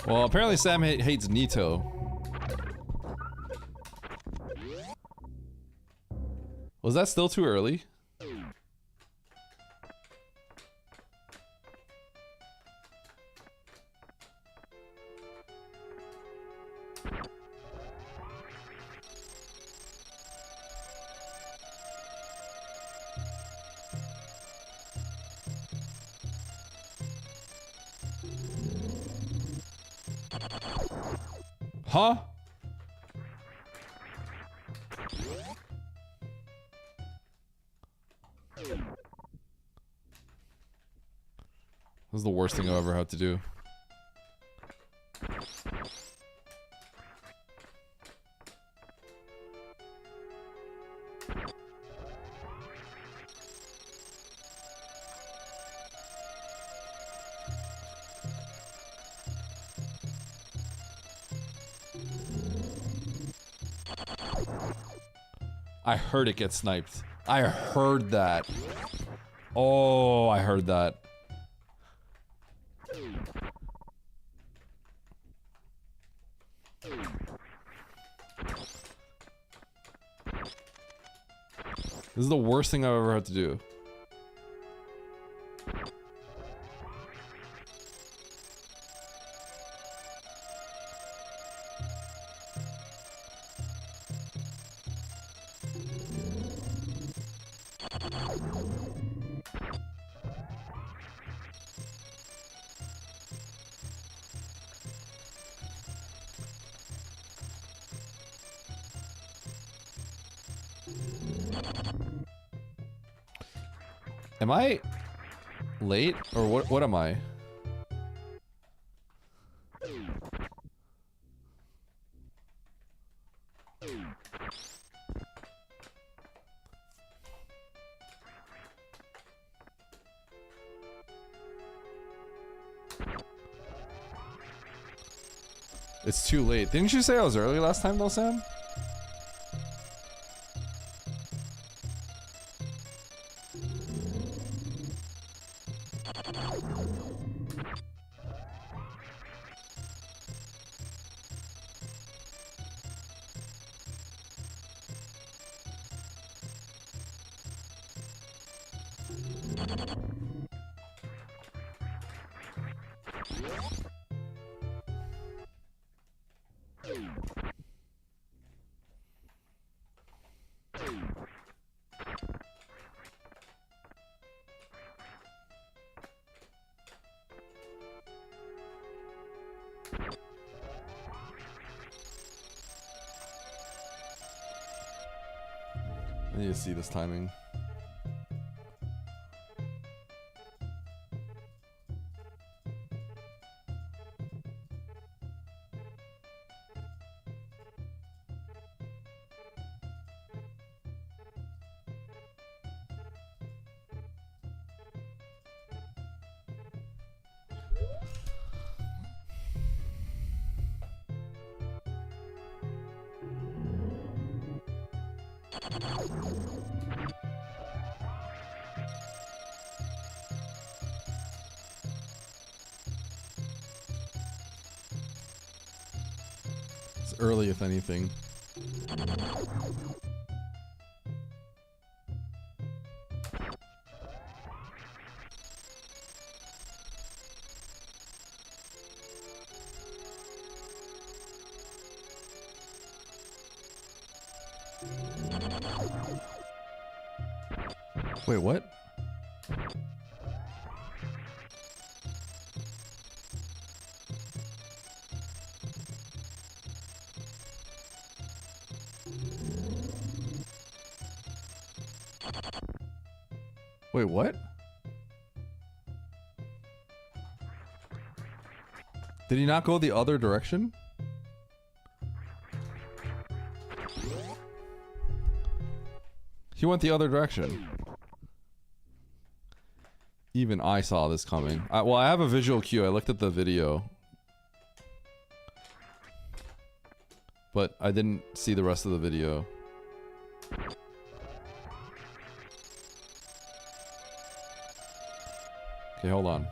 Well, apparently Sam hates Nito. Was that still too early? Huh? This is the worst thing I've ever had to do. I heard it get sniped. I heard that. Oh, I heard that. This is the worst thing I've ever had to do. Am I late or what am I? It's too late. Didn't you say I was early last time though, Sam? I need to see this timing. It's early, if anything. Wait, what? Wait, what? Did he not go the other direction? He went the other direction. Even I saw this coming. Well, I have a visual cue. I looked at the video. But I didn't see the rest of the video. Okay, hold on.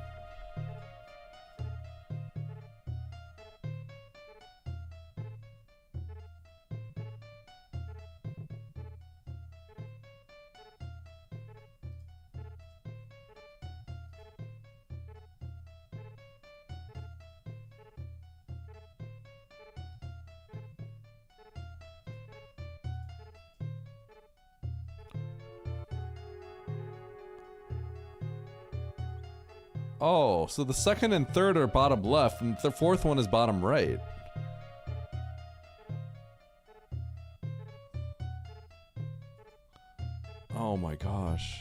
Oh, so the second and third are bottom left, and the fourth one is bottom right. Oh my gosh.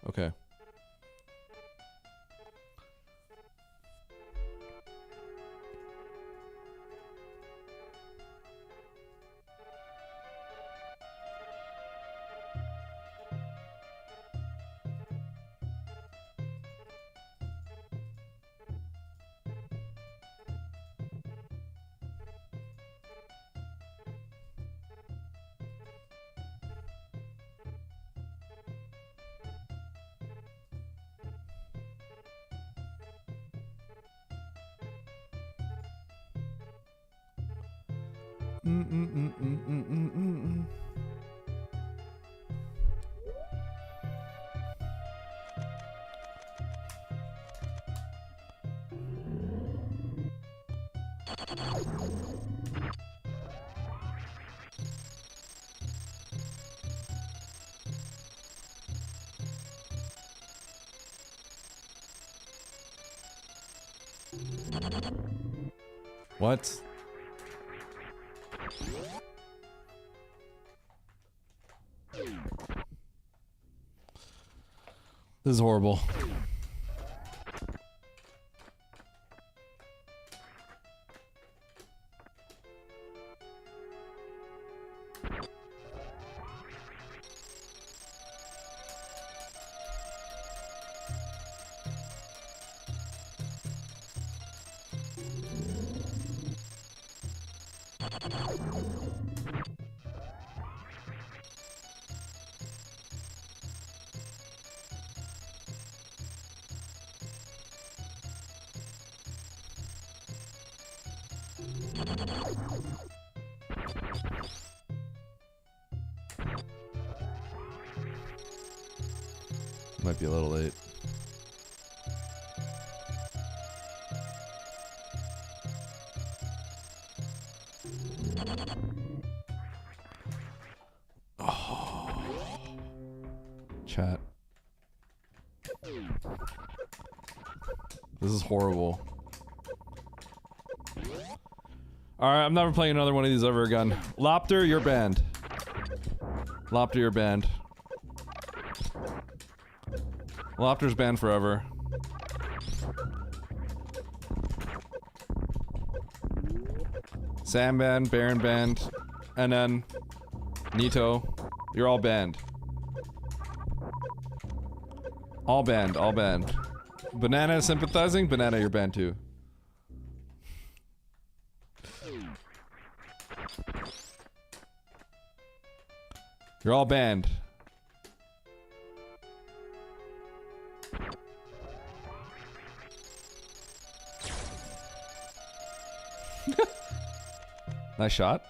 Okay. What? This is horrible. Might be a little late. Oh. Chat. This is horrible. Alright, I'm never playing another one of these ever again. Lopter, you're banned. Lopter, you're banned. Lopter's banned forever. Sam banned, Baron banned, and then Nito. You're all banned. All banned, all banned. Banana is sympathizing? Banana, you're banned too. You're all banned. Nice shot.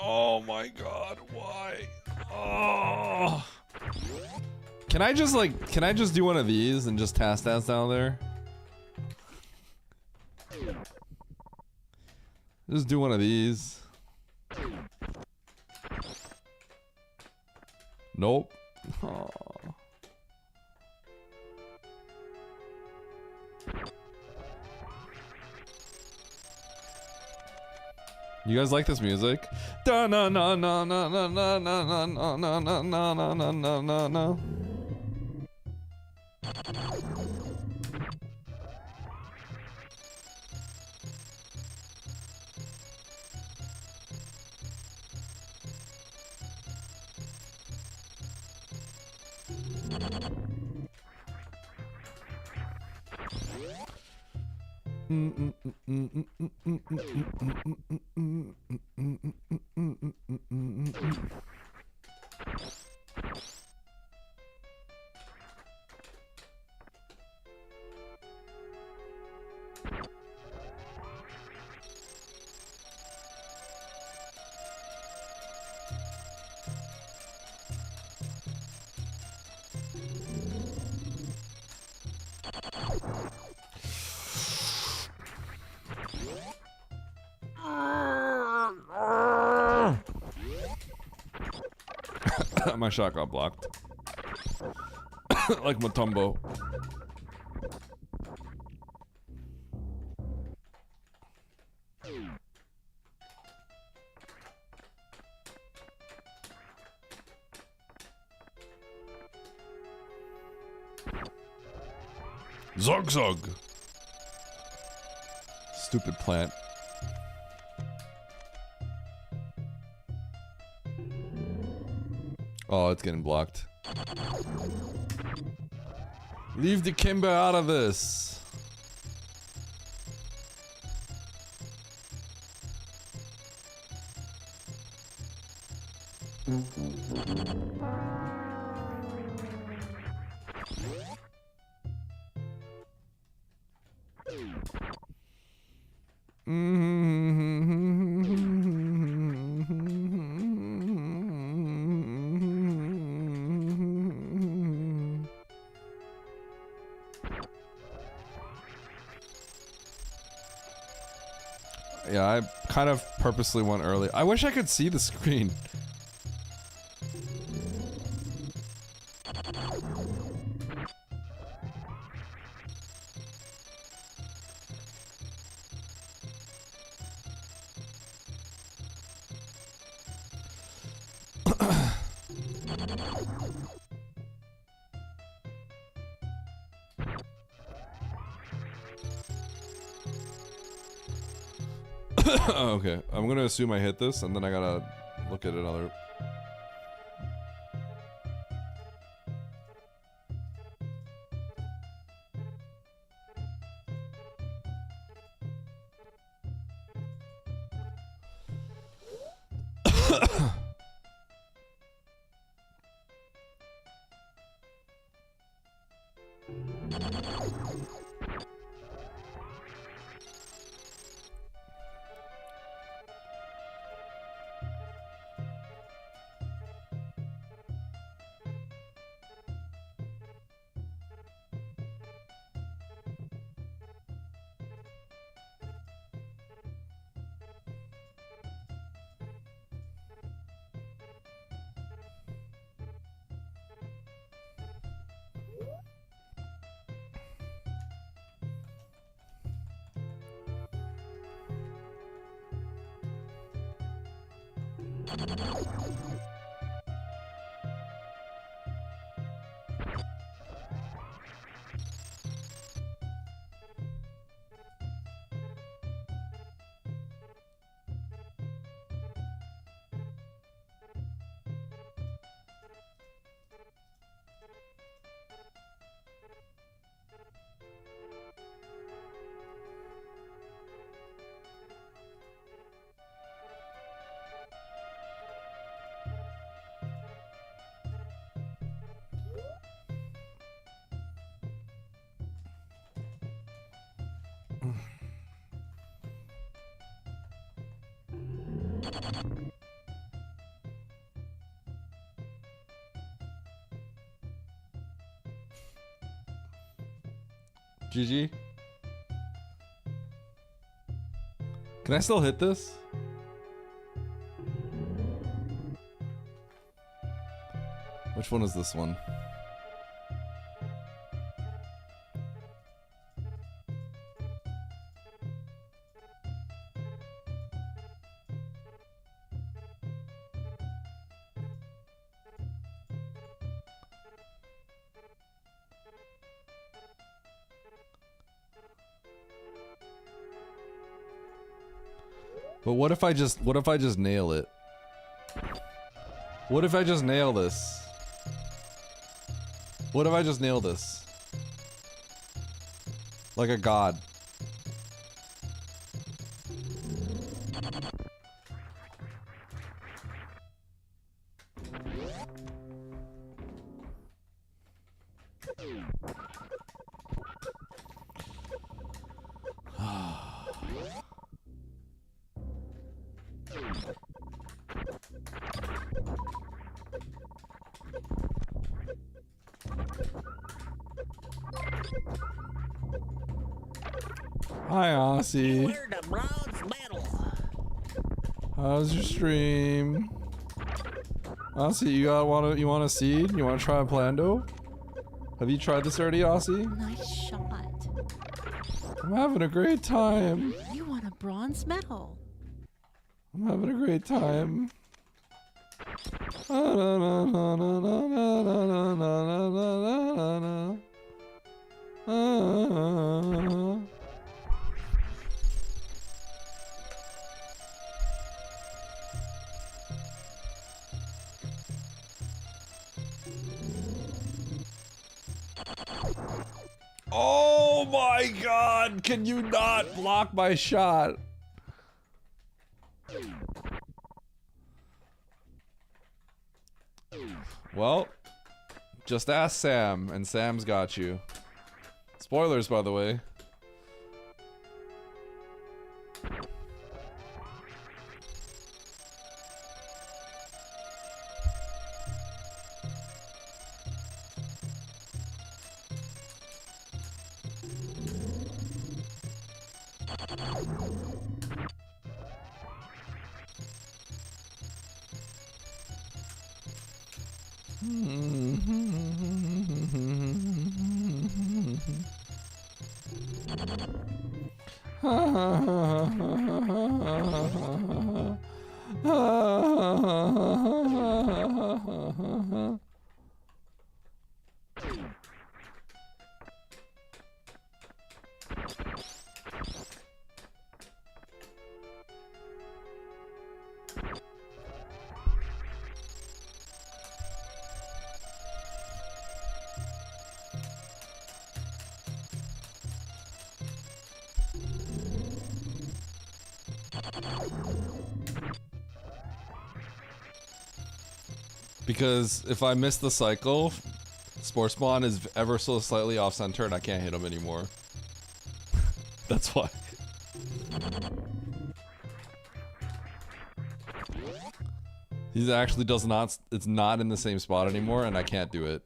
Oh my god, why? Oh. Can I just do one of these and just task dance down there? Just do one of these. Nope. Oh. You guys like this music? Da na na na na na na na na na na na na na na na na. My shot got blocked. Like Matumbo. Zog zog. Stupid plant. Oh, it's getting blocked. Leave the Kimber out of this. Yeah, I kind of purposely went early. I wish I could see the screen. Okay, I'm gonna assume I hit this, and then I gotta look at another. GG. Can I still hit this? Which one is this one? But what if I just nail it? What if I just nail this? What if I just nail this? Like a god. Hi, Aussie. How's your stream? Aussie, you want a seed? You want to try a Plando? Have you tried this already, Aussie? Nice shot. I'm having a great time. You want a bronze medal. I'm having a great time. Oh my god, can you not block my shot? Well, just ask Sam, and Sam's got you. Spoilers, by the way. Because if I miss the cycle, Spore Spawn is ever so slightly off center and I can't hit him anymore. That's why. He actually does not, it's not in the same spot anymore and I can't do it.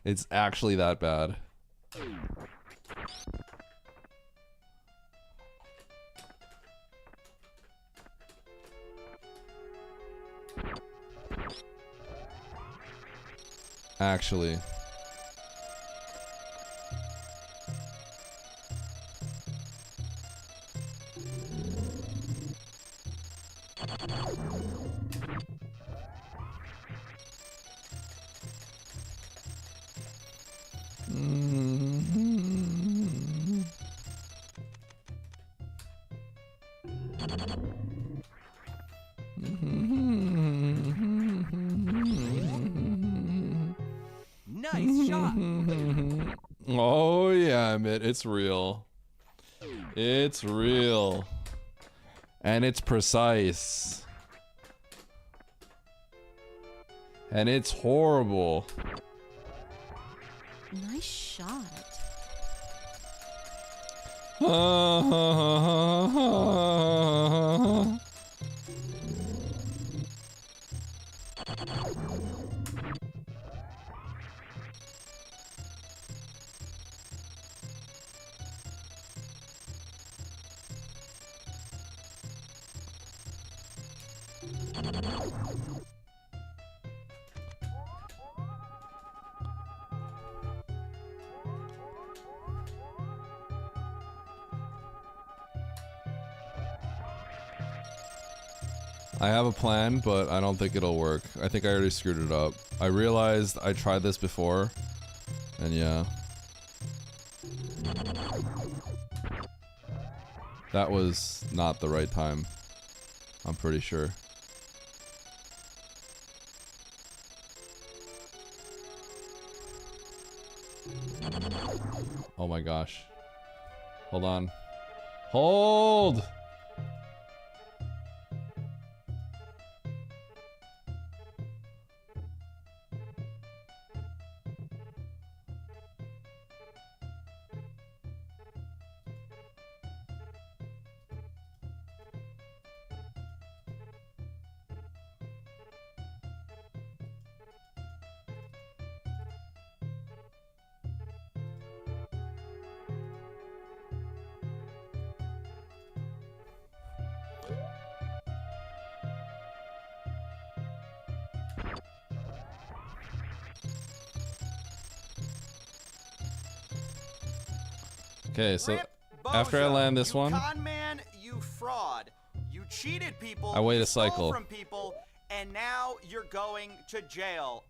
It's actually that bad. Actually. Nice shot. Oh yeah, Emmett, it's real. It's real. And it's precise. And it's horrible. Nice shot. I have a plan, but I don't think it'll work. I think I already screwed it up. I realized I tried this before, and yeah. That was not the right time. I'm pretty sure. Oh my gosh. Hold on. Hold! Okay, so Rip after I Bozo, land this you one, con man, you fraud. You cheated people. I wait you a cycle. Stole from people, and now you're going to jail.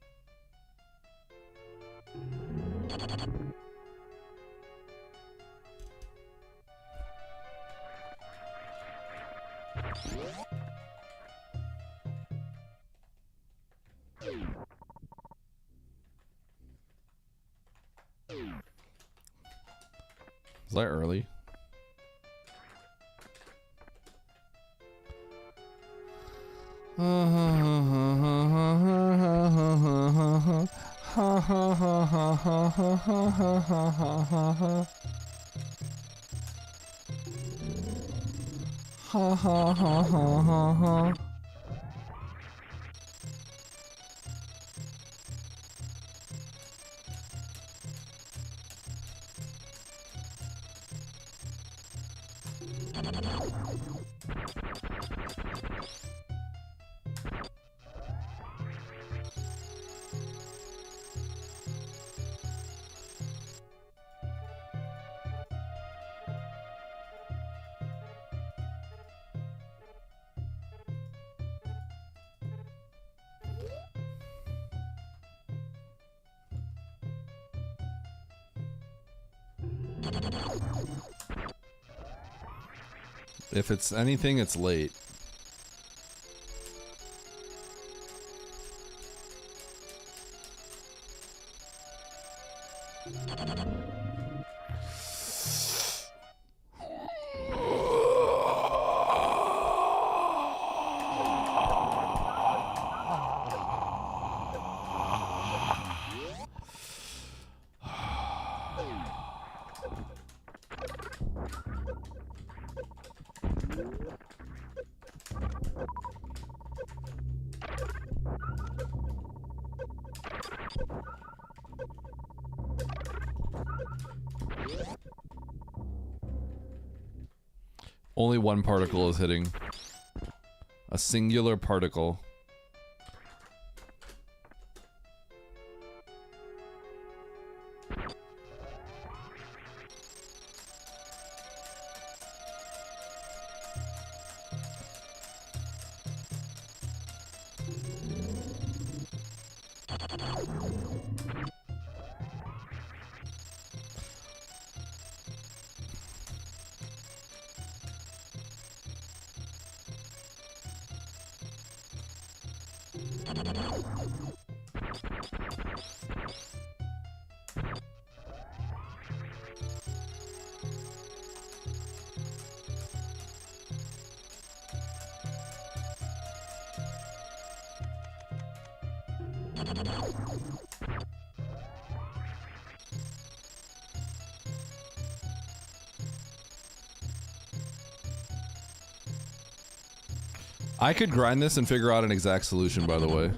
is that early? If it's anything, it's late. Only one particle is hitting. A singular particle. I could grind this and figure out an exact solution, by the way.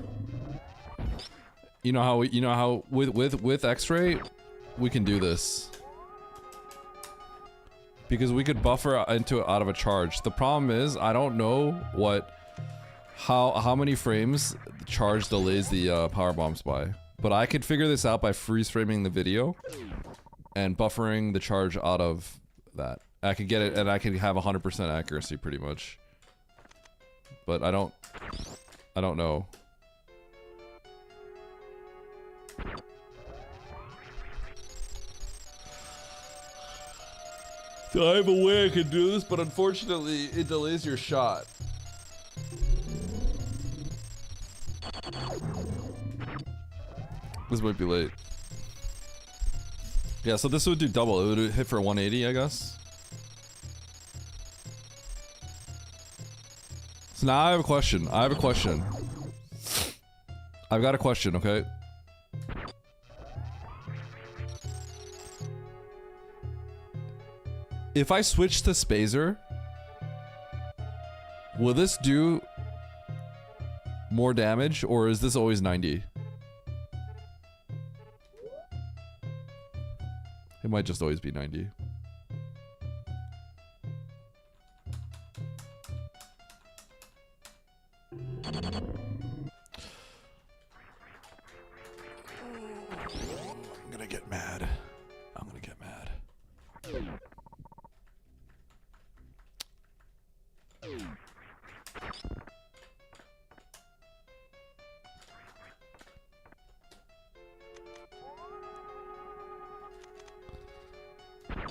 You know how with X-ray we can do this. Because we could buffer into it out of a charge. The problem is I don't know how many frames the charge delays the power bombs by. But I could figure this out by freeze framing the video and buffering the charge out of that. I could get it and I could have 100% accuracy pretty much. But I don't know. I have a way I could do this, but unfortunately it delays your shot. This might be late. Yeah, so this would do double. It would hit for 180, I guess. So now I have a question. I've got a question, okay? If I switch to Spazer, will this do more damage, or is this always 90? It might just always be 90. I'm gonna get mad. I'm gonna get mad.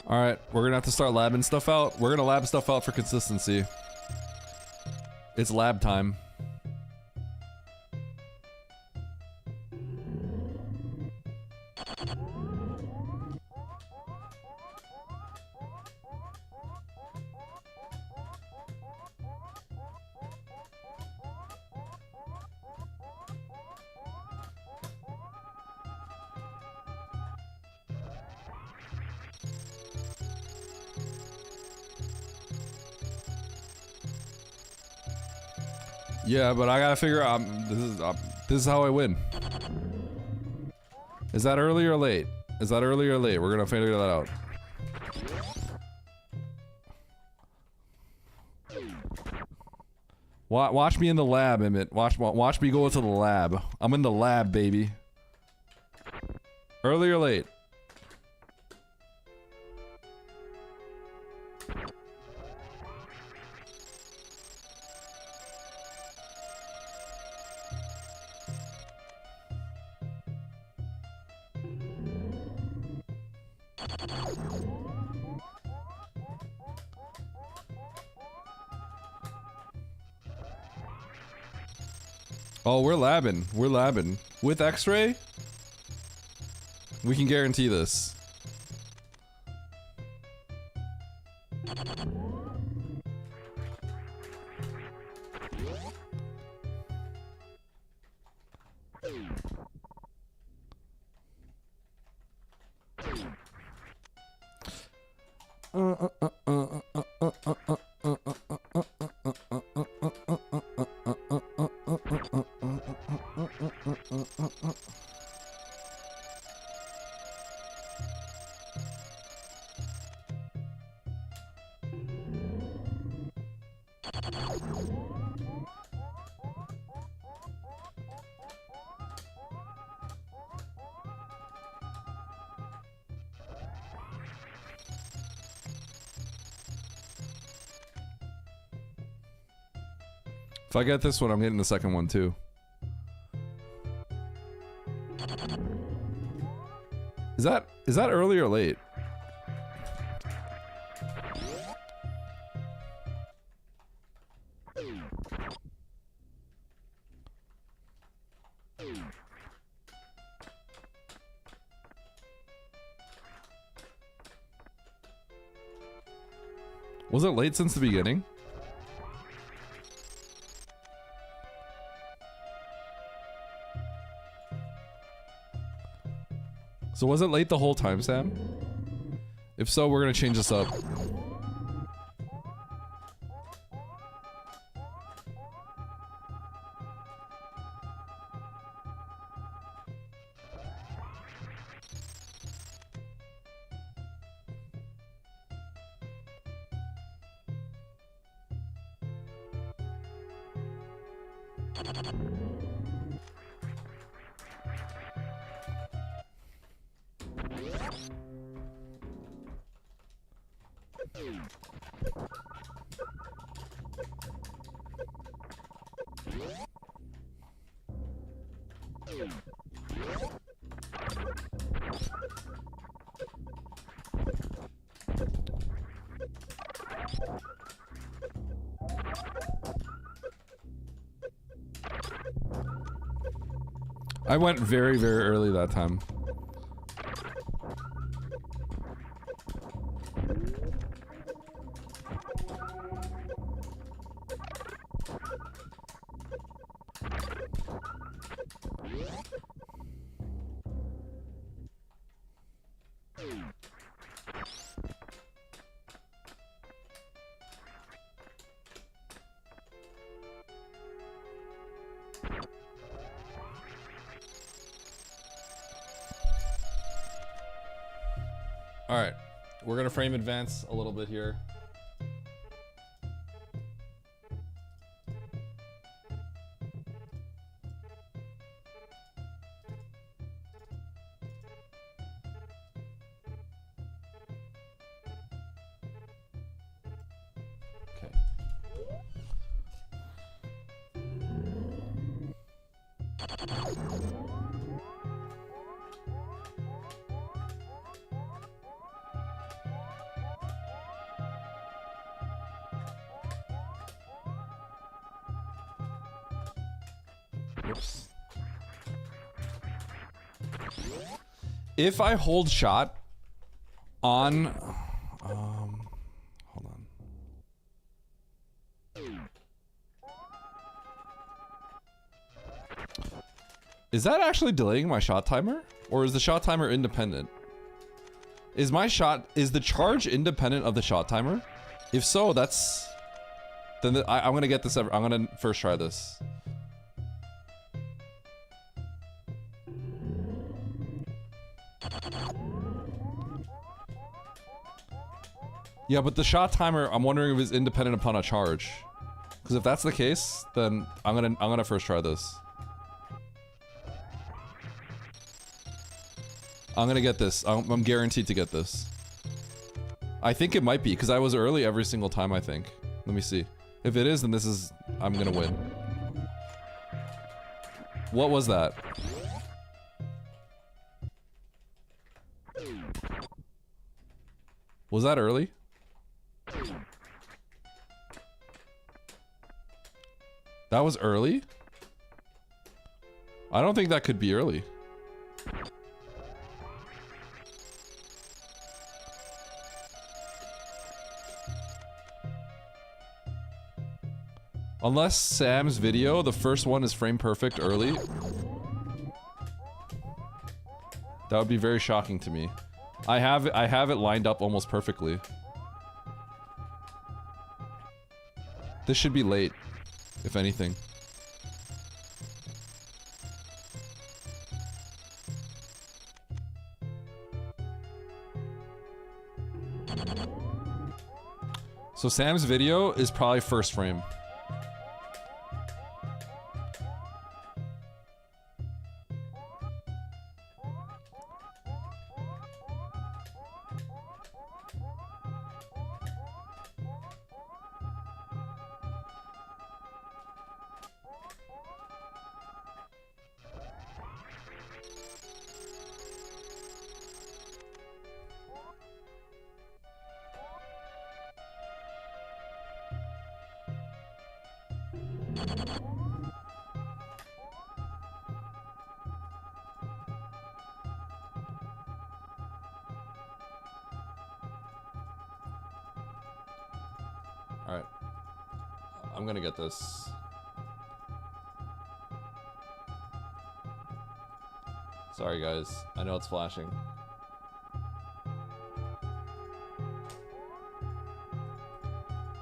Alright, we're gonna have to start labbing stuff out. We're gonna lab stuff out for consistency. It's lab time. Yeah, but I gotta figure out. This is how I win. Is that early or late? Is that early or late? We're gonna figure that out. Watch me in the lab, Emmett. Watch me go into the lab. I'm in the lab, baby. Early or late? Oh, we're labbing. We're labbing. With X-ray, we can guarantee this. If I get this one, I'm getting the second one too. Is that early or late? Was it late since the beginning? So was it late the whole time, Sam? If so, we're gonna change this up. I went very, very early that time. Alright, we're gonna frame advance a little bit here. Okay. Whoops. If I hold shot on, hold on. Is that actually delaying my shot timer? Or is the shot timer independent? Is the charge independent of the shot timer? If so, that's, then I'm gonna get this, I'm gonna first try this. Yeah, but the shot timer, I'm wondering if it's independent upon a charge. Because if that's the case, then I'm gonna first try this. I'm gonna get this. I'm guaranteed to get this. I think it might be, because I was early every single time, I think. Let me see. If it is, then this is, I'm gonna win. What was that? Was that early? That was early? I don't think that could be early. Unless Sam's video, the first one is frame perfect early. That would be very shocking to me. I have it lined up almost perfectly. This should be late, if anything. So Sam's video is probably first frame. Alright. I'm gonna get this. Sorry guys, I know it's flashing.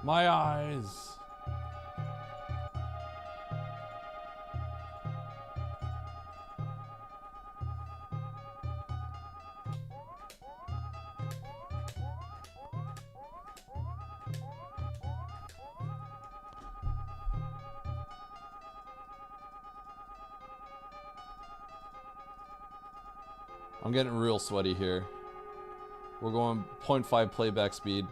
My eyes! I'm getting real sweaty here. We're going 0.5 playback speed.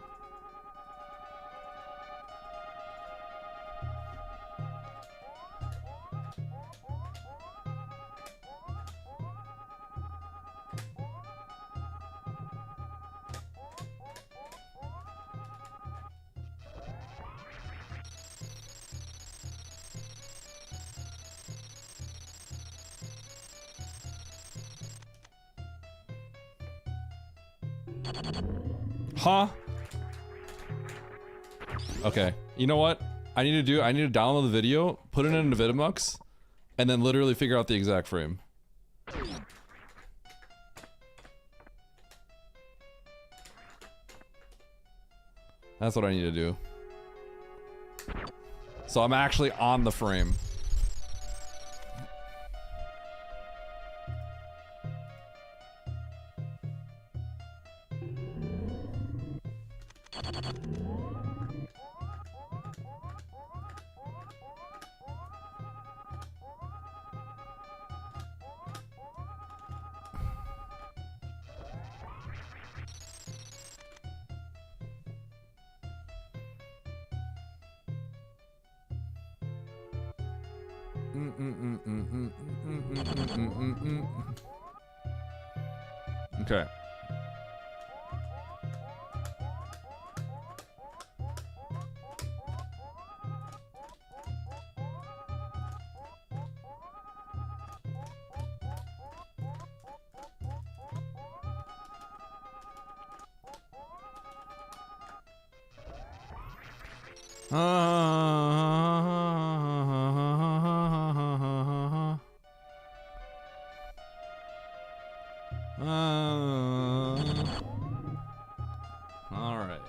Huh? Okay. You know what? I need to download the video, put it into Vidimux, and then literally figure out the exact frame. That's what I need to do. So I'm actually on the frame. Okay. All right.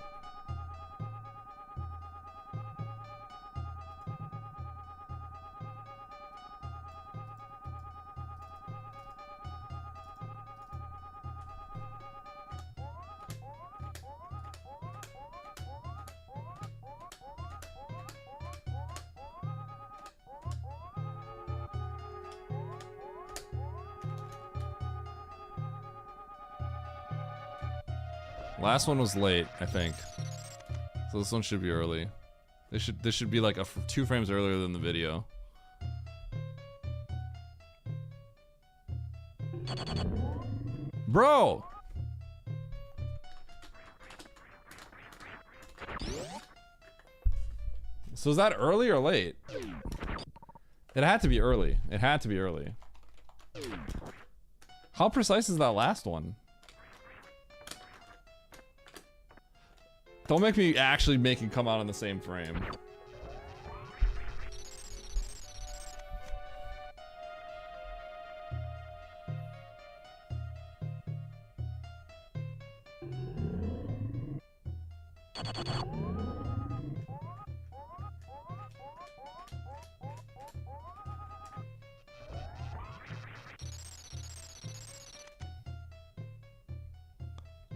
Last one was late, I think. So this one should be early. This should be like 2 frames earlier than the video. Bro! So is that early or late? It had to be early. It had to be early. How precise is that last one? Don't make me actually make it come out in the same frame.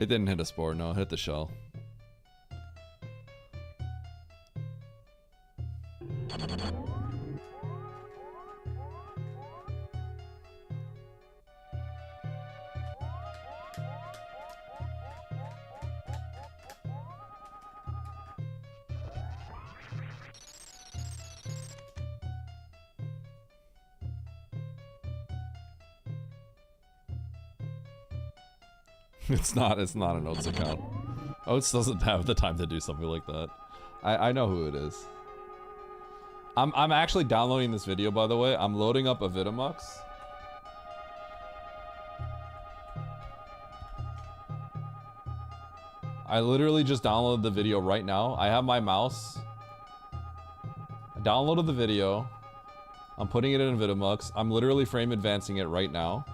It didn't hit a spore, no, it hit the shell. It's not an Oats account. Oats doesn't have the time to do something like that. I know who it is. I'm actually downloading this video, by the way. I'm loading up a Vitamux. I literally just downloaded the video right now. I have my mouse. I downloaded the video. I'm putting it in Vitamux. I'm literally frame advancing it right now.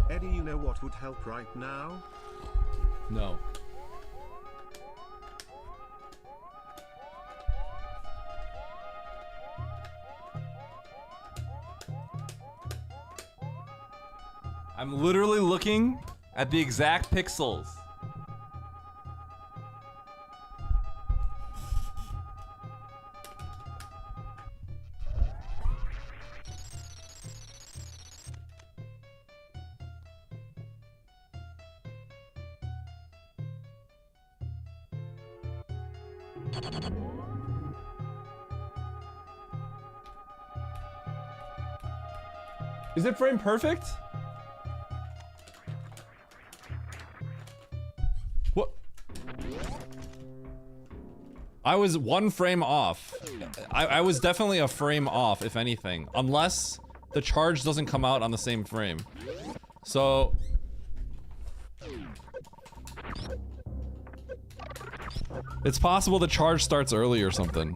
Eddie, you know what would help right now? No. I'm literally looking at the exact pixels. Is it frame perfect? What? I was one frame off. I was definitely a frame off, if anything. Unless the charge doesn't come out on the same frame. So... it's possible the charge starts early or something.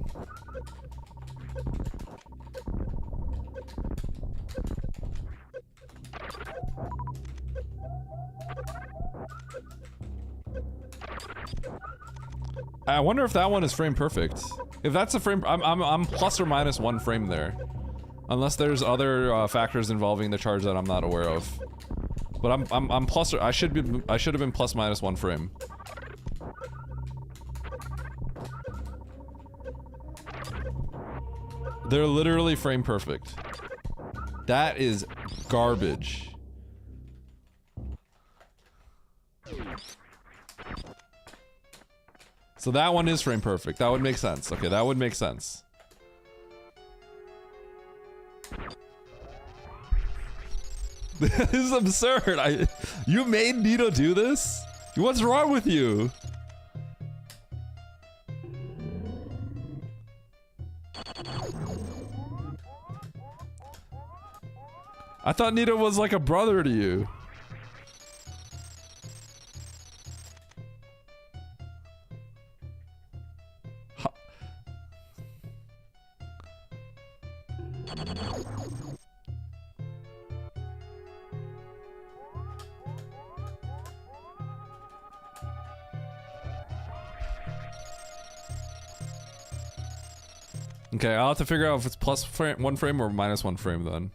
I wonder if that one is frame perfect. If that's a frame, I'm plus or minus one frame there, unless there's other factors involving the charge that I'm not aware of. But I'm plus or I should have been plus minus one frame. They're literally frame perfect. That is garbage. So that one is frame perfect. That would make sense. Okay, that would make sense. This is absurd. You made Nito do this? What's wrong with you? I thought Nito was like a brother to you. Okay, I'll have to figure out if it's plus one frame or minus one frame then.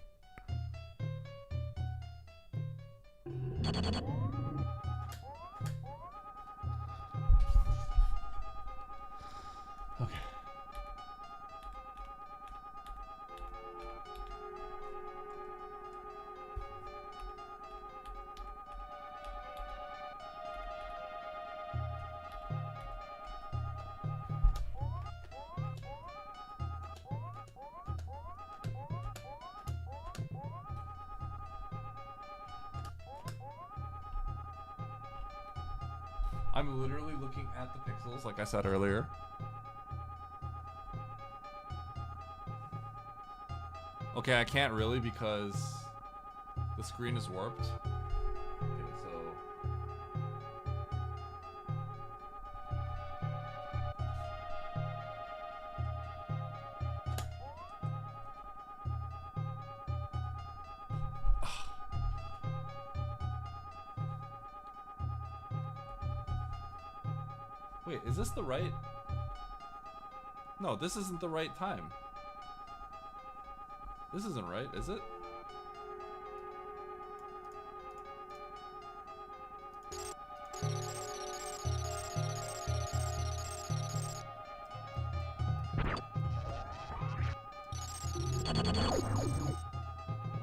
Okay. I'm literally looking at the pixels, like I said earlier. Okay, I can't really because the screen is warped. Okay, so... Wait, is this the right? No, this isn't the right time. This isn't right, is it?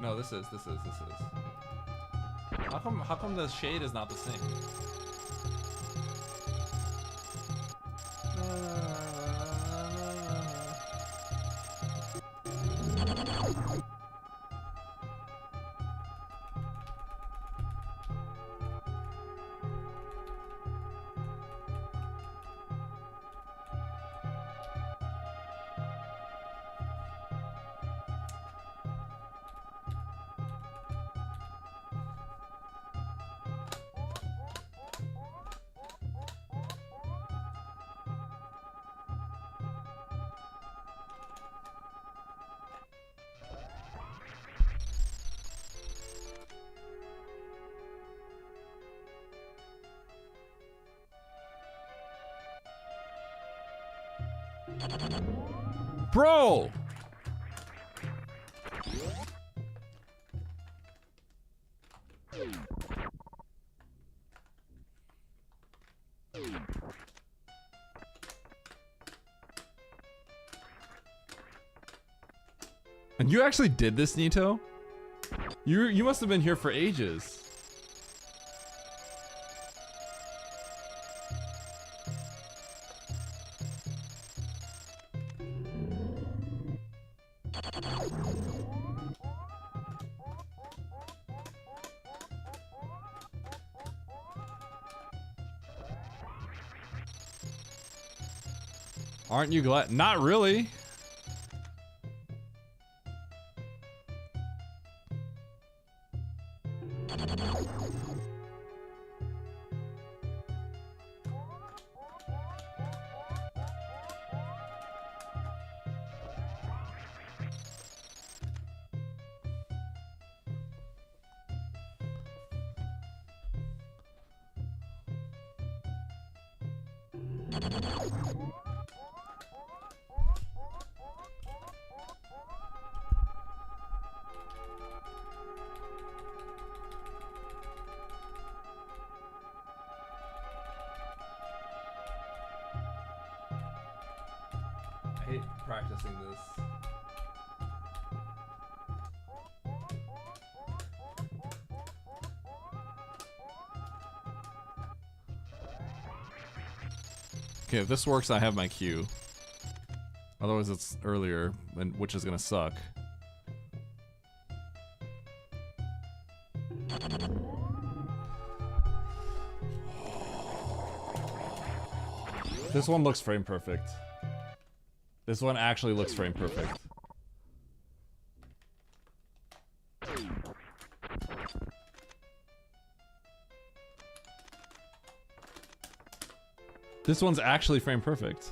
No, this is. How come the shade is not the same? Bro! And you actually did this, Nito? You must have been here for ages. Aren't you glad? Not really. I hate practicing this. Okay, if this works, I have my cue. Otherwise, it's earlier, and which is gonna suck. This one looks frame perfect. This one actually looks frame perfect. This one's actually frame perfect.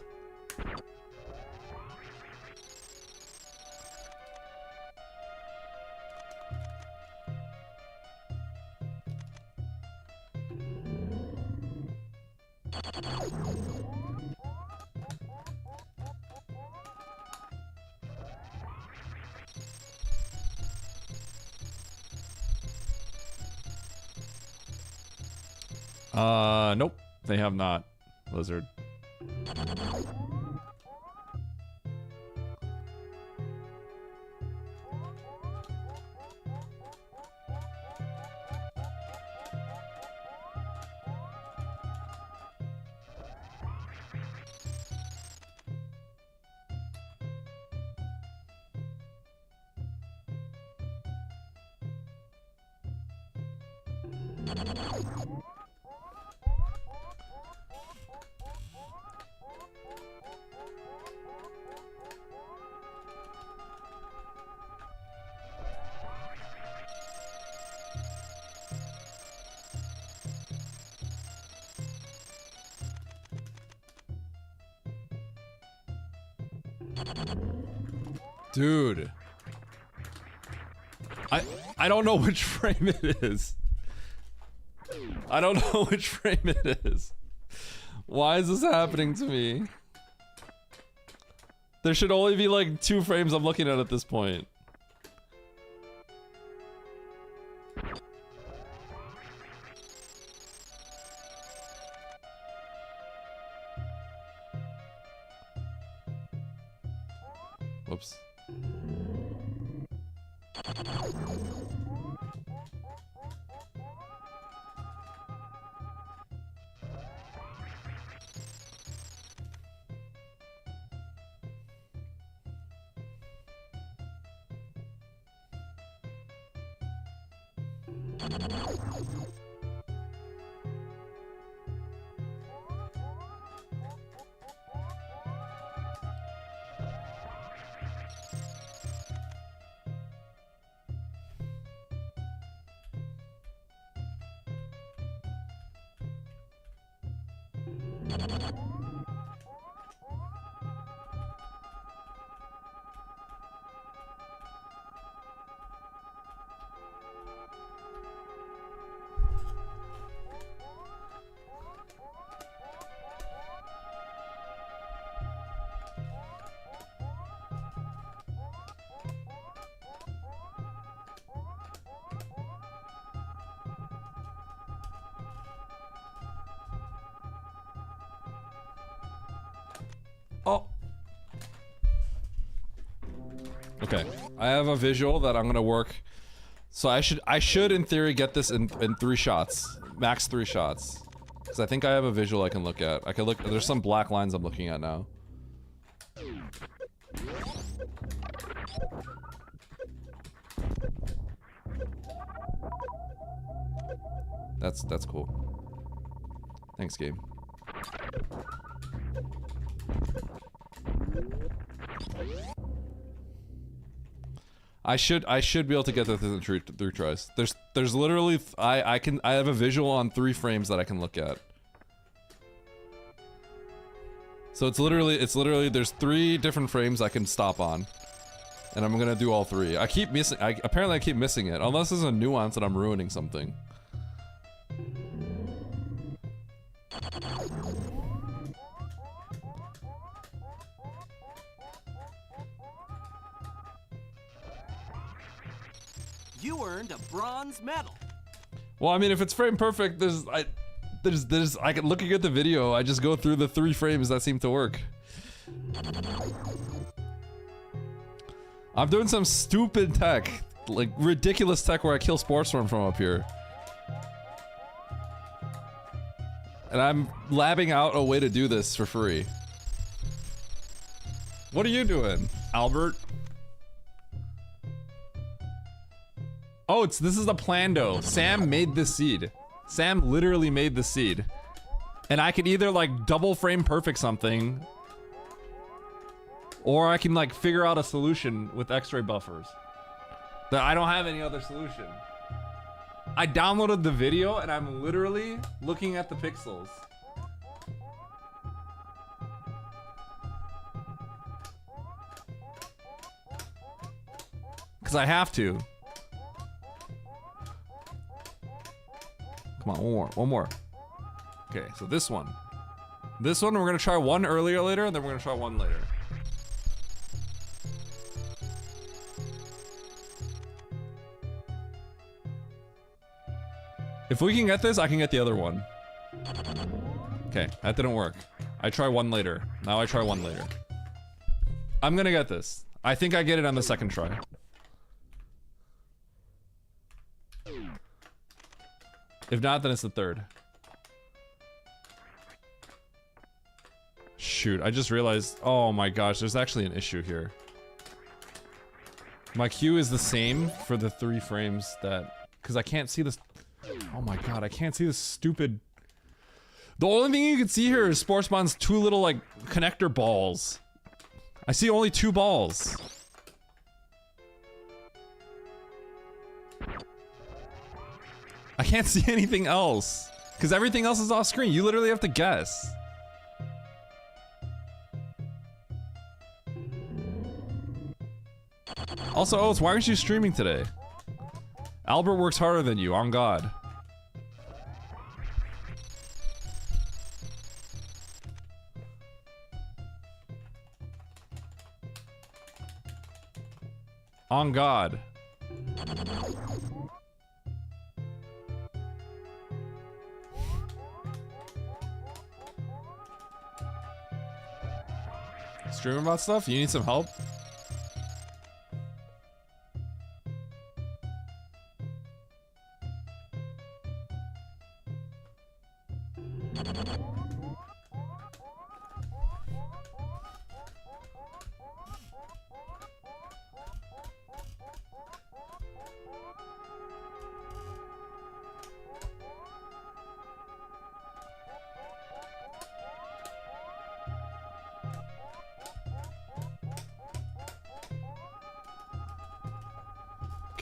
Nope, they have not. Blizzard. Dude. I don't know which frame it is. I don't know which frame it is. Why is this happening to me? There should only be like 2 frames I'm looking at this point. Whoops. Oh. Okay, I have a visual that I'm gonna work. So I should in theory get this in 3 shots, max 3 shots, because I think I have a visual I can look at. I can look. There's some black lines I'm looking at now. That's cool. Thanks, game. I should be able to get that through 3 tries. There's literally I have a visual on 3 frames that I can look at. So it's literally there's 3 different frames I can stop on, and I'm gonna do all 3. I keep missing. Apparently I keep missing it, unless there's a nuance and I'm ruining something. You earned a bronze medal. Well, I mean, if it's frame perfect, I can looking at the video, I just go through the 3 frames that seem to work. I'm doing some stupid tech, like ridiculous tech where I kill Sportstorm from up here. And I'm labbing out a way to do this for free. What are you doing, Albert? Oh, this is the Plando. Sam made this seed. Sam literally made the seed. And I could either like double frame perfect something, or I can like figure out a solution with X-ray buffers. I don't have any other solution. I downloaded the video and I'm literally looking at the pixels. Because I have to. Come on, one more. Okay, so this one. This one, we're gonna try one earlier later, and then we're gonna try one later. If we can get this, I can get the other one. Okay, that didn't work. I try one later. Now I try one later. I'm gonna get this. I think I get it on the second try. If not, then it's the third. Shoot, I just realized, oh my gosh, there's actually an issue here. My queue is the same for the 3 frames that, because I can't see this. Oh my god, I can't see this stupid. The only thing you can see here is Sportsman's 2 little like connector balls. I see only 2 balls. I can't see anything else, because everything else is off screen. You literally have to guess. Also, Oates, why aren't you streaming today? Albert works harder than you, on God. On God. Streaming about stuff? You need some help?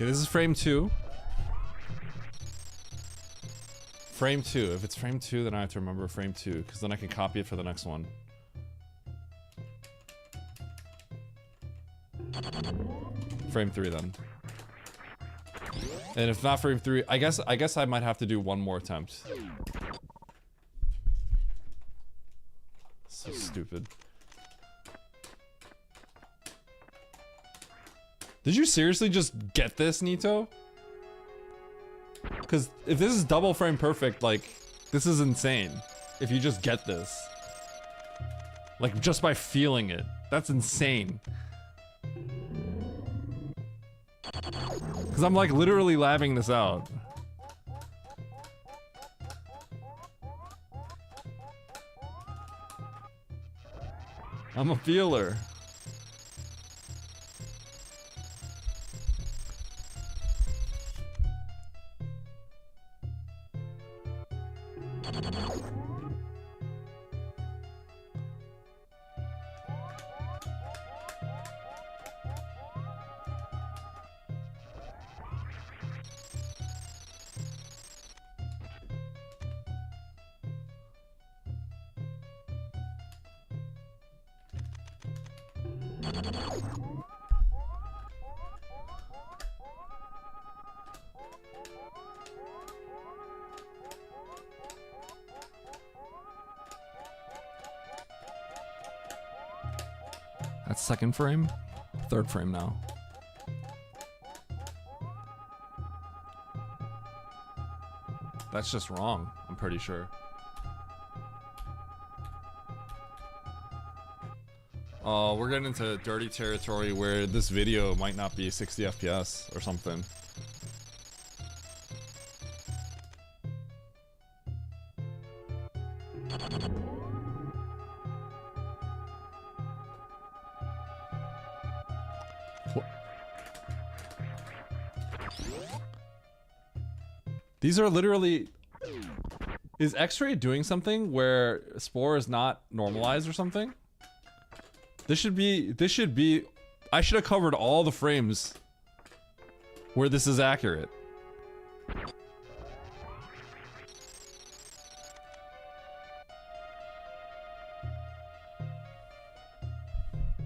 Okay, this is frame 2. Frame 2. If it's frame 2, then I have to remember frame 2, because then I can copy it for the next one. Frame 3 then. And if not frame 3, I guess I might have to do one more attempt. So stupid. Did you seriously just get this, Nito? Because if this is double frame perfect, like, this is insane. If you just get this. Like, just by feeling it. That's insane. Because I'm, like, literally labbing this out. I'm a feeler. That's second frame? Third frame now. That's just wrong, I'm pretty sure. Oh, we're getting into dirty territory where this video might not be 60 FPS or something. These are literally... Is X-Ray doing something where Spore is not normalized or something? This should be... I should have covered all the frames where this is accurate.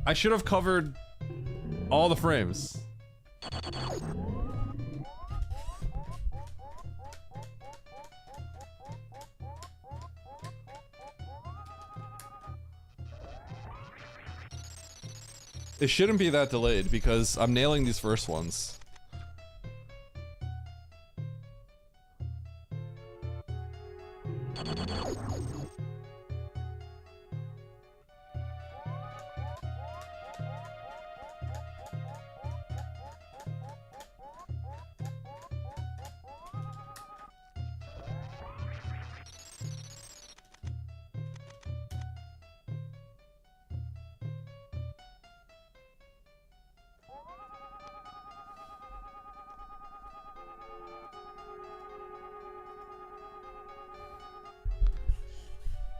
I should have covered all the frames. It shouldn't be that delayed because I'm nailing these first ones.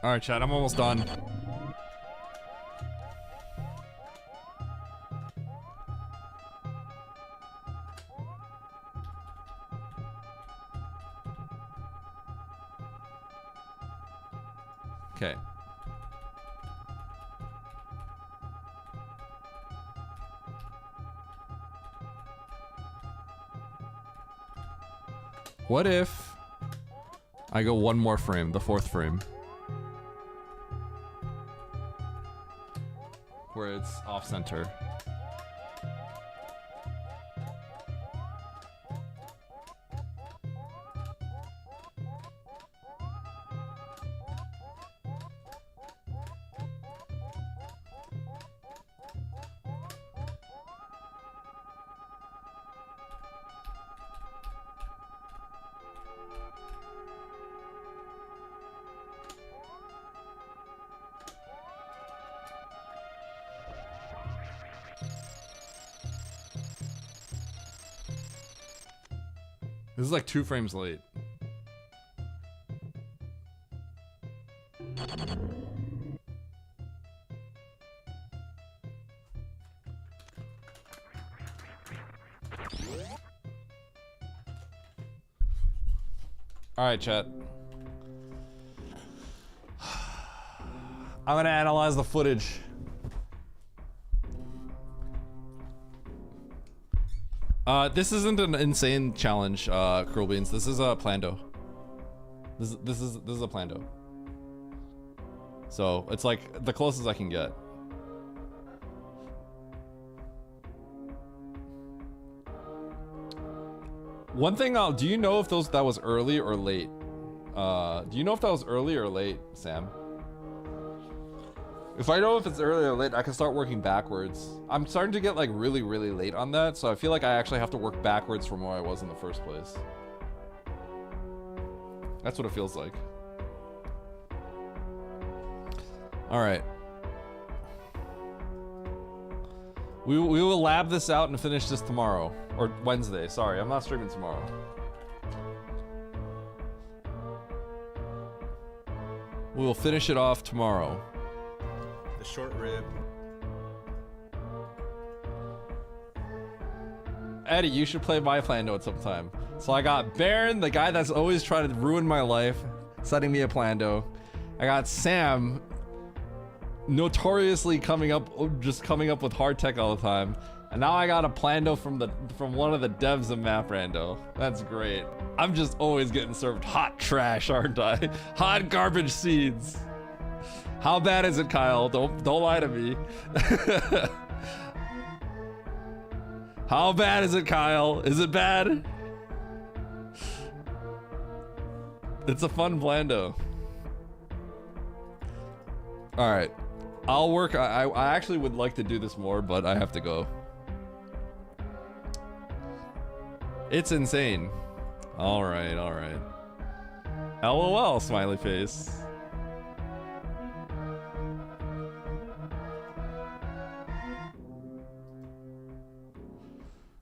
Alright, chat, I'm almost done. Okay. What if I go one more frame, the 4th frame? Where it's off center. This is like 2 frames late. All right, chat. I'm gonna analyze the footage. This isn't an insane challenge, Curl Beans. This is a Plando. This is a Plando. So it's like the closest I can get. One thing do you know if that was early or late? Do you know if that was early or late, Sam? If I know if it's early or late, I can start working backwards. I'm starting to get like really, really late on that, so I feel like I actually have to work backwards from where I was in the first place. That's what it feels like. All right. We will lab this out and finish this tomorrow. Or Wednesday, sorry, I'm not streaming tomorrow. We will finish it off tomorrow. The short rib. Eddie, you should play my Plando at some time. So I got Baron, the guy that's always trying to ruin my life, setting me a Plando. I got Sam, notoriously coming up with hard tech all the time. And now I got a Plando from one of the devs of Map Rando. That's great. I'm just always getting served hot trash, aren't I? Hot garbage seeds. How bad is it, Kyle? Don't lie to me. How bad is it, Kyle? Is it bad? It's a fun Plando. All right, I'll work. I actually would like to do this more, but I have to go. It's insane. All right, all right. LOL, smiley face.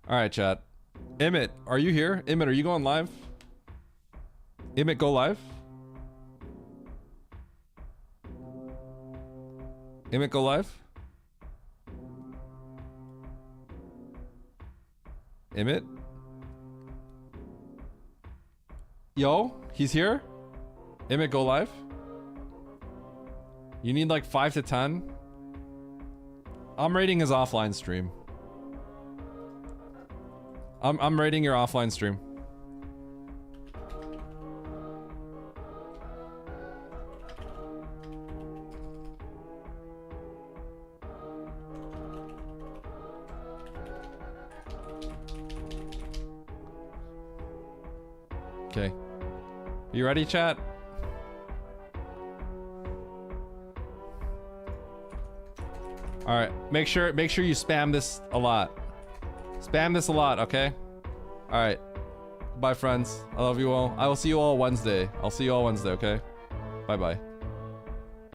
All right, chat. Emmett, are you here? Emmett, are you going live? Emmett, go live. Emmett, go live. Emmett? Yo, he's here? Emmett, go live. You need like 5 to 10? I'm rating his offline stream. I'm rating your offline stream. Okay. You ready, chat? All right. Make sure you spam this a lot. Spam this a lot, okay? All right. Bye, friends. I love you all. I will see you all Wednesday. I'll see you all Wednesday, okay? Bye-bye.